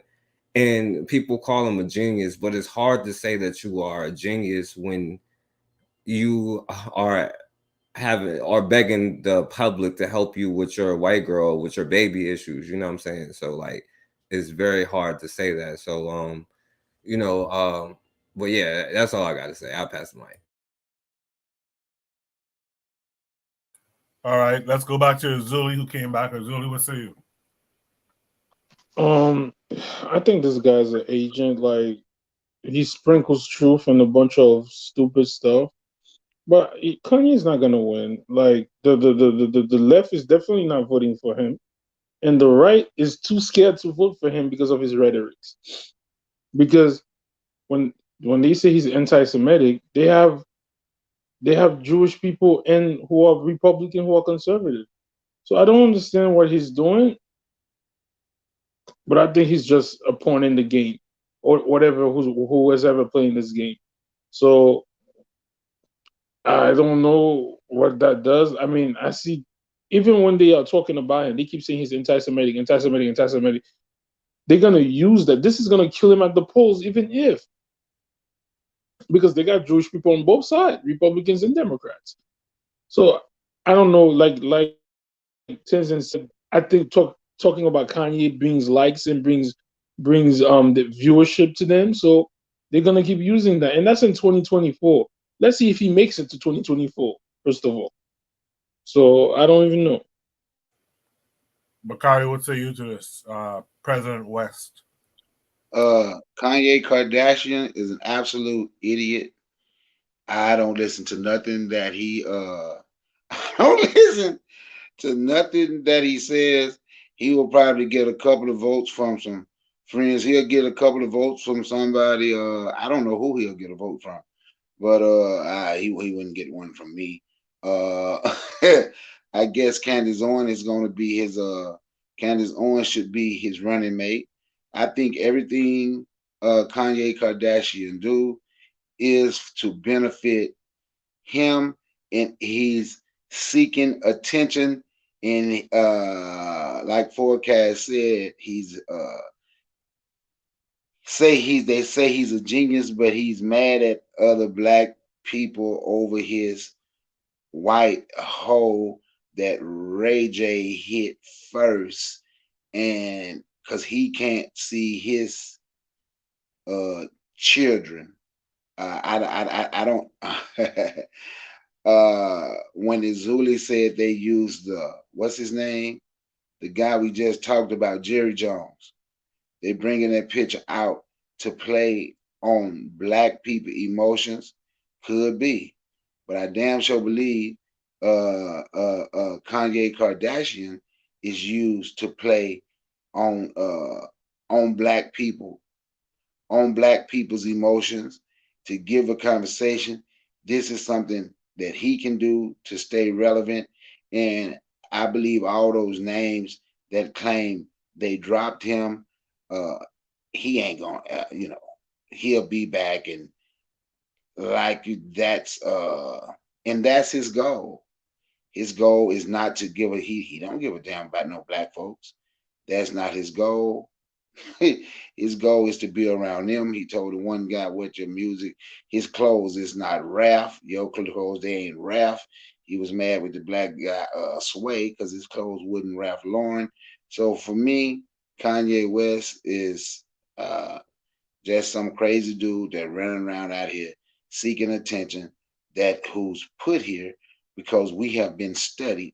And people call him a genius, but it's hard to say that you are a genius when you are begging the public to help you with your white girl, with your baby issues. You know what I'm saying? So like, it's very hard to say that. So but yeah, that's all I got to say. I'll pass the mic. All right, let's go back to Azuli, who came back. Azuli, what say you? I think this guy's an agent. Like, he sprinkles truth and a bunch of stupid stuff. But Kanye's not gonna win. Like the left is definitely not voting for him, and the right is too scared to vote for him because of his rhetorics. Because when they say he's anti-Semitic, they have Jewish people who are Republican, who are conservative. So I don't understand what he's doing. but I think he's just a pawn in the game, or whatever who is ever playing this game. So I don't know what that does. I mean, I see even when they are talking about him, they keep saying he's anti-Semitic, anti-Semitic, anti-Semitic. They're gonna use that. This is gonna kill him at the polls, even if, because they got Jewish people on both sides, Republicans and Democrats. So I don't know. Like Tenzin said, I think talking about Kanye brings likes and brings the viewership to them. So they're gonna keep using that, and that's in 2024. Let's see if he makes it to 2024. First of all, so I don't even know. Bakari, what say you to this? President West. Kanye Kardashian is an absolute idiot. I don't listen to nothing that he I don't listen to nothing that he says. He will probably get a couple of votes from some friends. He'll get a couple of votes from somebody. I don't know who he'll get a vote from, but he wouldn't get one from me. I guess Candace Owens is going to be his. Candace Owens should be his running mate. I think everything Kanye Kardashian do is to benefit him, and he's seeking attention. And like Forecast said, they say he's a genius, but he's mad at other black people over his white hole that Ray J hit first, and because he can't see his children. I don't. When Izuli said they used what's his name, the guy we just talked about, Jerry Jones, they bringing that picture out to play on black people emotions. Could be, but I damn sure believe Kanye Kardashian is used to play on black people, on black people's emotions, to give a conversation. This is something that he can do to stay relevant. And I believe all those names that claim they dropped him, he ain't gonna, he'll be back, and like that's his goal. His goal is not to give he don't give a damn about no black folks. That's not his goal. His goal is to be around them. He told the one guy, with your music, his clothes is not Ralph. Your clothes, they ain't Ralph. He was mad with the black guy, Sway, because his clothes wasn't Ralph Lauren. So for me, Kanye West is just some crazy dude that running around out here seeking attention, that who's put here because we have been studied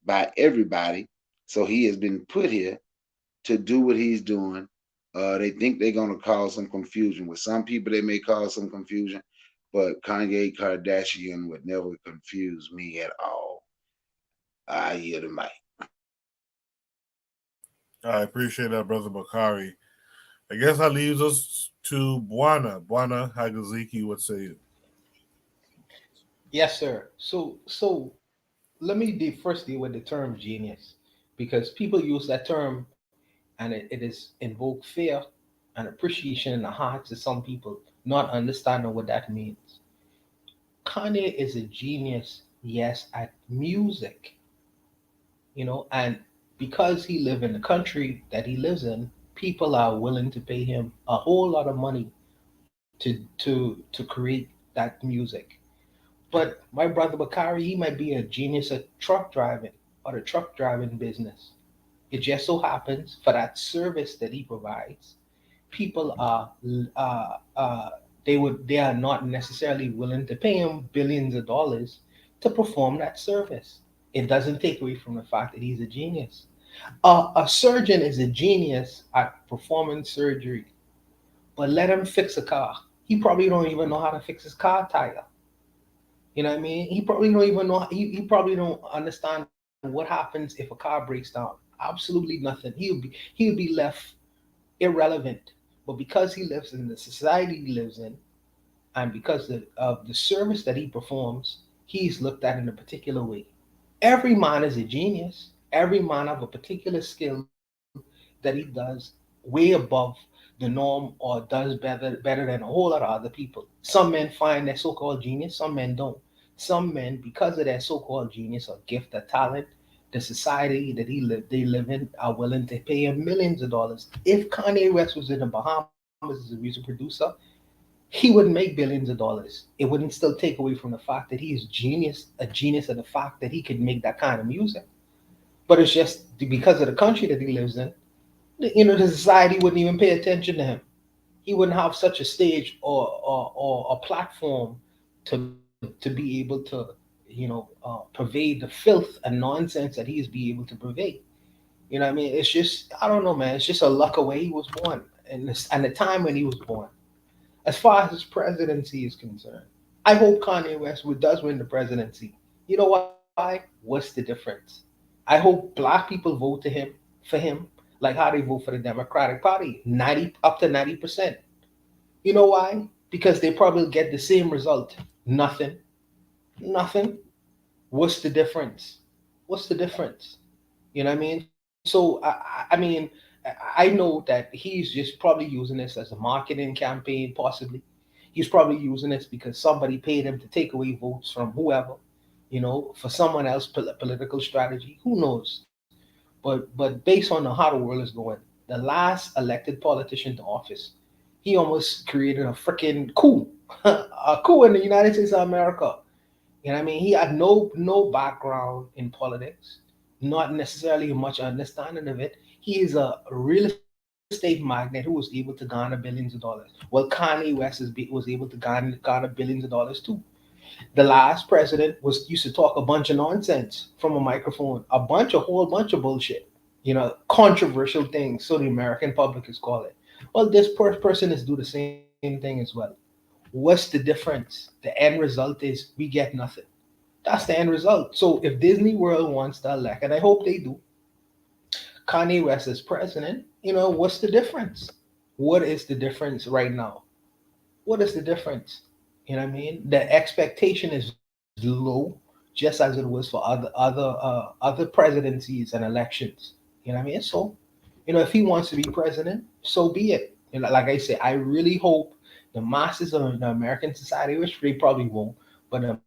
by everybody. So he has been put here to do what he's doing. They think they're going to cause some confusion. With some people, they may cause some confusion, but Kanye Kardashian would never confuse me at all. I yield the mic. I appreciate that, Brother Bakari. I guess that leaves us to Bwana. Bwana Hagaziki, what say you? Yes, sir. So let me first deal with the term genius, because people use that term and it is invoke fear and appreciation in the hearts of some people, not understanding what that means. Kanye is a genius, yes, at music, and because he lives in the country that he lives in, people are willing to pay him a whole lot of money to create that music. But my brother Bakari, he might be a genius at truck driving or the truck driving business. It just so happens for that service that he provides, people are they are not necessarily willing to pay him billions of dollars to perform that service. It doesn't take away from the fact that he's a genius. A surgeon is a genius at performing surgery, but let him fix a car. He probably don't even know how to fix his car tire. You know what I mean? He probably don't even know. He probably don't understand what happens if a car breaks down. Absolutely nothing. He'll be left irrelevant. But because he lives in the society he lives in, and because of the service that he performs, he's looked at in a particular way. Every man is a genius. Every man have a particular skill that he does way above the norm or does better than a whole lot of other people. Some men find their so-called genius, some men don't. Some men, because of their so-called genius or gift or talent, the society that they live in are willing to pay him millions of dollars. If Kanye West was in the Bahamas as a music producer, he wouldn't make billions of dollars. It wouldn't still take away from the fact that he is a genius of the fact that he could make that kind of music. But it's just because of the country that he lives in, the society wouldn't even pay attention to him. He wouldn't have such a stage or a platform to be able to, pervade the filth and nonsense that he's be able to pervade. You know what I mean? It's just, I don't know, man. It's just a luck of where he was born and the time when he was born. As far as his presidency is concerned, I hope Kanye West does win the presidency. You know why? What's the difference? I hope black people vote for him, like how they vote for the Democratic Party, up to 90%. You know why? Because they probably get the same result. Nothing. What's the difference? You know what I mean? So I know that he's just probably using this as a marketing campaign, possibly. He's probably using this because somebody paid him to take away votes from whoever, for someone else's political strategy. Who knows? But based on how the world is going, the last elected politician to office, he almost created a freaking coup, a coup in the United States of America. You know what I mean? He had no background in politics, not necessarily much understanding of it. He is a real estate magnate who was able to garner billions of dollars. Well, Kanye West was able to garner billions of dollars too. The last president used to talk a bunch of nonsense from a microphone, a whole bunch of bullshit, controversial things, so the American public is call it. Well, this person is do the same thing as well. What's the difference? The end result is we get nothing. That's the end result. So if Disney World wants to elect, and I hope they do, Kanye West as president, what's the difference? What is the difference right now? What is the difference? You know what I mean? The expectation is low, just as it was for other presidencies and elections. You know what I mean? So, if he wants to be president, so be it. Like I say, I really hope the masses of the American society, which they probably won't, but the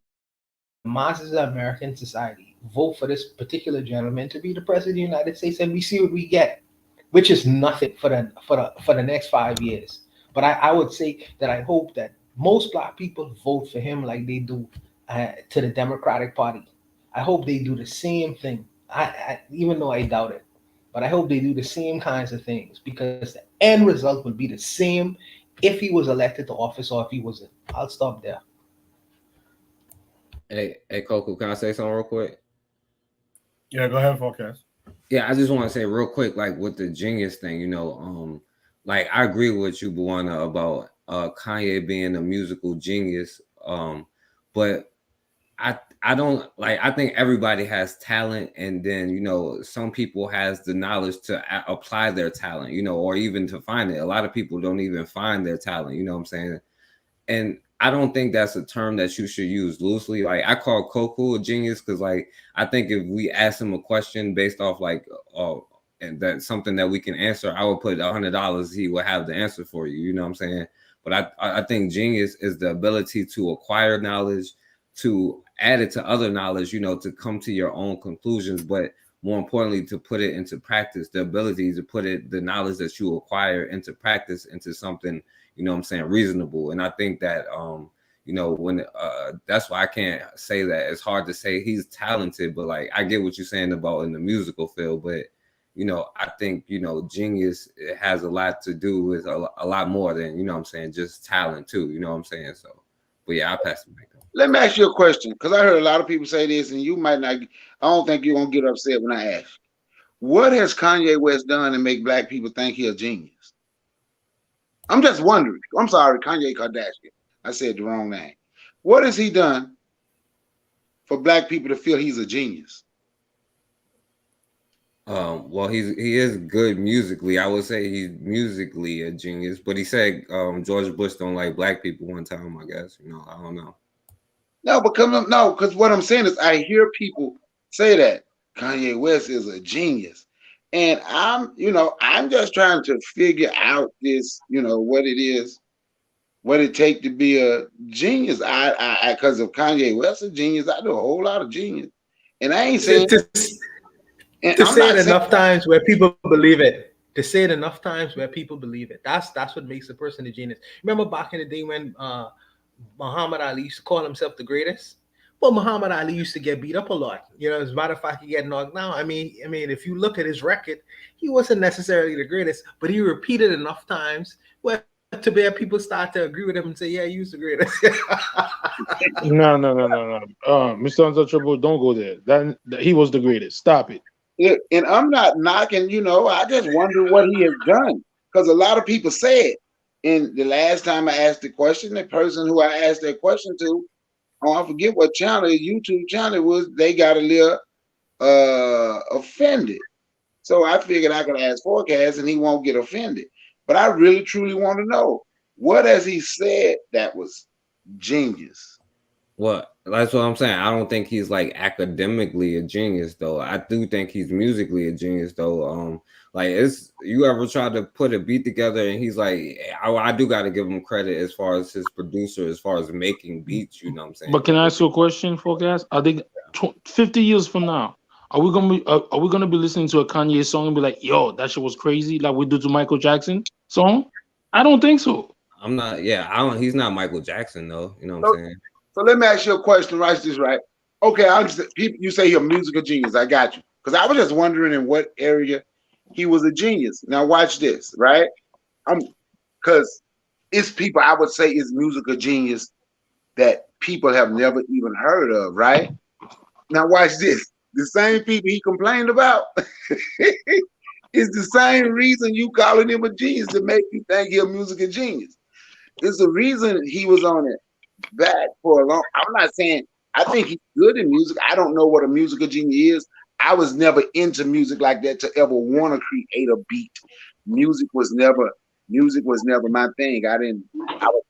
masses of American society vote for this particular gentleman to be the president of the United States, and we see what we get, which is nothing for the next 5 years. But I would say that I hope that most black people vote for him like they do to the Democratic Party. I hope they do the same thing. I even though I doubt it, but I hope they do the same kinds of things, because the end result would be the same if he was elected to office or if he wasn't. I'll stop there. Hey, Coco, can I say something real quick? Yeah, go ahead, Forecast. Yeah, I just want to say real quick, like with the genius thing, like I agree with you, Buana, about Kanye being a musical genius. But I don't like, I think everybody has talent, and then some people has the knowledge to apply their talent, or even to find it. A lot of people don't even find their talent, you know what I'm saying? And I don't think that's a term that you should use loosely. Like I call Coco a genius because, like, I think if we ask him a question based off and that's something that we can answer, I would put $100. He will have the answer for you. You know what I'm saying? But I think genius is the ability to acquire knowledge, to add it to other knowledge, to come to your own conclusions, but more importantly, to put it into practice, the ability to put the knowledge that you acquire into practice, into something, reasonable. And I think that, when that's why I can't say that. It's hard to say he's talented, but like, I get what you're saying about in the musical field, but I think, genius has a lot to do with a lot more than, just talent too, you know what I'm saying? So, but yeah, I'll pass it back. Let me ask you a question, because I heard a lot of people say this, and you might not, I don't think you're going to get upset when I ask. What has Kanye West done to make black people think he's a genius? I'm just wondering. I'm sorry, Kanye Kardashian. I said the wrong name. What has he done for black people to feel he's a genius? Well, he is good musically. I would say he's musically a genius, but he said George Bush don't like black people one time, I guess. I don't know. No, because what I'm saying is I hear people say that Kanye West is a genius. And I'm just trying to figure out this, what it is, what it take to be a genius. I because of Kanye West a genius, I do a whole lot of genius. And I ain't saying To say it enough times where people believe it. To say it enough times where people believe it. That's what makes a person a genius. Remember back in the day when Muhammad Ali used to call himself the greatest? Well, Muhammad Ali used to get beat up a lot. As a matter of fact, he get knocked down. I mean, if you look at his record, he wasn't necessarily the greatest, but he repeated enough times where to where people start to agree with him and say, "Yeah, he was the greatest." No. Mr. Untouchable, don't go there. That he was the greatest. Stop it. Yeah, and I'm not knocking, I just wonder what he has done. Because a lot of people say it. And the last time I asked the question, the person who I asked that question to, I forget what channel, YouTube channel it was, they got a little offended. So I figured I could ask Forecast and he won't get offended. But I really, truly want to know, what has he said that was genius? Well, that's what I'm saying. I don't think he's like academically a genius, though. I do think he's musically a genius, though. Like, it's you ever try to put a beat together and he's like, I do got to give him credit as far as his producer, as far as making beats. You know what I'm saying? But can I ask you a question, Forecast? I think 50 years from now, are we gonna be listening to a Kanye song and be like, "Yo, that shit was crazy," like we do to Michael Jackson song? I don't think so. I'm not. Yeah, I don't. He's not Michael Jackson, though. You know what I'm saying? So let me ask you a question, right? Okay, you say you're a musical genius. I got you. Because I was just wondering in what area he was a genius. Now watch this, right? Because it's people I would say is musical genius that people have never even heard of, right? Now watch this. The same people he complained about is the same reason you calling him a genius to make you think he's a musical genius. It's the reason he was on it back for a long. I'm not saying I think he's good in music. I don't know what a musical genius is. I was never into music like that to ever want to create a beat. Music was never my thing. I would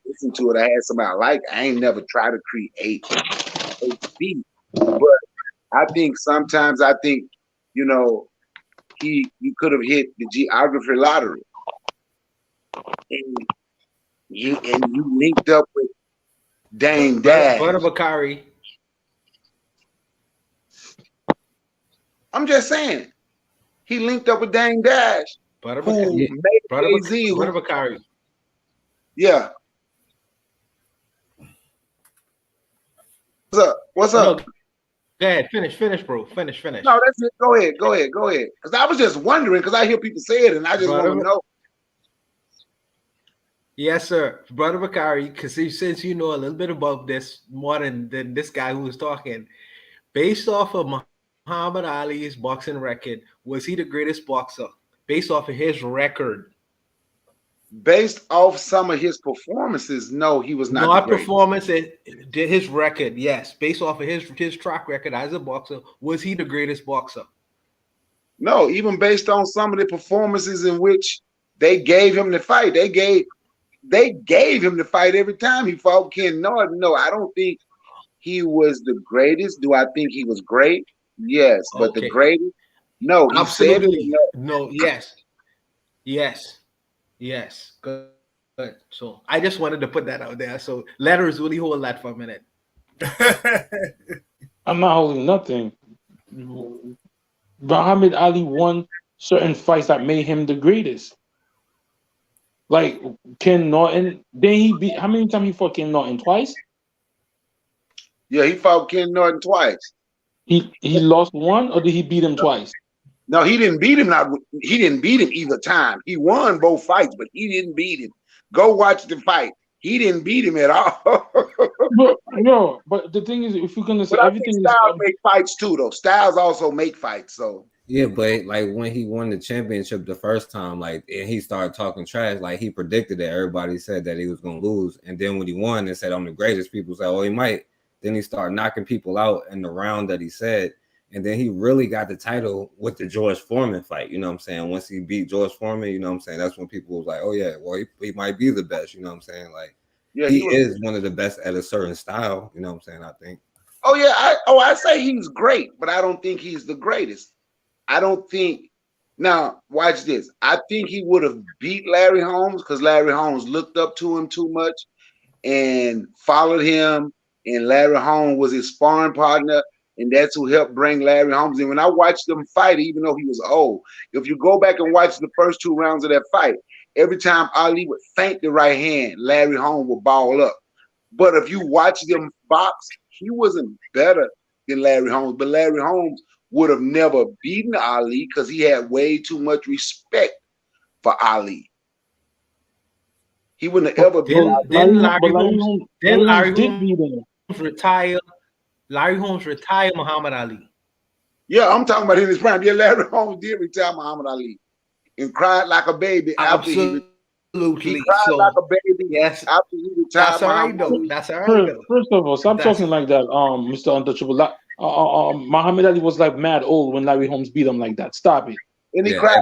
listen to it. I had somebody I like. I ain't never tried to create a beat. But I think sometimes he could have hit the geography lottery. And you linked up with Dame Dash. Butter Bakari. I'm just saying, he linked up with Dame Dash, Butter who made Jay-Z. Butter Bakari. Yeah. What's up? Go ahead, finish, bro. Finish. No, that's it. Go ahead. Because I was just wondering, because I hear people say it, and I just want to know. Yes, sir. Brother Bakari, because since you know a little bit about this more than this guy who was talking, based off of Muhammad Ali's boxing record, was he the greatest boxer? Based off of his record. Based off some of his performances, no, he was not. Not performances, his record, yes. Based off of his track record as a boxer, was he the greatest boxer? No, even based on some of the performances in which they gave him the fight. They gave him the fight every time he fought Ken Norton. No, I don't think he was the greatest. Do I think he was great? Yes, but the greatest? No, he absolutely. Said no. Yes. Good. So I just wanted to put that out there. So letters really hold that for a minute. I'm not holding nothing. Muhammad Ali won certain fights that made him the greatest. Like Ken Norton, then he beat. How many times he fought Ken Norton? Twice. Yeah, he fought Ken Norton twice. He lost one, or did he beat him twice? No, he didn't beat him. He didn't beat him either time. He won both fights, but he didn't beat him. Go watch the fight. He didn't beat him at all. but the thing is, if you're gonna say but everything, Styles make fights too, though. Styles also make fights, so. Yeah, but like when he won the championship the first time, like, and he started talking trash, like he predicted that everybody said that he was gonna lose, and then when he won and said I'm the greatest, people said, "Oh, he might." Then he started knocking people out in the round that he said, and then he really got the title with the George Foreman fight. You know what I'm saying? Once he beat George Foreman, you know what I'm saying? That's when people was like, "Oh yeah, well he might be the best." You know what I'm saying? Like, yeah, he is one of the best at a certain style. You know what I'm saying? I think. Oh yeah, I say he's great, but I don't think he's the greatest. I don't think Now, watch this. I think he would have beat Larry Holmes because Larry Holmes looked up to him too much and followed him, and Larry Holmes was his sparring partner, and that's who helped bring Larry Holmes in. When I watched them fight, even though he was old, if you go back and watch the first 2 rounds of that fight, every time Ali would feint the right hand, Larry Holmes would ball up. But if you watch them box, he wasn't better than Larry Holmes, but Larry Holmes would have never beaten Ali because he had way too much respect for Ali. He wouldn't have ever beat Ali. Larry Holmes did beat him. Larry Holmes retired Muhammad Ali. Yeah, I'm talking about in his prime. Yeah, Larry Holmes did retire Muhammad Ali and cried like a baby after he cried like a baby. Yes, after he retired. That's all right, though. That's all right, though. First of all, stop talking like that, Mr. Untouchable. Muhammad Ali was like mad old when Larry Holmes beat him like that. Stop it. And he cried.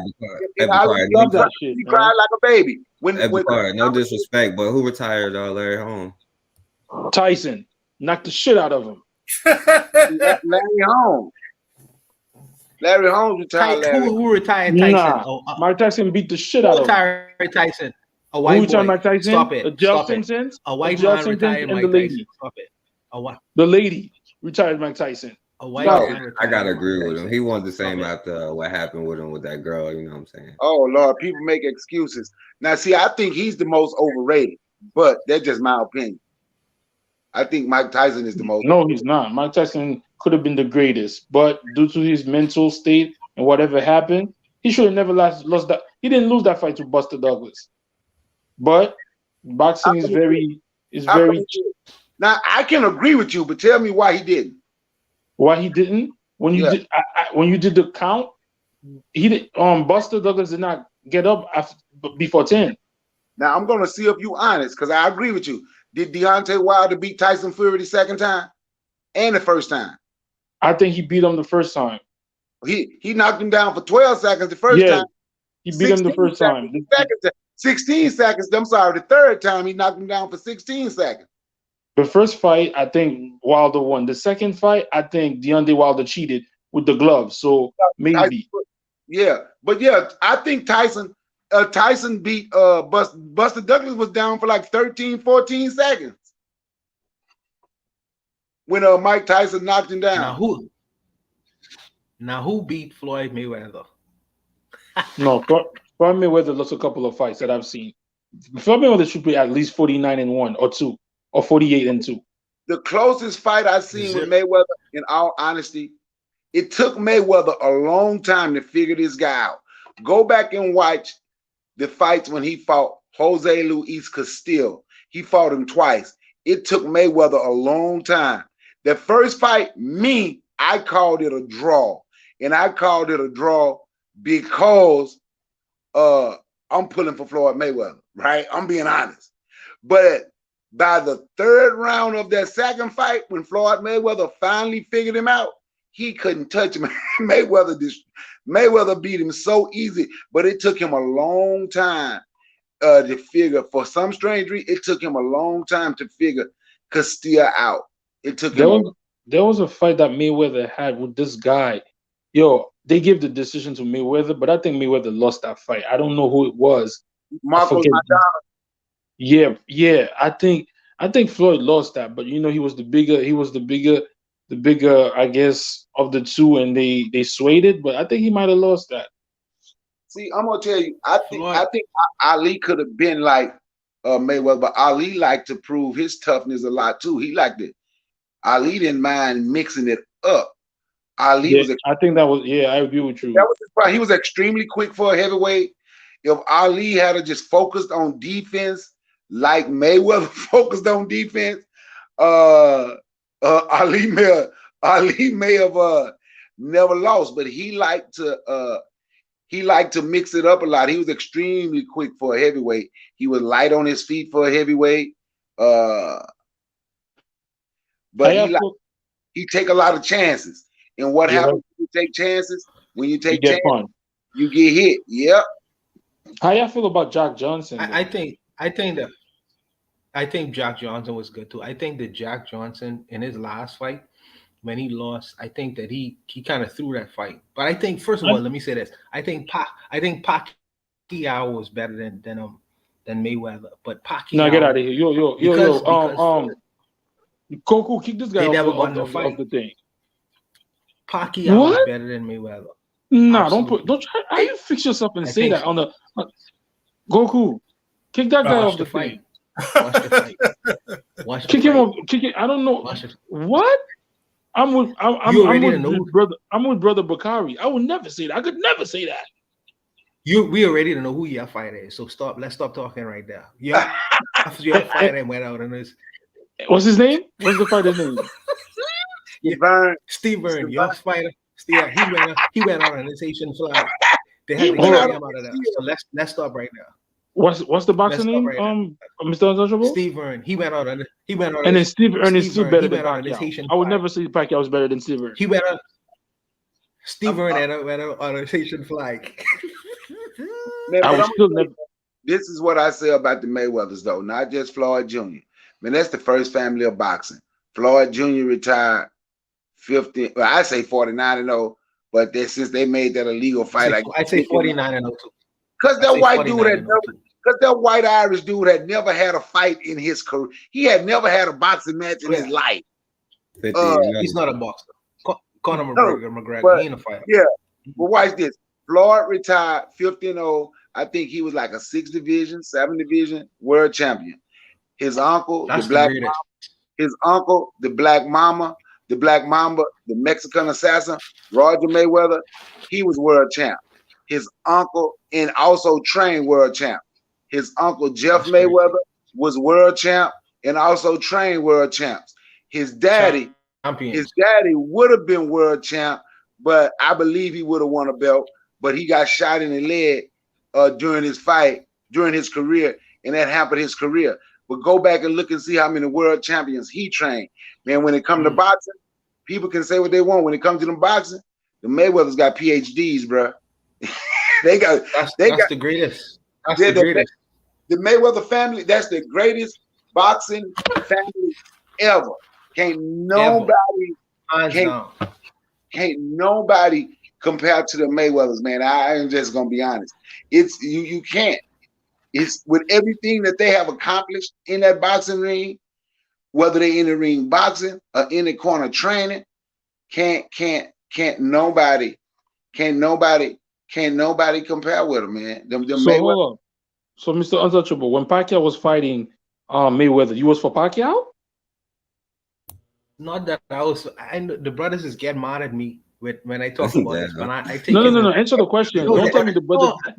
He cried like a baby. No disrespect, but who retired Larry Holmes? Tyson knocked the shit out of him. Larry Holmes. Larry Holmes retired. Who retired Tyson? Nah, Mike Tyson beat the shit out of him. Retired Tyson. A white boy. Mike Tyson? Stop it. A jail sentence. A white man retired Mike Tyson. Stop it. The lady retired Mike Tyson. A white man I gotta agree with him. He wanted the same after what happened with him with that girl. You know what I'm saying? Oh Lord, people make excuses. Now, see, I think he's the most overrated, but that's just my opinion. I think Mike Tyson is the most. No, he's not. Mike Tyson could have been the greatest, but due to his mental state and whatever happened, he should have never lost that. He didn't lose that fight to Buster Douglas. But boxing is very. Now I can agree with you, but tell me why he didn't. Why he didn't? When you did, when you did the count, he did. Buster Douglas did not get up before 10. Now I'm gonna see if you honest, because I agree with you. Did Deontay Wilder beat Tyson Fury the second time and the first time? I think he beat him the first time. He knocked him down for 12 seconds the first time. He beat him the first time. 16 seconds. I'm sorry, the third time he knocked him down for 16 seconds. The first fight, I think Wilder won. The second fight, I think Deontay Wilder cheated with the gloves. So maybe. But I think Tyson beat Buster Douglas was down for like 13, 14 seconds when Mike Tyson knocked him down. Now who beat Floyd Mayweather? No, Floyd Mayweather lost a couple of fights that I've seen. Floyd Mayweather should be at least 49-1 or 2 or 48-2. The closest fight I've seen with Mayweather, in all honesty, it took Mayweather a long time to figure this guy out. Go back and watch the fights when he fought Jose Luis Castillo. He fought him twice. It took Mayweather a long time. The first fight, I called it a draw. And I called it a draw because I'm pulling for Floyd Mayweather, right? I'm being honest. But by the third round of that second fight, when Floyd Mayweather finally figured him out, he couldn't touch him. Mayweather beat him so easy, but it took him a long time to figure. For some strange reason, it took him a long time to figure Castillo out. It took him. There was a fight that Mayweather had with this guy. They gave the decision to Mayweather, but I think Mayweather lost that fight. I don't know who it was. Marcos Maidana. Yeah. I think Floyd lost that, but he was the bigger, I guess, of the two, and they swayed it, but I think he might have lost that. See, I'm gonna tell you, I think Ali could have been like Mayweather, but Ali liked to prove his toughness a lot too. He liked it. Ali didn't mind mixing it up. I think that was, I agree with you. That was his problem. He was extremely quick for a heavyweight. If Ali had just focused on defense like Mayweather focused on defense, Ali may have never lost, but he liked to mix it up a lot. He was extremely quick for a heavyweight. He was light on his feet for a heavyweight. But he take a lot of chances. And what happens when you take chances? When you take chances, you get hit. Yep. How y'all feel about Jack Johnson? I think Jack Johnson was good too. I think that Jack Johnson in his last fight when he lost, I think that he kind of threw that fight. But I think, first of all, let me say this: I think Pacquiao was better than Mayweather. But Pacquiao, Now get out of here, yo. Coco, kick this guy they never off got in a fight. of the thing. Pacquiao was better than Mayweather. Nah, don't try. How you fix yourself and say that on the Goku? Kick that guy off the fight. thing. Watch the fight. Kick him off. Kick it. I don't know what. I'm with brother. I'm with brother Bakari. I would never say that. I could never say that. We already know who your fighter is. So stop. Let's stop talking right now. Your fighter went out on this. What's his name? What's the fighter's name? Steve Byrne. Your fighter. Steve. He went out on this Haitian flag. They had to carry him out of that. So let's stop right now. What's the boxer name? Right Mr. Untouchable? Steve Byrne. He went out on. And then Steve Byrne is still better than Pacquiao. I would never say Pacquiao was better than Steve Byrne. He went on. Steve Byrne went out on a Haitian flag. This is what I say about the Mayweathers, though, not just Floyd Jr. Man, that's the first family of boxing. Floyd Jr. retired 50. Well, I say 49-0, but since they made that illegal fight, I say 49-0 too. Because that white Irish dude had never had a fight in his career. He had never had a boxing match in his life. He's not a boxer. Conor McGregor, he ain't a fighter. Yeah, but watch this. Floyd retired 50-0. I think he was like a 6 division, 7 division world champion. His uncle, the Black Mamba, the Mexican assassin, Roger Mayweather, he was world champ. His uncle, and also trained world champ. His uncle Jeff Mayweather was world champ and also trained world champs. His daddy would have been world champ, but I believe he would have won a belt. But he got shot in the leg during his career, and that hampered his career. But go back and look and see how many world champions he trained. Man, when it comes to boxing, people can say what they want. When it comes to them boxing, the Mayweathers got PhDs, bro. That's the greatest. That's the greatest. The Mayweather family, that's the greatest boxing family ever. Can't nobody compare to the Mayweathers, man. I am just gonna be honest. It's you can't. It's with everything that they have accomplished in that boxing ring, whether they in the ring boxing or in the corner training, can't nobody compare with them, man. Hold on. So, Mr. Untouchable, when Pacquiao was fighting Mayweather, you was for Pacquiao? Not that I was. I know the brothers just get mad at me when I talk about this, but I take no. Answer the question. Don't tell me the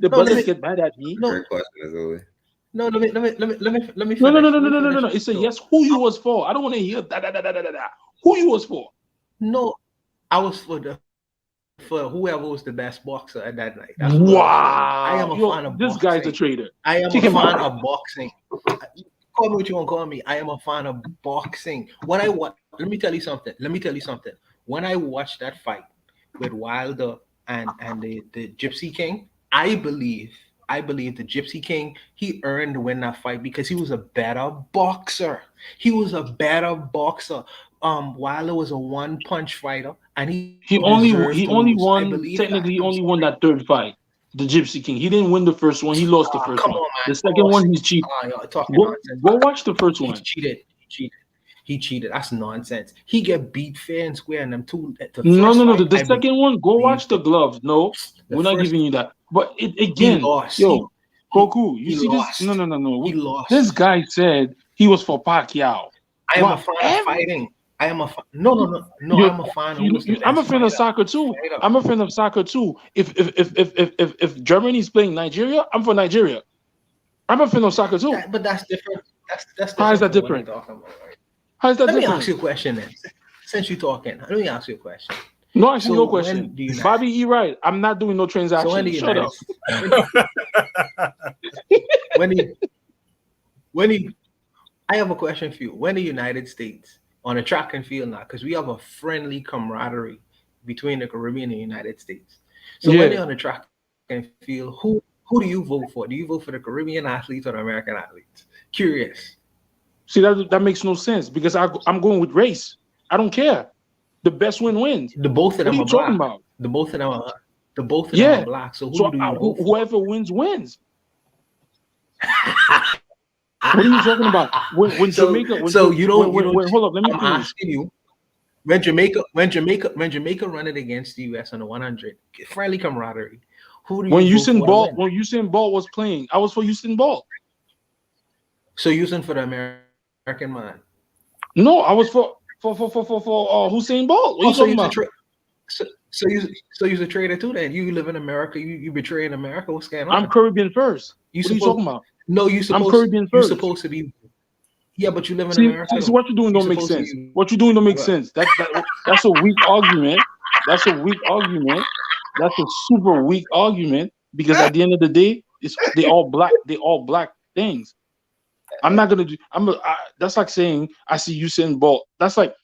brothers get mad at me. No, great question as always. No, let me finish. No. It's a yes. Who you was for? I don't want to hear that. Who you was for? No, I was for whoever was the best boxer at that night. Wow. I am a fan of this boxing. guy's a traitor. I am a fan of boxing. Call me what you want to call me. I am a fan of boxing. Let me tell you something. When I watched that fight with Wilder and the Gypsy King, I believe the Gypsy King, he earned to win that fight because he was a better boxer. Wilder was a one-punch fighter, and he only won that third fight. The Gypsy King. He didn't win the first one. He lost the first one. On, the second one, he cheated. Go watch the first one. He cheated. That's nonsense. He get beat fair and square in them two. No. The second one, go watch the gloves. No, we're not giving you that. But again, Goku, you see this? No. He lost. This guy said he was for Pacquiao. I am a fan of fighting. I am a fan. No. I'm a fan. I'm a fan of soccer too. I'm a fan of soccer too. If Germany is playing Nigeria, I'm for Nigeria. I'm a fan of soccer too. But that's different. That's different. How is that different? How is that different? Let me ask you a question then. Since you're talking, let me ask you a question. No, actually, no question. Bobby E. Right. I'm not doing no transaction. So Shut up. I have a question for you. When the United States on a track and field now, because we have a friendly camaraderie between the Caribbean and the United States. So when they're on the track and field, who do you vote for? Do you vote for the Caribbean athletes or the American athletes? Curious. See, that makes no sense because I'm going with race. I don't care. the best wins. The both of them what are are you talking black. about? The both of them are black. So who do you know? Whoever wins wins. What are you talking about? When Jamaica? Hold up, let me I'm finish. asking you. When Jamaica run it against the US on the 100, friendly camaraderie. Who do you When Usain Bolt was playing, I was for Usain Bolt. So Usain for the American man. No, I was for Usain Bolt. What are you talking about? So you're a traitor too. Then you live in America. You betraying America. What's going on? I'm Caribbean first. What are you talking about? No, I'm Caribbean first. You're supposed to be. Yeah, but you live in See, America. So what you're doing don't make sense. What you're doing don't make sense. That's a weak argument. That's a weak argument. That's a super weak argument because at the end of the day, they all black. They all black things. I'm not gonna do. That's like saying I see Usain Bolt. That's like,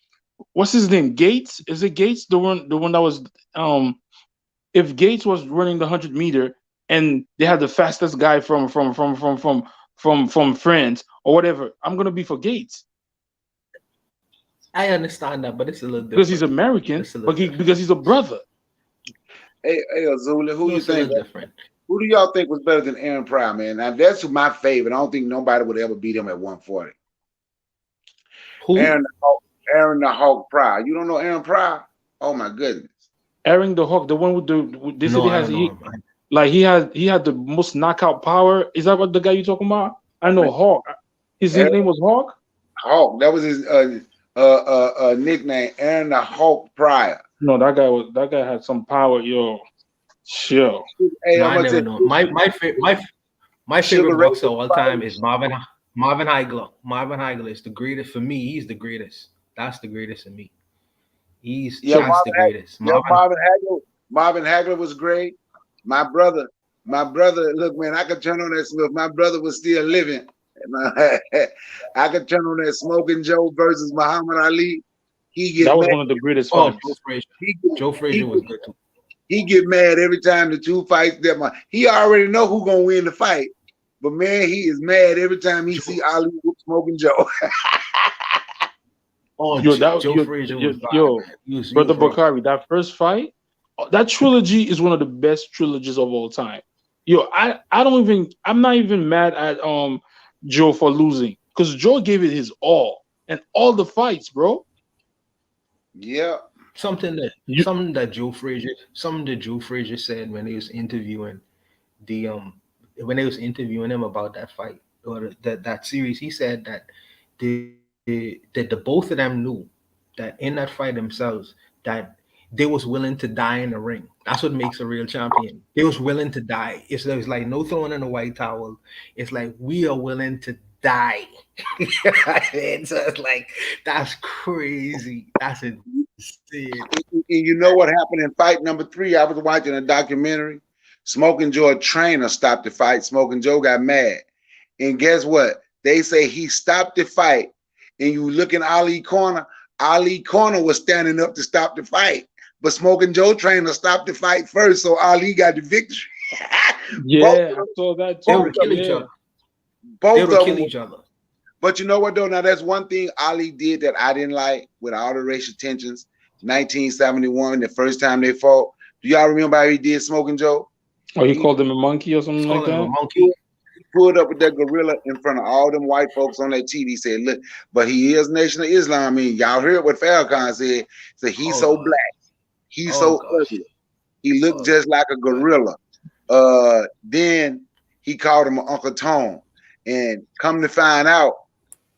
what's his name? Gates? Is it Gates? The one that was if Gates was running the 100-meter and they had the fastest guy from France or whatever, I'm gonna be for Gates. I understand that, but it's a little different because he's American, because he's a brother. Hey, Azula, who you think? Who do y'all think was better than Aaron Pryor, man? Now that's my favorite. I don't think nobody would ever beat him at 140. Who? Aaron the Hawk Pryor. You don't know Aaron Pryor? Oh my goodness. Aaron the Hawk, the one with they said he had the most knockout power. Is that what the guy you talking about? I know Hawk. His name was Hawk? Hawk. That was his nickname, Aaron the Hawk Pryor. No, that guy had some power, yo. Sure. Hey, no, I never know. My favorite boxer of all time is Marvin Hagler. Marvin Hagler is the greatest for me. He's the greatest. That's the greatest in me. He's just the greatest. Marvin Hagler was great. My brother, look, man, I could turn on that smoke. My brother was still living. I could turn on that Smoking Joe versus Muhammad Ali. That was one of the greatest fights. Joe Frazier was good too. He get mad every time the two fights. He already know who's gonna win the fight, but man, he is mad every time he see Ali whoop Smoking Joe. Joe Frazier was Brother Bakari, that first fight, that trilogy is one of the best trilogies of all time. Yo, I'm not even mad at Joe for losing because Joe gave it his all and all the fights, bro. Yeah. Something that Joe Frazier said when he was interviewing him about that fight or that series. He said that the both of them knew that in that fight themselves that they was willing to die in the ring. That's what makes a real champion. They was willing to die. It's like no throwing in a white towel. It's like we are willing to die. So it's like that's crazy. That's insane. And you know what happened in fight number 3? I was watching a documentary. Smoking Joe trainer stopped the fight. Smoking Joe got mad. And guess what? They say he stopped the fight. And you look in Ali corner was standing up to stop the fight. But Smoking Joe trainer stopped the fight first. So Ali got the victory. Yeah, I saw that too. They would kill each other. Both they would of kill them. each other. But you know what though? Now that's one thing Ali did that I didn't like with all the racial tensions. 1971, the first time they fought. Do y'all remember how he did Smoking Joe? Oh, he called him a monkey or something like that? A monkey. He pulled up with that gorilla in front of all them white folks on that TV. Said, look, but he is Nation of Islam. I mean, y'all heard what Farrakhan said. So he's so black. He's so ugly. He looked just like a gorilla. Then he called him Uncle Tom. And come to find out,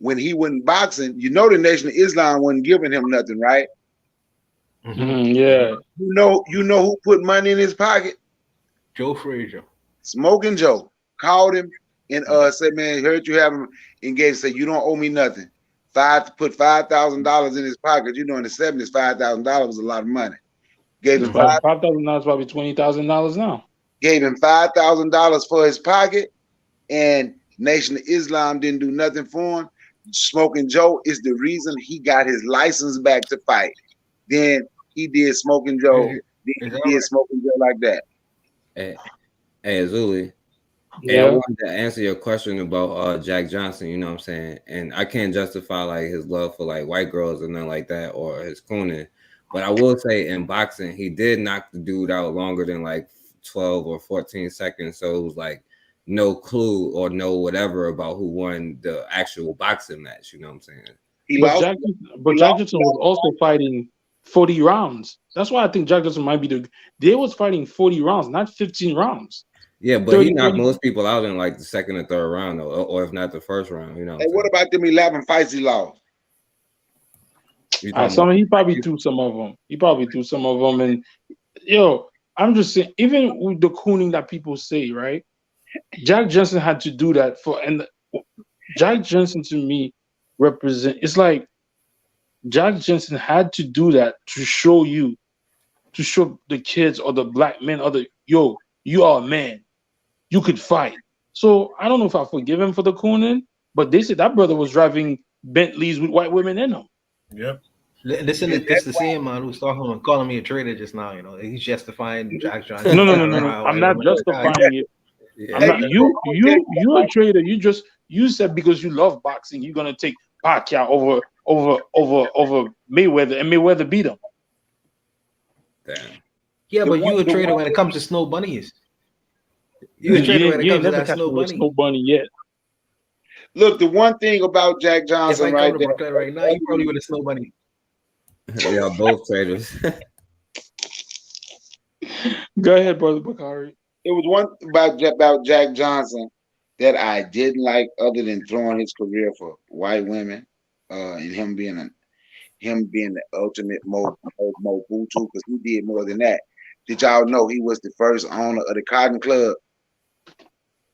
when he wasn't boxing, you know the Nation of Islam wasn't giving him nothing, right? Yeah. You know who put money in his pocket? Joe Frazier. Smoking Joe called him and said, man, heard you have him engaged. Said, you don't owe me nothing. Put $5,000 in his pocket. You know, in the 70s, $5,000 was a lot of money. Gave him $5,000 is probably $20,000 now. Gave him $5,000 for his pocket, and Nation of Islam didn't do nothing for him. Smoking Joe is the reason he got his license back to fight. Then he did Smoking Joe. Smoking Joe like that. Hey, Azuli. Yeah. Hey, I wanted to answer your question about Jack Johnson, you know what I'm saying? And I can't justify like his love for like white girls or nothing like that or his cooning. But I will say in boxing, he did knock the dude out longer than like 12 or 14 seconds. So it was like no clue or no whatever about who won the actual boxing match. You know what I'm saying? But Jack Johnson was also fighting 40 rounds. That's why I think Jack Johnson might be they was fighting 40 rounds, not 15 rounds. Yeah, but he knocked most people out in like the second or third round, or if not the first round. You know. Hey, what about them 11 fights he lost? He probably threw some of them. And yo, I'm just saying, even with the cooning that people say, right? Jack Johnson had to do that Jack Johnson to me it's like Jack Johnson had to do that to show the kids or the black men you are a man, you could fight. So I don't know if I forgive him for the cooning, but they said that brother was driving Bentleys with white women in them. Yep. Listen, it's the same man who's calling me a traitor just now. You know, he's justifying Jack Johnson. No. I'm not justifying it. Yeah. I'm not, you're a traitor. You said because you love boxing, you're gonna take Pacquiao over Mayweather, and Mayweather beat him. Damn. Yeah, but you a traitor when it comes to snow bunnies. You a traitor when it comes to that snow bunny yet. Look, the one thing about Jack Johnson, if I come to Brooklyn right now, you probably with a snow bunny. They are both traitors. Go ahead, brother Bakari. It was one about Jack Johnson that I didn't like, other than throwing his career for white women, and him being the ultimate Mobutu, because he did more than that. Did y'all know he was the first owner of the Cotton Club,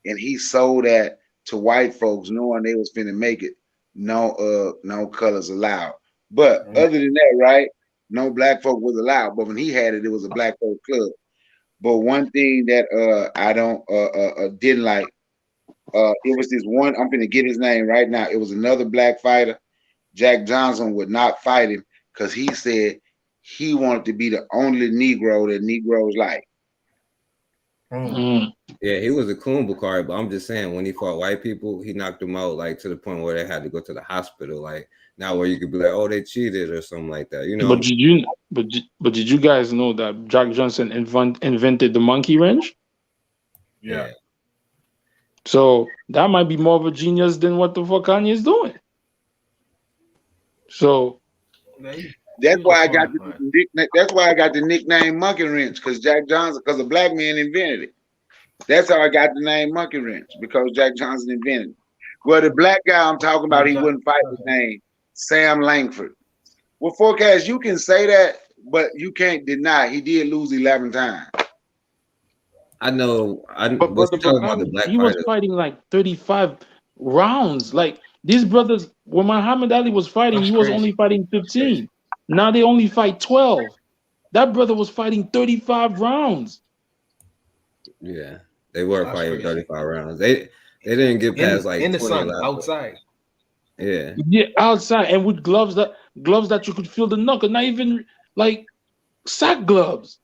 and he sold that to white folks, knowing they was finna make it no colors allowed. But other than that, right, no black folk was allowed. But when he had it, it was a black folk club. But one thing that I don't didn't like, it was this one, I'm gonna get his name right now. It was another black fighter. Jack Johnson would not fight him because he said he wanted to be the only Negro that Negroes like. Yeah, he was a coon, Bakari, but I'm just saying, when he fought white people, he knocked them out like to the point where they had to go to the hospital. Like, now where you could be like, oh, they cheated or something like that, you know. But did you guys know that Jack Johnson invented the monkey wrench? Yeah. So that might be more of a genius than what the fuck Kanye is doing. So that's why I got the nickname Monkey Wrench, because Jack Johnson, because a black man invented it. That's how I got the name Monkey Wrench, because Jack Johnson invented it. Well, the black guy I'm talking about, he wouldn't fight his name, Sam Langford. Well, Forecast, you can say that, but you can't deny he did lose 11 times. I know. But he was fighting like 35 rounds. Like, these brothers, when Muhammad Ali was fighting, he was only fighting 15. Now they only fight 12. That brother was fighting 35 rounds. Yeah, they were fighting 35 rounds. They didn't get past like in the 20 sun, outside. Yeah, outside, and with gloves that you could feel the knuckle, not even like sack gloves.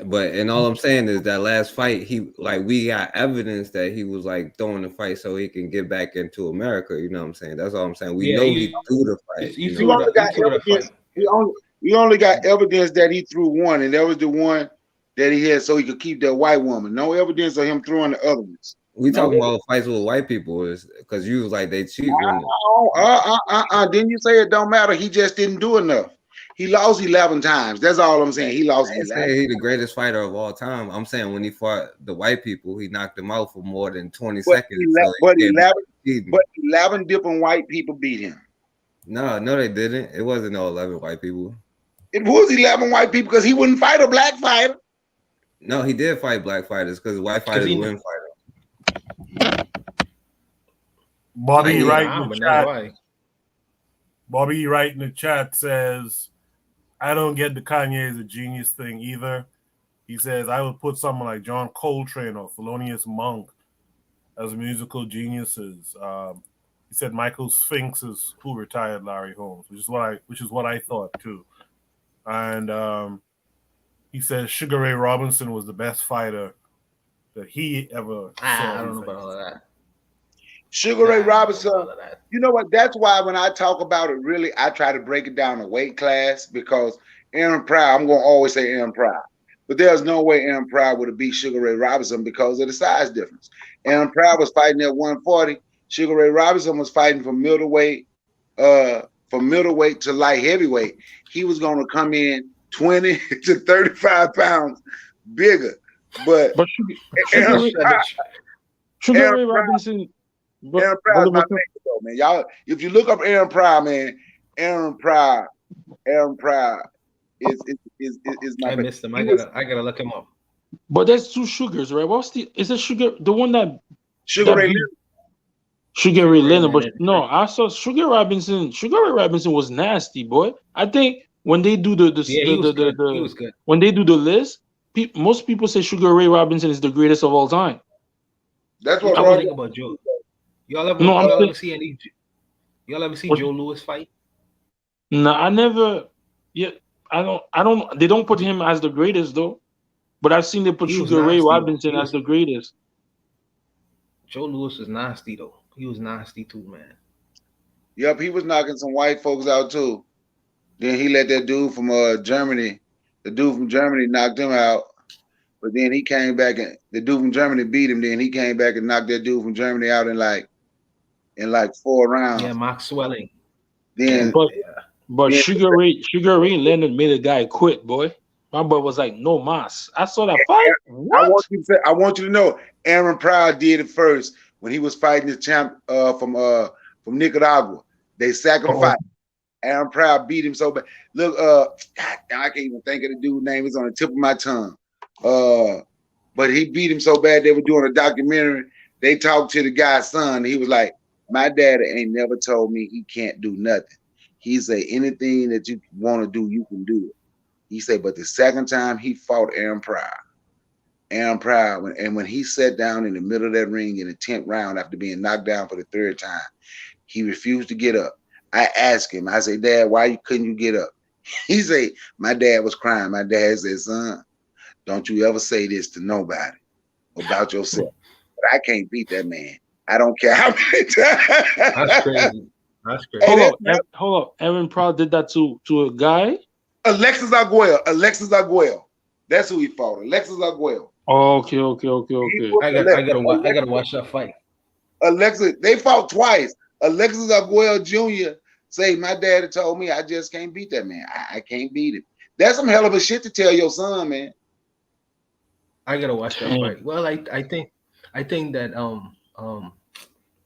But and all I'm saying is that last fight, we got evidence that he was like throwing the fight so he can get back into America. You know what I'm saying? That's all I'm saying. We know he threw the fight. We only got evidence that he threw one, and that was the one that he had so he could keep that white woman. No evidence of him throwing the other ones. We talking about fights with white people is because you was like they cheat. Didn't you say it don't matter? He just didn't do enough. He lost 11 times. That's all I'm saying. He lost 11. He's the greatest fighter of all time. I'm saying when he fought the white people, he knocked them out for more than 20 seconds. But 11 different white people beat him. No, they didn't. It wasn't no 11 white people. It was 11 white people because he wouldn't fight a black fighter. No, he did fight black fighters because white fighters wouldn't fight him. Bobby Wright in the chat. Bobby Wright in the chat says, I don't get the Kanye is a genius thing either. He says, I would put someone like John Coltrane or Thelonious Monk as musical geniuses. He said Michael Sphinx is who retired Larry Holmes, which is what I thought too. And he says Sugar Ray Robinson was the best fighter that he ever saw. I don't know about all of that. Sugar Ray Robinson, you know what? That's why when I talk about it, really, I try to break it down a weight class because Aaron Pryor, I'm going to always say Aaron Pryor. But there's no way Aaron Pryor would have beat Sugar Ray Robinson because of the size difference. Aaron Pryor was fighting at 140. Sugar Ray Robinson was fighting from middleweight to light heavyweight. He was going to come in 20 to 35 pounds bigger. But Sugar Ray Robinson. Aaron Pryor is my favorite, though, man. Y'all, if you look up Aaron Pryor, man, Aaron Pryor is my. I missed him. I gotta look him up. But there's two Sugars, right? Is it Sugar? The one that Sugar Ray Leonard. Sugar Ray Leonard, but no, I saw Sugar Ray Robinson. Sugar Ray Robinson was nasty, boy. I think when they do he was good. When they do the list, most people say Sugar Ray Robinson is the greatest of all time. That's what I think about Joe. Y'all ever see Joe Louis fight? No, I never. Yeah, I don't. They don't put him as the greatest though. But I've seen they put Sugar Ray Robinson as the greatest. Joe Louis was nasty though. He was nasty too, man. Yep, he was knocking some white folks out too. Then he let that dude from Germany. The dude from Germany knocked him out. But then he came back and the dude from Germany beat him. Then he came back and knocked that dude from Germany out in like 4 rounds. Yeah, Mark Swelling. Then, but Sugar Ray Leonard made a guy quit, boy. My boy was like, no mas. I saw that fight. I want you to know, Aaron Pryor did it first when he was fighting the champ from Nicaragua. They sacrificed. Aaron Pryor beat him so bad. Look, I can't even think of the dude's name. It's on the tip of my tongue. But he beat him so bad they were doing a documentary. They talked to the guy's son. He was like, my dad ain't never told me he can't do nothing. He said, anything that you want to do, you can do it. He said, but the second time he fought Aaron Pryor, when he sat down in the middle of that ring in the 10th round after being knocked down for the 3rd time, he refused to get up. I asked him, I said, Dad, why couldn't you get up? He said, my dad was crying. My dad said, son, don't you ever say this to nobody about yourself. But I can't beat that man. I don't care how many times. That's crazy. That's crazy. Hold up. Aaron Pryor did that to a guy? Alexis Arguello. That's who he fought. Alexis Arguello. Okay. I gotta watch that fight. Alexis, they fought twice. Alexis Arguello Jr. say, my daddy told me I just can't beat that man. I can't beat him. That's some hell of a shit to tell your son, man. I gotta watch that fight. Well, I think that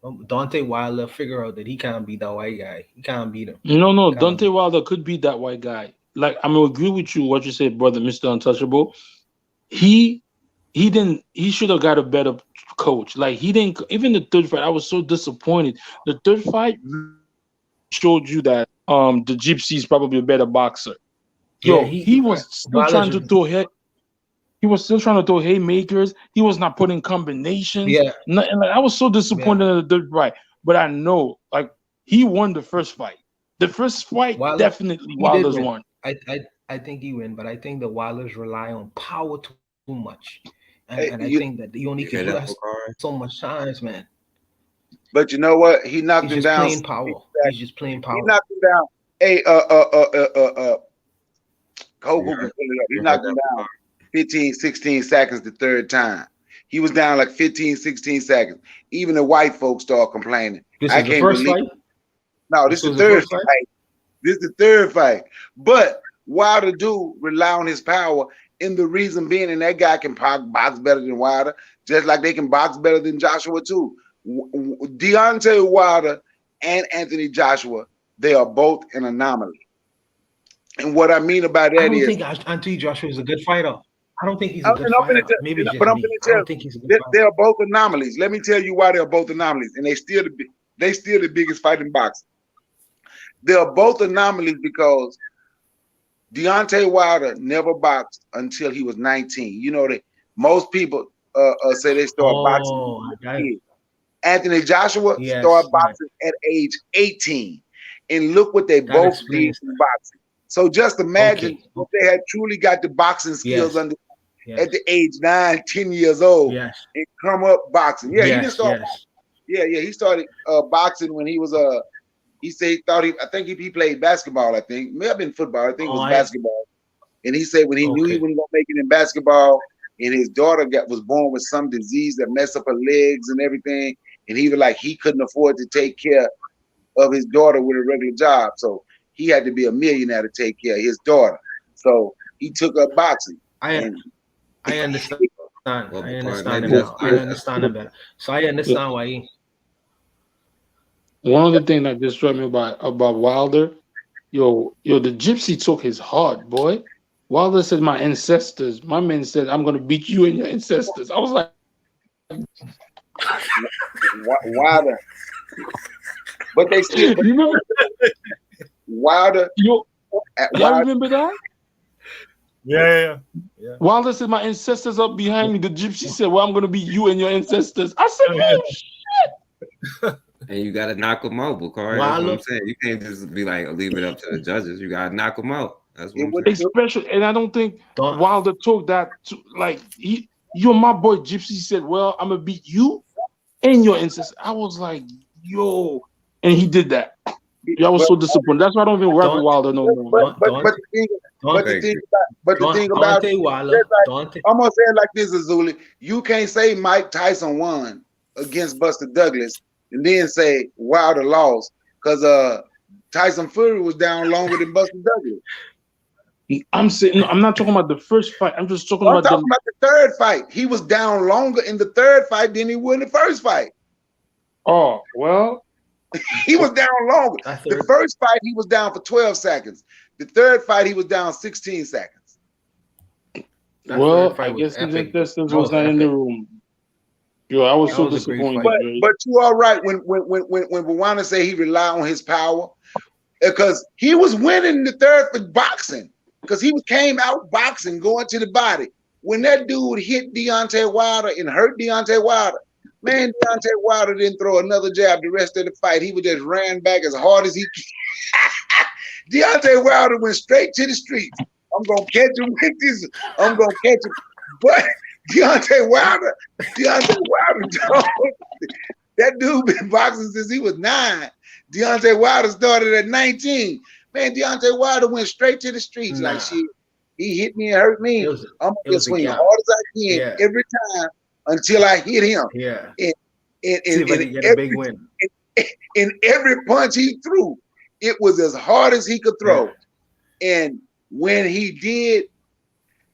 Deontay Wilder figure out that he can't beat that white guy. He can't beat him. No, Deontay Wilder could beat that white guy. Like, I'm gonna agree with you what you said, brother, Mr. Untouchable. He should have got a better coach. Like, he didn't. Even the 3rd fight, I was so disappointed. The 3rd fight showed you that the Gypsy is probably a better boxer. Yo, he was still trying to throw head. He was still trying to throw haymakers. He was not putting combinations. Yeah, and like, I was so disappointed in the 3rd fight. But I know, like, he won the 1st fight. The 1st fight definitely Wilder's won. I think he win, but I think the Wilders rely on power too much, and I think that you only can do that so much times, man. But you know what? He knocked him down. He's just playing power. He knocked him down. Hey, he knocked him down 15, 16 seconds the 3rd time. He was down like 15, 16 seconds. Even the white folks start complaining. This is the first fight? No, this is the 3rd fight. This is the 3rd fight. But Wilder do rely on his power, and the reason being, and that guy can box better than Wilder, just like they can box better than Joshua too. Deontay Wilder and Anthony Joshua, they are both an anomaly. And what I mean about that is, I don't think Anthony Joshua is a good fighter. I don't think he's a good fighter. Maybe but I'm going to tell you, they are both anomalies. Let me tell you why they are both anomalies, and they still the biggest fighting boxer. They are both anomalies because Deontay Wilder never boxed until he was 19. You know that most people say they start boxing. Anthony Joshua started boxing at age 18, and look what they both did in boxing. So just imagine if they had truly got the boxing skills under at the age 9, 10 years old and come up boxing. He didn't start. Yeah, he started boxing when he was he said he thought I think he played basketball. I think may have been football. I think it was basketball. And he said when he knew he wasn't gonna make it in basketball, and his daughter was born with some disease that messed up her legs and everything, and he was like he couldn't afford to take care of his daughter with a regular job, so he had to be a millionaire to take care of his daughter. So he took up boxing. I understand. I understand him better. So I understand why he. One of the things that just struck me about Wilder, yo, the gypsy took his heart, boy. Wilder said, "My ancestors." My man said, "I'm gonna beat you and your ancestors." I was like, Wilder. But they still remember Wilder. Y'all remember that? Yeah. Wilder said, "My ancestors up behind me." The gypsy said, "Well, I'm gonna beat you and your ancestors." I said, "Oh shit!" And you gotta knock them out, Bakari. That's what I'm saying. You can't just be like, leave it up to the judges. You gotta knock them out. That's what I'm saying. Especially, and I don't think Wilder took that to, like you're my boy. Gypsy said, "Well, I'm gonna beat you and your ancestors." I was like, "Yo," and he did that. I was so disappointed. That's why I don't even work with Wilder no more. But the thing about it, I'm gonna say it like this, Azuli. You can't say Mike Tyson won against Buster Douglas and then say Wilder lost because Tyson Fury was down longer than Buster Douglas. I'm not talking about the first fight. I'm just talking about the third fight. He was down longer in the third fight than he was in the first fight. Oh, well. He was down longer. The first fight, he was down for 12 seconds. The third fight, he was down 16 seconds. Well, I guess his ancestors was not in the room. Yo, I was so disappointed. But you are right when Bwana say he relied on his power, because he was winning the third for boxing, because he came out boxing, going to the body. When that dude hit Deontay Wilder and hurt Deontay Wilder, man, Deontay Wilder didn't throw another jab the rest of the fight. He was just ran back as hard as he could. Deontay Wilder went straight to the streets. I'm gonna catch him with this. I'm gonna catch him. But Deontay Wilder, dog, that dude been boxing since he was 9. Deontay Wilder started at 19. Man, Deontay Wilder went straight to the streets like shit. He hit me and hurt me. I'm gonna swing as hard as I can every time until I hit him. Yeah. In every punch he threw, it was as hard as he could throw. And when he did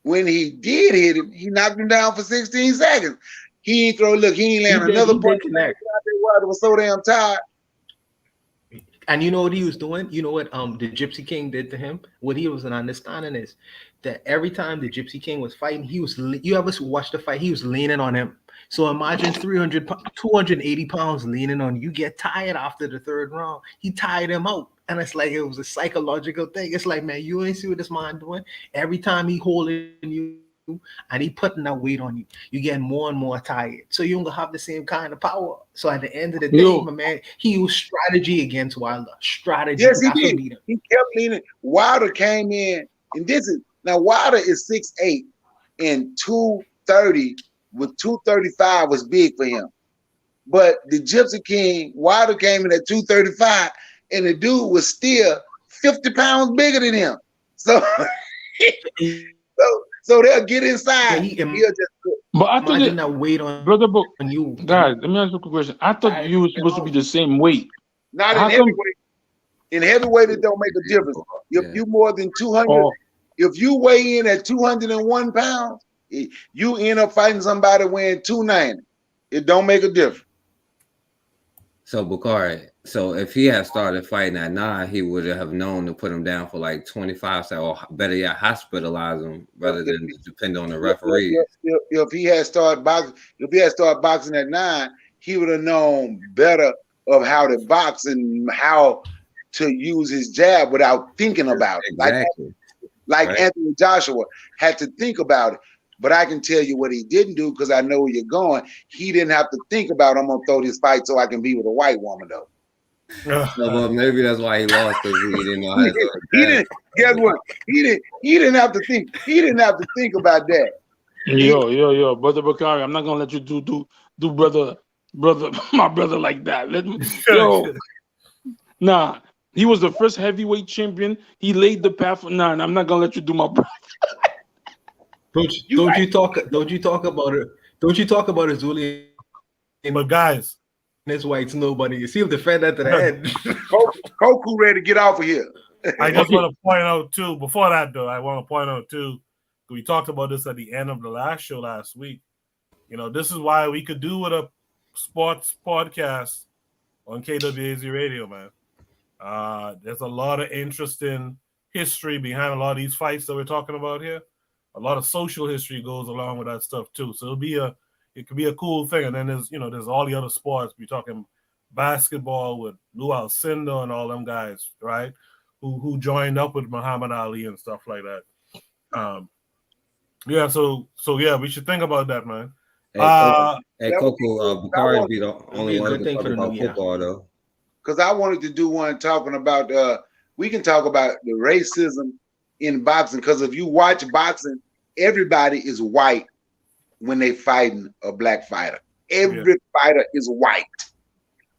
hit him, he knocked him down for 16 seconds. He ain't throw. Look, he ain't land another punch. Deontay Wilder was so damn tired. And you know what he was doing? You know what the Gypsy King did to him? What he wasn't understanding is that every time the Gypsy King was fighting, you ever watch the fight, he was leaning on him. So imagine 280 pounds leaning on you. You get tired after the third round. He tired him out. And it's like it was a psychological thing. It's like, man, you ain't see what this man doing? Every time he holding you and he putting that weight on you, you getting more and more tired. So you don't have the same kind of power. So at the end of the day, my man, he used strategy against Wilder. Strategy. Yes, he did. He kept leaning. Wilder came in, and Wilder is 6'8" and 230 with 235 was big for him. But the Gypsy King, Wilder came in at 235, and the dude was still 50 pounds bigger than him. So they'll get inside. But I thought that weight on brother, on you. Guys, let me ask you a quick question. I thought you were supposed to be the same weight. Not in heavyweight. In heavyweight, it don't make a difference. If you more than 200, if you weigh in at 201 pounds, you end up fighting somebody weighing 290. It don't make a difference. So Bakari, so if he had started fighting at 9, he would have known to put him down for like 25, or better yet, hospitalize him rather than depend on the referee. If he had started boxing at 9, he would have known better of how to box and how to use his jab without thinking about it. Exactly. Like Anthony Joshua had to think about it. But I can tell you what he didn't do, because I know where you're going. He didn't have to think about, I'm going to throw this fight so I can be with a white woman, though. Well, maybe that's why he lost, because he didn't know how to do it. Guess what? He didn't have to think. He didn't have to think about that. Yo, brother Bakari, I'm not gonna let you do brother brother, my brother like that. Let me, yo, nah. He was the first heavyweight champion. He laid the path. Nah, I'm not gonna let you do my brother. Don't you talk about it? Don't you talk about Azuli? But guys, this white's nobody. You see him defend that to the head. Goku ready to get off of here. I just want to point out too. Before that, though, I want to point out too. We talked about this at the end of the last show last week. You know, this is why we could do with a sports podcast on KWAZ Radio, man. There's a lot of interesting history behind a lot of these fights that we're talking about here. A lot of social history goes along with that stuff too. So it could be a cool thing. And then there's all the other sports. We're talking basketball with Lou Alcindor and all them guys, right? Who joined up with Muhammad Ali and stuff like that. So yeah, we should think about that, man. Hey, Coco, Bakari be the only one who can talk about football, though. Because I wanted to do one talking about, we can talk about the racism in boxing. Because if you watch boxing, everybody is white when they fighting a black fighter. Every fighter is white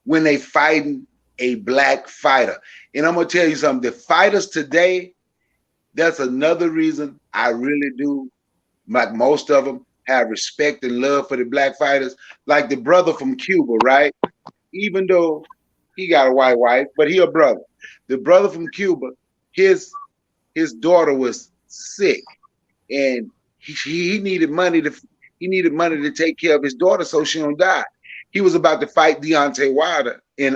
when they fighting a black fighter. And I'm going to tell you something. The fighters today, that's another reason I really do, like most of them, have respect and love for the black fighters. Like the brother from Cuba, right? Even though he got a white wife, but he a brother. The brother from Cuba, his daughter was sick, and he needed money to take care of his daughter so she don't die. He was about to fight Deontay Wilder, and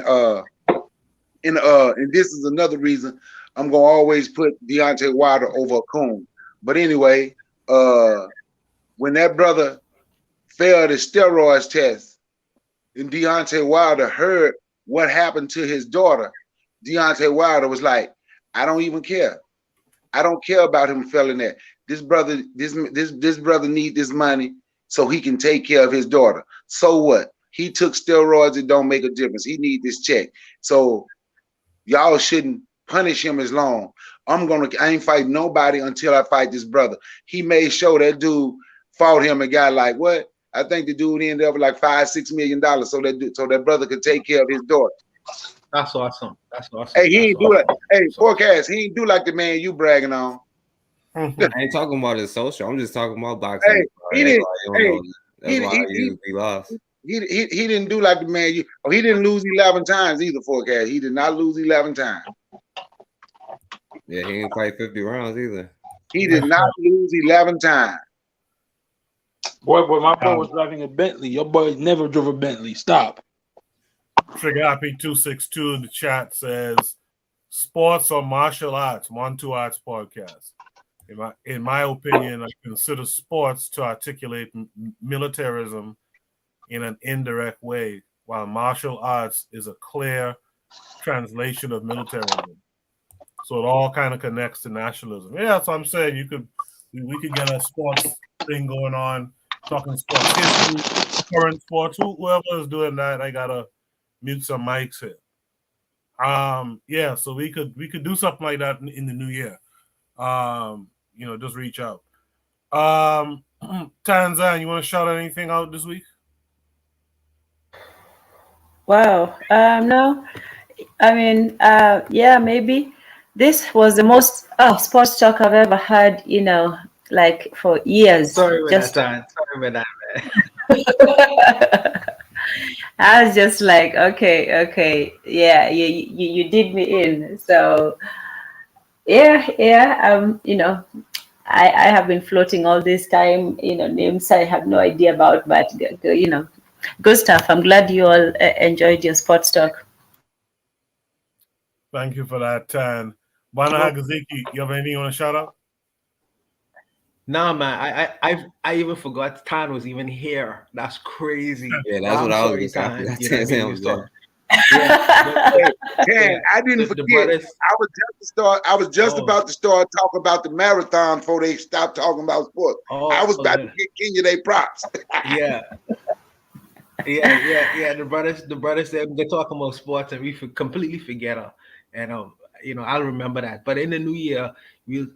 this is another reason I'm gonna always put Deontay Wilder over Coon. But anyway, when that brother failed his steroids test, and Deontay Wilder heard what happened to his daughter, Deontay Wilder was like, I don't even care. I don't care about him failing that. This brother needs this money so he can take care of his daughter. So what? He took steroids, it don't make a difference. He need this check. So y'all shouldn't punish him as long. I ain't fight nobody until I fight this brother. He made sure that dude fought him and got like what? I think the dude ended up with like $5-6 million so that brother could take care of his daughter. That's awesome. Hey, he ain't do like, hey, forecast, he ain't do like the man you bragging on. I ain't talking about his social. I'm just talking about boxing. Hey, he didn't. That's why he lost. He didn't do like the man you. Oh, he didn't lose 11 times either. Forecast. He did not lose 11 times. Yeah, he didn't fight 50 rounds either. He did not lose 11 times. Boy, my boy was driving a Bentley. Your boy never drove a Bentley. Stop. Trigger Happy 262 in the chat says, "Sports or martial arts? 1-2 Arts podcast." In my opinion, I consider sports to articulate militarism in an indirect way, while martial arts is a clear translation of militarism. So it all kind of connects to nationalism. Yeah, that's what I'm saying. We could get a sports thing going on, talking sports history, current sports. Whoever is doing that, I gotta mute some mics here. Yeah, so we could do something like that in the new year. Just reach out. Tanzan, you want to shout anything out this week? Wow. No. I mean, yeah, maybe. This was the most sports talk I've ever had, like for years. Sorry about that, man. I was just like, okay, yeah, you did me in. So, yeah, I have been floating all this time, names I have no idea about, but good stuff. I'm glad you all enjoyed your sports talk. Thank you for that, Tan. Bana Hagaziki, you have anything you want to shout out? Nah, man, I even forgot Tan was even here. That's crazy. Yeah, that's what I was Tan. I didn't forget. I was just about to start talking about the marathon before they stopped talking about sports. I was about to get Kenya their props. Yeah. The brothers they're talking about sports and we completely forget them. And I'll remember that. But in the new year,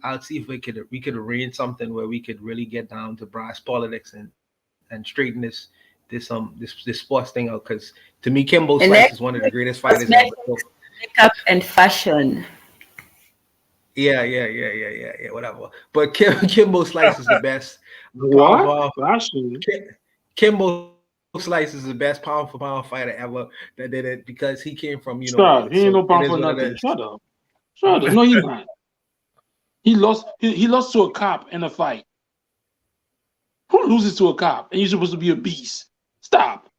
I'll see if we could arrange something where we could really get down to brass politics and straighten this this sports thing out, because to me, Kimbo And Slice next, is one of the greatest fighters next, ever. So, makeup and fashion. yeah, whatever. But Kimbo Slice is the best. What? Fashion? Kimbo Slice is the best power fighter ever that did it, because he came from, you know. Stop. He ain't no it power is for what it nothing. is. Shut up. Shut up. No, he not. He lost. He lost to a cop in a fight. Who loses to a cop? And you're supposed to be a beast. Stop.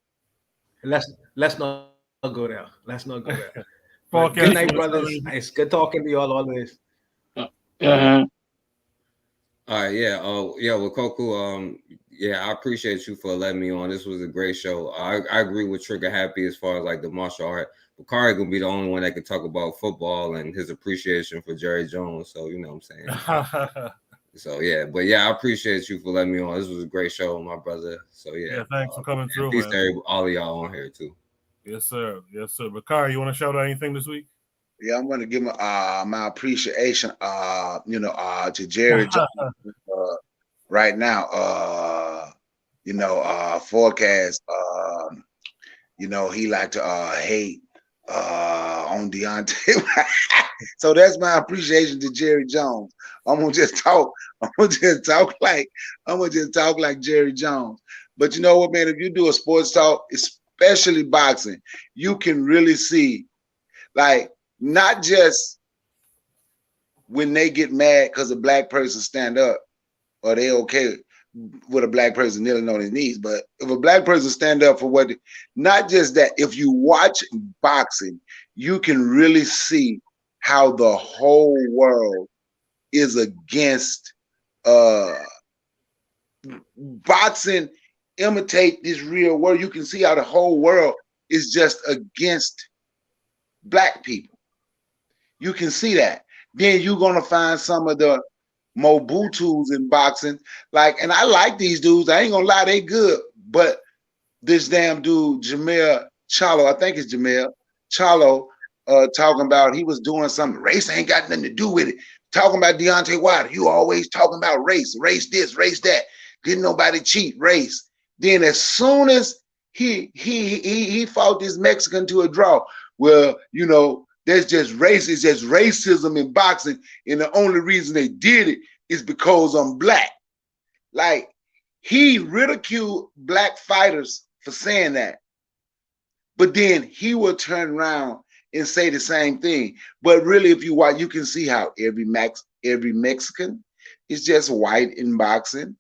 Let's not go there. Let's not go there. Well, Good night, brothers. It's good talking to you all always. Uh-huh. All right, yeah. Yeah, well, Koku, yeah, I appreciate you for letting me on. This was a great show. I agree with Trigger Happy as far as like the martial art. Bakari gonna be the only one that can talk about football and his appreciation for Jerry Jones. So you know what I'm saying. So yeah, but yeah, I appreciate you for letting me on. This was a great show, my brother. So yeah, thanks for coming through, peace man. to all of y'all on here too. Yes, sir. Yes, sir. Bakari, you want to shout out anything this week? Yeah, I'm gonna give my appreciation, to Jerry Jones right now. Forecast. He like to hate on Deontay. So that's my appreciation to Jerry Jones. I'm gonna just talk like Jerry Jones. But you know what, man? If you do a sports talk, especially boxing, you can really see, like, not just when they get mad because a black person stand up, or they okay with a black person kneeling on his knees, but if a black person stand up for what, not just that, if you watch boxing, you can really see how the whole world is against boxing. Imitate this real world. You can see how the whole world is just against black people. You can see that. Then you're gonna find some of the Mobutus in boxing, and I like these dudes. I ain't gonna lie, they good. But this damn dude, Jamel Chalo, I think it's Jamel Chalo, talking about he was doing something. Race ain't got nothing to do with it. Talking about Deontay Wilder, you always talking about race this, race that. Didn't nobody cheat race. Then as soon as he fought this Mexican to a draw, well, there's just race, it's just racism in boxing, and the only reason they did it is because I'm black. Like, he ridiculed black fighters for saying that, but then he will turn around and say the same thing. But really, if you watch, you can see how every Mexican is just white in boxing.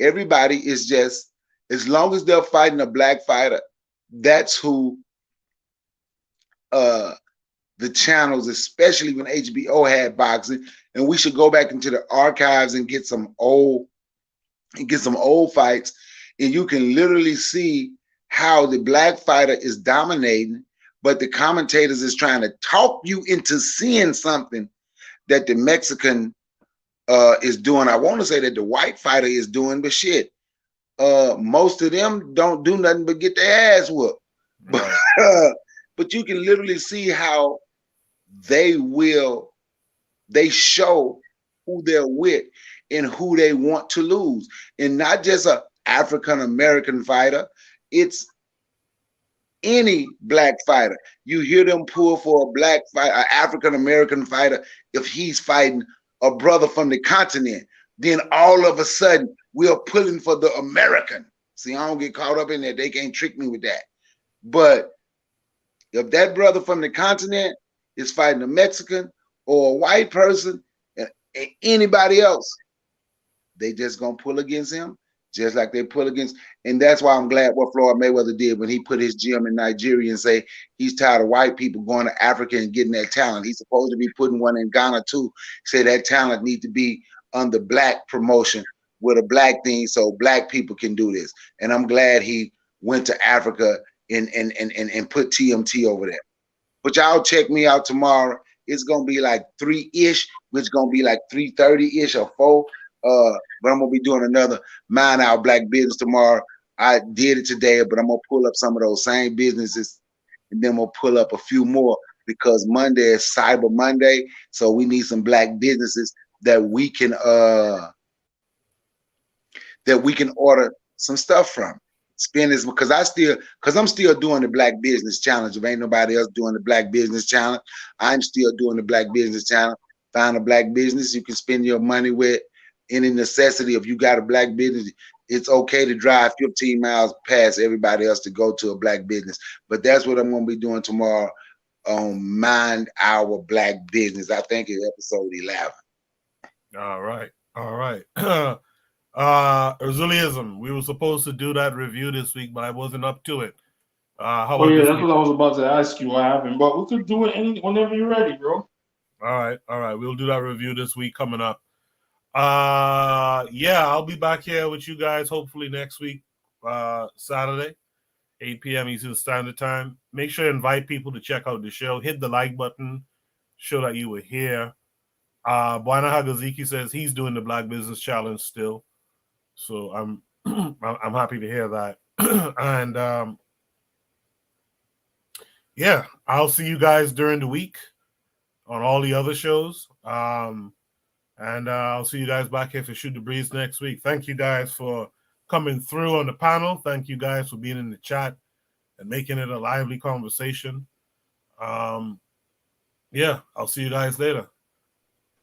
Everybody is just, as long as they're fighting a black fighter, that's who the channels, especially when HBO had boxing, and we should go back into the archives and get some old fights, and you can literally see how the black fighter is dominating, but the commentators is trying to talk you into seeing something that the Mexican is doing. I want to say that the white fighter is doing, but shit, most of them don't do nothing but get their ass whooped. But you can literally see how they show who they're with and who they want to lose. And not just a African American fighter, it's any black fighter. You hear them pull for a black fighter, an African American fighter, if he's fighting a brother from the continent, then all of a sudden we're pulling for the American. See, I don't get caught up in that. They can't trick me with that. But if that brother from the continent is fighting a Mexican or a white person, and anybody else, they just gonna pull against him, just like they pull against. And that's why I'm glad what Floyd Mayweather did when he put his gym in Nigeria and say he's tired of white people going to Africa and getting that talent. He's supposed to be putting one in Ghana too. Say that talent need to be under black promotion with a black thing, so black people can do this. And I'm glad he went to Africa and put TMT over there. But y'all check me out tomorrow. It's gonna be like 3-ish, which gonna be like 3:30-ish or 4. But I'm gonna be doing another Mind Our Black business tomorrow. I did it today, but I'm gonna pull up some of those same businesses, and then we'll pull up a few more, because Monday is Cyber Monday, so we need some black businesses that we can order some stuff from. spend as because I'm still doing the Black Business Challenge. If ain't nobody else doing the Black Business Challenge, I'm still doing the Black Business Challenge. Find a black business you can spend your money with. Any necessity, if you got a black business, it's okay to drive 15 miles past everybody else to go to a black business. But that's what I'm going to be doing tomorrow on Mind Our Black Business. I think it's episode 11. All right. Urzulism. We were supposed to do that review this week, but I wasn't up to it. How about that's week? what I was about to ask you. What happened? But we could do it whenever you're ready, bro. All right. We'll do that review this week coming up. I'll be back here with you guys hopefully next week, Saturday, 8 p.m. Eastern Standard Time. Make sure to invite people to check out the show. Hit the like button. Show that you were here. Bwana Hagaziki says he's doing the Black Business Challenge still. So I'm happy to hear that. And I'll see you guys during the week on all the other shows. And I'll see you guys back here for Shoot the Breeze next week. Thank you guys for coming through on the panel. Thank you guys for being in the chat and making it a lively conversation. I'll see you guys later.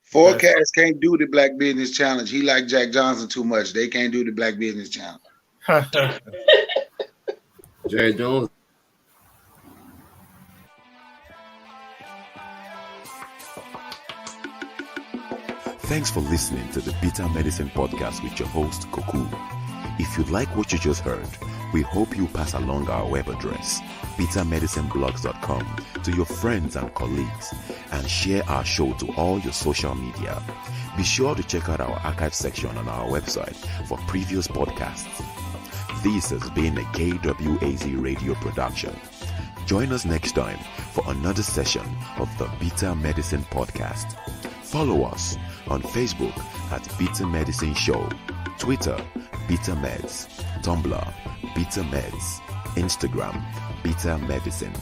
Forecast can't do the Black Business Challenge. He like Jack Johnson too much. They can't do the Black Business Challenge. Jerry Jones. Thanks for listening to the Bitter Medicine Podcast with your host, Koku. If you like what you just heard, we hope you pass along our web address, bittermedicineblogs.com, to your friends and colleagues, and share our show to all your social media. Be sure to check out our archive section on our website for previous podcasts. This has been a KWAZ radio production. Join us next time for another session of the Bitter Medicine Podcast. Follow us on Facebook at Bitter Medicine Show, Twitter, Bitter Meds, Tumblr, Bitter Meds, Instagram, Bitter Medicine.